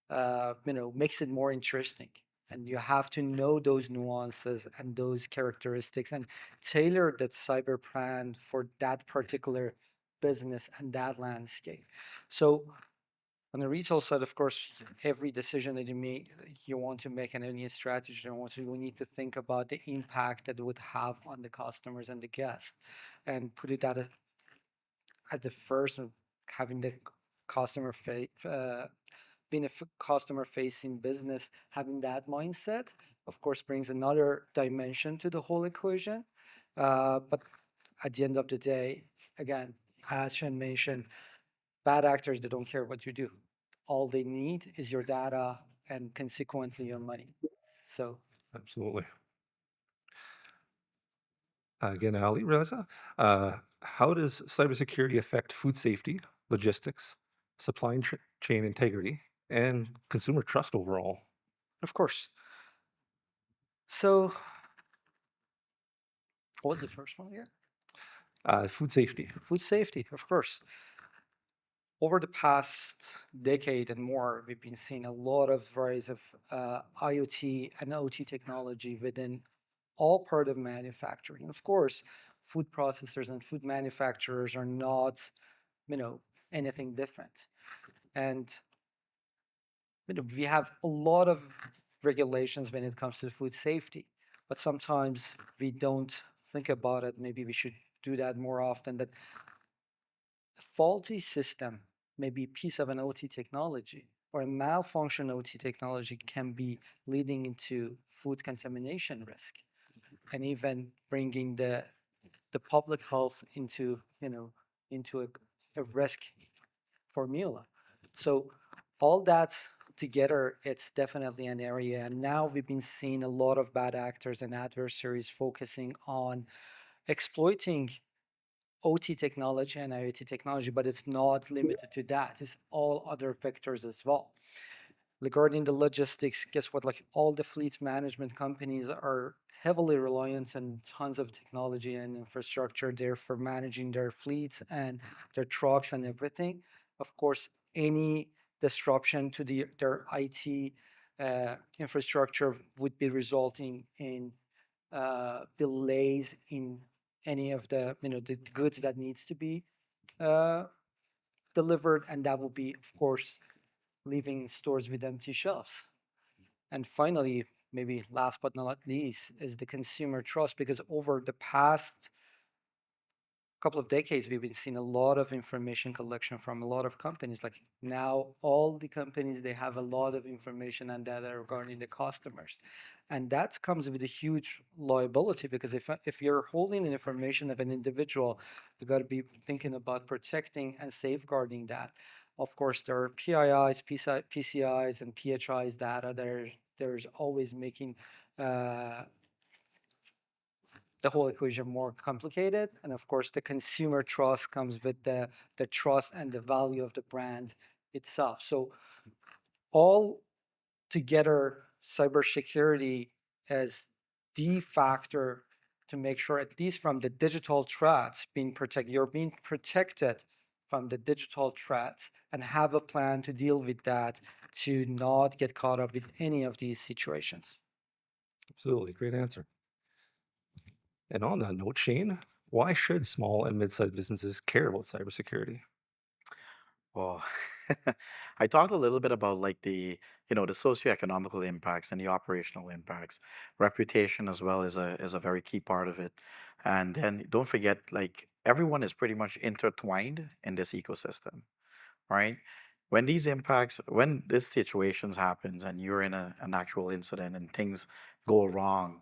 it more interesting. And you have to know those nuances and those characteristics and tailor that cyber plan for that particular business and that landscape. So on the retail side, of course, every decision that you want to make, and any strategy we need to think about the impact that it would have on the customers and the guests, and put it at the first of having the customer being a customer facing business, having that mindset, of course, brings another dimension to the whole equation. But at the end of the day, again, as Shen mentioned, bad actors, they don't care what you do. All they need is your data and consequently your money. So Absolutely. Again, Ali Reza, how does cybersecurity affect food safety, logistics, supply chain integrity, and consumer trust overall? of course. So what was the first one here? Food safety. Food safety, of course. Over the past decade and more, we've been seeing a lot of rise of IoT and OT technology within all part of manufacturing. Of course, food processors and food manufacturers are not, anything different. And we have a lot of regulations when it comes to food safety, but sometimes we don't think about it. Maybe we should do that more often. That a faulty system, maybe a piece of an OT technology or a malfunction OT technology, can be leading into food contamination risk and even bringing the public health into a risk formula. So all that together, it's definitely an area. And now we've been seeing a lot of bad actors and adversaries focusing on exploiting OT technology and IoT technology, but it's not limited to that. It's all other vectors as well. Regarding the logistics, guess what? Like all the fleet management companies are heavily reliant on tons of technology and infrastructure there for managing their fleets and their trucks and everything. Of course, any disruption to their IT infrastructure would be resulting in delays in any of the the goods that needs to be uh, delivered, and that will be, of course, leaving stores with empty shelves. And finally, maybe last but not least, is the consumer trust, because over the past couple of decades, we've been seeing a lot of information collection from a lot of companies. Like now, all the companies, they have a lot of information and data regarding the customers. And that comes with a huge liability, because if you're holding the information of an individual, you got to be thinking about protecting and safeguarding that. Of course, there are PIIs, PCIs, and PHIs data. There's always making the whole equation more complicated. And of course, the consumer trust comes with the trust and the value of the brand itself. So all together, cybersecurity is the factor to make sure, at least from the digital threats, you're being protected from the digital threats, and have a plan to deal with that to not get caught up with any of these situations. Absolutely. Great answer. And on that note, Shane, why should small and mid-sized businesses care about cybersecurity? Well, I talked a little bit about like the socioeconomical impacts and the operational impacts. Reputation as well is a very key part of it. And then don't forget, like everyone is pretty much intertwined in this ecosystem, right? When these situations happens and you're in an actual incident and things go wrong,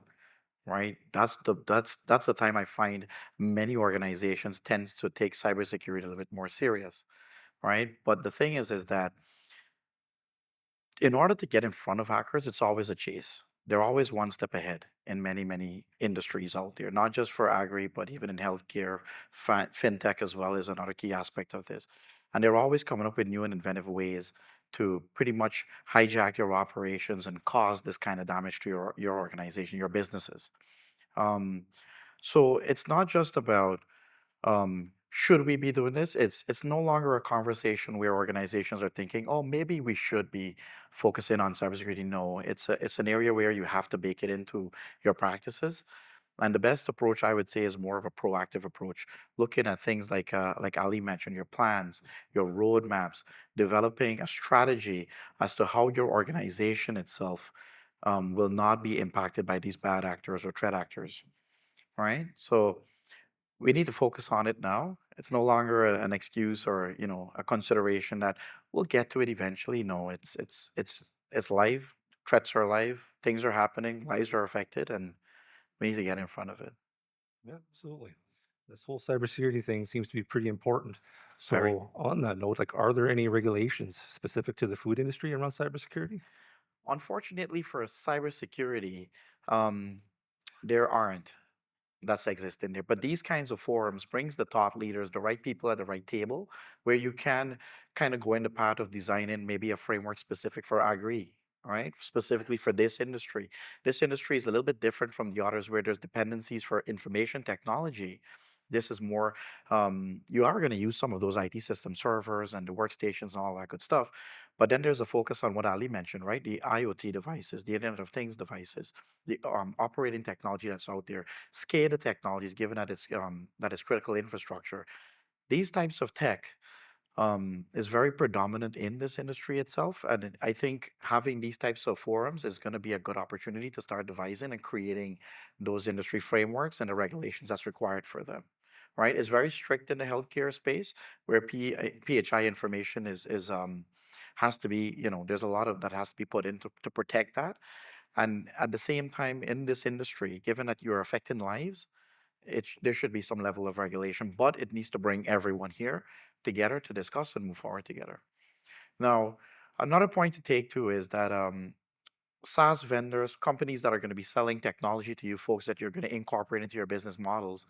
right? That's the time I find many organizations tend to take cybersecurity a little bit more serious, right? But the thing is that in order to get in front of hackers, it's always a chase. They're always one step ahead in many, many industries out there, not just for agri, but even in healthcare, fintech as well is another key aspect of this. And they're always coming up with new and inventive ways to pretty much hijack your operations and cause this kind of damage to your organization, your businesses. Um, So it's not just about should we be doing this? It's no longer a conversation where organizations are thinking, oh, maybe we should be focusing on cybersecurity. No, it's an area where you have to bake it into your practices. And the best approach, I would say, is more of a proactive approach, looking at things like Ali mentioned, your plans, your roadmaps, developing a strategy as to how your organization itself will not be impacted by these bad actors or threat actors, right? So we need to focus on it now. It's no longer an excuse or a consideration that we'll get to it eventually. No, it's live. Threats are live. Things are happening. Lives are affected, and we need to get in front of it. Yeah, absolutely. This whole cybersecurity thing seems to be pretty important. Very. So on that note, like, are there any regulations specific to the food industry around cybersecurity? Unfortunately for cybersecurity, um, there aren't. That's existing there. But these kinds of forums brings the thought leaders, the right people at the right table, where you can kind of go in the path of designing maybe a framework specific for Agri, all right? Specifically for this industry. This industry is a little bit different from the others where there's dependencies for information technology. This is more, you are going to use some of those IT system servers and the workstations and all that good stuff. But then there's a focus on what Ali mentioned, right? The IoT devices, the Internet of Things devices, the operating technology that's out there, SCADA technologies, given that it's critical infrastructure. These types of tech is very predominant in this industry itself. And I think having these types of forums is going to be a good opportunity to start devising and creating those industry frameworks and the regulations that's required for them. Right? It's very strict in the healthcare space where PHI information is has to be, there's a lot of that has to be put in to protect that. And at the same time, in this industry, given that you're affecting lives, there should be some level of regulation, but it needs to bring everyone here together to discuss and move forward together. Now, another point to take too is that SaaS vendors, companies that are going to be selling technology to you folks that you're going to incorporate into your business models,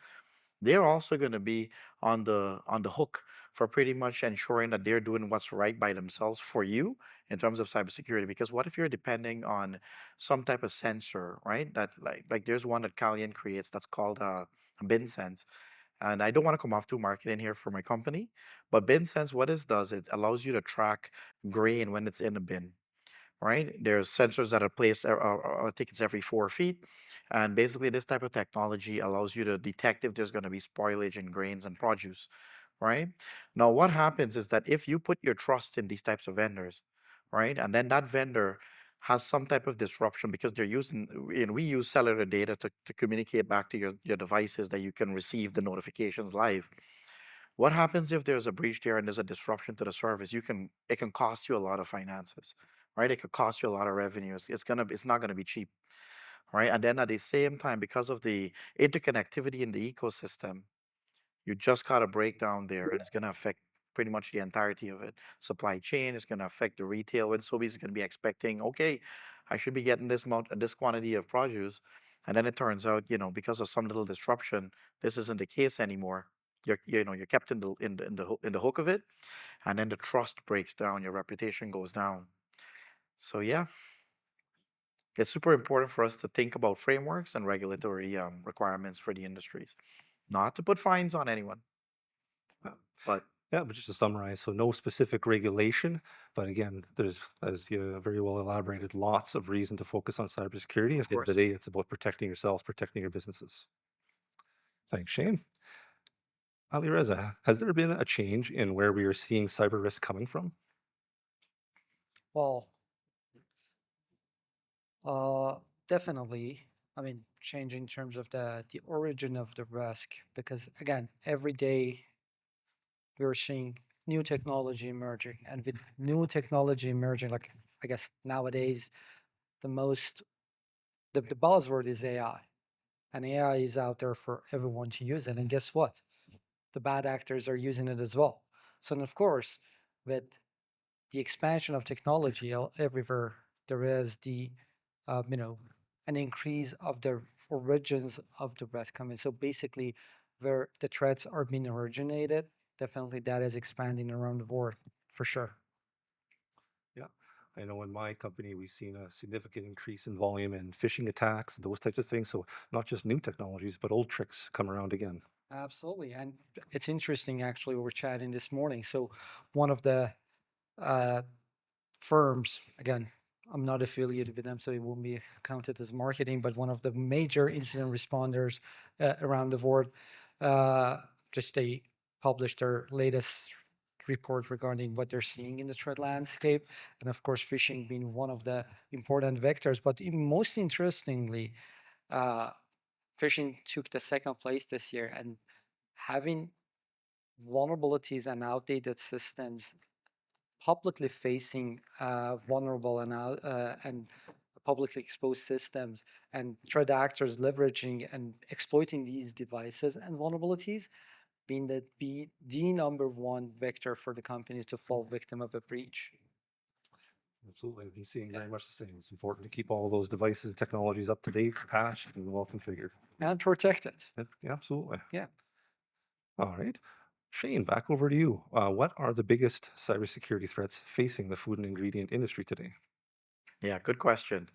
they're also going to be on the hook for pretty much ensuring that they're doing what's right by themselves for you in terms of cybersecurity. Because what if you're depending on some type of sensor, right? That like there's one that Calian creates that's called BinSense. And I don't want to come off too marketing here for my company, but BinSense, what it does, it allows you to track grain when it's in a bin, right? There's sensors that are placed, I think it's every 4 feet. And basically, this type of technology allows you to detect if there's going to be spoilage in grains and produce, right? Now, what happens is that if you put your trust in these types of vendors, right, and then that vendor has some type of disruption because they're using, we use cellular data to communicate back to your devices that you can receive the notifications live. What happens if there's a breach there and there's a disruption to the service? It can cost you a lot of finances, right? It could cost you a lot of revenues. It's not gonna be cheap, right? And then at the same time, because of the interconnectivity in the ecosystem, you just got a breakdown there, and it's gonna affect pretty much the entirety of it. Supply chain is gonna affect the retail, and Sobeys is gonna be expecting, okay, I should be getting this quantity of produce, and then it turns out, because of some little disruption, this isn't the case anymore. You're kept in the hook of it, and then the trust breaks down, your reputation goes down. So yeah, it's super important for us to think about frameworks and regulatory requirements for the industries, not to put fines on anyone, but Yeah, but just to summarize, so no specific regulation, but again, there's, as you very well elaborated, lots of reason to focus on cybersecurity. At the end of the day, it's about protecting yourselves, protecting your businesses. Thanks, Shane. Ali Reza, has there been a change in where we are seeing cyber risk coming from? Well, definitely. I mean, change in terms of the origin of the risk, because again, every day we're seeing new technology emerging, and with new technology emerging, like I guess nowadays, the buzzword is AI, and AI is out there for everyone to use it. And guess what? The bad actors are using it as well. So, and of course, with the expansion of technology everywhere, there is an increase of the origins of the risk coming. So basically, where the threats are being originated, definitely that is expanding around the world for sure. Yeah. I know in my company, we've seen a significant increase in volume and phishing attacks, those types of things. So not just new technologies, but old tricks come around again. Absolutely. And it's interesting, actually, we were chatting this morning. So one of the uh, firms, again, I'm not affiliated with them, so it won't be counted as marketing, but one of the major incident responders around the world, just they published their latest report regarding what they're seeing in the threat landscape. And of course, phishing being one of the important vectors. But most interestingly, uh, phishing took the second place this year, and having vulnerabilities and outdated systems publicly facing vulnerable and publicly exposed systems, and threat actors leveraging and exploiting these devices and vulnerabilities being the number one vector for the companies to fall victim of a breach. Absolutely. We've been seeing very much the same. It's important to keep all those devices and technologies up to date, patched, and well configured. And protected. Yeah, absolutely. Yeah. All right. Shane, back over to you. What are the biggest cybersecurity threats facing the food and ingredient industry today? Yeah, good question.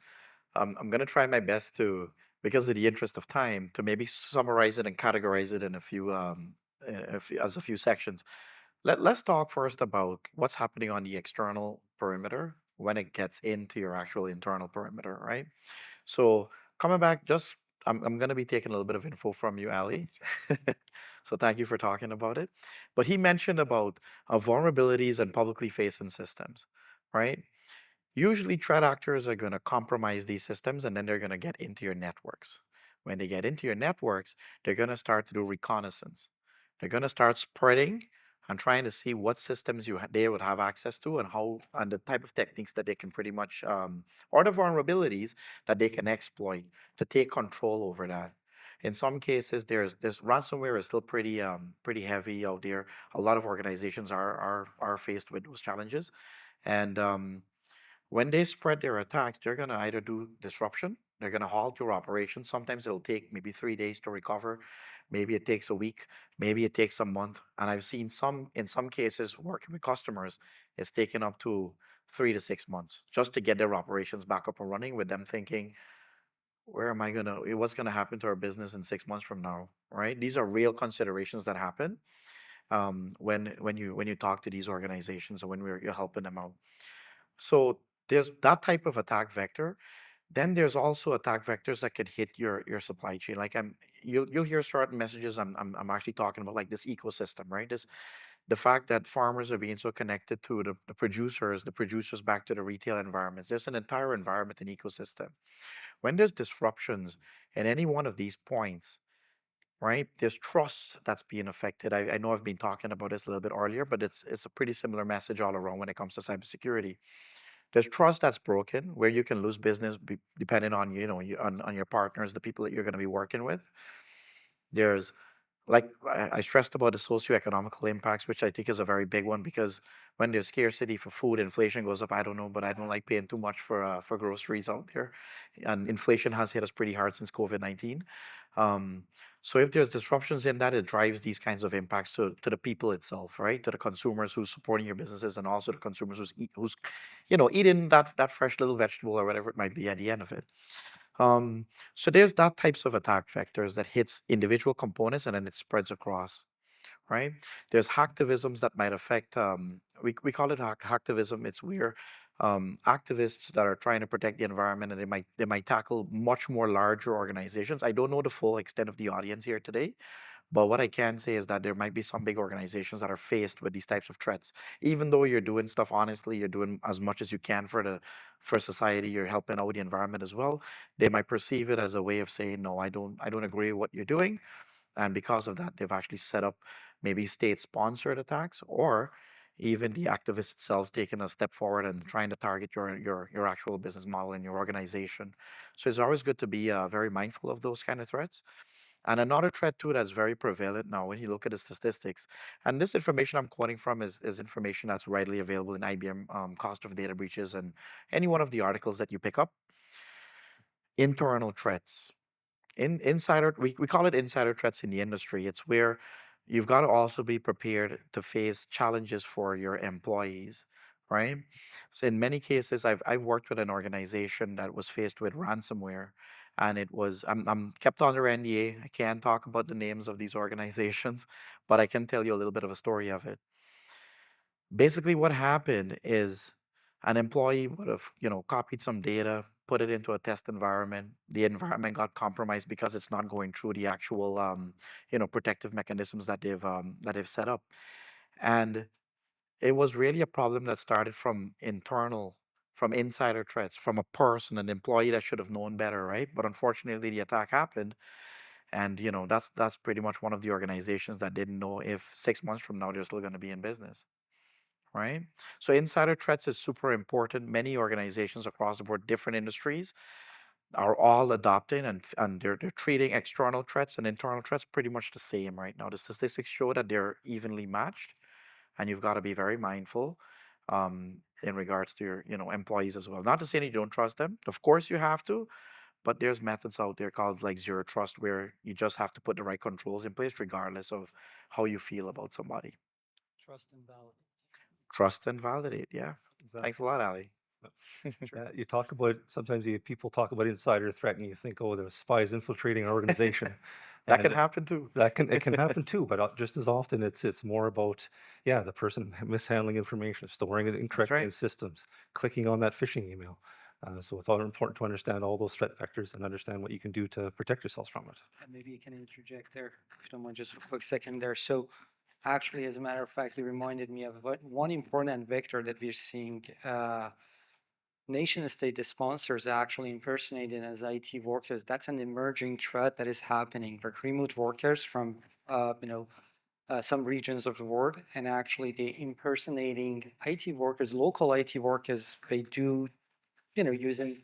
I'm going to try my best to, because of the interest of time, to maybe summarize it and categorize it in as a few sections. Let's talk first about what's happening on the external perimeter when it gets into your actual internal perimeter, right? So coming back, I'm going to be taking a little bit of info from you, Ali. So thank you for talking about it. But he mentioned about vulnerabilities and publicly facing systems, right? Usually threat actors are going to compromise these systems and then they're going to get into your networks. When they get into your networks, they're going to start to do reconnaissance. They're going to start spreading and trying to see what systems they would have access to and how and the type of techniques that they can pretty much or the vulnerabilities that they can exploit to take control over that. In some cases, there's ransomware is still pretty heavy out there. A lot of organizations are faced with those challenges, and when they spread their attacks, they're going to either do disruption, they're going to halt your operation. Sometimes it'll take maybe 3 days to recover. Maybe it takes a week. Maybe it takes a month. And I've seen in some cases, working with customers, it's taken up to 3 to 6 months just to get their operations back up and running, with them thinking, what's going to happen to our business in 6 months from now, right? These are real considerations that happen when you talk to these organizations and when you're helping them out. So there's that type of attack vector. Then there's also attack vectors that could hit your supply chain. Like you'll hear certain messages. I'm actually talking about like this ecosystem, right? The fact that farmers are being so connected to the producers back to the retail environments. There's an entire environment and ecosystem. When there's disruptions in any one of these points, right? There's trust that's being affected. I know I've been talking about this a little bit earlier, but it's a pretty similar message all around when it comes to cybersecurity. There's trust that's broken, where you can lose business depending on on your partners, the people that you're going to be working with. There's, like I stressed about the socioeconomical impacts, which I think is a very big one, because when there's scarcity for food, inflation goes up. I don't know, but I don't like paying too much for groceries out there, and inflation has hit us pretty hard since COVID-19. So if there's disruptions in that, it drives these kinds of impacts to the people itself, right? To the consumers who's supporting your businesses, and also the consumers who's eating that fresh little vegetable or whatever it might be at the end of it. So there's that types of attack vectors that hits individual components and then it spreads across, right? There's hacktivisms that might affect, we call it hacktivism. It's where activists that are trying to protect the environment, and they might tackle much more larger organizations. I don't know the full extent of the audience here today, but what I can say is that there might be some big organizations that are faced with these types of threats. Even though you're doing stuff honestly, you're doing as much as you can for society, you're helping out the environment as well. They might perceive it as a way of saying, no, I don't agree with what you're doing. And because of that, they've actually set up maybe state-sponsored attacks, or even the activist itself taking a step forward and trying to target your actual business model and your organization. So it's always good to be very mindful of those kind of threats. And another threat too that's very prevalent now when you look at the statistics, and this information I'm quoting from is information that's widely available in IBM cost of data breaches and any one of the articles that you pick up. Internal threats. We call it insider threats in the industry. It's where you've got to also be prepared to face challenges for your employees, right? So in many cases, I've worked with an organization that was faced with ransomware, and it was I'm kept under NDA. I can't talk about the names of these organizations, but I can tell you a little bit of a story of it. Basically, what happened is an employee would have, copied some data, put it into a test environment. The environment got compromised because it's not going through the actual, protective mechanisms that they've set up, and it was really a problem that started from insider threats, from a person, an employee that should have known better, right? But unfortunately, the attack happened, and that's pretty much one of the organizations that didn't know if 6 months from now they're still going to be in business, right? So insider threats is super important. Many organizations across the board, different industries, are all adopting and they're treating external threats and internal threats pretty much the same right now. The statistics show that they're evenly matched, and you've got to be very mindful in regards to your employees as well. Not to say that you don't trust them. Of course you have to, but there's methods out there called like zero trust where you just have to put the right controls in place regardless of how you feel about somebody. Trust and validate. Trust and validate. Yeah. Thanks a lot, Ali. Yeah, you talk about sometimes people talk about insider threat, and you think, oh, there's spies infiltrating an organization. That can And happen too. it can happen too, but just as often it's more about the person mishandling information, storing it incorrectly in systems, clicking on that phishing email. So it's all important to understand all those threat vectors and understand what you can do to protect yourselves from it. And maybe you can interject there, if you don't mind, just a quick second there. So actually, as a matter of fact, you reminded me of one important vector that we're seeing nation state sponsors actually impersonating as IT workers. That's an emerging threat that is happening. Like remote workers from some regions of the world, and actually they impersonating IT workers, local IT workers. They do, using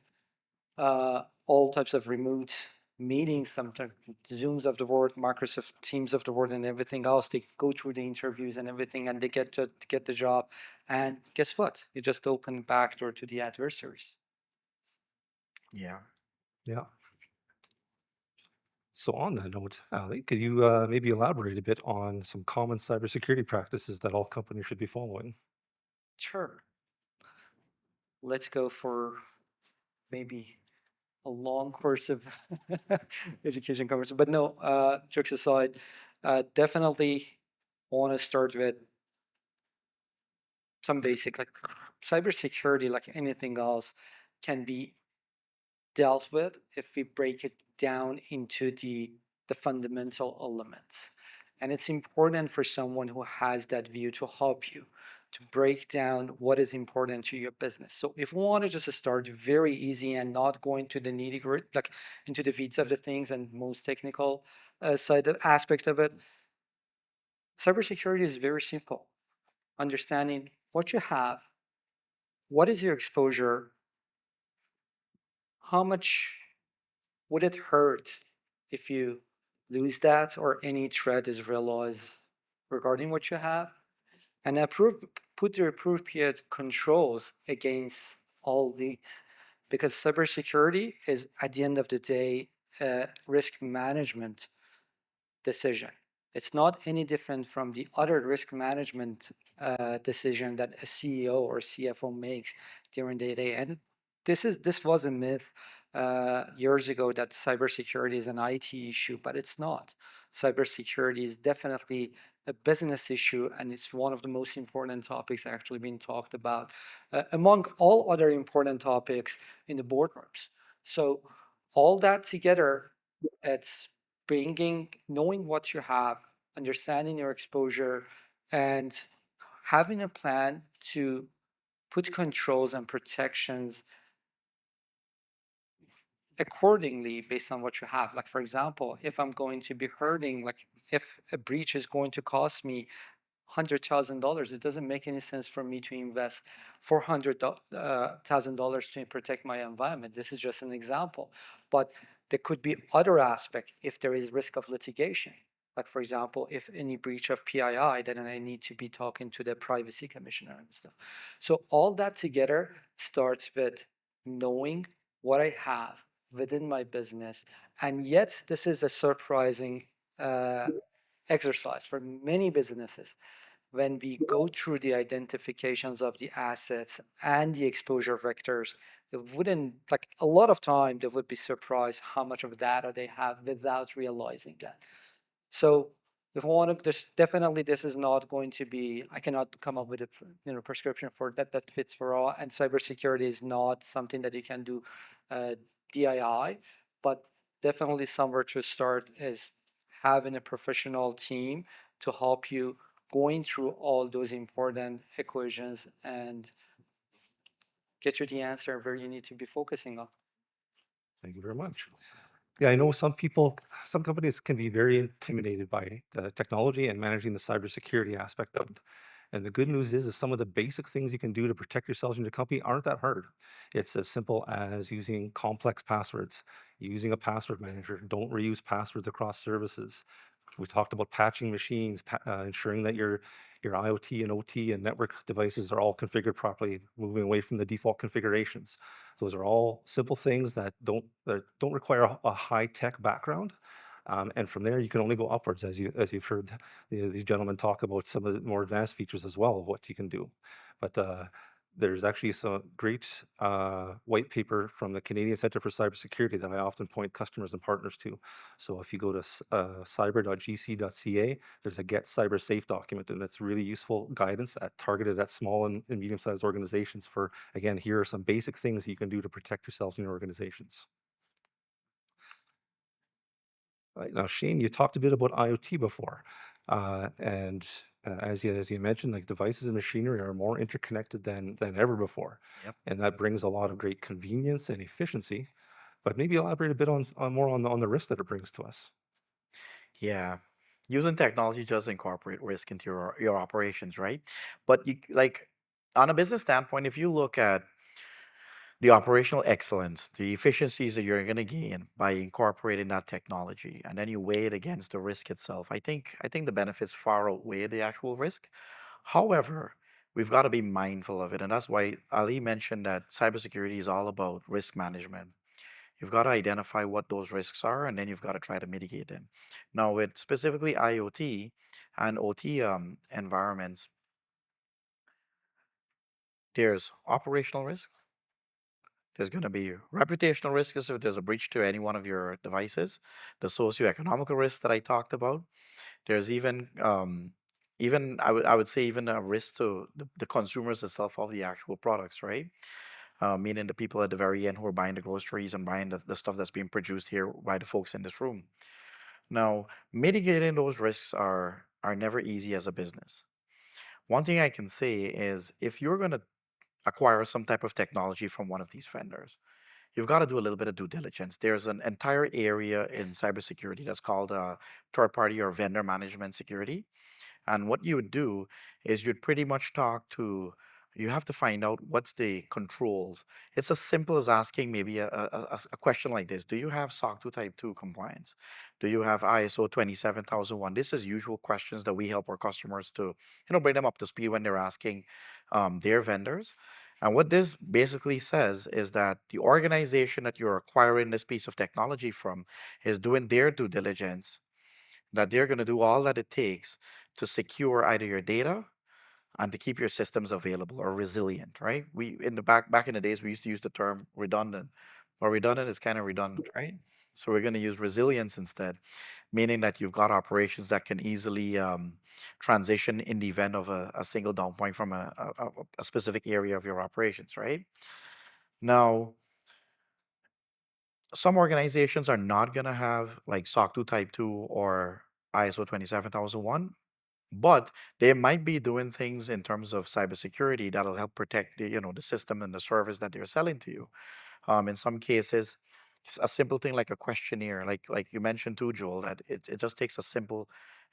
all types of remote meetings, sometimes Zooms of the world, Microsoft Teams of the world, and everything else. They go through the interviews and everything, and they get to get the job. And guess what? You just open backdoor to the adversaries. Yeah. Yeah. So on that note, Ali, could you maybe elaborate a bit on some common cybersecurity practices that all companies should be following? Sure. Let's go for maybe a long course of education conversation. But no, jokes aside, definitely want to start with some basic, like cybersecurity, like anything else, can be dealt with if we break it down into the fundamental elements. And it's important for someone who has that view to help you to break down what is important to your business. So if we want to just start very easy and not go into the nitty gritty, like into the weeds of the things and most technical aspect of it, cybersecurity is very simple. Understanding what you have, what is your exposure, how much would it hurt if you lose that or any threat is realized regarding what you have, and put the appropriate controls against all these, because cybersecurity is at the end of the day a risk management decision. It's not any different from the other risk management decision that a CEO or CFO makes during the day. And this was a myth years ago that cybersecurity is an IT issue, but it's not. Cybersecurity is definitely a business issue, and it's one of the most important topics actually being talked about among all other important topics in the boardrooms. So all that together, it's knowing what you have, understanding your exposure, and having a plan to put controls and protections accordingly based on what you have. Like, for example, if I'm going to be hurting, like if a breach is going to cost me $100,000, it doesn't make any sense for me to invest $400,000 to protect my environment. This is just an example, but there could be other aspect if there is risk of litigation. Like, for example, if any breach of PII, then I need to be talking to the privacy commissioner and stuff. So all that together starts with knowing what I have within my business. And yet this is a surprising exercise for many businesses. when we go through the identifications of the assets and the exposure vectors, it wouldn't, like a lot of time, they would be surprised how much of data they have without realizing that. So if I want to, definitely this is not going to be, I cannot come up with a prescription for that fits for all. And cybersecurity is not something that you can do DIY, but definitely somewhere to start is having a professional team to help you going through all those important equations and get you the answer where you need to be focusing on. Thank you very much. Yeah, I know some companies can be very intimidated by the technology and managing the cybersecurity aspect of it. And the good news is some of the basic things you can do to protect yourselves in your company aren't that hard. It's as simple as using complex passwords, using a password manager. Don't reuse passwords across services. We talked about patching machines, ensuring that your IoT and OT and network devices are all configured properly, moving away from the default configurations. Those are all simple things that don't require a high tech background. And from there, you can only go upwards, as you've heard these gentlemen talk about some of the more advanced features as well of what you can do. But there's actually some great white paper from the Canadian Centre for Cybersecurity that I often point customers and partners to. So if you go to cyber.gc.ca, there's a Get Cyber Safe document, and that's really useful guidance targeted at small and medium-sized organizations for, again, here are some basic things that you can do to protect yourselves in your organizations. Right. Now, Shane, you talked a bit about IoT before, and as you mentioned, like devices and machinery are more interconnected than ever before. Yep. And that brings a lot of great convenience and efficiency. But maybe elaborate a bit on more on the risk that it brings to us. Yeah. Using technology does incorporate risk into your operations, right? But you like on a business standpoint, if you look at the operational excellence, the efficiencies that you're going to gain by incorporating that technology, and then you weigh it against the risk itself, I think the benefits far outweigh the actual risk. However, we've got to be mindful of it, and that's why Ali mentioned that cybersecurity is all about risk management. You've got to identify what those risks are, and then you've got to try to mitigate them. Now, with specifically IoT and OT environments, there's operational risk. There's going to be reputational risks if there's a breach to any one of your devices, the socioeconomical risks that I talked about. There's even I would say even a risk to the consumers itself of the actual products, right? Meaning the people at the very end who are buying the groceries and buying the stuff that's being produced here by the folks in this room. Now, mitigating those risks are never easy as a business. One thing I can say is if you're going to acquire some type of technology from one of these vendors, you've got to do a little bit of due diligence. There's an entire area in cybersecurity that's called third party or vendor management security. And what you would do is you'd pretty much you have to find out what's the controls. It's as simple as asking maybe a question like this. Do you have SOC 2 Type 2 compliance? Do you have ISO 27001? This is usual questions that we help our customers to bring them up to speed when they're asking their vendors. And what this basically says is that the organization that you're acquiring this piece of technology from is doing their due diligence, that they're going to do all that it takes to secure either your data and to keep your systems available or resilient, right? We in the back in the days we used to use the term redundant, or redundant is kind of redundant, right? So we're going to use resilience instead, meaning that you've got operations that can easily transition in the event of a single down point from a specific area of your operations, right? Now, some organizations are not going to have like SOC 2 Type 2 or ISO 27001, but they might be doing things in terms of cybersecurity that'll help protect the system and the service that they're selling to you. In some cases, just a simple thing like a questionnaire, like you mentioned too, Joel, that it just takes a simple.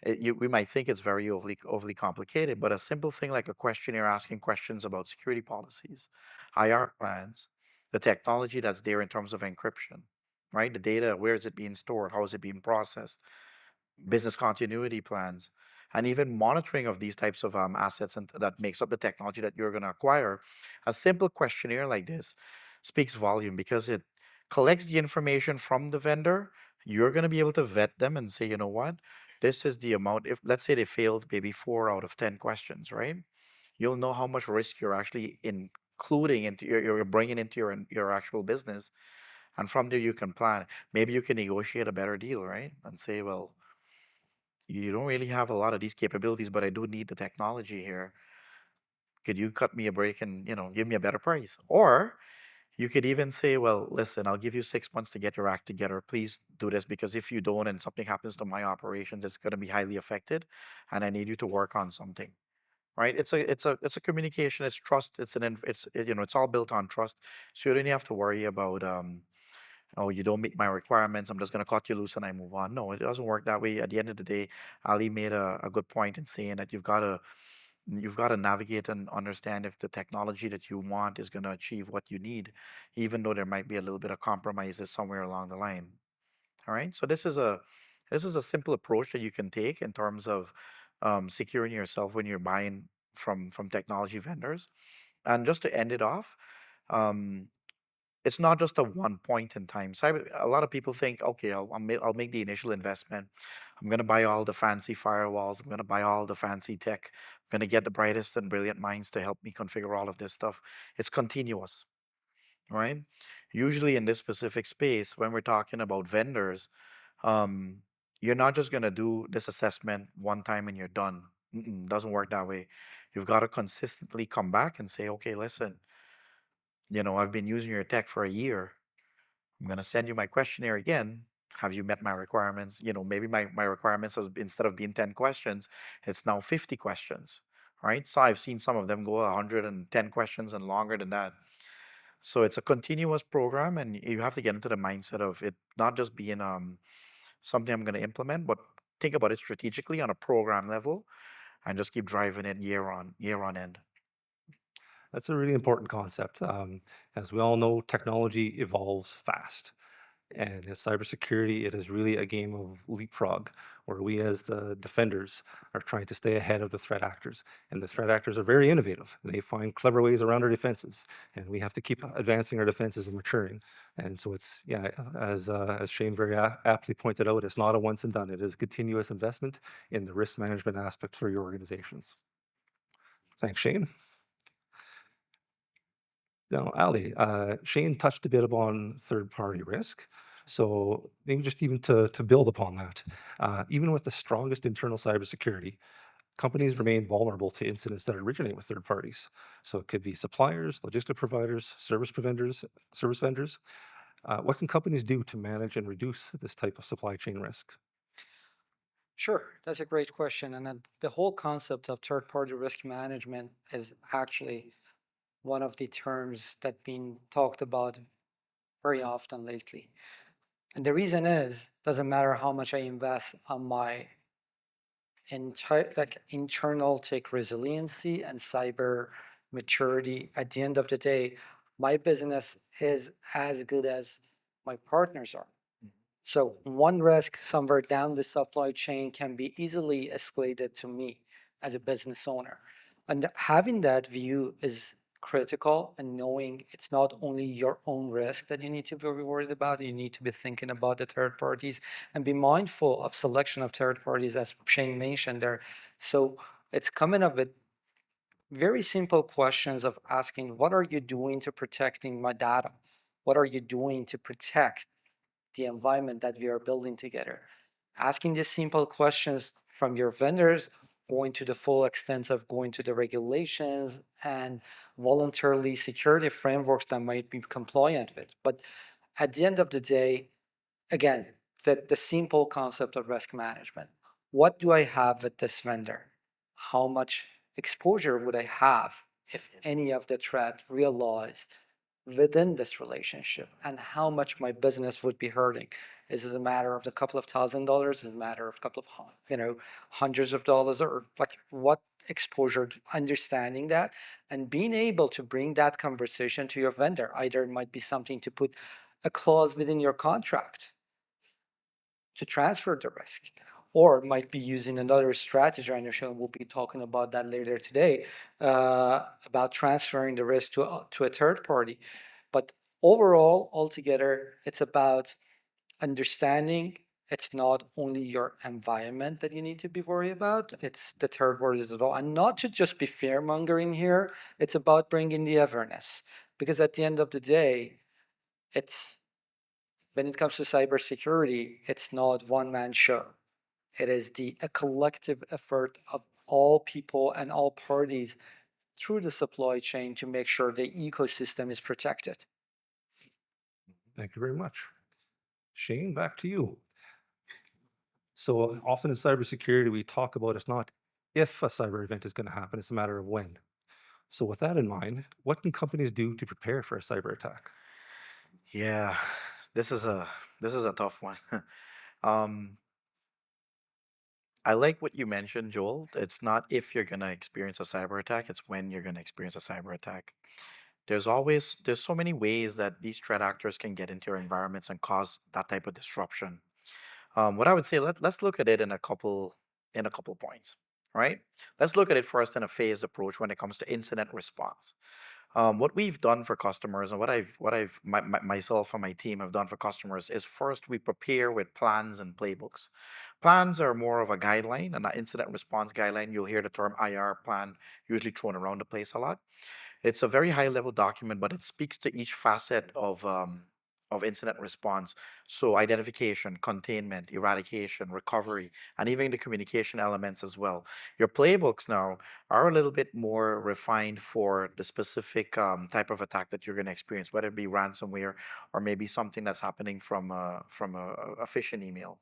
We might think it's very overly complicated, but a simple thing like a questionnaire asking questions about security policies, IR plans, the technology that's there in terms of encryption, right? The data, where is it being stored? How is it being processed? Business continuity plans, and even monitoring of these types of assets and that makes up the technology that you're going to acquire. A simple questionnaire like this speaks volume because it collects the information from the vendor. You're going to be able to vet them and say, you know what, This is the amount, if let's say they failed maybe 4 out of 10 questions, right? You'll know how much risk you're actually including into you're bringing into your actual business. And from there, you can plan. Maybe you can negotiate a better deal, right? And say, well, you don't really have a lot of these capabilities, but I do need the technology here. Could you cut me a break and, give me a better price? Or you could even say, well, listen, I'll give you 6 months to get your act together. Please do this, because if you don't and something happens to my operations, it's going to be highly affected, and I need you to work on something. Right? It's a communication. It's trust. It's all built on trust. So you don't have to worry about oh, you don't meet my requirements, I'm just going to cut you loose and I move on. No, it doesn't work that way. At the end of the day, Ali made a good point in saying that you've got to navigate and understand if the technology that you want is going to achieve what you need, even though there might be a little bit of compromises somewhere along the line. All right. So this is a simple approach that you can take in terms of securing yourself when you're buying from technology vendors. And just to end it off, um, it's not just a one point in time. A lot of people think, okay, I'll make the initial investment. I'm going to buy all the fancy firewalls. I'm going to buy all the fancy tech. I'm going to get the brightest and brilliant minds to help me configure all of this stuff. It's continuous, right? Usually in this specific space, when we're talking about vendors, um, you're not just going to do this assessment one time and you're done. Doesn't work that way. You've got to consistently come back and say, okay, listen, I've been using your tech for a year. I'm going to send you my questionnaire again. Have you met my requirements? Maybe my requirements instead of being 10 questions, it's now 50 questions, right? So I've seen some of them go 110 questions and longer than that. So it's a continuous program, and you have to get into the mindset of it not just being something I'm going to implement, but think about it strategically on a program level and just keep driving it year on end. That's a really important concept. As we all know, technology evolves fast. And in cybersecurity, it is really a game of leapfrog, where we as the defenders are trying to stay ahead of the threat actors. And the threat actors are very innovative. They find clever ways around our defenses, and we have to keep advancing our defenses and maturing. And so it's, yeah, as Shane very aptly pointed out, it's not a once and done. It is continuous investment in the risk management aspect for your organizations. Thanks, Shane. Now, Ali, Shane touched a bit upon third-party risk. So maybe just even to build upon that, even with the strongest internal cybersecurity, companies remain vulnerable to incidents that originate with third parties. So it could be suppliers, logistic providers, service vendors. What can companies do to manage and reduce this type of supply chain risk? Sure, that's a great question. And then the whole concept of third-party risk management is actually one of the terms that been talked about very often lately. And the reason is, doesn't matter how much I invest on my internal tech resiliency and cyber maturity, at the end of the day, my business is as good as my partners are. So one risk somewhere down the supply chain can be easily escalated to me as a business owner. And having that view is critical, and knowing it's not only your own risk that you need to be worried about, you need to be thinking about the third parties and be mindful of selection of third parties, as Shane mentioned there. So it's coming up with very simple questions of asking, what are you doing to protecting my data? What are you doing to protect the environment that we are building together? Asking these simple questions from your vendors, going to the full extent of going to the regulations and voluntarily security frameworks that might be compliant with. But at the end of the day, again, the simple concept of risk management. What do I have with this vendor? How much exposure would I have if any of the threat realized within this relationship, and how much my business would be hurting? Is it a matter of a couple of $1,000? Is it a matter of a couple of hundreds of dollars, or like what exposure? Understanding that and being able to bring that conversation to your vendor. Either it might be something to put a clause within your contract to transfer the risk, or it might be using another strategy. I know Sean will be talking about that later today, about transferring the risk to a third party. But overall, altogether, it's about understanding it's not only your environment that you need to be worried about, it's the third world as well. And not to just be fear mongering here, it's about bringing the awareness. Because at the end of the day, it's when it comes to cybersecurity, it's not one man show. It is a collective effort of all people and all parties through the supply chain to make sure the ecosystem is protected. Thank you very much. Shane, back to you. So often in cybersecurity, we talk about it's not if a cyber event is going to happen, it's a matter of when. So with that in mind, what can companies do to prepare for a cyber attack? Yeah, this is a tough one. um, I like what you mentioned, Joel. It's not if you're gonna experience a cyber attack, it's when you're gonna experience a cyber attack. There's so many ways that these threat actors can get into your environments and cause that type of disruption. What I would say, let's look at it in a couple points, right? Let's look at it first in a phased approach when it comes to incident response. What we've done for customers and myself and my team have done for customers is first we prepare with plans and playbooks. Plans are more of a guideline, and an incident response guideline, you'll hear the term IR plan usually thrown around the place a lot. It's a very high level document, but it speaks to each facet of incident response. So identification, containment, eradication, recovery, and even the communication elements as well. Your playbooks now are a little bit more refined for the specific type of attack that you're going to experience, whether it be ransomware or maybe something that's happening from a phishing email,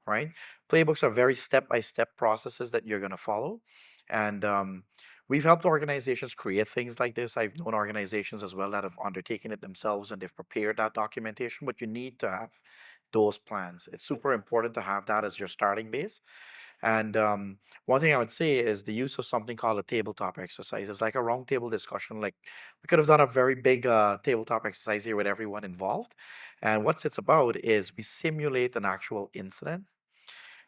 right? Playbooks are very step-by-step processes that you're going to follow. And we've helped organizations create things like this. I've known organizations as well that have undertaken it themselves and they've prepared that documentation, but you need to have those plans. It's super important to have that as your starting base. And one thing I would say is the use of something called a tabletop exercise. It's like a round table discussion. Like we could have done a very big tabletop exercise here with everyone involved. And what it's about is we simulate an actual incident.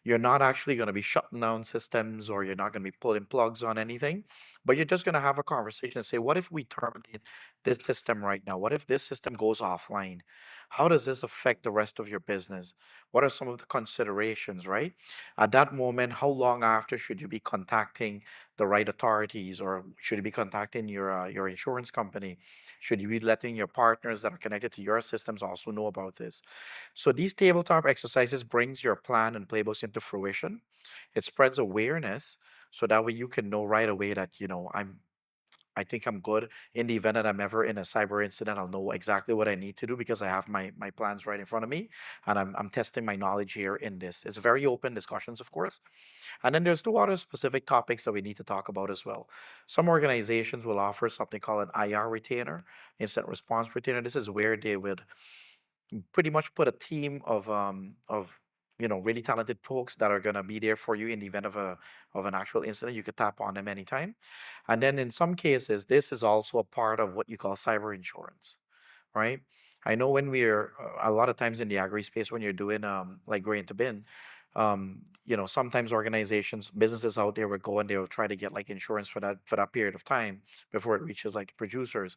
You're not actually going to be shutting down systems or you're not going to be pulling plugs on anything, but you're just going to have a conversation and say, what if we terminate this system right now? What if this system goes offline? How does this affect the rest of your business? What are some of the considerations, right? At that moment, how long after should you be contacting the right authorities, or should you be contacting your insurance company? Should you be letting your partners that are connected to your systems also know about this? So these tabletop exercises brings your plan and playbooks into fruition. It spreads awareness so that way you can know right away that, I think I'm good. In the event that I'm ever in a cyber incident, I'll know exactly what I need to do because I have my plans right in front of me, and I'm testing my knowledge here in this. It's very open discussions, of course. And then there's two other specific topics that we need to talk about as well. Some organizations will offer something called an IR retainer, instant response retainer. This is where they would pretty much put a team of really talented folks that are going to be there for you in the event of an actual incident. You could tap on them anytime. And then in some cases, this is also a part of what you call cyber insurance, right? I know when we're a lot of times in the agri space, when you're doing like grain to bin, sometimes organizations, businesses out there will go and they'll try to get like insurance for that period of time before it reaches like the producers.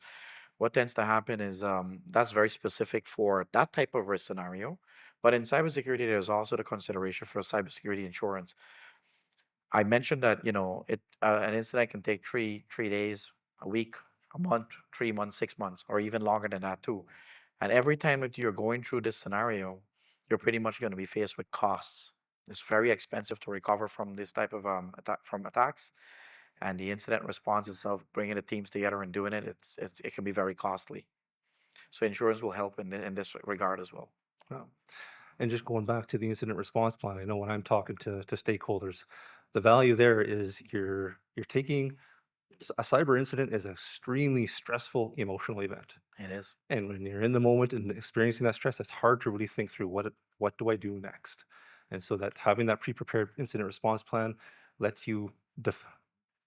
What tends to happen is that's very specific for that type of risk scenario. But in cybersecurity, there's also the consideration for cybersecurity insurance. I mentioned that an incident can take three days, a week, a month, 3 months, 6 months, or even longer than that too. And every time that you're going through this scenario, you're pretty much going to be faced with costs. It's very expensive to recover from this type of attacks, and the incident response itself, bringing the teams together and doing it, it can be very costly. So insurance will help in this regard as well. Wow. And just going back to the incident response plan, I know when I'm talking to stakeholders, the value there is you're taking a cyber incident is an extremely stressful emotional event. It is. And when you're in the moment and experiencing that stress, it's hard to really think through what do I do next. And so that having that pre-prepared incident response plan lets you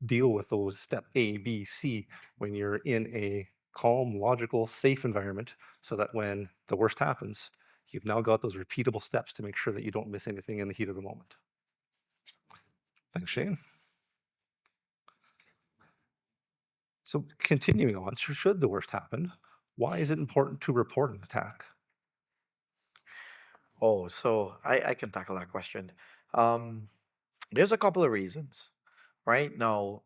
deal with those step A, B, C when you're in a calm, logical, safe environment, so that when the worst happens, you've now got those repeatable steps to make sure that you don't miss anything in the heat of the moment. Thanks, Shane. So continuing on, should the worst happen, why is it important to report an attack? Oh, so I can tackle that question. Um, there's a couple of reasons, right? Now,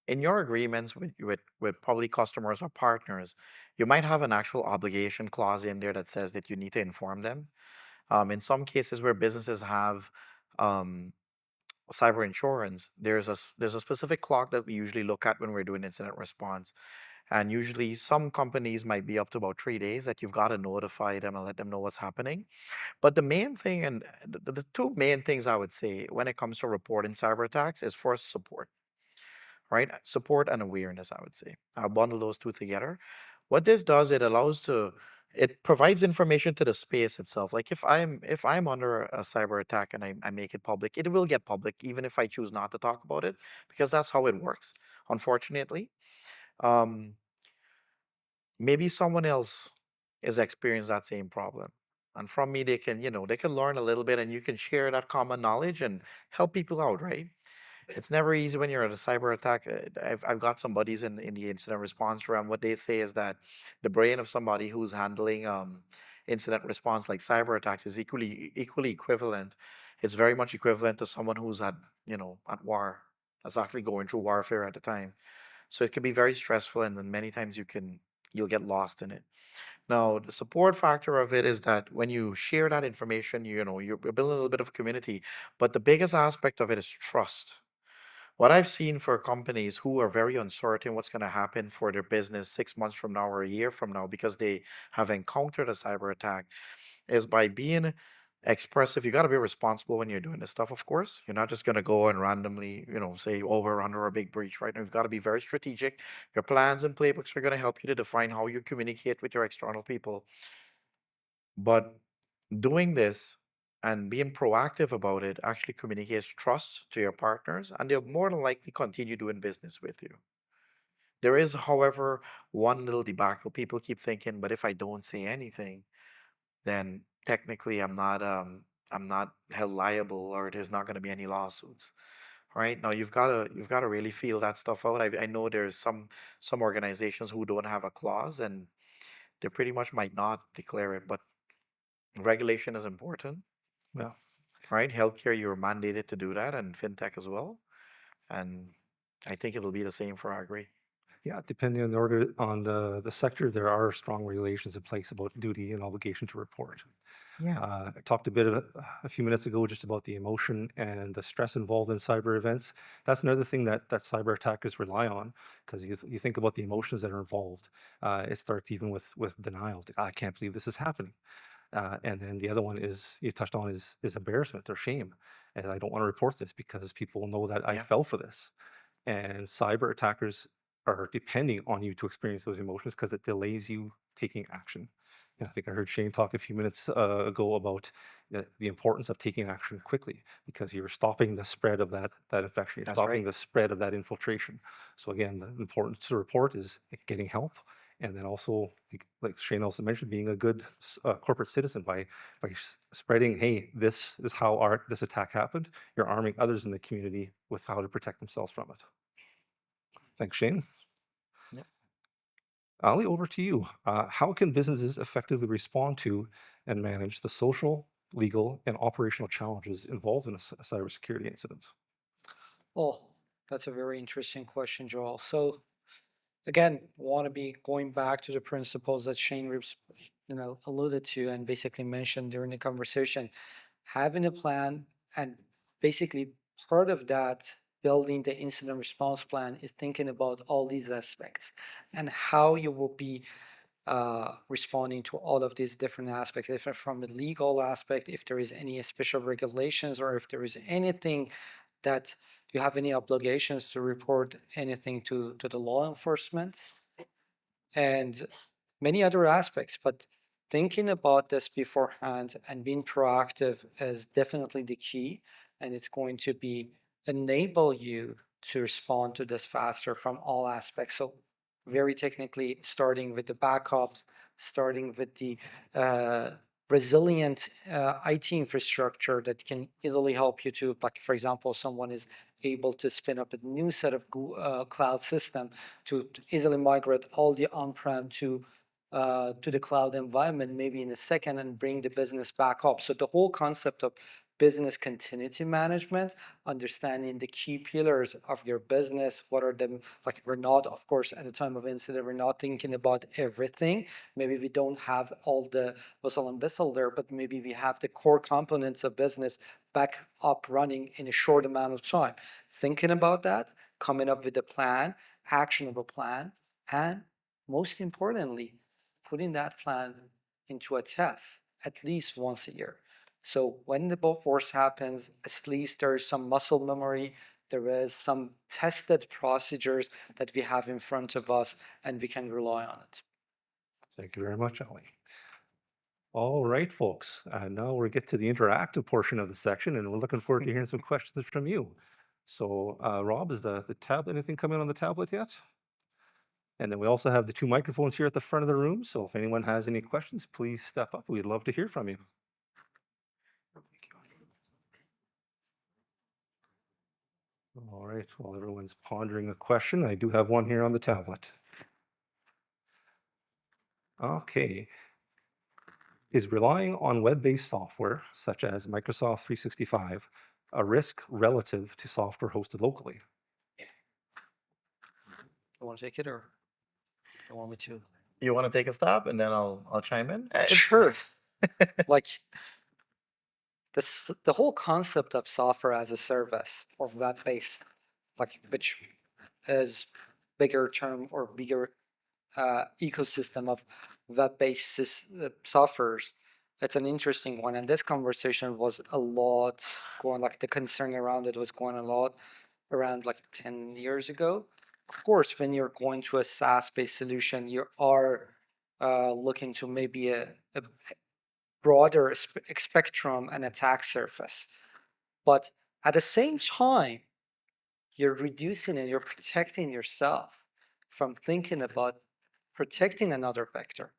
in your agreements with probably customers or partners, you might have an actual obligation clause in there that says that you need to inform them. In some cases where businesses have um, cyber insurance, there's a specific clock that we usually look at when we're doing incident response. And usually some companies might be up to about 3 days that you've got to notify them and let them know what's happening. But the main thing, and the two main things I would say when it comes to reporting cyber attacks is first support, right? Support and awareness, I would say. I'll bundle those two together. What this does, it provides information to the space itself. Like if I'm under a cyber attack and I make it public, it will get public even if I choose not to talk about it, because that's how it works, unfortunately. Um, maybe someone else is experiencing that same problem. And from me, they can learn a little bit and you can share that common knowledge and help people out, right? It's never easy when you're at a cyber attack. I've got some buddies in the incident response realm. What they say is that the brain of somebody who's handling incident response like cyber attacks is equally equivalent. It's very much equivalent to someone who's at war, that's actually going through warfare at the time. So it can be very stressful, and then many times you'll get lost in it. Now, the support factor of it is that when you share that information, you're building a little bit of a community. But the biggest aspect of it is trust. What I've seen for companies who are very uncertain what's going to happen for their business 6 months from now or a year from now because they have encountered a cyber attack is by being expressive. You got to be responsible when you're doing this stuff, of course. You're not just going to go and randomly, say, oh, we're under a big breach, right? You've got to be very strategic. Your plans and playbooks are going to help you to define how you communicate with your external people. But doing this and being proactive about it actually communicates trust to your partners, and they'll more than likely continue doing business with you. There is, however, one little debacle. People keep thinking, but if I don't say anything, then technically I'm not held liable, or there's not going to be any lawsuits. Right now, you've got to really feel that stuff out. I know there's some organizations who don't have a clause, and they pretty much might not declare it, but regulation is important. Yeah. Right? Healthcare, you're mandated to do that, and fintech as well. And I think it'll be the same for Agri. Yeah, depending on the sector, there are strong regulations in place about duty and obligation to report. Yeah. I talked a few minutes ago just about the emotion and the stress involved in cyber events. That's another thing that cyber attackers rely on, because you think about the emotions that are involved. It starts even with denials. Like, I can't believe this is happening. And then the other one is you touched on is embarrassment or shame. And I don't want to report this because people know that I fell for this. And cyber attackers are depending on you to experience those emotions because it delays you taking action. And I think I heard Shane talk a few minutes ago about the importance of taking action quickly, because you're stopping the spread of that infection. You're That's stopping right. the spread of that infiltration. So again, the importance to report is getting help, and then also, like Shane also mentioned, being a good corporate citizen by spreading, hey, this is how this attack happened. You're arming others in the community with how to protect themselves from it. Thanks, Shane. Yep. Ali, over to you. How can businesses effectively respond to and manage the social, legal, and operational challenges involved in a cybersecurity incident? Oh, that's a very interesting question, Joel. So again, want to be going back to the principles that Shane alluded to and basically mentioned during the conversation. Having a plan, and basically part of that building the incident response plan is thinking about all these aspects and how you will be responding to all of these different aspects, if from the legal aspect, if there is any special regulations, or if there is anything that you have any obligations to report anything to the law enforcement, and many other aspects. But thinking about this beforehand and being proactive is definitely the key, and it's going to be enable you to respond to this faster from all aspects. So very technically, starting with the backups, starting with the resilient IT infrastructure that can easily help you to, like, for example, someone is able to spin up a new set of cloud system to easily migrate all the on-prem to to the cloud environment maybe in a second and bring the business back up. So the whole concept of business continuity management, understanding the key pillars of your business, what are them, like we're not, of course, at the time of incident, we're not thinking about everything. Maybe we don't have all the whistle and whistle there, but maybe we have the core components of business back up running in a short amount of time. Thinking about that, coming up with a plan, actionable plan, and most importantly, putting that plan into a test at least once a year. So when the worst happens, at least there is some muscle memory, there is some tested procedures that we have in front of us, and we can rely on it. Thank you very much, Ali. All right, folks. Now we get to the interactive portion of the section, and we're looking forward to hearing some questions from you. So, Rob, is the tablet, anything coming on the tablet yet? And then we also have the 2 microphones here at the front of the room. So if anyone has any questions, please step up. We'd love to hear from you. All right, while everyone's pondering a question, I do have one here on the tablet. Okay. Is relying on web-based software, such as Microsoft 365, a risk relative to software hosted locally? You want to take it or you want me to? You want to take a stab and then I'll chime in? Sure. Like the whole concept of software as a service or web-based, like which is bigger term or bigger ecosystem of web-based softwares. It's an interesting one, and this conversation was a lot going, like the concern around it was going a lot around like 10 years ago. Of course, when you're going to a SaaS-based solution, you are looking to maybe a broader spectrum and attack surface. But at the same time, you're reducing and you're protecting yourself from thinking about protecting another vector.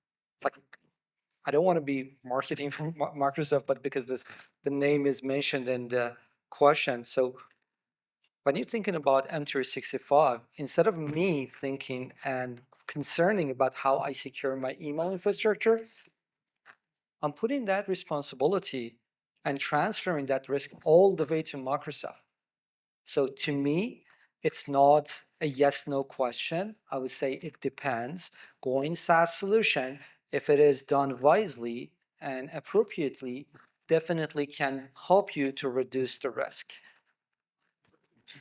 Like, I don't want to be marketing for Microsoft, but because the name is mentioned in the question. So when you're thinking about M365, instead of me thinking and concerning about how I secure my email infrastructure, I'm putting that responsibility and transferring that risk all the way to Microsoft. So to me, it's not a yes/no question. I would say it depends. Going SaaS solution, if it is done wisely and appropriately, definitely can help you to reduce the risk.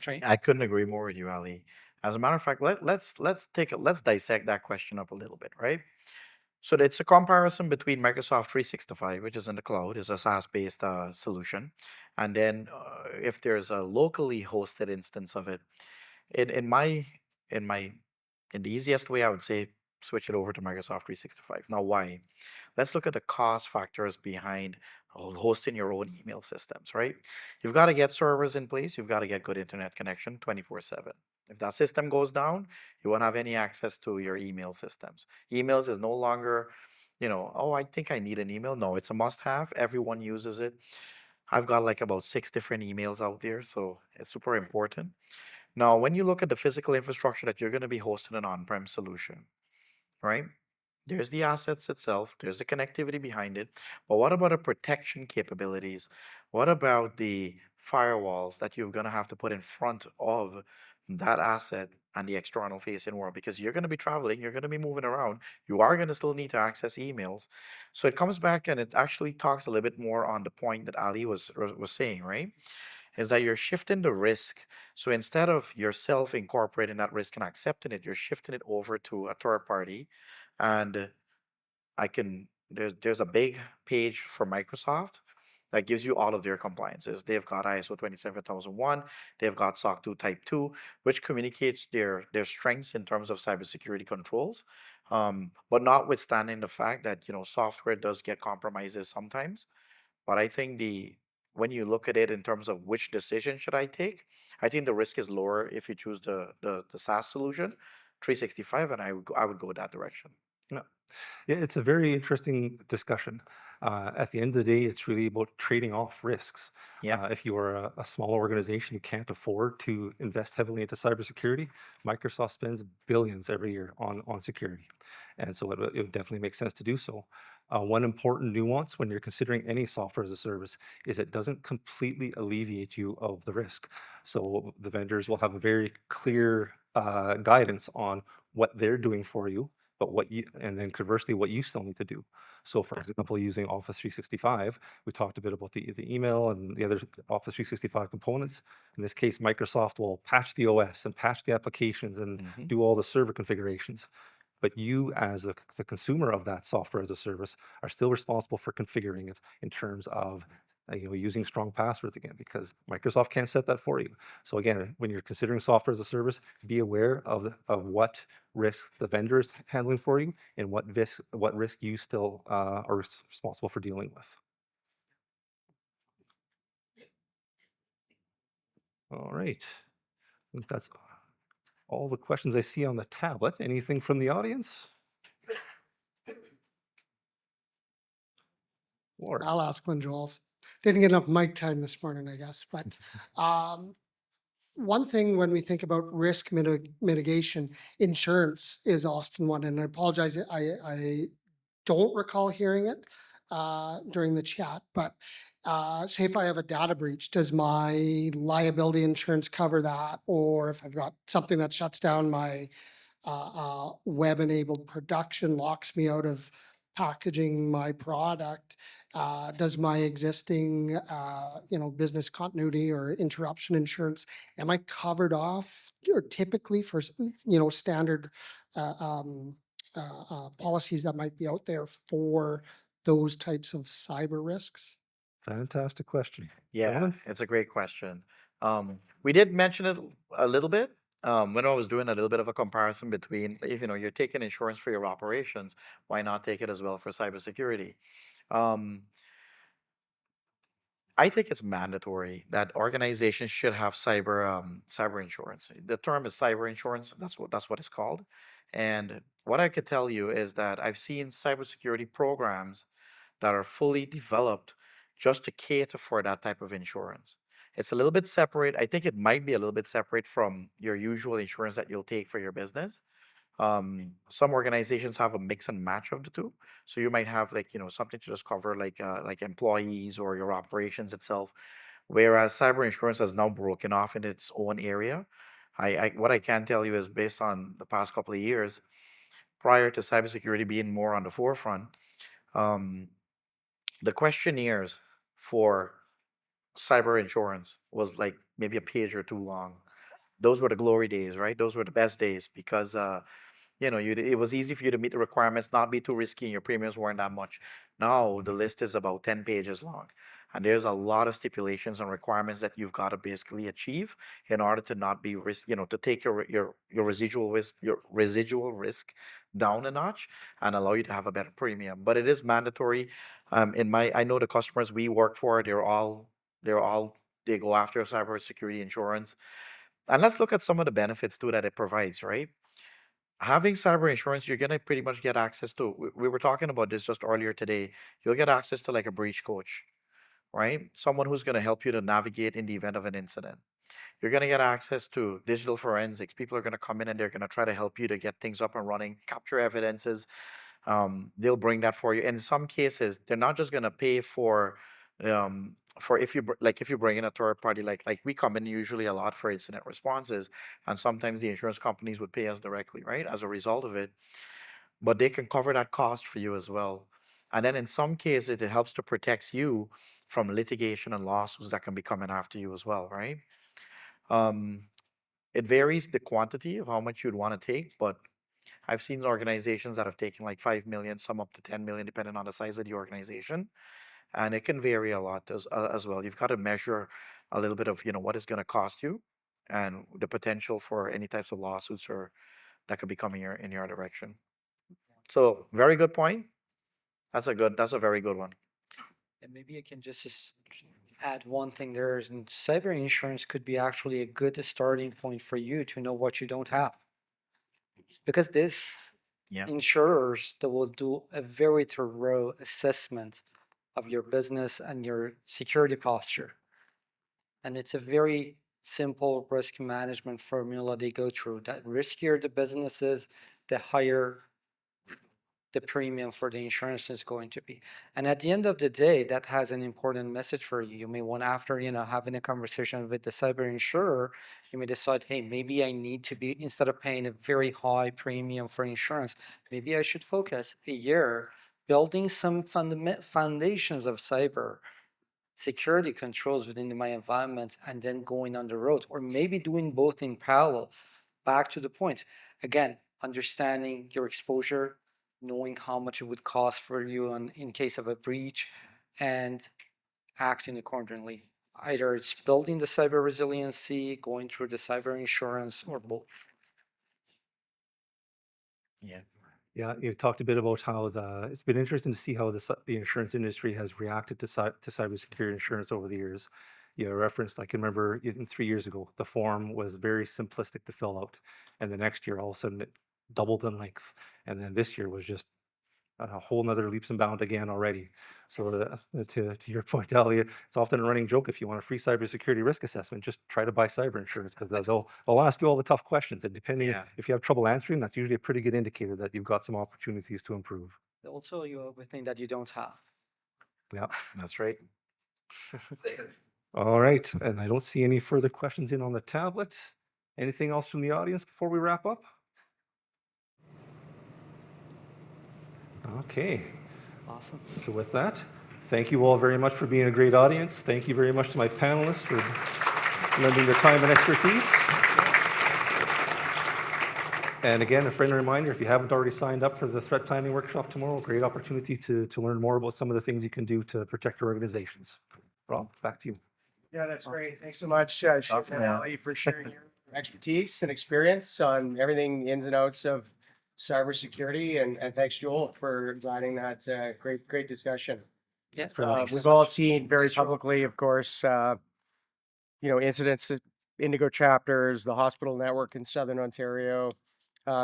I couldn't agree more with you, Ali. As a matter of fact, let's dissect that question up a little bit, right? So it's a comparison between Microsoft 365, which is in the cloud, is a SaaS-based solution, and then if there's a locally hosted instance of it, in the easiest way, I would say switch it over to Microsoft 365. Now, why? Let's look at the cost factors behind hosting your own email systems, right? You've got to get servers in place. You've got to get good internet connection 24/7. If that system goes down, you won't have any access to your email systems. Emails is no longer, oh, I think I need an email. No, it's a must-have. Everyone uses it. I've got like about 6 different emails out there, so it's super important. Now, when you look at the physical infrastructure that you're going to be hosting an on-prem solution, right? There's the assets itself, there's the connectivity behind it, but what about the protection capabilities? What about the firewalls that you're going to have to put in front of that asset and the external facing world? Because you're going to be traveling, you're going to be moving around, you are going to still need to access emails. So it comes back and it actually talks a little bit more on the point that Ali was saying, right? Is that you're shifting the risk. So instead of yourself incorporating that risk and accepting it, you're shifting it over to a third party. And there's a big page for Microsoft that gives you all of their compliances. They've got ISO 27001, they've got SOC 2 Type 2, which communicates their strengths in terms of cybersecurity controls. But notwithstanding the fact that software does get compromises sometimes. But I think when you look at it in terms of which decision should I take, I think the risk is lower if you choose the SaaS solution, 365, and I would go that direction. Yeah. Yeah, it's a very interesting discussion. At the end of the day, it's really about trading off risks. Yeah. If you are a small organization, you can't afford to invest heavily into cybersecurity. Microsoft spends billions every year on security. And so it would definitely make sense to do so. One important nuance when you're considering any software as a service is it doesn't completely alleviate you of the risk. So the vendors will have a very clear guidance on what they're doing for you, but and then conversely, what you still need to do. So for example, using Office 365, we talked a bit about the email and the other Office 365 components. In this case, Microsoft will patch the OS and patch the applications and do all the server configurations. But you, as the consumer of that software as a service, are still responsible for configuring it in terms of using strong passwords again, because Microsoft can't set that for you. So again, when you're considering software as a service, be aware of what risk the vendor is handling for you and what risk you still are responsible for dealing with. All right. I think that's all the questions I see on the tablet. Anything from the audience? Laura. I'll ask one, Joel's. Didn't get enough mic time this morning, I guess. But one thing when we think about risk mitigation, insurance is often one. And I apologize, I don't recall hearing it during the chat. But say if I have a data breach, does my liability insurance cover that? Or if I've got something that shuts down my web-enabled production, locks me out of packaging my product, does my existing, business continuity or interruption insurance, am I covered off or typically for, standard policies that might be out there for those types of cyber risks? Fantastic question. Yeah, Donnan? it's a great question. We did mention it a little bit when I was doing a little bit of a comparison between if you're taking insurance for your operations, why not take it as well for cybersecurity? I think it's mandatory that organizations should have cyber insurance. The term is cyber insurance. That's what it's called. And what I could tell you is that I've seen cybersecurity programs that are fully developed just to cater for that type of insurance. It's a little bit separate. I think it might be a little bit separate from your usual insurance that you'll take for your business. Some organizations have a mix and match of the two. So you might have something to just cover like employees or your operations itself. Whereas cyber insurance has now broken off in its own area. What I can tell you is based on the past couple of years, prior to cybersecurity being more on the forefront, the questionnaires for cyber insurance was like maybe a page or two long. Those were the glory days, right? Those were the best days because it was easy for you to meet the requirements, not be too risky, and your premiums weren't that much. Now the list is about 10 pages long. And there's a lot of stipulations and requirements that you've got to basically achieve in order to not be to take your residual risk down a notch and allow you to have a better premium. But it is mandatory. I know the customers we work for, they go after cybersecurity insurance. And let's look at some of the benefits too that it provides, right? Having cyber insurance, you're going to pretty much get access to, we were talking about this just earlier today, you'll get access to like a breach coach, right? Someone who's going to help you to navigate in the event of an incident. You're going to get access to digital forensics. People are going to come in and they're going to try to help you to get things up and running, capture evidences. They'll bring that for you. And in some cases, they're not just going to pay for if you bring in a third party, like we come in usually a lot for incident responses, and sometimes the insurance companies would pay us directly, right, as a result of it. But they can cover that cost for you as well. And then in some cases, it helps to protect you from litigation and lawsuits that can be coming after you as well, right? It varies the quantity of how much you'd want to take, but I've seen organizations that have taken like 5 million, some up to 10 million, depending on the size of the organization. And it can vary a lot as well. You've got to measure a little bit of, what it's going to cost you and the potential for any types of lawsuits or that could be coming in your direction. So very good point. That's a very good one. And maybe I can just add one thing there. And cyber insurance could be actually a good starting point for you to know what you don't have. Because this insurers that will do a very thorough assessment of your business and your security posture. And it's a very simple risk management formula they go through. That riskier the business is, the higher the premium for the insurance is going to be. And at the end of the day, that has an important message for you. You may want, after having a conversation with the cyber insurer, you may decide, hey, maybe I need to be, instead of paying a very high premium for insurance, maybe I should focus a year building some foundations of cyber security controls within my environment and then going on the road, or maybe doing both in parallel. Back to the point, again, understanding your exposure, knowing how much it would cost for you in case of a breach, and acting accordingly. Either it's building the cyber resiliency, going through the cyber insurance, or both. Yeah, you talked a bit about how it's been interesting to see how the insurance industry has reacted to cybersecurity insurance over the years. You referenced, I can remember even 3 years ago, the form was very simplistic to fill out. And the next year, all of a sudden, it doubled in length. And then this year was just a whole nother leaps and bounds again already. So to your point, Ali, it's often a running joke. If you want a free cybersecurity risk assessment, just try to buy cyber insurance, because they'll ask you all the tough questions. And depending if you have trouble answering, that's usually a pretty good indicator that you've got some opportunities to improve. They'll tell you everything that you don't have. Yeah, that's right. All right. And I don't see any further questions in on the tablet. Anything else from the audience before we wrap up? Okay. Awesome. So with that, thank you all very much for being a great audience. Thank you very much to my panelists for lending their time and expertise. And again, a friendly reminder, if you haven't already signed up for the threat planning workshop tomorrow, great opportunity to learn more about some of the things you can do to protect your organizations. Rob, back to you. Yeah, that's great. Thanks so much, Shiv and Ali, for sharing your expertise and experience on everything ins and outs of cybersecurity, and thanks, Joel, for guiding that great discussion. Yeah, we've all seen very publicly, of course, incidents at Indigo chapters, the hospital network in Southern Ontario,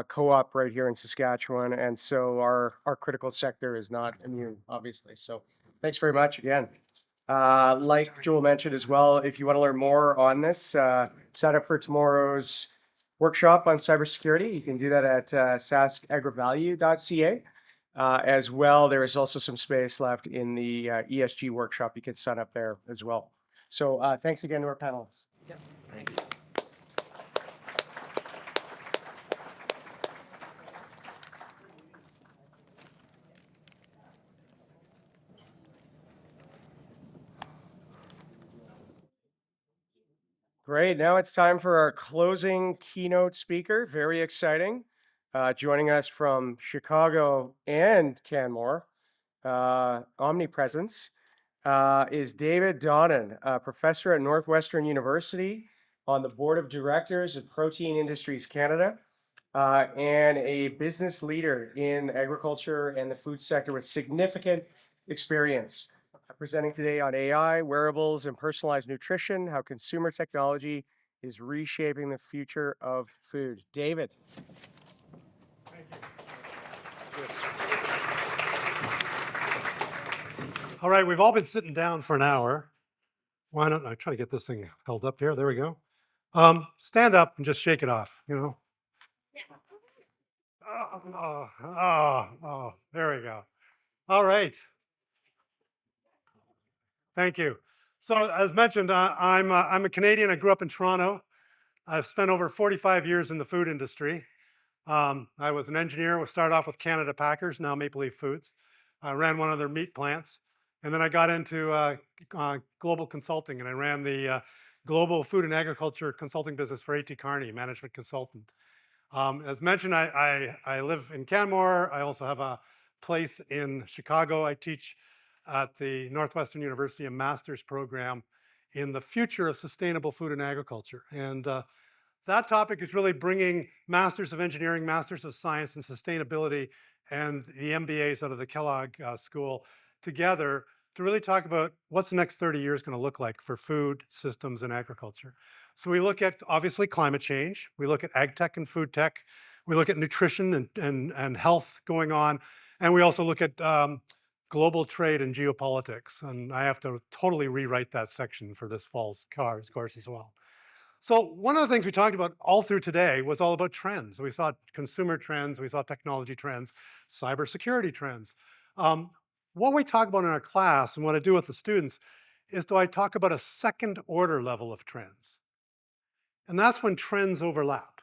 co-op right here in Saskatchewan, and so our critical sector is not immune, obviously. So thanks very much again. Like Joel mentioned as well, if you want to learn more on this, sign up for tomorrow's workshop on cybersecurity. You can do that at saskagrivalue.ca. As well, there is also some space left in the ESG workshop. You can sign up there as well. So thanks again to our panelists. Yeah, thank you. Great. Now it's time for our closing keynote speaker. Very exciting. Joining us from Chicago and Canmore, omnipresence, is David Donnan, a professor at Northwestern University, on the board of directors of Protein Industries Canada, and a business leader in agriculture and the food sector with significant experience. Presenting today on AI, wearables, and personalized nutrition, how consumer technology is reshaping the future of food. David. Thank you. All right, we've all been sitting down for an hour. Why don't I try to get this thing held up here? There we go. Stand up and just shake it off, Oh, there we go. All right. Thank you. So as mentioned, I'm a Canadian. I grew up in Toronto. I've spent over 45 years in the food industry. I was an engineer. We started off with Canada Packers, now Maple Leaf Foods. I ran one of their meat plants. And then I got into global consulting, and I ran the global food and agriculture consulting business for A.T. Kearney, management consultant. As mentioned, I live in Canmore. I also have a place in Chicago. I teach at the Northwestern University a master's program in the future of sustainable food and agriculture. And that topic is really bringing Masters of Engineering, Masters of Science and Sustainability, and the MBAs out of the Kellogg School together to really talk about what's the next 30 years going to look like for food, systems, and agriculture. So we look at, obviously, climate change. We look at ag tech and food tech. We look at nutrition and health going on. And we also look at global trade and geopolitics. And I have to totally rewrite that section for this fall's course as well. So one of the things we talked about all through today was all about trends. We saw consumer trends, we saw technology trends, cybersecurity trends. What we talk about in our class and what I do with the students is I talk about a second order level of trends. And that's when trends overlap,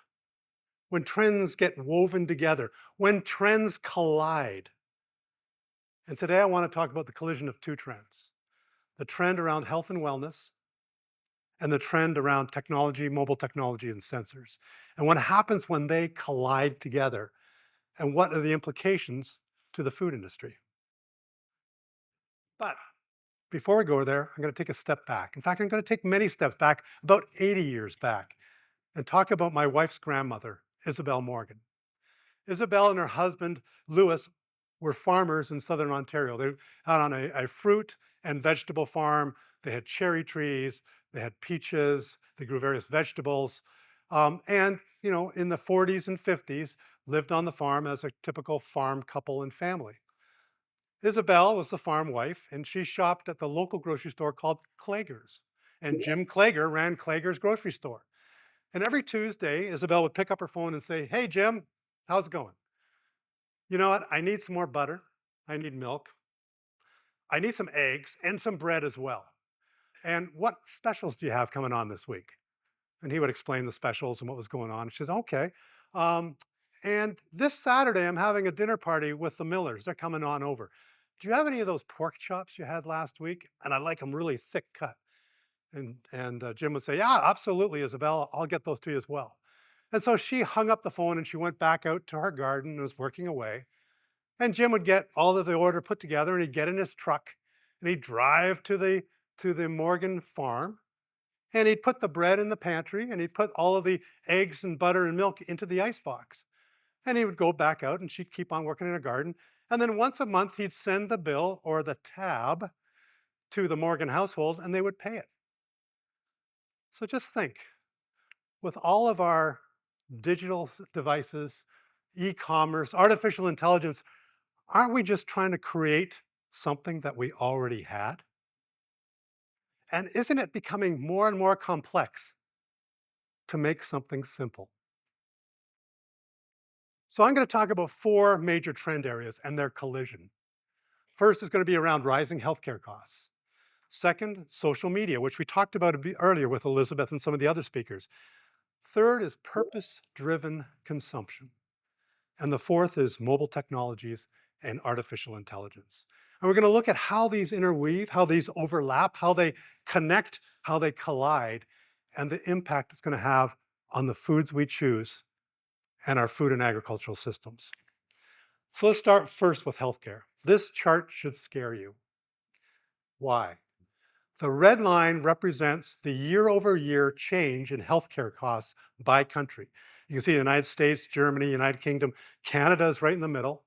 when trends get woven together, when trends collide. And today I want to talk about the collision of two trends: the trend around health and wellness, and the trend around technology, mobile technology, and sensors. And what happens when they collide together, and what are the implications to the food industry. But before we go there, I'm going to take a step back. In fact, I'm going to take many steps back, about 80 years back, and talk about my wife's grandmother, Isabel Morgan. Isabel and her husband, Louis, were farmers in southern Ontario. They had on a fruit and vegetable farm. They had cherry trees, they had peaches, they grew various vegetables. And, you know, in the 40s and 50s, lived on the farm as a typical farm couple and family. Isabel was the farm wife, and she shopped at the local grocery store called Klager's. And Jim Klager ran Klager's grocery store. And every Tuesday, Isabel would pick up her phone and say, "Hey, Jim, how's it going? You know what? I need some more butter. I need milk. I need some eggs and some bread as well. And what specials do you have coming on this week?" And he would explain the specials and what was going on. She says, "Okay. And this Saturday, I'm having a dinner party with the Millers. They're coming on over. Do you have any of those pork chops you had last week? And I like them really thick cut." And Jim would say, "Yeah, absolutely, Isabel. I'll get those to you as well." And so she hung up the phone and she went back out to her garden and was working away. And Jim would get all of the order put together, and he'd get in his truck and he'd drive to the Morgan farm, and he'd put the bread in the pantry, and he'd put all of the eggs and butter and milk into the icebox. And he would go back out, and she'd keep on working in her garden. And then once a month, he'd send the bill or the tab to the Morgan household, and they would pay it. So just think, with all of our digital devices, e-commerce, artificial intelligence, aren't we just trying to create something that we already had? And isn't it becoming more and more complex to make something simple? So I'm going to talk about 4 major trend areas and their collision. First is going to be around rising healthcare costs. Second, social media, which we talked about a bit earlier with Elizabeth and some of the other speakers. Third is purpose-driven consumption. And the fourth is mobile technologies and artificial intelligence. And we're going to look at how these interweave, how these overlap, how they connect, how they collide, and the impact it's going to have on the foods we choose and our food and agricultural systems. So let's start first with healthcare. This chart should scare you. Why? The red line represents the year-over-year change in healthcare costs by country. You can see the United States, Germany, United Kingdom, Canada is right in the middle.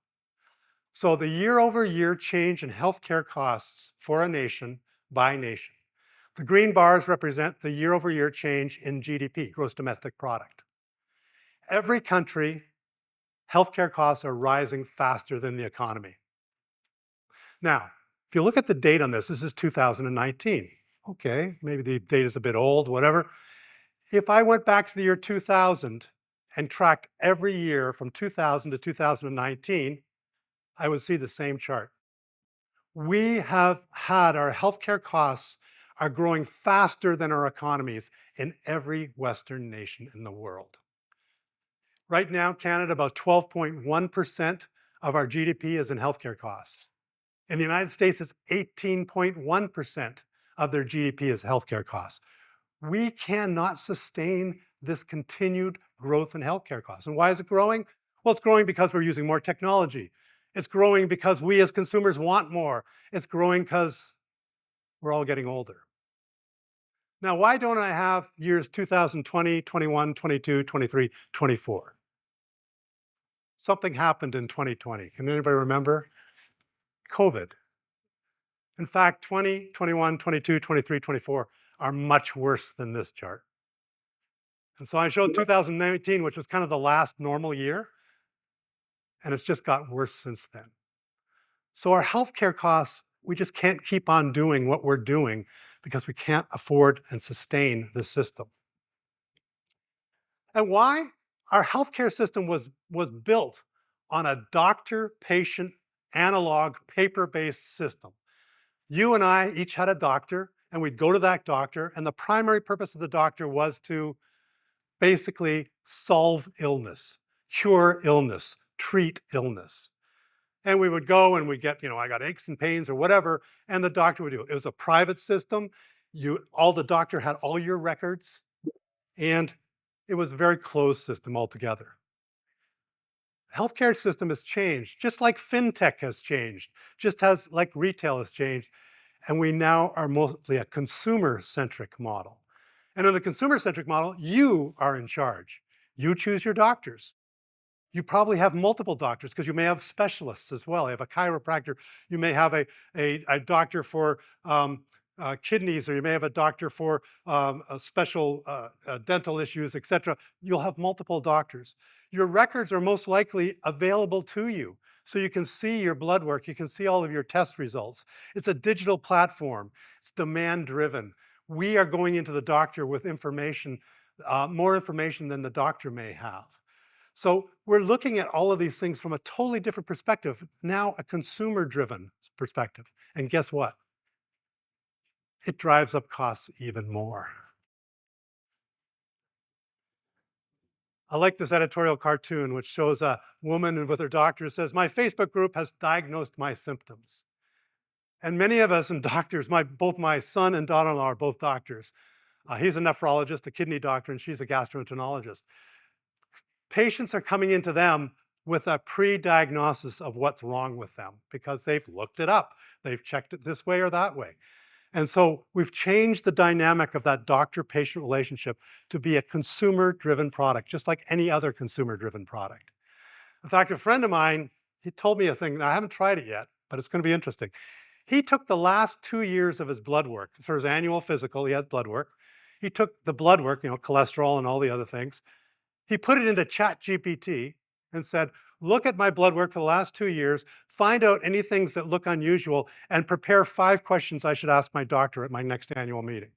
So the year-over-year change in healthcare costs for a nation by nation. The green bars represent the year-over-year change in GDP, gross domestic product. Every country, healthcare costs are rising faster than the economy. Now, if you look at the date on this is 2019. Okay, maybe the date is a bit old, whatever. If I went back to the year 2000 and tracked every year from 2000 to 2019, I would see the same chart. We have had our healthcare costs are growing faster than our economies in every Western nation in the world. Right now, Canada, about 12.1% of our GDP is in healthcare costs. In the United States, it's 18.1% of their GDP is healthcare costs. We cannot sustain this continued growth in healthcare costs. And why is it growing? Well, it's growing because we're using more technology. It's growing because we as consumers want more. It's growing because we're all getting older. Now, why don't I have years 2020, 21, 22, 23, 24? Something happened in 2020. Can anybody remember? COVID. In fact, 20, 21, 22, 23, 24 are much worse than this chart. And so I showed 2019, which was kind of the last normal year, and it's just got worse since then. So our healthcare costs, we just can't keep on doing what we're doing because we can't afford and sustain the system. And why? Our healthcare system was built on a doctor-patient analog paper-based system. You and I each had a doctor, and we'd go to that doctor, and the primary purpose of the doctor was to basically solve illness, cure illness, treat illness. And we would go and we'd get, I got aches and pains or whatever, and the doctor would do it. It was a private system. The doctor had all your records, and it was a very closed system altogether. Healthcare system has changed, just like fintech has changed, just as like retail has changed, and we now are mostly a consumer-centric model. And in the consumer-centric model, you are in charge. You choose your doctors. You probably have multiple doctors because you may have specialists as well. You have a chiropractor. You may have a doctor for kidneys, or you may have a doctor for special dental issues, etc. You'll have multiple doctors. Your records are most likely available to you. So you can see your blood work. You can see all of your test results. It's a digital platform. It's demand driven. We are going into the doctor with information, more information than the doctor may have. So we're looking at all of these things from a totally different perspective, now a consumer-driven perspective. And guess what? It drives up costs even more. I like this editorial cartoon, which shows a woman with her doctor says, "My Facebook group has diagnosed my symptoms." And many of us and doctors, both my son and daughter-in-law are both doctors. He's a nephrologist, a kidney doctor, and she's a gastroenterologist. Patients are coming into them with a pre-diagnosis of what's wrong with them because they've looked it up. They've checked it this way or that way. And so we've changed the dynamic of that doctor-patient relationship to be a consumer-driven product, just like any other consumer-driven product. In fact, a friend of mine, he told me a thing, now I haven't tried it yet, but it's going to be interesting. He took the last 2 years of his blood work. For his annual physical, he has blood work. He took the blood work, cholesterol and all the other things. He put it into ChatGPT and said, look at my blood work for the last 2 years, find out any things that look unusual, and prepare 5 questions I should ask my doctor at my next annual meeting.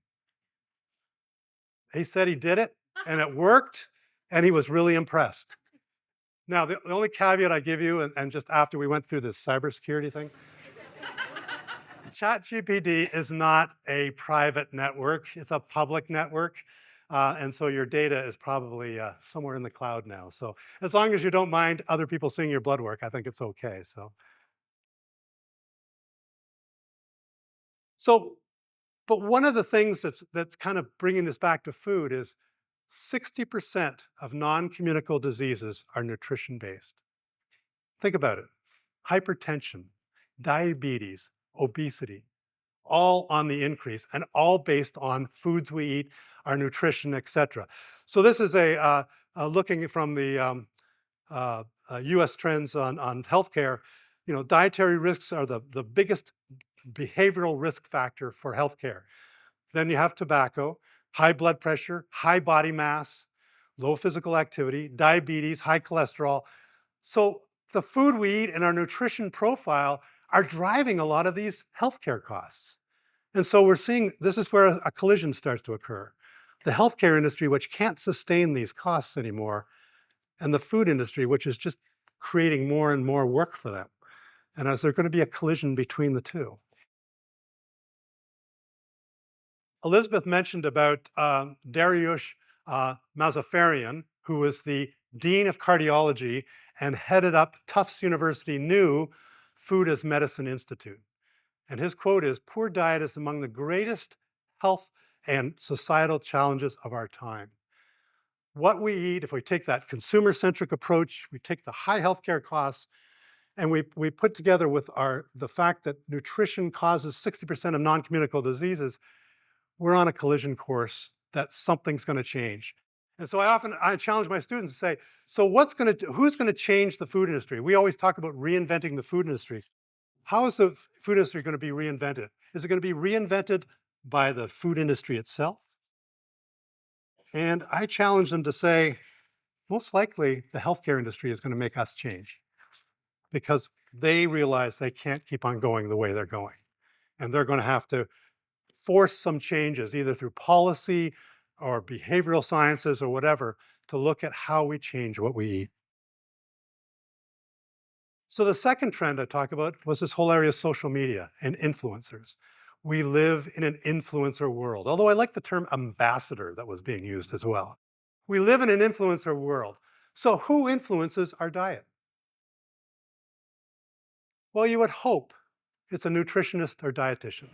He said he did it, and it worked, and he was really impressed. Now, the only caveat I give you, and just after we went through this cybersecurity thing, ChatGPT is not a private network. It's a public network. And so your data is probably somewhere in the cloud now. So as long as you don't mind other people seeing your blood work, I think it's okay. But one of the things that's kind of bringing this back to food is 60% of non-communicable diseases are nutrition-based. Think about it. Hypertension, diabetes, obesity, all on the increase and all based on foods we eat, our nutrition, etc. So this is looking from the US trends on healthcare. Dietary risks are the biggest behavioral risk factor for healthcare. Then you have tobacco, high blood pressure, high body mass, low physical activity, diabetes, high cholesterol. So the food we eat and our nutrition profile are driving a lot of these healthcare costs. And so we're seeing this is where a collision starts to occur. The healthcare industry, which can't sustain these costs anymore, and the food industry, which is just creating more and more work for them. And as there's going to be a collision between the two. Elizabeth mentioned about Dariush Mazafarian, who was the Dean of Cardiology and headed up Tufts University new Food as Medicine Institute. And his quote is, "Poor diet is among the greatest health and societal challenges of our time." What we eat, if we take that consumer-centric approach, we take the high healthcare costs, and we put together with the fact that nutrition causes 60% of non-communicable diseases, we're on a collision course that something's going to change. And so I challenge my students to say, so who's going to change the food industry? We always talk about reinventing the food industry. How is the food industry going to be reinvented? Is it going to be reinvented by the food industry itself? And I challenge them to say, most likely the healthcare industry is going to make us change because they realize they can't keep on going the way they're going. And they're going to have to force some changes, either through policy or behavioral sciences or whatever, to look at how we change what we eat. So the second trend I talked about was this whole area of social media and influencers. We live in an influencer world, although I like the term ambassador that was being used as well. We live in an influencer world. So who influences our diet? Well, you would hope it's a nutritionist or dietitian.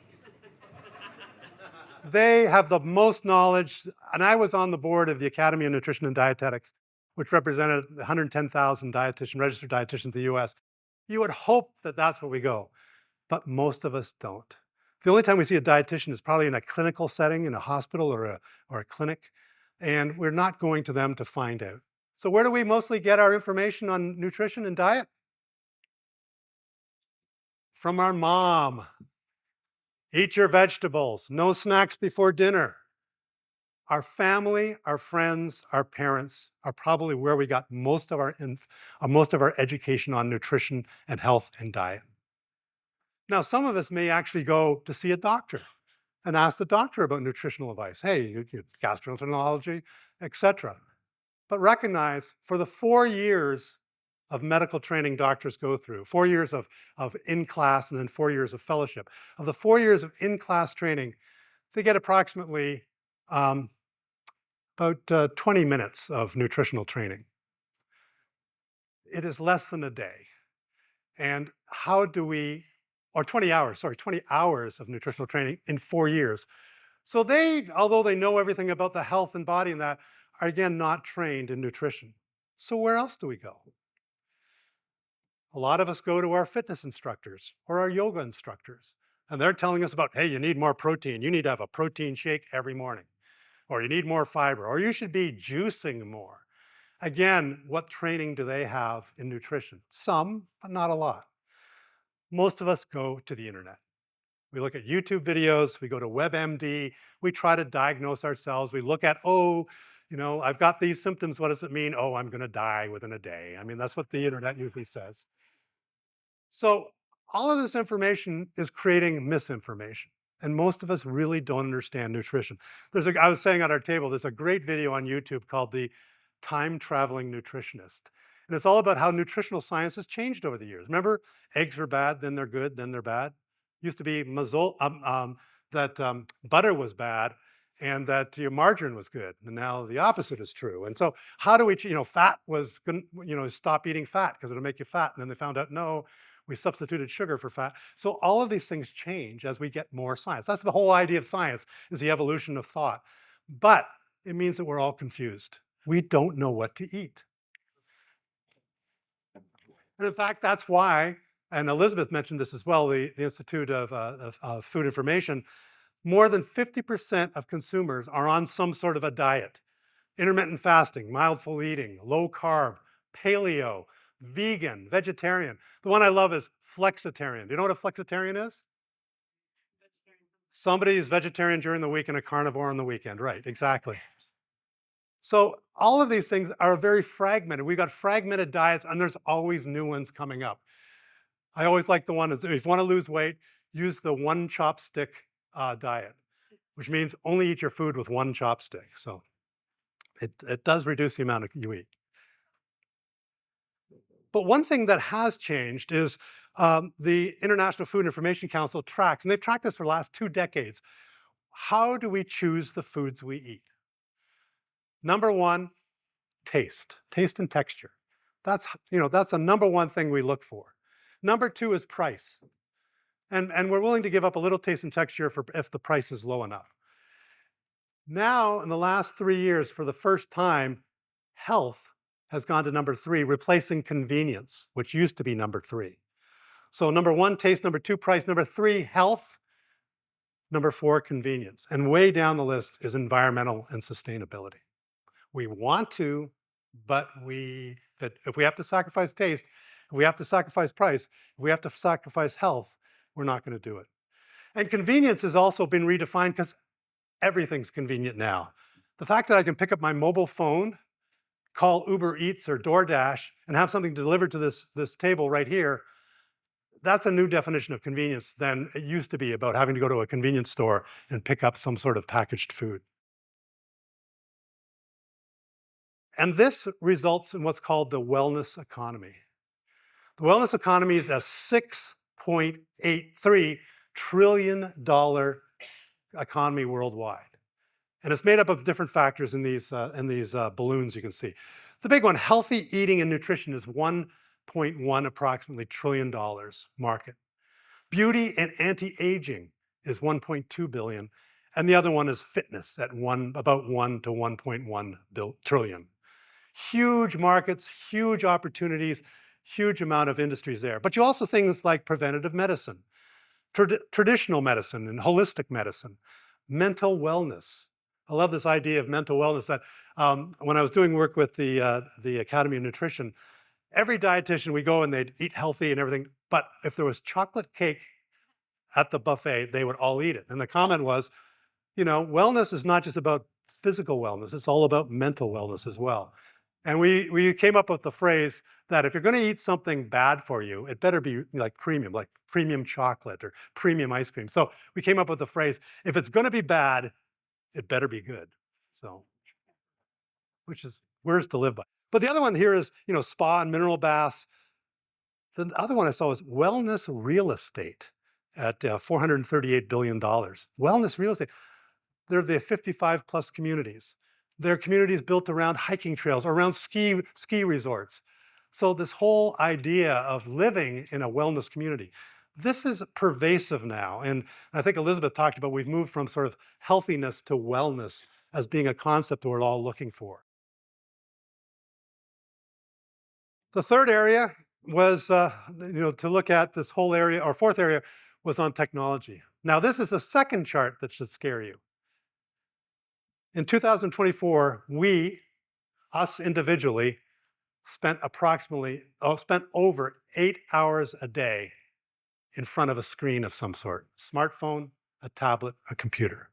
They have the most knowledge, and I was on the board of the Academy of Nutrition and Dietetics, which represented 110,000 registered dietitians in the US. You would hope that that's where we go, but most of us don't. The only time we see a dietitian is probably in a clinical setting, in a hospital or a clinic, and we're not going to them to find out. So where do we mostly get our information on nutrition and diet? From our mom. Eat your vegetables, no snacks before dinner. Our family, our friends, our parents are probably where we got most of our education on nutrition and health and diet. Now, some of us may actually go to see a doctor and ask the doctor about nutritional advice. Hey, gastroenterology, etc. But recognize for the 4 years of medical training doctors go through, 4 years of in-class and then 4 years of fellowship. Of the 4 years of in-class training, they get approximately about 20 minutes of nutritional training. It is less than a day. And how do we, or 20 hours of nutritional training in 4 years. So they, although they know everything about the health and body and that, are again not trained in nutrition. So where else do we go? A lot of us go to our fitness instructors or our yoga instructors, and they're telling us about, hey, you need more protein. You need to have a protein shake every morning, or you need more fiber, or you should be juicing more. Again, what training do they have in nutrition? Some, but not a lot. Most of us go to the internet. We look at YouTube videos, we go to WebMD, we try to diagnose ourselves. We look at, I've got these symptoms, what does it mean? Oh, I'm gonna die within a day. I mean, that's what the internet usually says. So all of this information is creating misinformation. And most of us really don't understand nutrition. I was saying at our table, there's a great video on YouTube called The Time Traveling Nutritionist. And it's all about how nutritional science has changed over the years. Remember, eggs were bad, then they're good, then they're bad. Used to be that butter was bad and that your margarine was good. And now the opposite is true. And so how do we, fat was, stop eating fat because it'll make you fat. And then they found out, no, we substituted sugar for fat. So all of these things change as we get more science. That's the whole idea of science, is the evolution of thought. But it means that we're all confused. We don't know what to eat. And in fact, that's why, and Elizabeth mentioned this as well, the Institute of Food Information, more than 50% of consumers are on some sort of a diet. Intermittent fasting, mindful eating, low carb, paleo, vegan, vegetarian. The one I love is flexitarian. Do you know what a flexitarian is? Somebody is vegetarian during the week and a carnivore on the weekend. Right, exactly. So all of these things are very fragmented. We've got fragmented diets and there's always new ones coming up. I always like the one, if you want to lose weight, use the one chopstick diet, which means only eat your food with one chopstick. So it does reduce the amount you eat. But one thing that has changed is the International Food Information Council tracks, and they've tracked this for the last 2 decades. How do we choose the foods we eat? Number one, taste and texture. That's the number one thing we look for. Number two is price. And we're willing to give up a little taste and texture if the price is low enough. Now, in the last 3 years, for the first time, health has gone to number 3, replacing convenience, which used to be number 3. So number 1, taste. Number 2, price. Number 3, health. Number 4, convenience. And way down the list is environmental and sustainability. We want to, but if we have to sacrifice taste, if we have to sacrifice price, if we have to sacrifice health, we're not going to do it. And convenience has also been redefined because everything's convenient now. The fact that I can pick up my mobile phone, call Uber Eats or DoorDash, and have something delivered to this table right here, that's a new definition of convenience than it used to be about having to go to a convenience store and pick up some sort of packaged food. And this results in what's called the wellness economy. The wellness economy is a $6.83 trillion economy worldwide. And it's made up of different factors in these balloons you can see. The big one, healthy eating and nutrition, is $1.1 approximately trillion market. Beauty and anti-aging is $1.2 billion. And the other one is fitness at about 1 to 1.1 trillion. Huge markets, huge opportunities, huge amount of industries there. But you also things like preventative medicine, traditional medicine and holistic medicine, mental wellness. I love this idea of mental wellness. That when I was doing work with the Academy of Nutrition, every dietitian we go and they'd eat healthy and everything, but if there was chocolate cake at the buffet, they would all eat it. And the comment was, you know, wellness is not just about physical wellness, it's all about mental wellness as well. And we came up with the phrase that if you're going to eat something bad for you, it better be like premium chocolate or premium ice cream. So we came up with the phrase, if it's going to be bad, it better be good. So, which is words to live by. But the other one here is, you know, spa and mineral baths. The other one I saw was wellness real estate at $438 billion. Wellness real estate. They're the 55 plus communities. They're communities built around hiking trails, around ski resorts. So this whole idea of living in a wellness community, this is pervasive now. And I think Elizabeth talked about we've moved from sort of healthiness to wellness as being a concept that we're all looking for. The third area was, to look at this whole area, or fourth area was on technology. Now, this is the second chart that should scare you. In 2024, us individually, spent over 8 hours a day in front of a screen of some sort, smartphone, a tablet, a computer.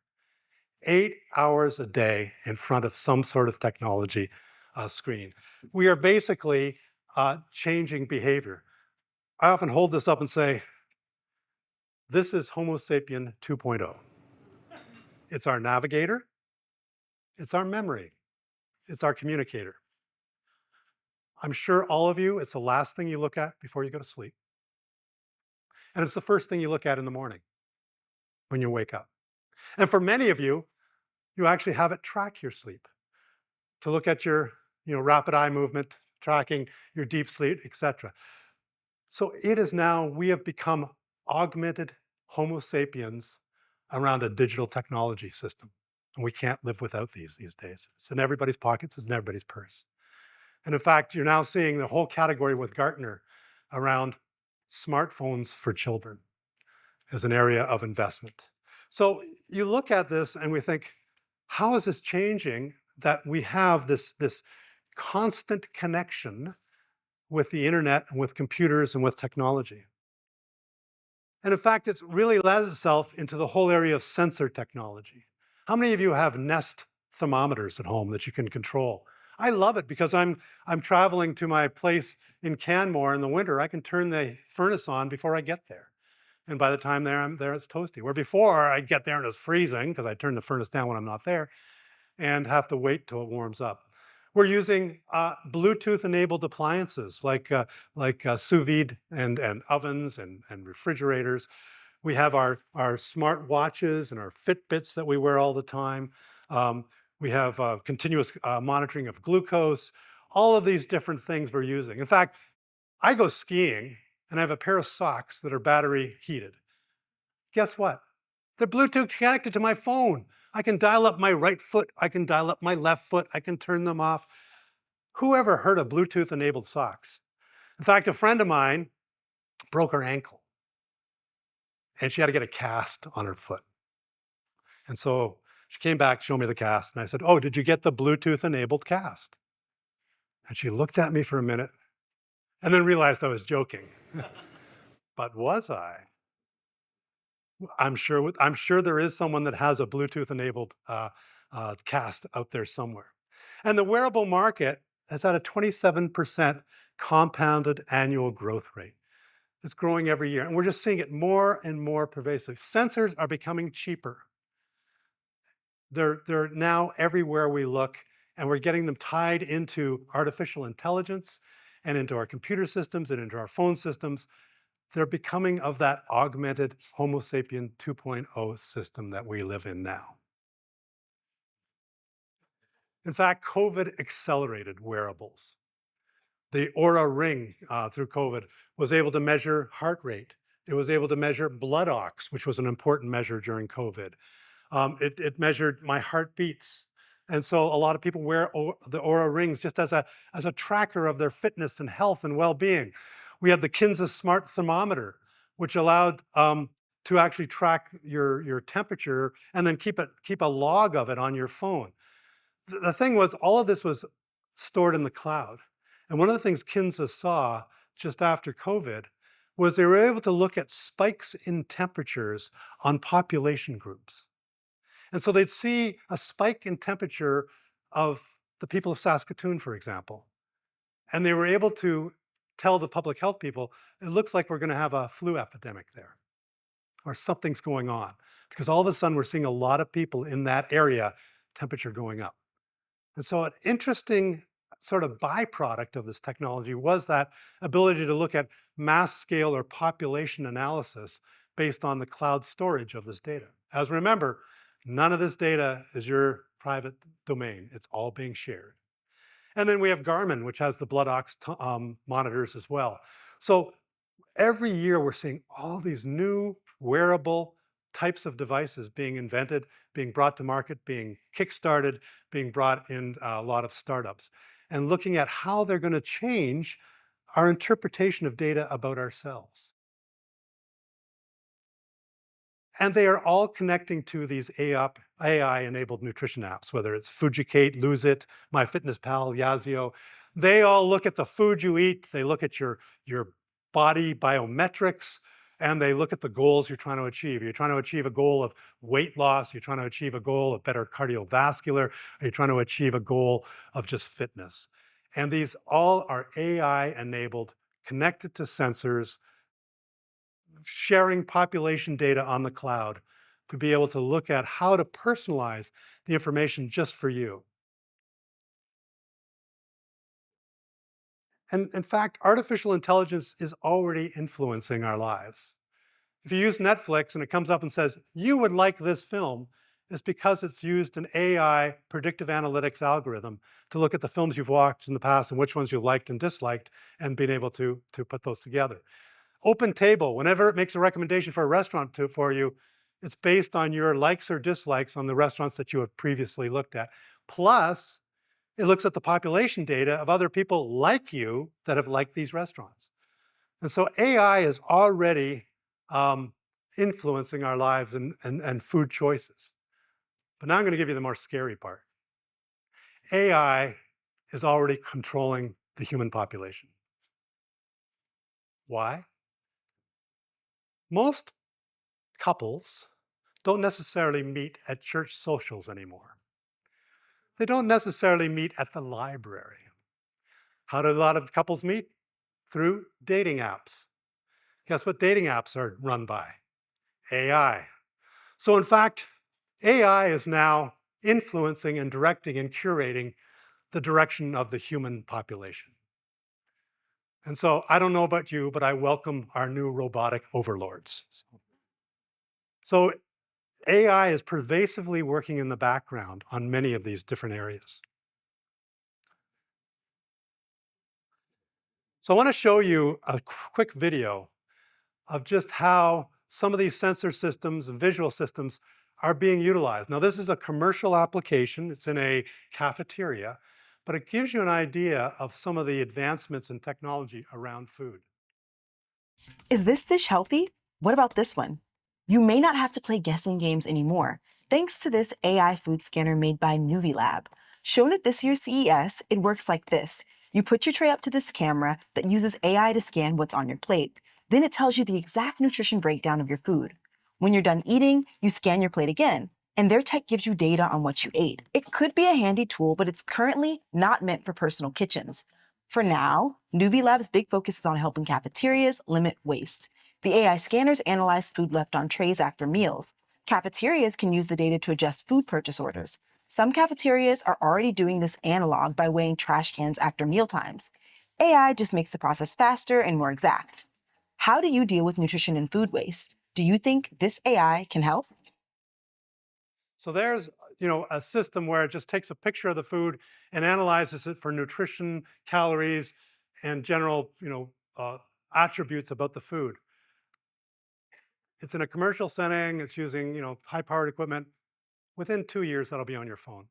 8 hours a day in front of some sort of technology screen. We are basically changing behavior. I often hold this up and say, this is Homo sapien 2.0. It's our navigator, it's our memory, it's our communicator. I'm sure all of you, it's the last thing you look at before you go to sleep. And it's the first thing you look at in the morning when you wake up. And for many of you, you actually have it track your sleep, to look at your rapid eye movement, tracking your deep sleep, etc. So it is now, we have become augmented Homo sapiens around a digital technology system. And we can't live without these days. It's in everybody's pockets, it's in everybody's purse. And in fact, you're now seeing the whole category with Gartner around smartphones for children as an area of investment. So you look at this and we think, how is this changing that we have this constant connection with the internet and with computers and with technology? And in fact, it's really led itself into the whole area of sensor technology. How many of you have Nest thermometers at home that you can control? I love it because I'm traveling to my place in Canmore in the winter. I can turn the furnace on before I get there. And by the time I'm there, it's toasty. Where before I'd get there and it's freezing because I turn the furnace down when I'm not there and have to wait till it warms up. We're using Bluetooth-enabled appliances like sous vide and ovens and refrigerators. We have our smart watches and our Fitbits that we wear all the time. We have continuous monitoring of glucose. All of these different things we're using. In fact, I go skiing and I have a pair of socks that are battery heated. Guess what? They're Bluetooth connected to my phone. I can dial up my right foot. I can dial up my left foot. I can turn them off. Who ever heard of Bluetooth-enabled socks? In fact, a friend of mine broke her ankle and she had to get a cast on her foot. And so she came back, showed me the cast, and I said, oh, did you get the Bluetooth-enabled cast? And she looked at me for a minute and then realized I was joking. But was I? I'm sure there is someone that has a Bluetooth-enabled cast out there somewhere. And the wearable market has had a 27% compounded annual growth rate. It's growing every year, and we're just seeing it more and more pervasive. Sensors are becoming cheaper. They're now everywhere we look, and we're getting them tied into artificial intelligence and into our computer systems and into our phone systems. They're becoming of that augmented Homo sapien 2.0 system that we live in now. In fact, COVID accelerated wearables. The Oura Ring through COVID was able to measure heart rate. It was able to measure blood ox, which was an important measure during COVID. It measured my heartbeats. And so a lot of people wear the Oura Rings just as a tracker of their fitness and health and well-being. We had the Kinza Smart Thermometer, which allowed to actually track your temperature and then keep a log of it on your phone. The thing was, all of this was stored in the cloud. And one of the things Kinza saw just after COVID was they were able to look at spikes in temperatures on population groups. And so they'd see a spike in temperature of the people of Saskatoon, for example. And they were able to tell the public health people, it looks like we're going to have a flu epidemic there, or something's going on. Because all of a sudden we're seeing a lot of people in that area, temperature going up. And so an interesting sort of byproduct of this technology was that ability to look at mass scale or population analysis based on the cloud storage of this data. As remember, none of this data is your private domain. It's all being shared. And then we have Garmin, which has the blood ox monitors as well. So every year we're seeing all these new wearable types of devices being invented, being brought to market, being kickstarted, being brought in a lot of startups, and looking at how they're going to change our interpretation of data about ourselves. And they are all connecting to these AI-enabled nutrition apps, whether it's Fujicate, Lose It, MyFitnessPal, Yazio. They all look at the food you eat. They look at your body biometrics, and they look at the goals you're trying to achieve. You're trying to achieve a goal of weight loss. You're trying to achieve a goal of better cardiovascular. Or you're trying to achieve a goal of just fitness. And these all are AI-enabled, connected to sensors, sharing population data on the cloud to be able to look at how to personalize the information just for you. And in fact, artificial intelligence is already influencing our lives. If you use Netflix and it comes up and says, you would like this film, it's because it's used an AI predictive analytics algorithm to look at the films you've watched in the past and which ones you liked and disliked and being able to put those together. Open Table, whenever it makes a recommendation for a restaurant for you, it's based on your likes or dislikes on the restaurants that you have previously looked at. Plus, it looks at the population data of other people like you that have liked these restaurants. And so AI is already influencing our lives and food choices. But now I'm going to give you the more scary part. AI is already controlling the human population. Why? Most couples don't necessarily meet at church socials anymore. They don't necessarily meet at the library. How do a lot of couples meet? Through dating apps. Guess what dating apps are run by? AI. So in fact, AI is now influencing and directing and curating the direction of the human population. And so I don't know about you, but I welcome our new robotic overlords. So AI is pervasively working in the background on many of these different areas. So I want to show you a quick video of just how some of these sensor systems and visual systems are being utilized. Now, this is a commercial application. It's in a cafeteria, but it gives you an idea of some of the advancements in technology around food. Is this dish healthy? What about this one? You may not have to play guessing games anymore, thanks to this AI food scanner made by Nuvilab. Shown at this year's CES, it works like this. You put your tray up to this camera that uses AI to scan what's on your plate. Then it tells you the exact nutrition breakdown of your food. When you're done eating, you scan your plate again, and their tech gives you data on what you ate. It could be a handy tool, but it's currently not meant for personal kitchens. For now, Nuvi Lab's big focus is on helping cafeterias limit waste. The AI scanners analyze food left on trays after meals. Cafeterias can use the data to adjust food purchase orders. Some cafeterias are already doing this analog by weighing trash cans after mealtimes. AI just makes the process faster and more exact. How do you deal with nutrition and food waste? Do you think this AI can help? So there's, a system where it just takes a picture of the food and analyzes it for nutrition, calories, and general, attributes about the food. It's in a commercial setting. It's using, high-powered equipment. Within 2 years, that'll be on your phone.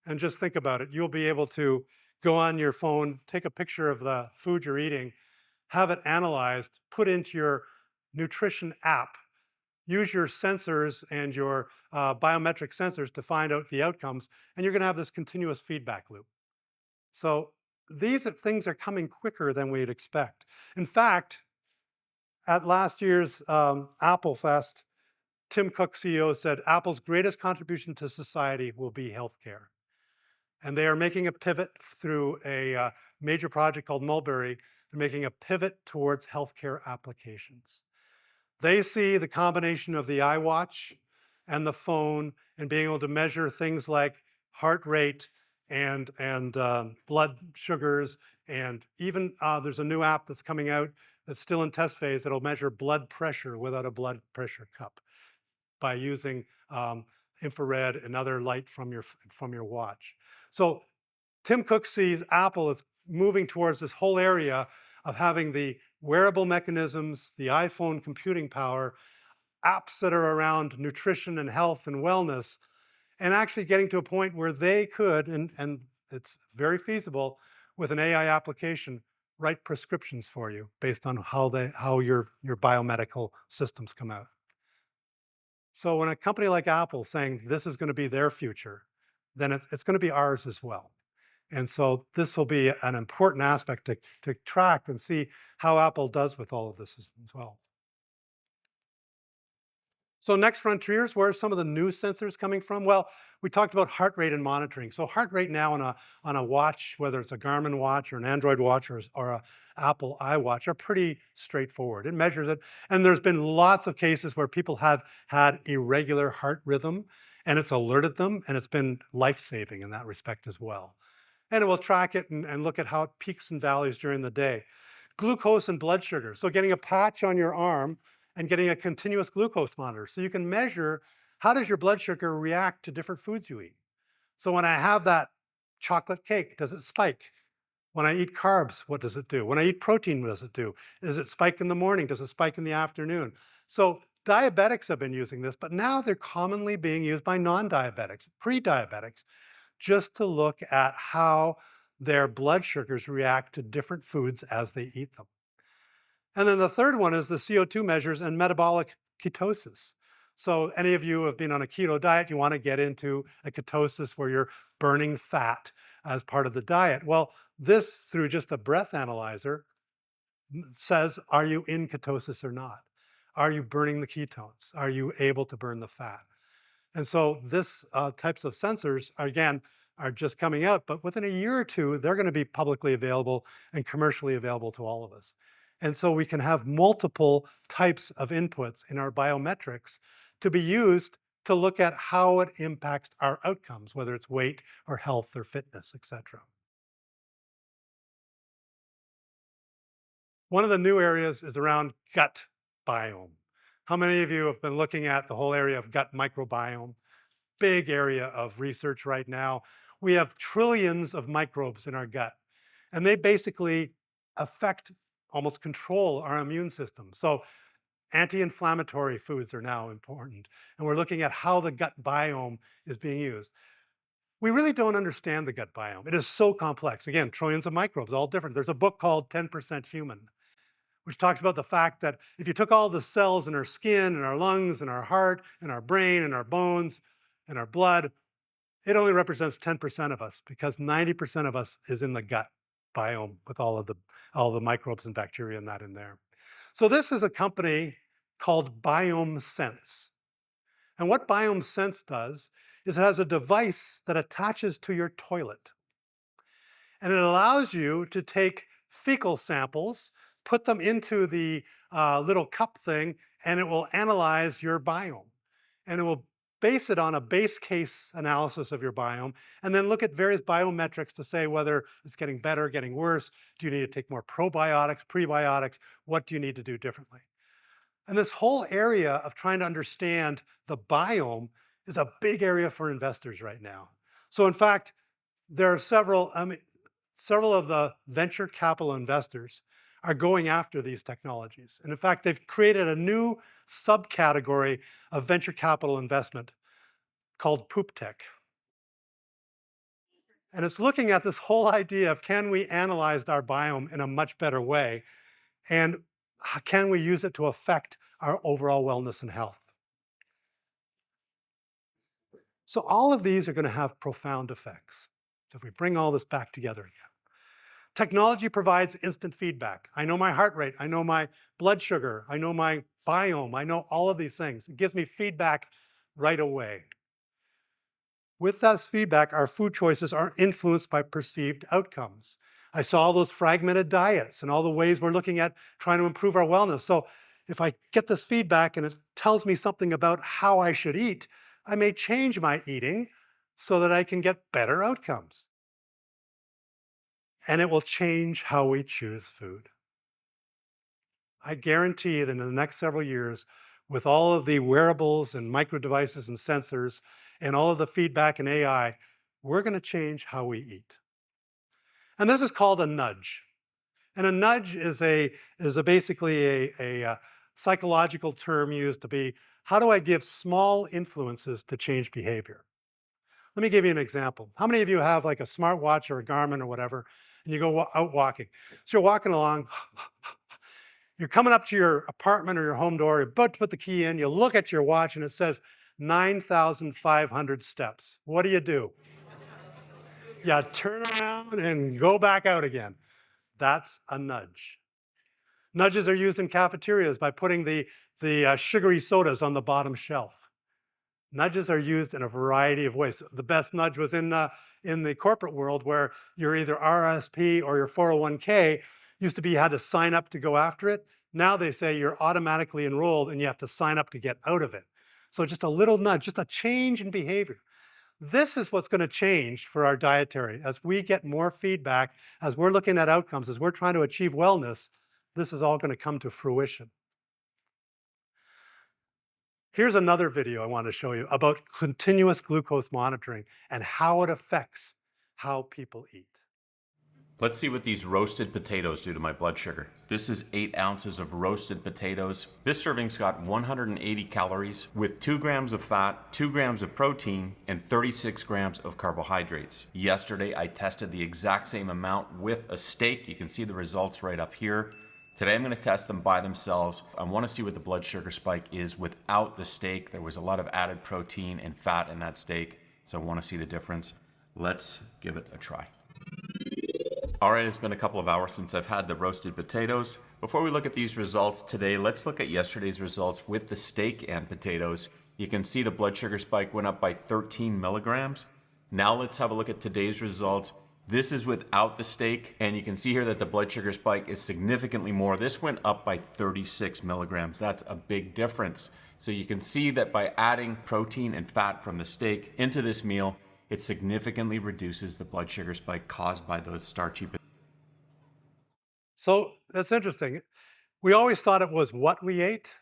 And just think about it. You'll be able to go on your phone, take a picture of the food you're eating, have it analyzed, put into your nutrition app, use your sensors and your biometric sensors to find out the outcomes, and you're going to have this continuous feedback loop. So these things are coming quicker than we'd expect. In fact, at last year's Apple Fest, Tim Cook, CEO, said Apple's greatest contribution to society will be healthcare. And they are making a pivot through a major project called Mulberry. They're making a pivot towards healthcare applications. They see the combination of the iWatch and the phone and being able to measure things like heart rate and blood sugars, and even there's a new app that's coming out that's still in test phase that'll measure blood pressure without a blood pressure cup by using infrared and other light from your watch. So Tim Cook sees Apple as moving towards this whole area of having the wearable mechanisms, the iPhone computing power, apps that are around nutrition and health and wellness, and actually getting to a point where they could, and it's very feasible with an AI application, write prescriptions for you based on how your biomedical systems come out. So when a company like Apple is saying this is going to be their future, then it's going to be ours as well. And so this will be an important aspect to track and see how Apple does with all of this as well. So next frontiers, where are some of the new sensors coming from? Well, we talked about heart rate and monitoring. So heart rate now on a watch, whether it's a Garmin watch or an Android watch or a Apple iWatch, are pretty straightforward. It measures it. And there's been lots of cases where people have had irregular heart rhythm, and it's alerted them, and it's been life-saving in that respect as well. And it will track it and look at how it peaks and valleys during the day. Glucose and blood sugar. So getting a patch on your arm and getting a continuous glucose monitor. So you can measure how does your blood sugar react to different foods you eat. So when I have that chocolate cake, does it spike? When I eat carbs, what does it do? When I eat protein, what does it do? Does it spike in the morning? Does it spike in the afternoon? So diabetics have been using this, but now they're commonly being used by non-diabetics, pre-diabetics, just to look at how their blood sugars react to different foods as they eat them. And then the third one is the CO2 measures and metabolic ketosis. So any of you who have been on a keto diet, you want to get into a ketosis where you're burning fat as part of the diet. Well, this, through just a breath analyzer, says, are you in ketosis or not? Are you burning the ketones? Are you able to burn the fat? And so this types of sensors, again, are just coming out, but within a year or two, they're going to be publicly available and commercially available to all of us. And so we can have multiple types of inputs in our biometrics to be used to look at how it impacts our outcomes, whether it's weight or health or fitness, etc. One of the new areas is around gut biome. How many of you have been looking at the whole area of gut microbiome? Big area of research right now. We have trillions of microbes in our gut, and they basically affect, almost control our immune system. So anti-inflammatory foods are now important, and we're looking at how the gut biome is being used. We really don't understand the gut biome. It is so complex. Again, trillions of microbes, all different. There's a book called 10% Human, which talks about the fact that if you took all the cells in our skin and our lungs and our heart and our brain and our bones and our blood, it only represents 10% of us, because 90% of us is in the gut biome with all the microbes and bacteria and that in there. So this is a company called Biome Sense. And what Biome Sense does is it has a device that attaches to your toilet. And it allows you to take fecal samples, put them into the little cup thing, and it will analyze your biome. And it will base it on a base case analysis of your biome, and then look at various biometrics to say whether it's getting better, getting worse. Do you need to take more probiotics, prebiotics? What do you need to do differently? And this whole area of trying to understand the biome is a big area for investors right now. So in fact, there are several of the venture capital investors are going after these technologies. And in fact, they've created a new subcategory of venture capital investment called poop tech. And it's looking at this whole idea of, can we analyze our biome in a much better way? And can we use it to affect our overall wellness and health? So all of these are going to have profound effects. So if we bring all this back together again. Technology provides instant feedback. I know my heart rate. I know my blood sugar. I know my biome. I know all of these things. It gives me feedback right away. With that feedback, our food choices are influenced by perceived outcomes. I saw all those fragmented diets and all the ways we're looking at trying to improve our wellness. So if I get this feedback and it tells me something about how I should eat, I may change my eating so that I can get better outcomes. And it will change how we choose food. I guarantee that in the next several years, with all of the wearables and micro devices and sensors and all of the feedback and AI, we're going to change how we eat. And this is called a nudge. And a nudge is basically a psychological term used to be, how do I give small influences to change behavior? Let me give you an example. How many of you have like a smartwatch or a Garmin or whatever, and you go out walking? So you're walking along, you're coming up to your apartment or your home door, you're about to put the key in, you look at your watch and it says 9,500 steps. What do? You turn around and go back out again. That's a nudge. Nudges are used in cafeterias by putting the sugary sodas on the bottom shelf. Nudges are used in a variety of ways. The best nudge was in the corporate world, where you're either RSP or your 401k used to be you had to sign up to go after it. Now they say you're automatically enrolled and you have to sign up to get out of it. So just a little nudge, just a change in behavior. This is what's going to change for our dietary. As we get more feedback, as we're looking at outcomes, as we're trying to achieve wellness, this is all going to come to fruition. Here's another video I want to show you about continuous glucose monitoring and how it affects how people eat. Let's see what these roasted potatoes do to my blood sugar. This is 8 ounces of roasted potatoes. This serving's got 180 calories with 2 grams of fat, 2 grams of protein, and 36 grams of carbohydrates. Yesterday, I tested the exact same amount with a steak. You can see the results right up here. Today, I'm going to test them by themselves. I want to see what the blood sugar spike is without the steak. There was a lot of added protein and fat in that steak, so I want to see the difference. Let's give it a try. All right, it's been a couple of hours since I've had the roasted potatoes. Before we look at these results today, let's look at yesterday's results with the steak and potatoes. You can see the blood sugar spike went up by 13 milligrams. Now let's have a look at today's results. This is without the steak, and you can see here that the blood sugar spike is significantly more. This went up by 36 milligrams. That's a big difference. So you can see that by adding protein and fat from the steak into this meal, it significantly reduces the blood sugar spike caused by those starchy potatoes. So that's interesting. We always thought it was what we ate,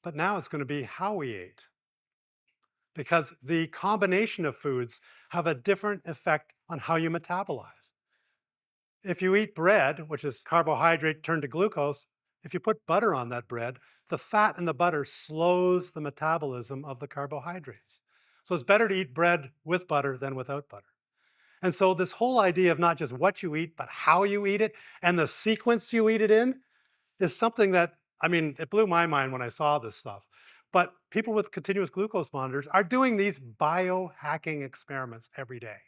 but now it's going to be how we ate. Because the combination of foods have a different effect on how you metabolize. If you eat bread, which is carbohydrate turned to glucose, if you put butter on that bread, the fat in the butter slows the metabolism of the carbohydrates. So it's better to eat bread with butter than without butter. And so this whole idea of not just what you eat, but how you eat it and the sequence you eat it in is something that, I mean, it blew my mind when I saw this stuff. But people with continuous glucose monitors are doing these biohacking experiments every day.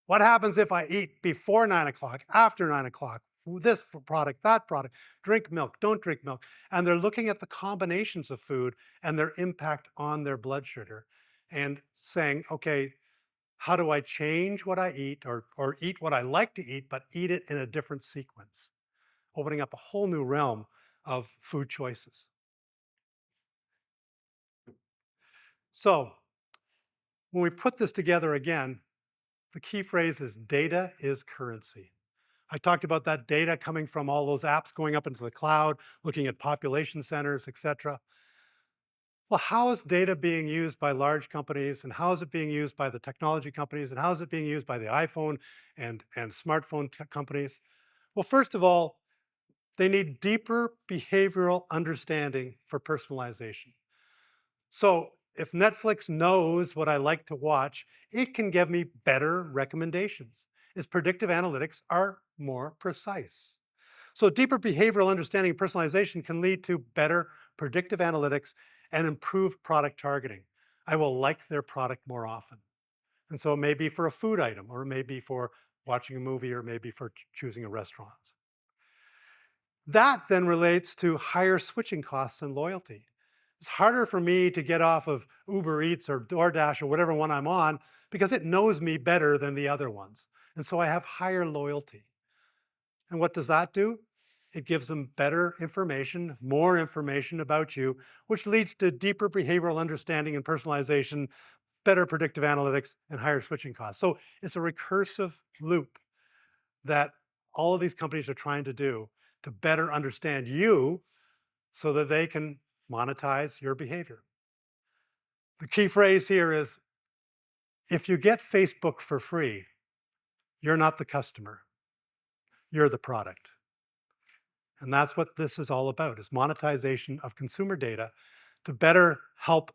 What happens if I eat before 9 o'clock, after 9 o'clock, this product, that product, drink milk, don't drink milk. And they're looking at the combinations of food and their impact on their blood sugar and saying, okay, how do I change what I eat or eat what I like to eat, but eat it in a different sequence, opening up a whole new realm of food choices. So when we put this together again, the key phrase is data is currency. I talked about that data coming from all those apps going up into the cloud, looking at population centers, et cetera. Well, how is data being used by large companies, and how is it being used by the technology companies, and how is it being used by the iPhone and smartphone companies? Well, first of all, they need deeper behavioral understanding for personalization. So if Netflix knows what I like to watch, it can give me better recommendations. Its predictive analytics are more precise. So deeper behavioral understanding and personalization can lead to better predictive analytics and improved product targeting. I will like their product more often. And so it may be for a food item, or it may be for watching a movie, or maybe for choosing a restaurant. That then relates to higher switching costs and loyalty. It's harder for me to get off of Uber Eats or DoorDash or whatever one I'm on because it knows me better than the other ones. And so I have higher loyalty. And what does that do? It gives them better information, more information about you, which leads to deeper behavioral understanding and personalization, better predictive analytics, and higher switching costs. So it's a recursive loop that all of these companies are trying to do to better understand you so that they can monetize your behavior. The key phrase here is, if you get Facebook for free, you're not the customer, you're the product. And that's what this is all about, is monetization of consumer data to better help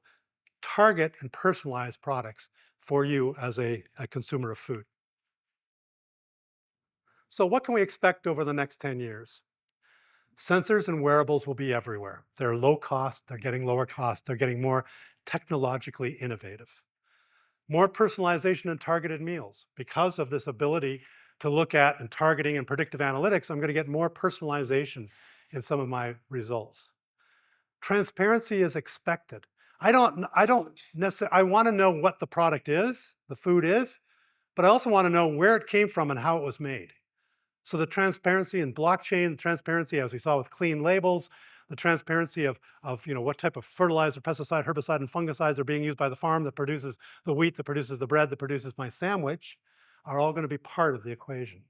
target and personalize products for you as a consumer of food. So what can we expect over the next 10 years? Sensors and wearables will be everywhere. They're low cost, they're getting lower cost, they're getting more technologically innovative. More personalization and targeted meals. Because of this ability to look at and targeting and predictive analytics, I'm going to get more personalization in some of my results. Transparency is expected. I don't necessarily, I want to know what the product is, the food is, but I also want to know where it came from and how it was made. So the transparency in blockchain, the transparency, as we saw with clean labels, the transparency of what type of fertilizer, pesticide, herbicide, and fungicides are being used by the farm that produces the wheat, that produces the bread, that produces my sandwich, are all going to be part of the equation.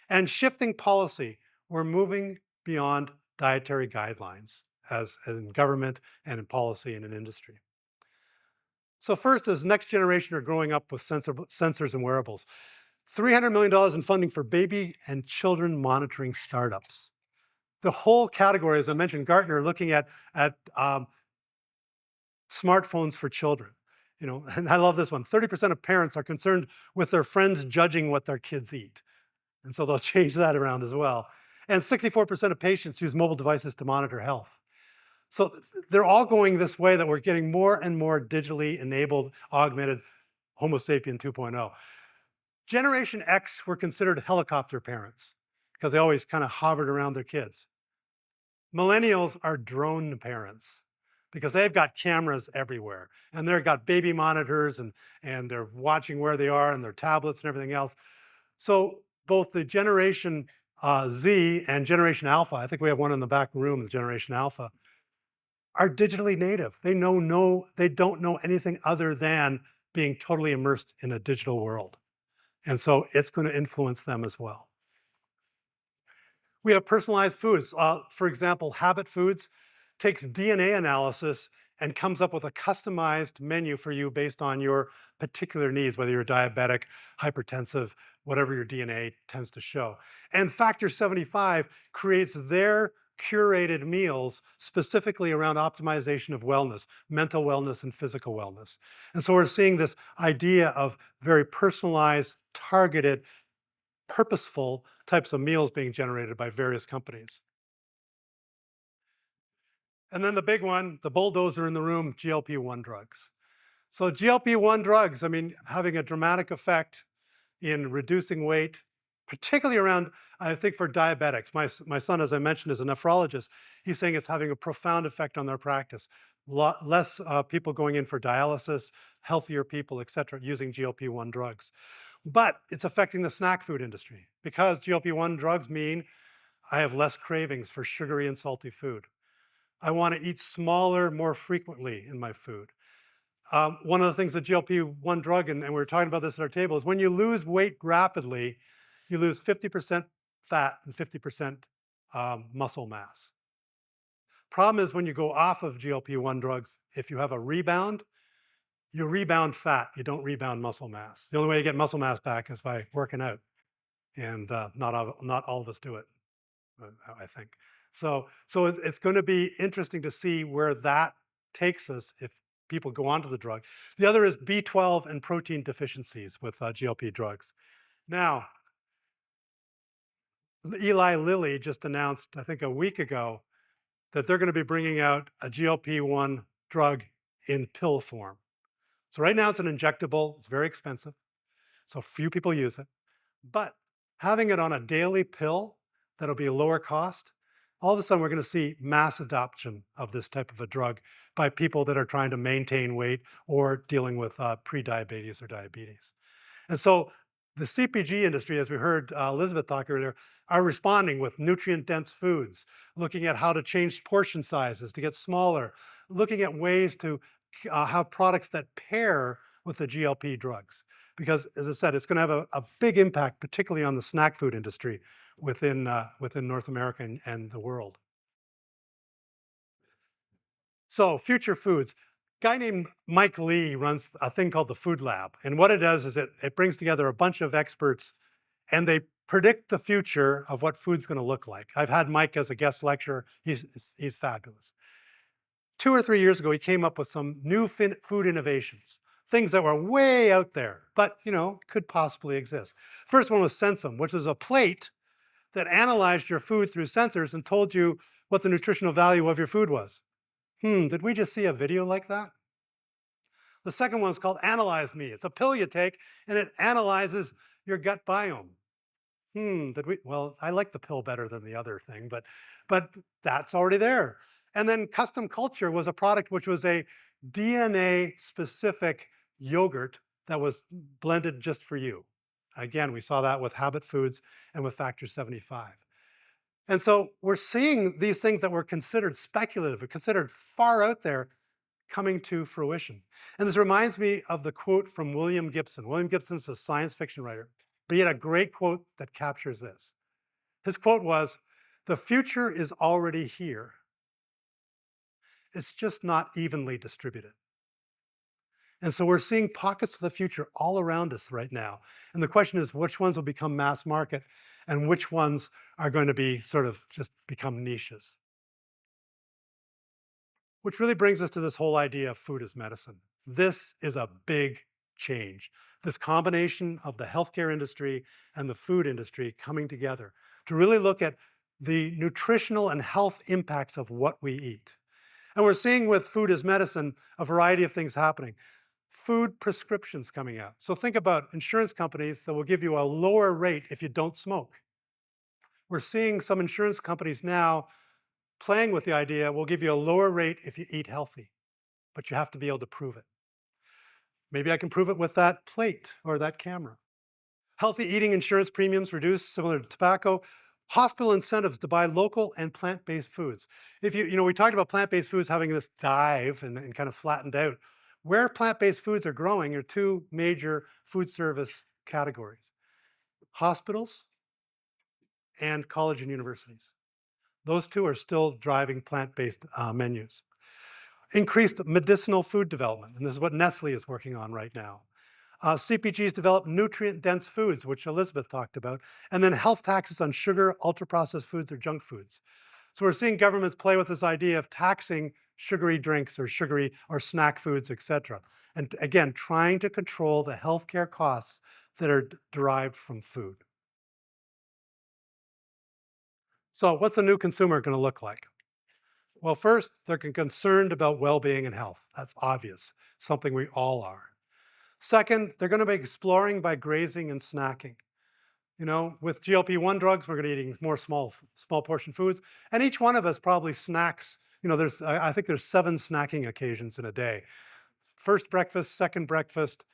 And shifting policy, we're moving beyond dietary guidelines as in government and in policy and in industry. So first, as next generation are growing up with sensors and wearables, $300 million in funding for baby and children monitoring startups. The whole category, as I mentioned, Gartner looking at smartphones for children. And I love this one. 30% of parents are concerned with their friends judging what their kids eat. And so they'll change that around as well. And 64% of patients use mobile devices to monitor health. So they're all going this way, that we're getting more and more digitally enabled, augmented Homo sapien 2.0. Generation X were considered helicopter parents because they always kind of hovered around their kids. Millennials are drone parents because they've got cameras everywhere, and they've got baby monitors, and they're watching where they are, and their tablets and everything else. So both the Generation Z and Generation Alpha, I think we have one in the back room, the Generation Alpha, are digitally native. They don't know anything other than being totally immersed in a digital world. And so it's going to influence them as well. We have personalized foods. For example, Habit Foods takes DNA analysis and comes up with a customized menu for you based on your particular needs, whether you're diabetic, hypertensive, whatever your DNA tends to show. And Factor 75 creates their curated meals specifically around optimization of wellness, mental wellness and physical wellness. And so we're seeing this idea of very personalized, targeted, purposeful types of meals being generated by various companies. And then the big one, the bulldozer in the room, GLP-1 drugs. So GLP-1 drugs, having a dramatic effect in reducing weight, particularly around, I think, for diabetics. My son, as I mentioned, is a nephrologist. He's saying it's having a profound effect on their practice. Less people going in for dialysis, healthier people, et cetera, using GLP-1 drugs. But it's affecting the snack food industry because GLP-1 drugs mean I have less cravings for sugary and salty food. I want to eat smaller more frequently in my food. One of the things that GLP-1 drug, and we were talking about this at our table, is when you lose weight rapidly, you lose 50% fat and 50% muscle mass. Problem is when you go off of GLP-1 drugs, if you have a rebound, you rebound fat, you don't rebound muscle mass. The only way you get muscle mass back is by working out. And not all of us do it, I think. So it's going to be interesting to see where that takes us if people go onto the drug. The other is B12 and protein deficiencies with GLP drugs. Now, Eli Lilly just announced, I think a week ago, that they're going to be bringing out a GLP-1 drug in pill form. So right now it's an injectable, it's very expensive, so few people use it. But having it on a daily pill that'll be a lower cost, all of a sudden we're going to see mass adoption of this type of a drug by people that are trying to maintain weight or dealing with pre-diabetes or diabetes. And so the CPG industry, as we heard Elizabeth talk earlier, are responding with nutrient-dense foods, looking at how to change portion sizes to get smaller, looking at ways to have products that pair with the GLP drugs. Because, as I said, it's going to have a big impact, particularly on the snack food industry within North America and the world. So, future foods. Guy named Mike Lee runs a thing called the Food Lab. And what it does is it brings together a bunch of experts and they predict the future of what food's going to look like. I've had Mike as a guest lecturer. He's fabulous. 2 or 3 years ago, he came up with some new food innovations, things that were way out there, but could possibly exist. First one was Sensum, which was a plate that analyzed your food through sensors and told you what the nutritional value of your food was. Did we just see a video like that? The second one is called Analyze Me. It's a pill you take and it analyzes your gut biome. Well, I like the pill better than the other thing, but that's already there. And then Custom Culture was a product which was a DNA-specific yogurt that was blended just for you. Again, we saw that with Habit Foods and with Factor 75. And so we're seeing these things that were considered speculative, considered far out there, coming to fruition. And this reminds me of the quote from William Gibson. William Gibson's a science fiction writer, but he had a great quote that captures this. His quote was, "The future is already here. It's just not evenly distributed." And so we're seeing pockets of the future all around us right now. And the question is, which ones will become mass market and which ones are going to be sort of just become niches? Which really brings us to this whole idea of food as medicine. This is a big change. This combination of the healthcare industry and the food industry coming together to really look at the nutritional and health impacts of what we eat. And we're seeing with food as medicine a variety of things happening. Food prescriptions coming out. So think about insurance companies that will give you a lower rate if you don't smoke. We're seeing some insurance companies now playing with the idea, we'll give you a lower rate if you eat healthy, but you have to be able to prove it. Maybe I can prove it with that plate or that camera. Healthy eating insurance premiums reduced, similar to tobacco. Hospital incentives to buy local and plant-based foods. If we talked about plant-based foods having this dive and kind of flattened out. Where plant-based foods are growing are 2 major food service categories: hospitals and college and universities. Those 2 are still driving plant-based menus. Increased medicinal food development, and this is what Nestle is working on right now. CPGs develop nutrient-dense foods, which Elizabeth talked about, and then health taxes on sugar, ultra-processed foods, or junk foods. So we're seeing governments play with this idea of taxing sugary drinks or sugary or snack foods, et cetera. And again, trying to control the healthcare costs that are derived from food. So what's a new consumer going to look like? Well, first, they're concerned about well-being and health. That's obvious, something we all are. Second, they're going to be exploring by grazing and snacking. You know, with GLP-1 drugs, we're going to be eating more small portion foods, and each one of us probably snacks. You know, I think there's 7 snacking occasions in a day. First breakfast, second breakfast,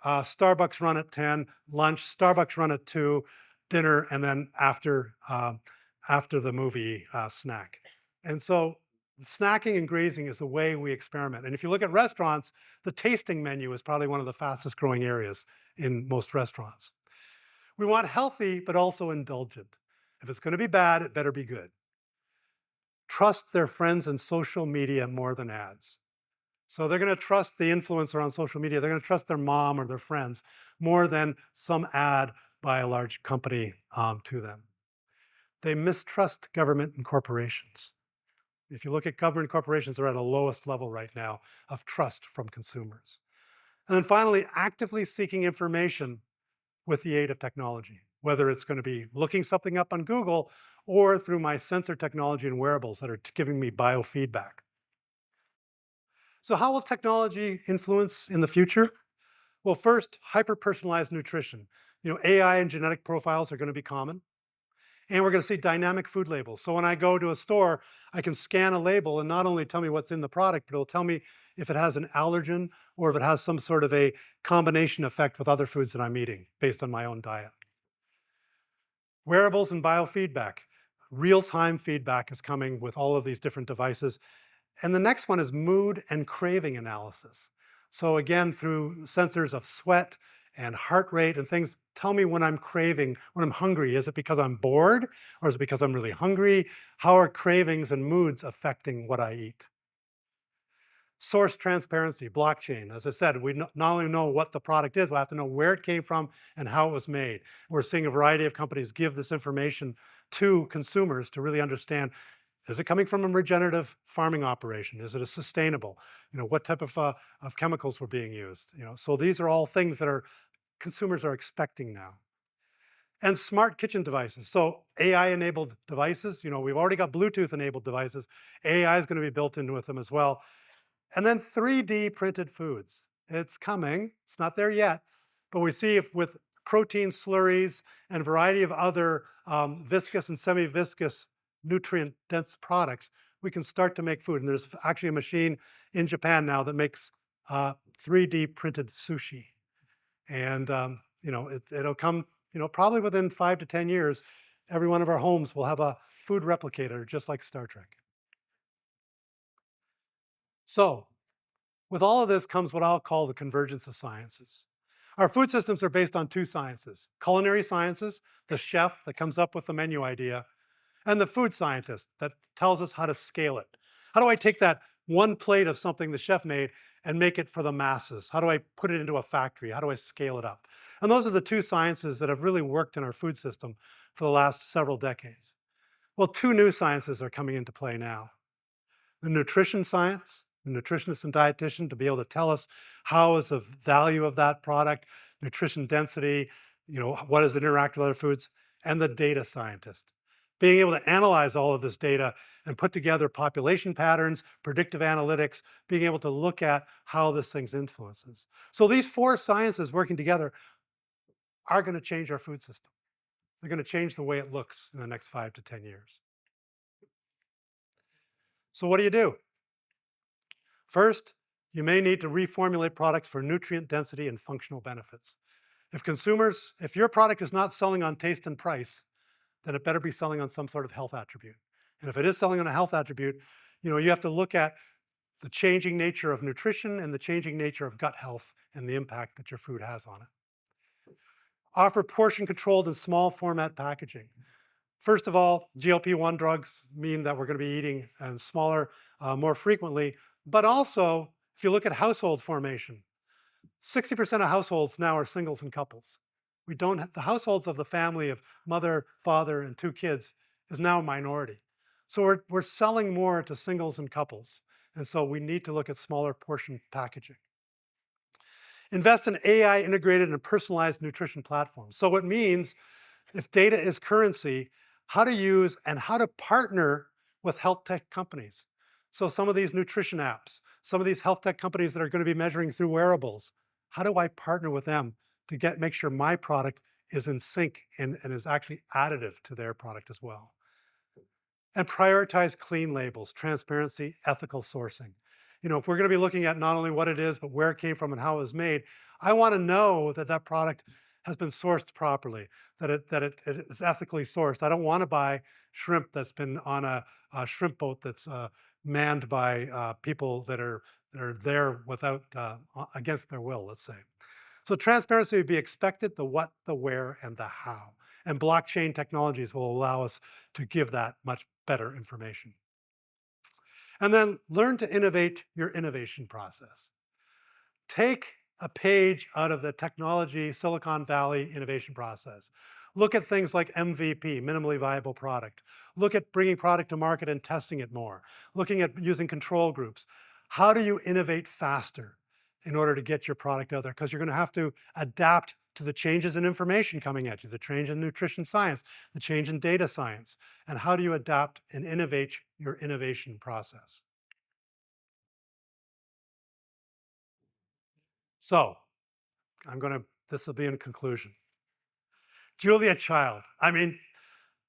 Starbucks run at 10, lunch, Starbucks run at 2, dinner, and then after the movie snack. And so snacking and grazing is the way we experiment. And if you look at restaurants, the tasting menu is probably one of the fastest growing areas in most restaurants. We want healthy, but also indulgent. If it's going to be bad, it better be good. Trust their friends and social media more than ads. So they're going to trust the influencer on social media. They're going to trust their mom or their friends more than some ad by a large company to them. They mistrust government and corporations. If you look at government corporations, they're at the lowest level right now of trust from consumers. And then finally, actively seeking information with the aid of technology, whether it's going to be looking something up on Google or through my sensor technology and wearables that are giving me biofeedback. So how will technology influence in the future? Well, first, hyper-personalized nutrition. You know, AI and genetic profiles are going to be common. And we're going to see dynamic food labels. So when I go to a store, I can scan a label and not only tell me what's in the product, but it'll tell me if it has an allergen or if it has some sort of a combination effect with other foods that I'm eating based on my own diet. Wearables and biofeedback. Real-time feedback is coming with all of these different devices. And the next one is mood and craving analysis. So again, through sensors of sweat and heart rate and things, tell me when I'm craving, when I'm hungry. Is it because I'm bored or is it because I'm really hungry? How are cravings and moods affecting what I eat? Source transparency, blockchain. As I said, we not only know what the product is, we have to know where it came from and how it was made. We're seeing a variety of companies give this information to consumers to really understand, is it coming from a regenerative farming operation? Is it a sustainable? You know, what type of chemicals were being used? You know, so these are all things that consumers are expecting now. And smart kitchen devices. So AI-enabled devices. You know, we've already got Bluetooth-enabled devices. AI is going to be built in with them as well. And then 3D printed foods. It's coming. It's not there yet, but we see if with protein slurries and a variety of other viscous and semi-viscous nutrient-dense products, we can start to make food. And there's actually a machine in Japan now that makes 3D printed sushi. And you know, it'll come, you know, probably within 5 to 10 years, every one of our homes will have a food replicator, just like Star Trek. So with all of this comes what I'll call the convergence of sciences. Our food systems are based on 2 sciences: culinary sciences, the chef that comes up with the menu idea, and the food scientist that tells us how to scale it. How do I take that one plate of something the chef made and make it for the masses? How do I put it into a factory? How do I scale it up? And those are the 2 sciences that have really worked in our food system for the last several decades. Well, 2 new sciences are coming into play now. The nutrition science, the nutritionist and dietitian to be able to tell us how is the value of that product, nutrition density, you know, what does it interact with other foods, and the data scientist. Being able to analyze all of this data and put together population patterns, predictive analytics, being able to look at how this thing influences. So these 4 sciences working together are going to change our food system. They're going to change the way it looks in the next 5 to 10 years. So what do? First, you may need to reformulate products for nutrient density and functional benefits. If your product is not selling on taste and price, then it better be selling on some sort of health attribute. And if it is selling on a health attribute, you know, you have to look at the changing nature of nutrition and the changing nature of gut health and the impact that your food has on it. Offer portion-controlled and small format packaging. First of all, GLP-1 drugs mean that we're going to be eating smaller more frequently, but also, if you look at household formation, 60% of households now are singles and couples. The households of the family of mother, father, and 2 kids is now a minority. So we're selling more to singles and couples. And so we need to look at smaller portion packaging. Invest in AI integrated and personalized nutrition platforms. So it means if data is currency, how to use and how to partner with health tech companies. So some of these nutrition apps, some of these health tech companies that are going to be measuring through wearables, how do I partner with them to make sure my product is in sync and is actually additive to their product as well. And prioritize clean labels, transparency, ethical sourcing. You know, if we're going to be looking at not only what it is, but where it came from and how it was made, I want to know that that product has been sourced properly, that it is ethically sourced. I don't want to buy shrimp that's been on a shrimp boat that's manned by people that are there without against their will, let's say. So transparency would be expected, the what, the where, and the how. And blockchain technologies will allow us to give that much better information. And then learn to innovate your innovation process. Take a page out of the technology Silicon Valley innovation process. Look at things like MVP, minimally viable product. Look at bringing product to market and testing it more. Looking at using control groups. How do you innovate faster in order to get your product out there? Because you're going to have to adapt to the changes in information coming at you, the change in nutrition science, the change in data science. And how do you adapt and innovate your innovation process? So, this will be in conclusion. Julia Child, I mean,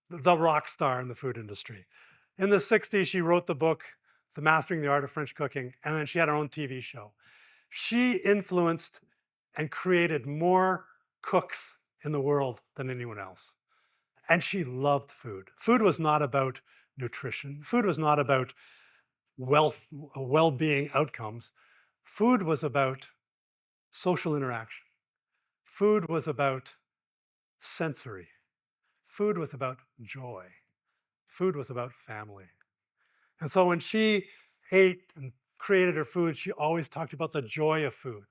the rock star in the food industry. In the 60s, she wrote the book, The Mastering the Art of French Cooking, and then she had her own TV show. She influenced and created more cooks in the world than anyone else. And she loved food. Food was not about nutrition. Food was not about well-being outcomes. Food was about social interaction. Food was about sensory. Food was about joy. Food was about family. And so when she ate and created her food, she always talked about the joy of food.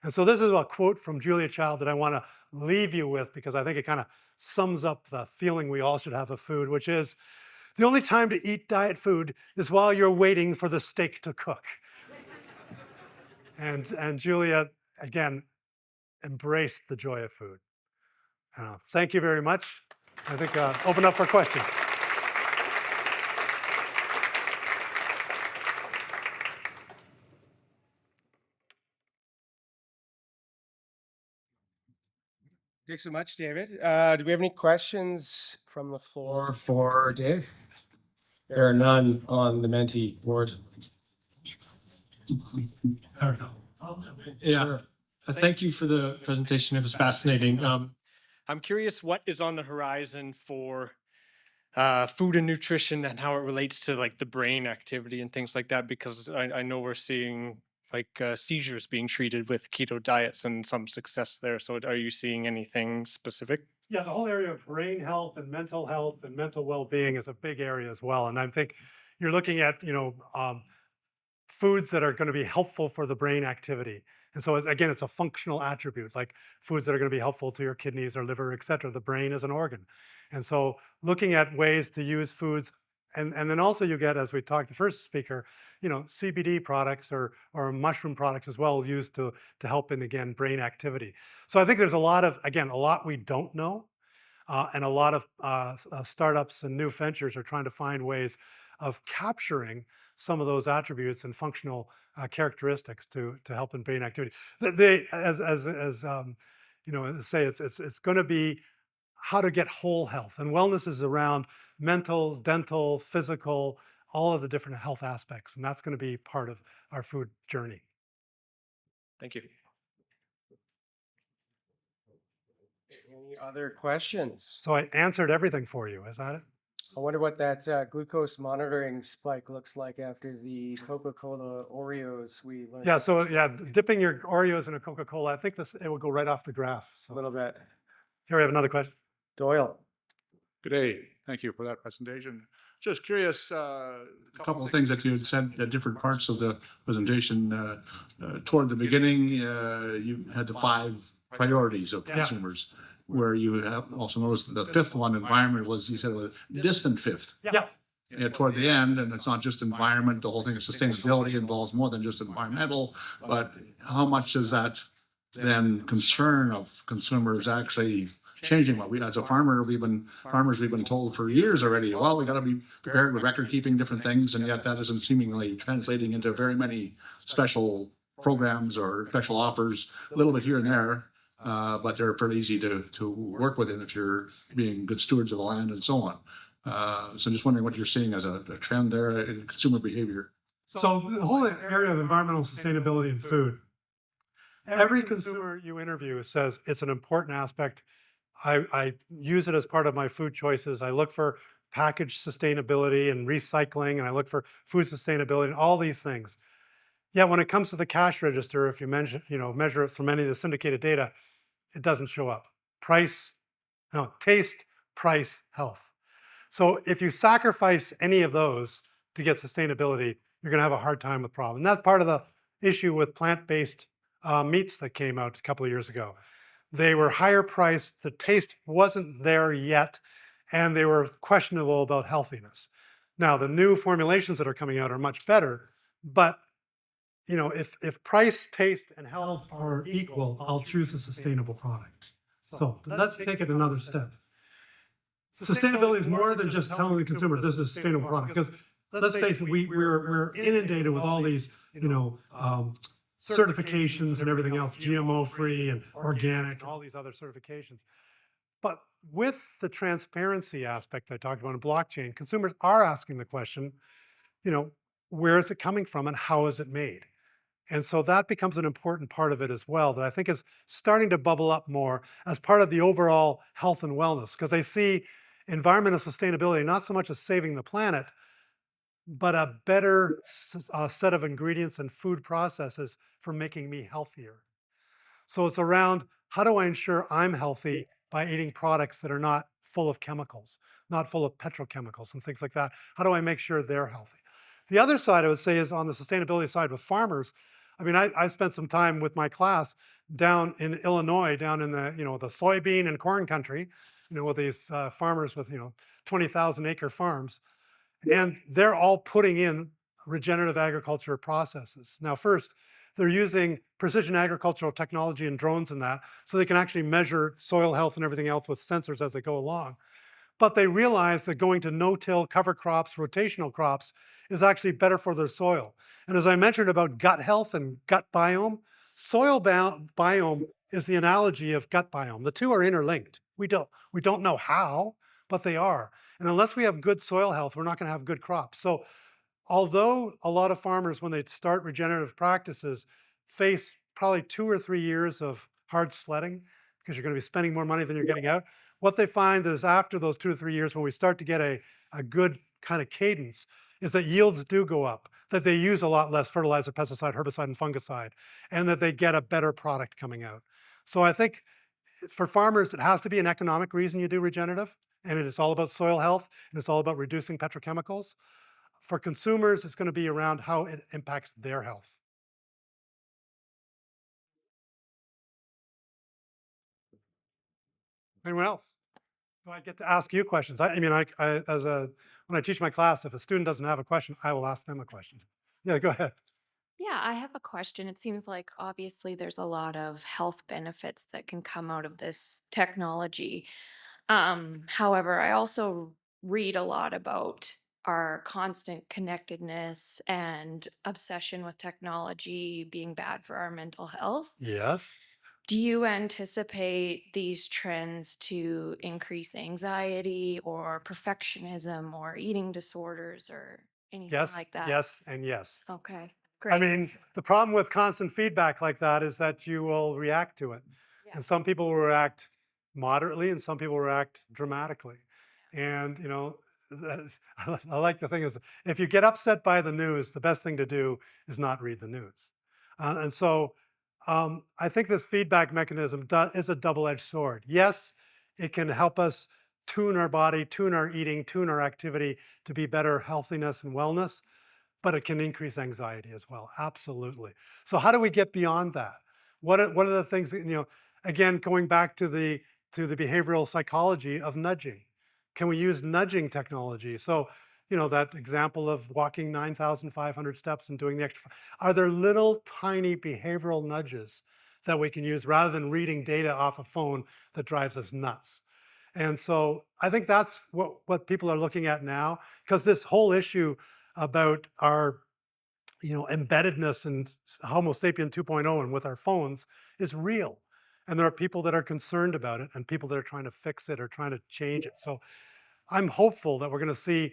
And so this is a quote from Julia Child that I want to leave you with because I think it kind of sums up the feeling we all should have of food, which is the only time to eat diet food is while you're waiting for the steak to cook. And Julia, again, embraced the joy of food. Thank you very much. I think open up for questions. Thanks so much, David. Do we have any questions from the floor for Dave? There are none on the Menti board. Yeah. Thank you for the presentation. It was fascinating. I'm curious what is on the horizon for food and nutrition and how it relates to like the brain activity and things like that, because I know we're seeing like seizures being treated with keto diets and some success there. So are you seeing anything specific? Yeah, the whole area of brain health and mental well-being is a big area as well. And I think you're looking at, foods that are going to be helpful for the brain activity. And so again, it's a functional attribute, like foods that are going to be helpful to your kidneys or liver, et cetera. The brain is an organ. And so looking at ways to use foods, and then also you get, as we talked the first speaker, CBD products or mushroom products as well used to help in, again, brain activity. So I think there's a lot we don't know. And a lot of startups and new ventures are trying to find ways of capturing some of those attributes and functional characteristics to help in brain activity. It's going to be how to get whole health, and wellness is around mental, dental, physical, all of the different health aspects, and that's going to be part of our food journey. Thank you. Any other questions? So I answered everything for you. Is that it? I wonder what that glucose monitoring spike looks like after the Coca-Cola Oreos we learned. Yeah, so dipping your Oreos in a Coca-Cola, I think it will go right off the graph. So. A little bit. Here we have another question. Doyle. Good day. Thank you for that presentation. Just curious, a couple of things that you had said at different parts of the presentation. Toward the beginning, you had the 5 priorities of consumers, where you have also noticed that the 5th one, environment, was, you said, a distant 5th. Yeah, toward the end, and it's not just environment, the whole thing of sustainability involves more than just environmental, but how much is that then concern of consumers actually changing? What we, as a farmer, we've been told for years already, well, we got to be prepared with record keeping different things, and yet that isn't seemingly translating into very many special programs or special offers, a little bit here and there. but they're pretty easy to work within if you're being good stewards of the land and so on. So I'm just wondering what you're seeing as a trend there in consumer behavior. So the whole area of environmental sustainability in food, every consumer you interview says it's an important aspect. I use it as part of my food choices. I look for package sustainability and recycling, and I look for food sustainability and all these things. Yet when it comes to the cash register, if you measure it from any of the syndicated data, it doesn't show up. Taste, price, health. So if you sacrifice any of those to get sustainability, you're going to have a hard time with problem. And that's part of the issue with plant-based meats that came out a couple of years ago. They were higher priced, the taste wasn't there yet, and they were questionable about healthiness. Now, the new formulations that are coming out are much better, but if price, taste, and health are equal, I'll choose a sustainable product. So let's take it another step. Sustainability is more than just telling the consumer this is a sustainable product, because let's face it, we're inundated with all these, certifications and everything else, GMO-free and organic, all these other certifications. But with the transparency aspect I talked about in blockchain, consumers are asking the question, where is it coming from and how is it made? And so that becomes an important part of it as well, that I think is starting to bubble up more as part of the overall health and wellness, because I see environmental sustainability not so much as saving the planet, but a better set of ingredients and food processes for making me healthier. So it's around, how do I ensure I'm healthy by eating products that are not full of chemicals, not full of petrochemicals and things like that? How do I make sure they're healthy? The other side I would say is on the sustainability side with farmers. I mean, I spent some time with my class down in Illinois, down in the, the soybean and corn country, with these farmers with, 20,000 acre farms. And they're all putting in regenerative agriculture processes. Now, first, they're using precision agricultural technology and drones and that, so they can actually measure soil health and everything else with sensors as they go along. But they realize that going to no-till cover crops, rotational crops, is actually better for their soil. And as I mentioned about gut health and gut biome, soil biome is the analogy of gut biome. The two are interlinked. We don't know how, but they are. And unless we have good soil health, we're not going to have good crops. So although a lot of farmers, when they start regenerative practices, face probably 2 or 3 years of hard sledding, because you're going to be spending more money than you're getting out, what they find is after those 2 or 3 years, when we start to get a good kind of cadence, is that yields do go up, that they use a lot less fertilizer, pesticide, herbicide, and fungicide, and that they get a better product coming out. So I think for farmers, it has to be an economic reason you do regenerative, and it is all about soil health, and it's all about reducing petrochemicals. For consumers, it's going to be around how it impacts their health. Anyone else? Do I get to ask you questions? When I teach my class, if a student doesn't have a question, I will ask them a question. Yeah, go ahead. Yeah, I have a question. It seems like obviously there's a lot of health benefits that can come out of this technology. However, I also read a lot about our constant connectedness and obsession with technology being bad for our mental health. Yes. Do you anticipate these trends to increase anxiety or perfectionism or eating disorders or anything Yes, like that? yes, and yes. Okay, I great. mean, the problem with constant feedback like that is that you will react to it. And some people will react moderately and some people react dramatically. And, I like the thing is, if you get upset by the news, the best thing to do is not read the news. And so I think this feedback mechanism is a double-edged sword. Yes, it can help us tune our body, tune our eating, tune our activity to be better healthiness and wellness, but it can increase anxiety as well. Absolutely. So how do we get beyond that? What are the things that, again, going back to the behavioral psychology of nudging? Can we use nudging technology? So, that example of walking 9,500 steps and doing the extra. Are there little tiny behavioral nudges that we can use rather than reading data off a phone that drives us nuts? And so I think that's what people are looking at now, because this whole issue about our embeddedness in Homo sapien 2.0 and with our phones is real. And there are people that are concerned about it and people that are trying to fix it or trying to change it. So I'm hopeful that we're going to see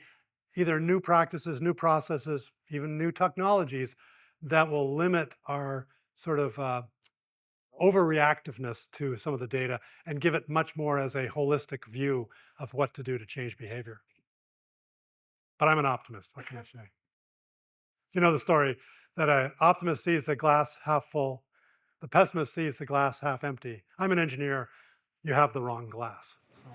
either new practices, new processes, even new technologies that will limit our sort of overreactiveness to some of the data and give it much more as a holistic view of what to do to change behavior. But I'm an optimist, what can I say? You know the story that an optimist sees the glass half full, the pessimist sees the glass half empty. I'm an engineer, you have the wrong glass. So.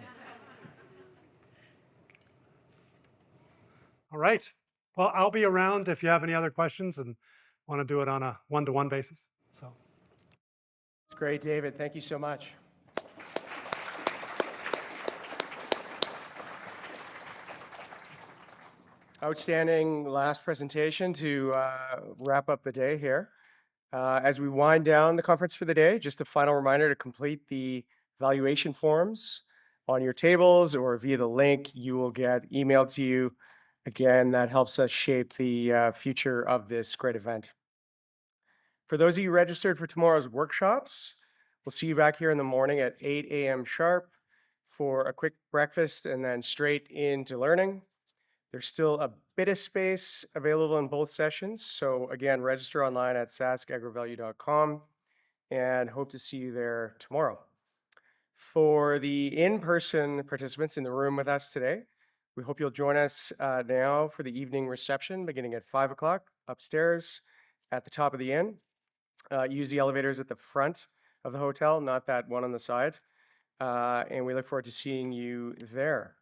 All right, well, I'll be around if you have any other questions and want to do it on a one-to-one basis. So. It's great, David. Thank you so much. Outstanding last presentation to wrap up the day here. As we wind down the conference for the day, just a final reminder to complete the valuation forms on your tables or via the link you will get emailed to you. Again, that helps us shape the future of this great event. For those of you registered for tomorrow's workshops, we'll see you back here in the morning at 8 a.m. sharp for a quick breakfast and then straight into learning. There's still a bit of space available in both sessions. So again, register online at saskagrivalue.com and hope to see you there tomorrow. For the in-person participants in the room with us today, we hope you'll join us now for the evening reception beginning at 5 o'clock upstairs at the top of the inn. Use the elevators at the front of the hotel, not that one on the side. And we look forward to seeing you there.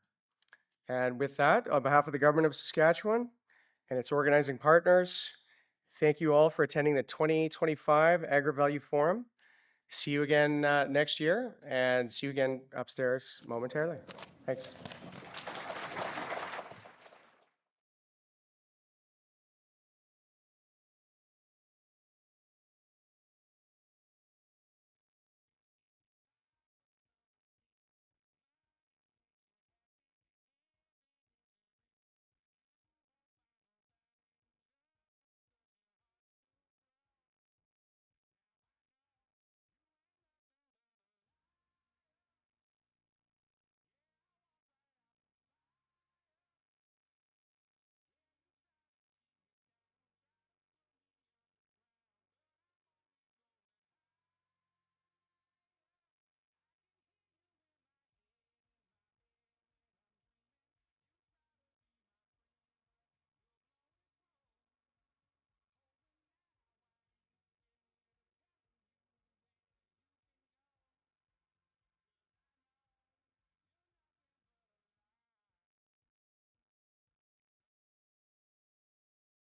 And with that, on behalf of the Government of Saskatchewan and its organizing partners, thank you all for attending the 2025 Agri-Value Forum. See you again next year and see you again upstairs momentarily. Thanks.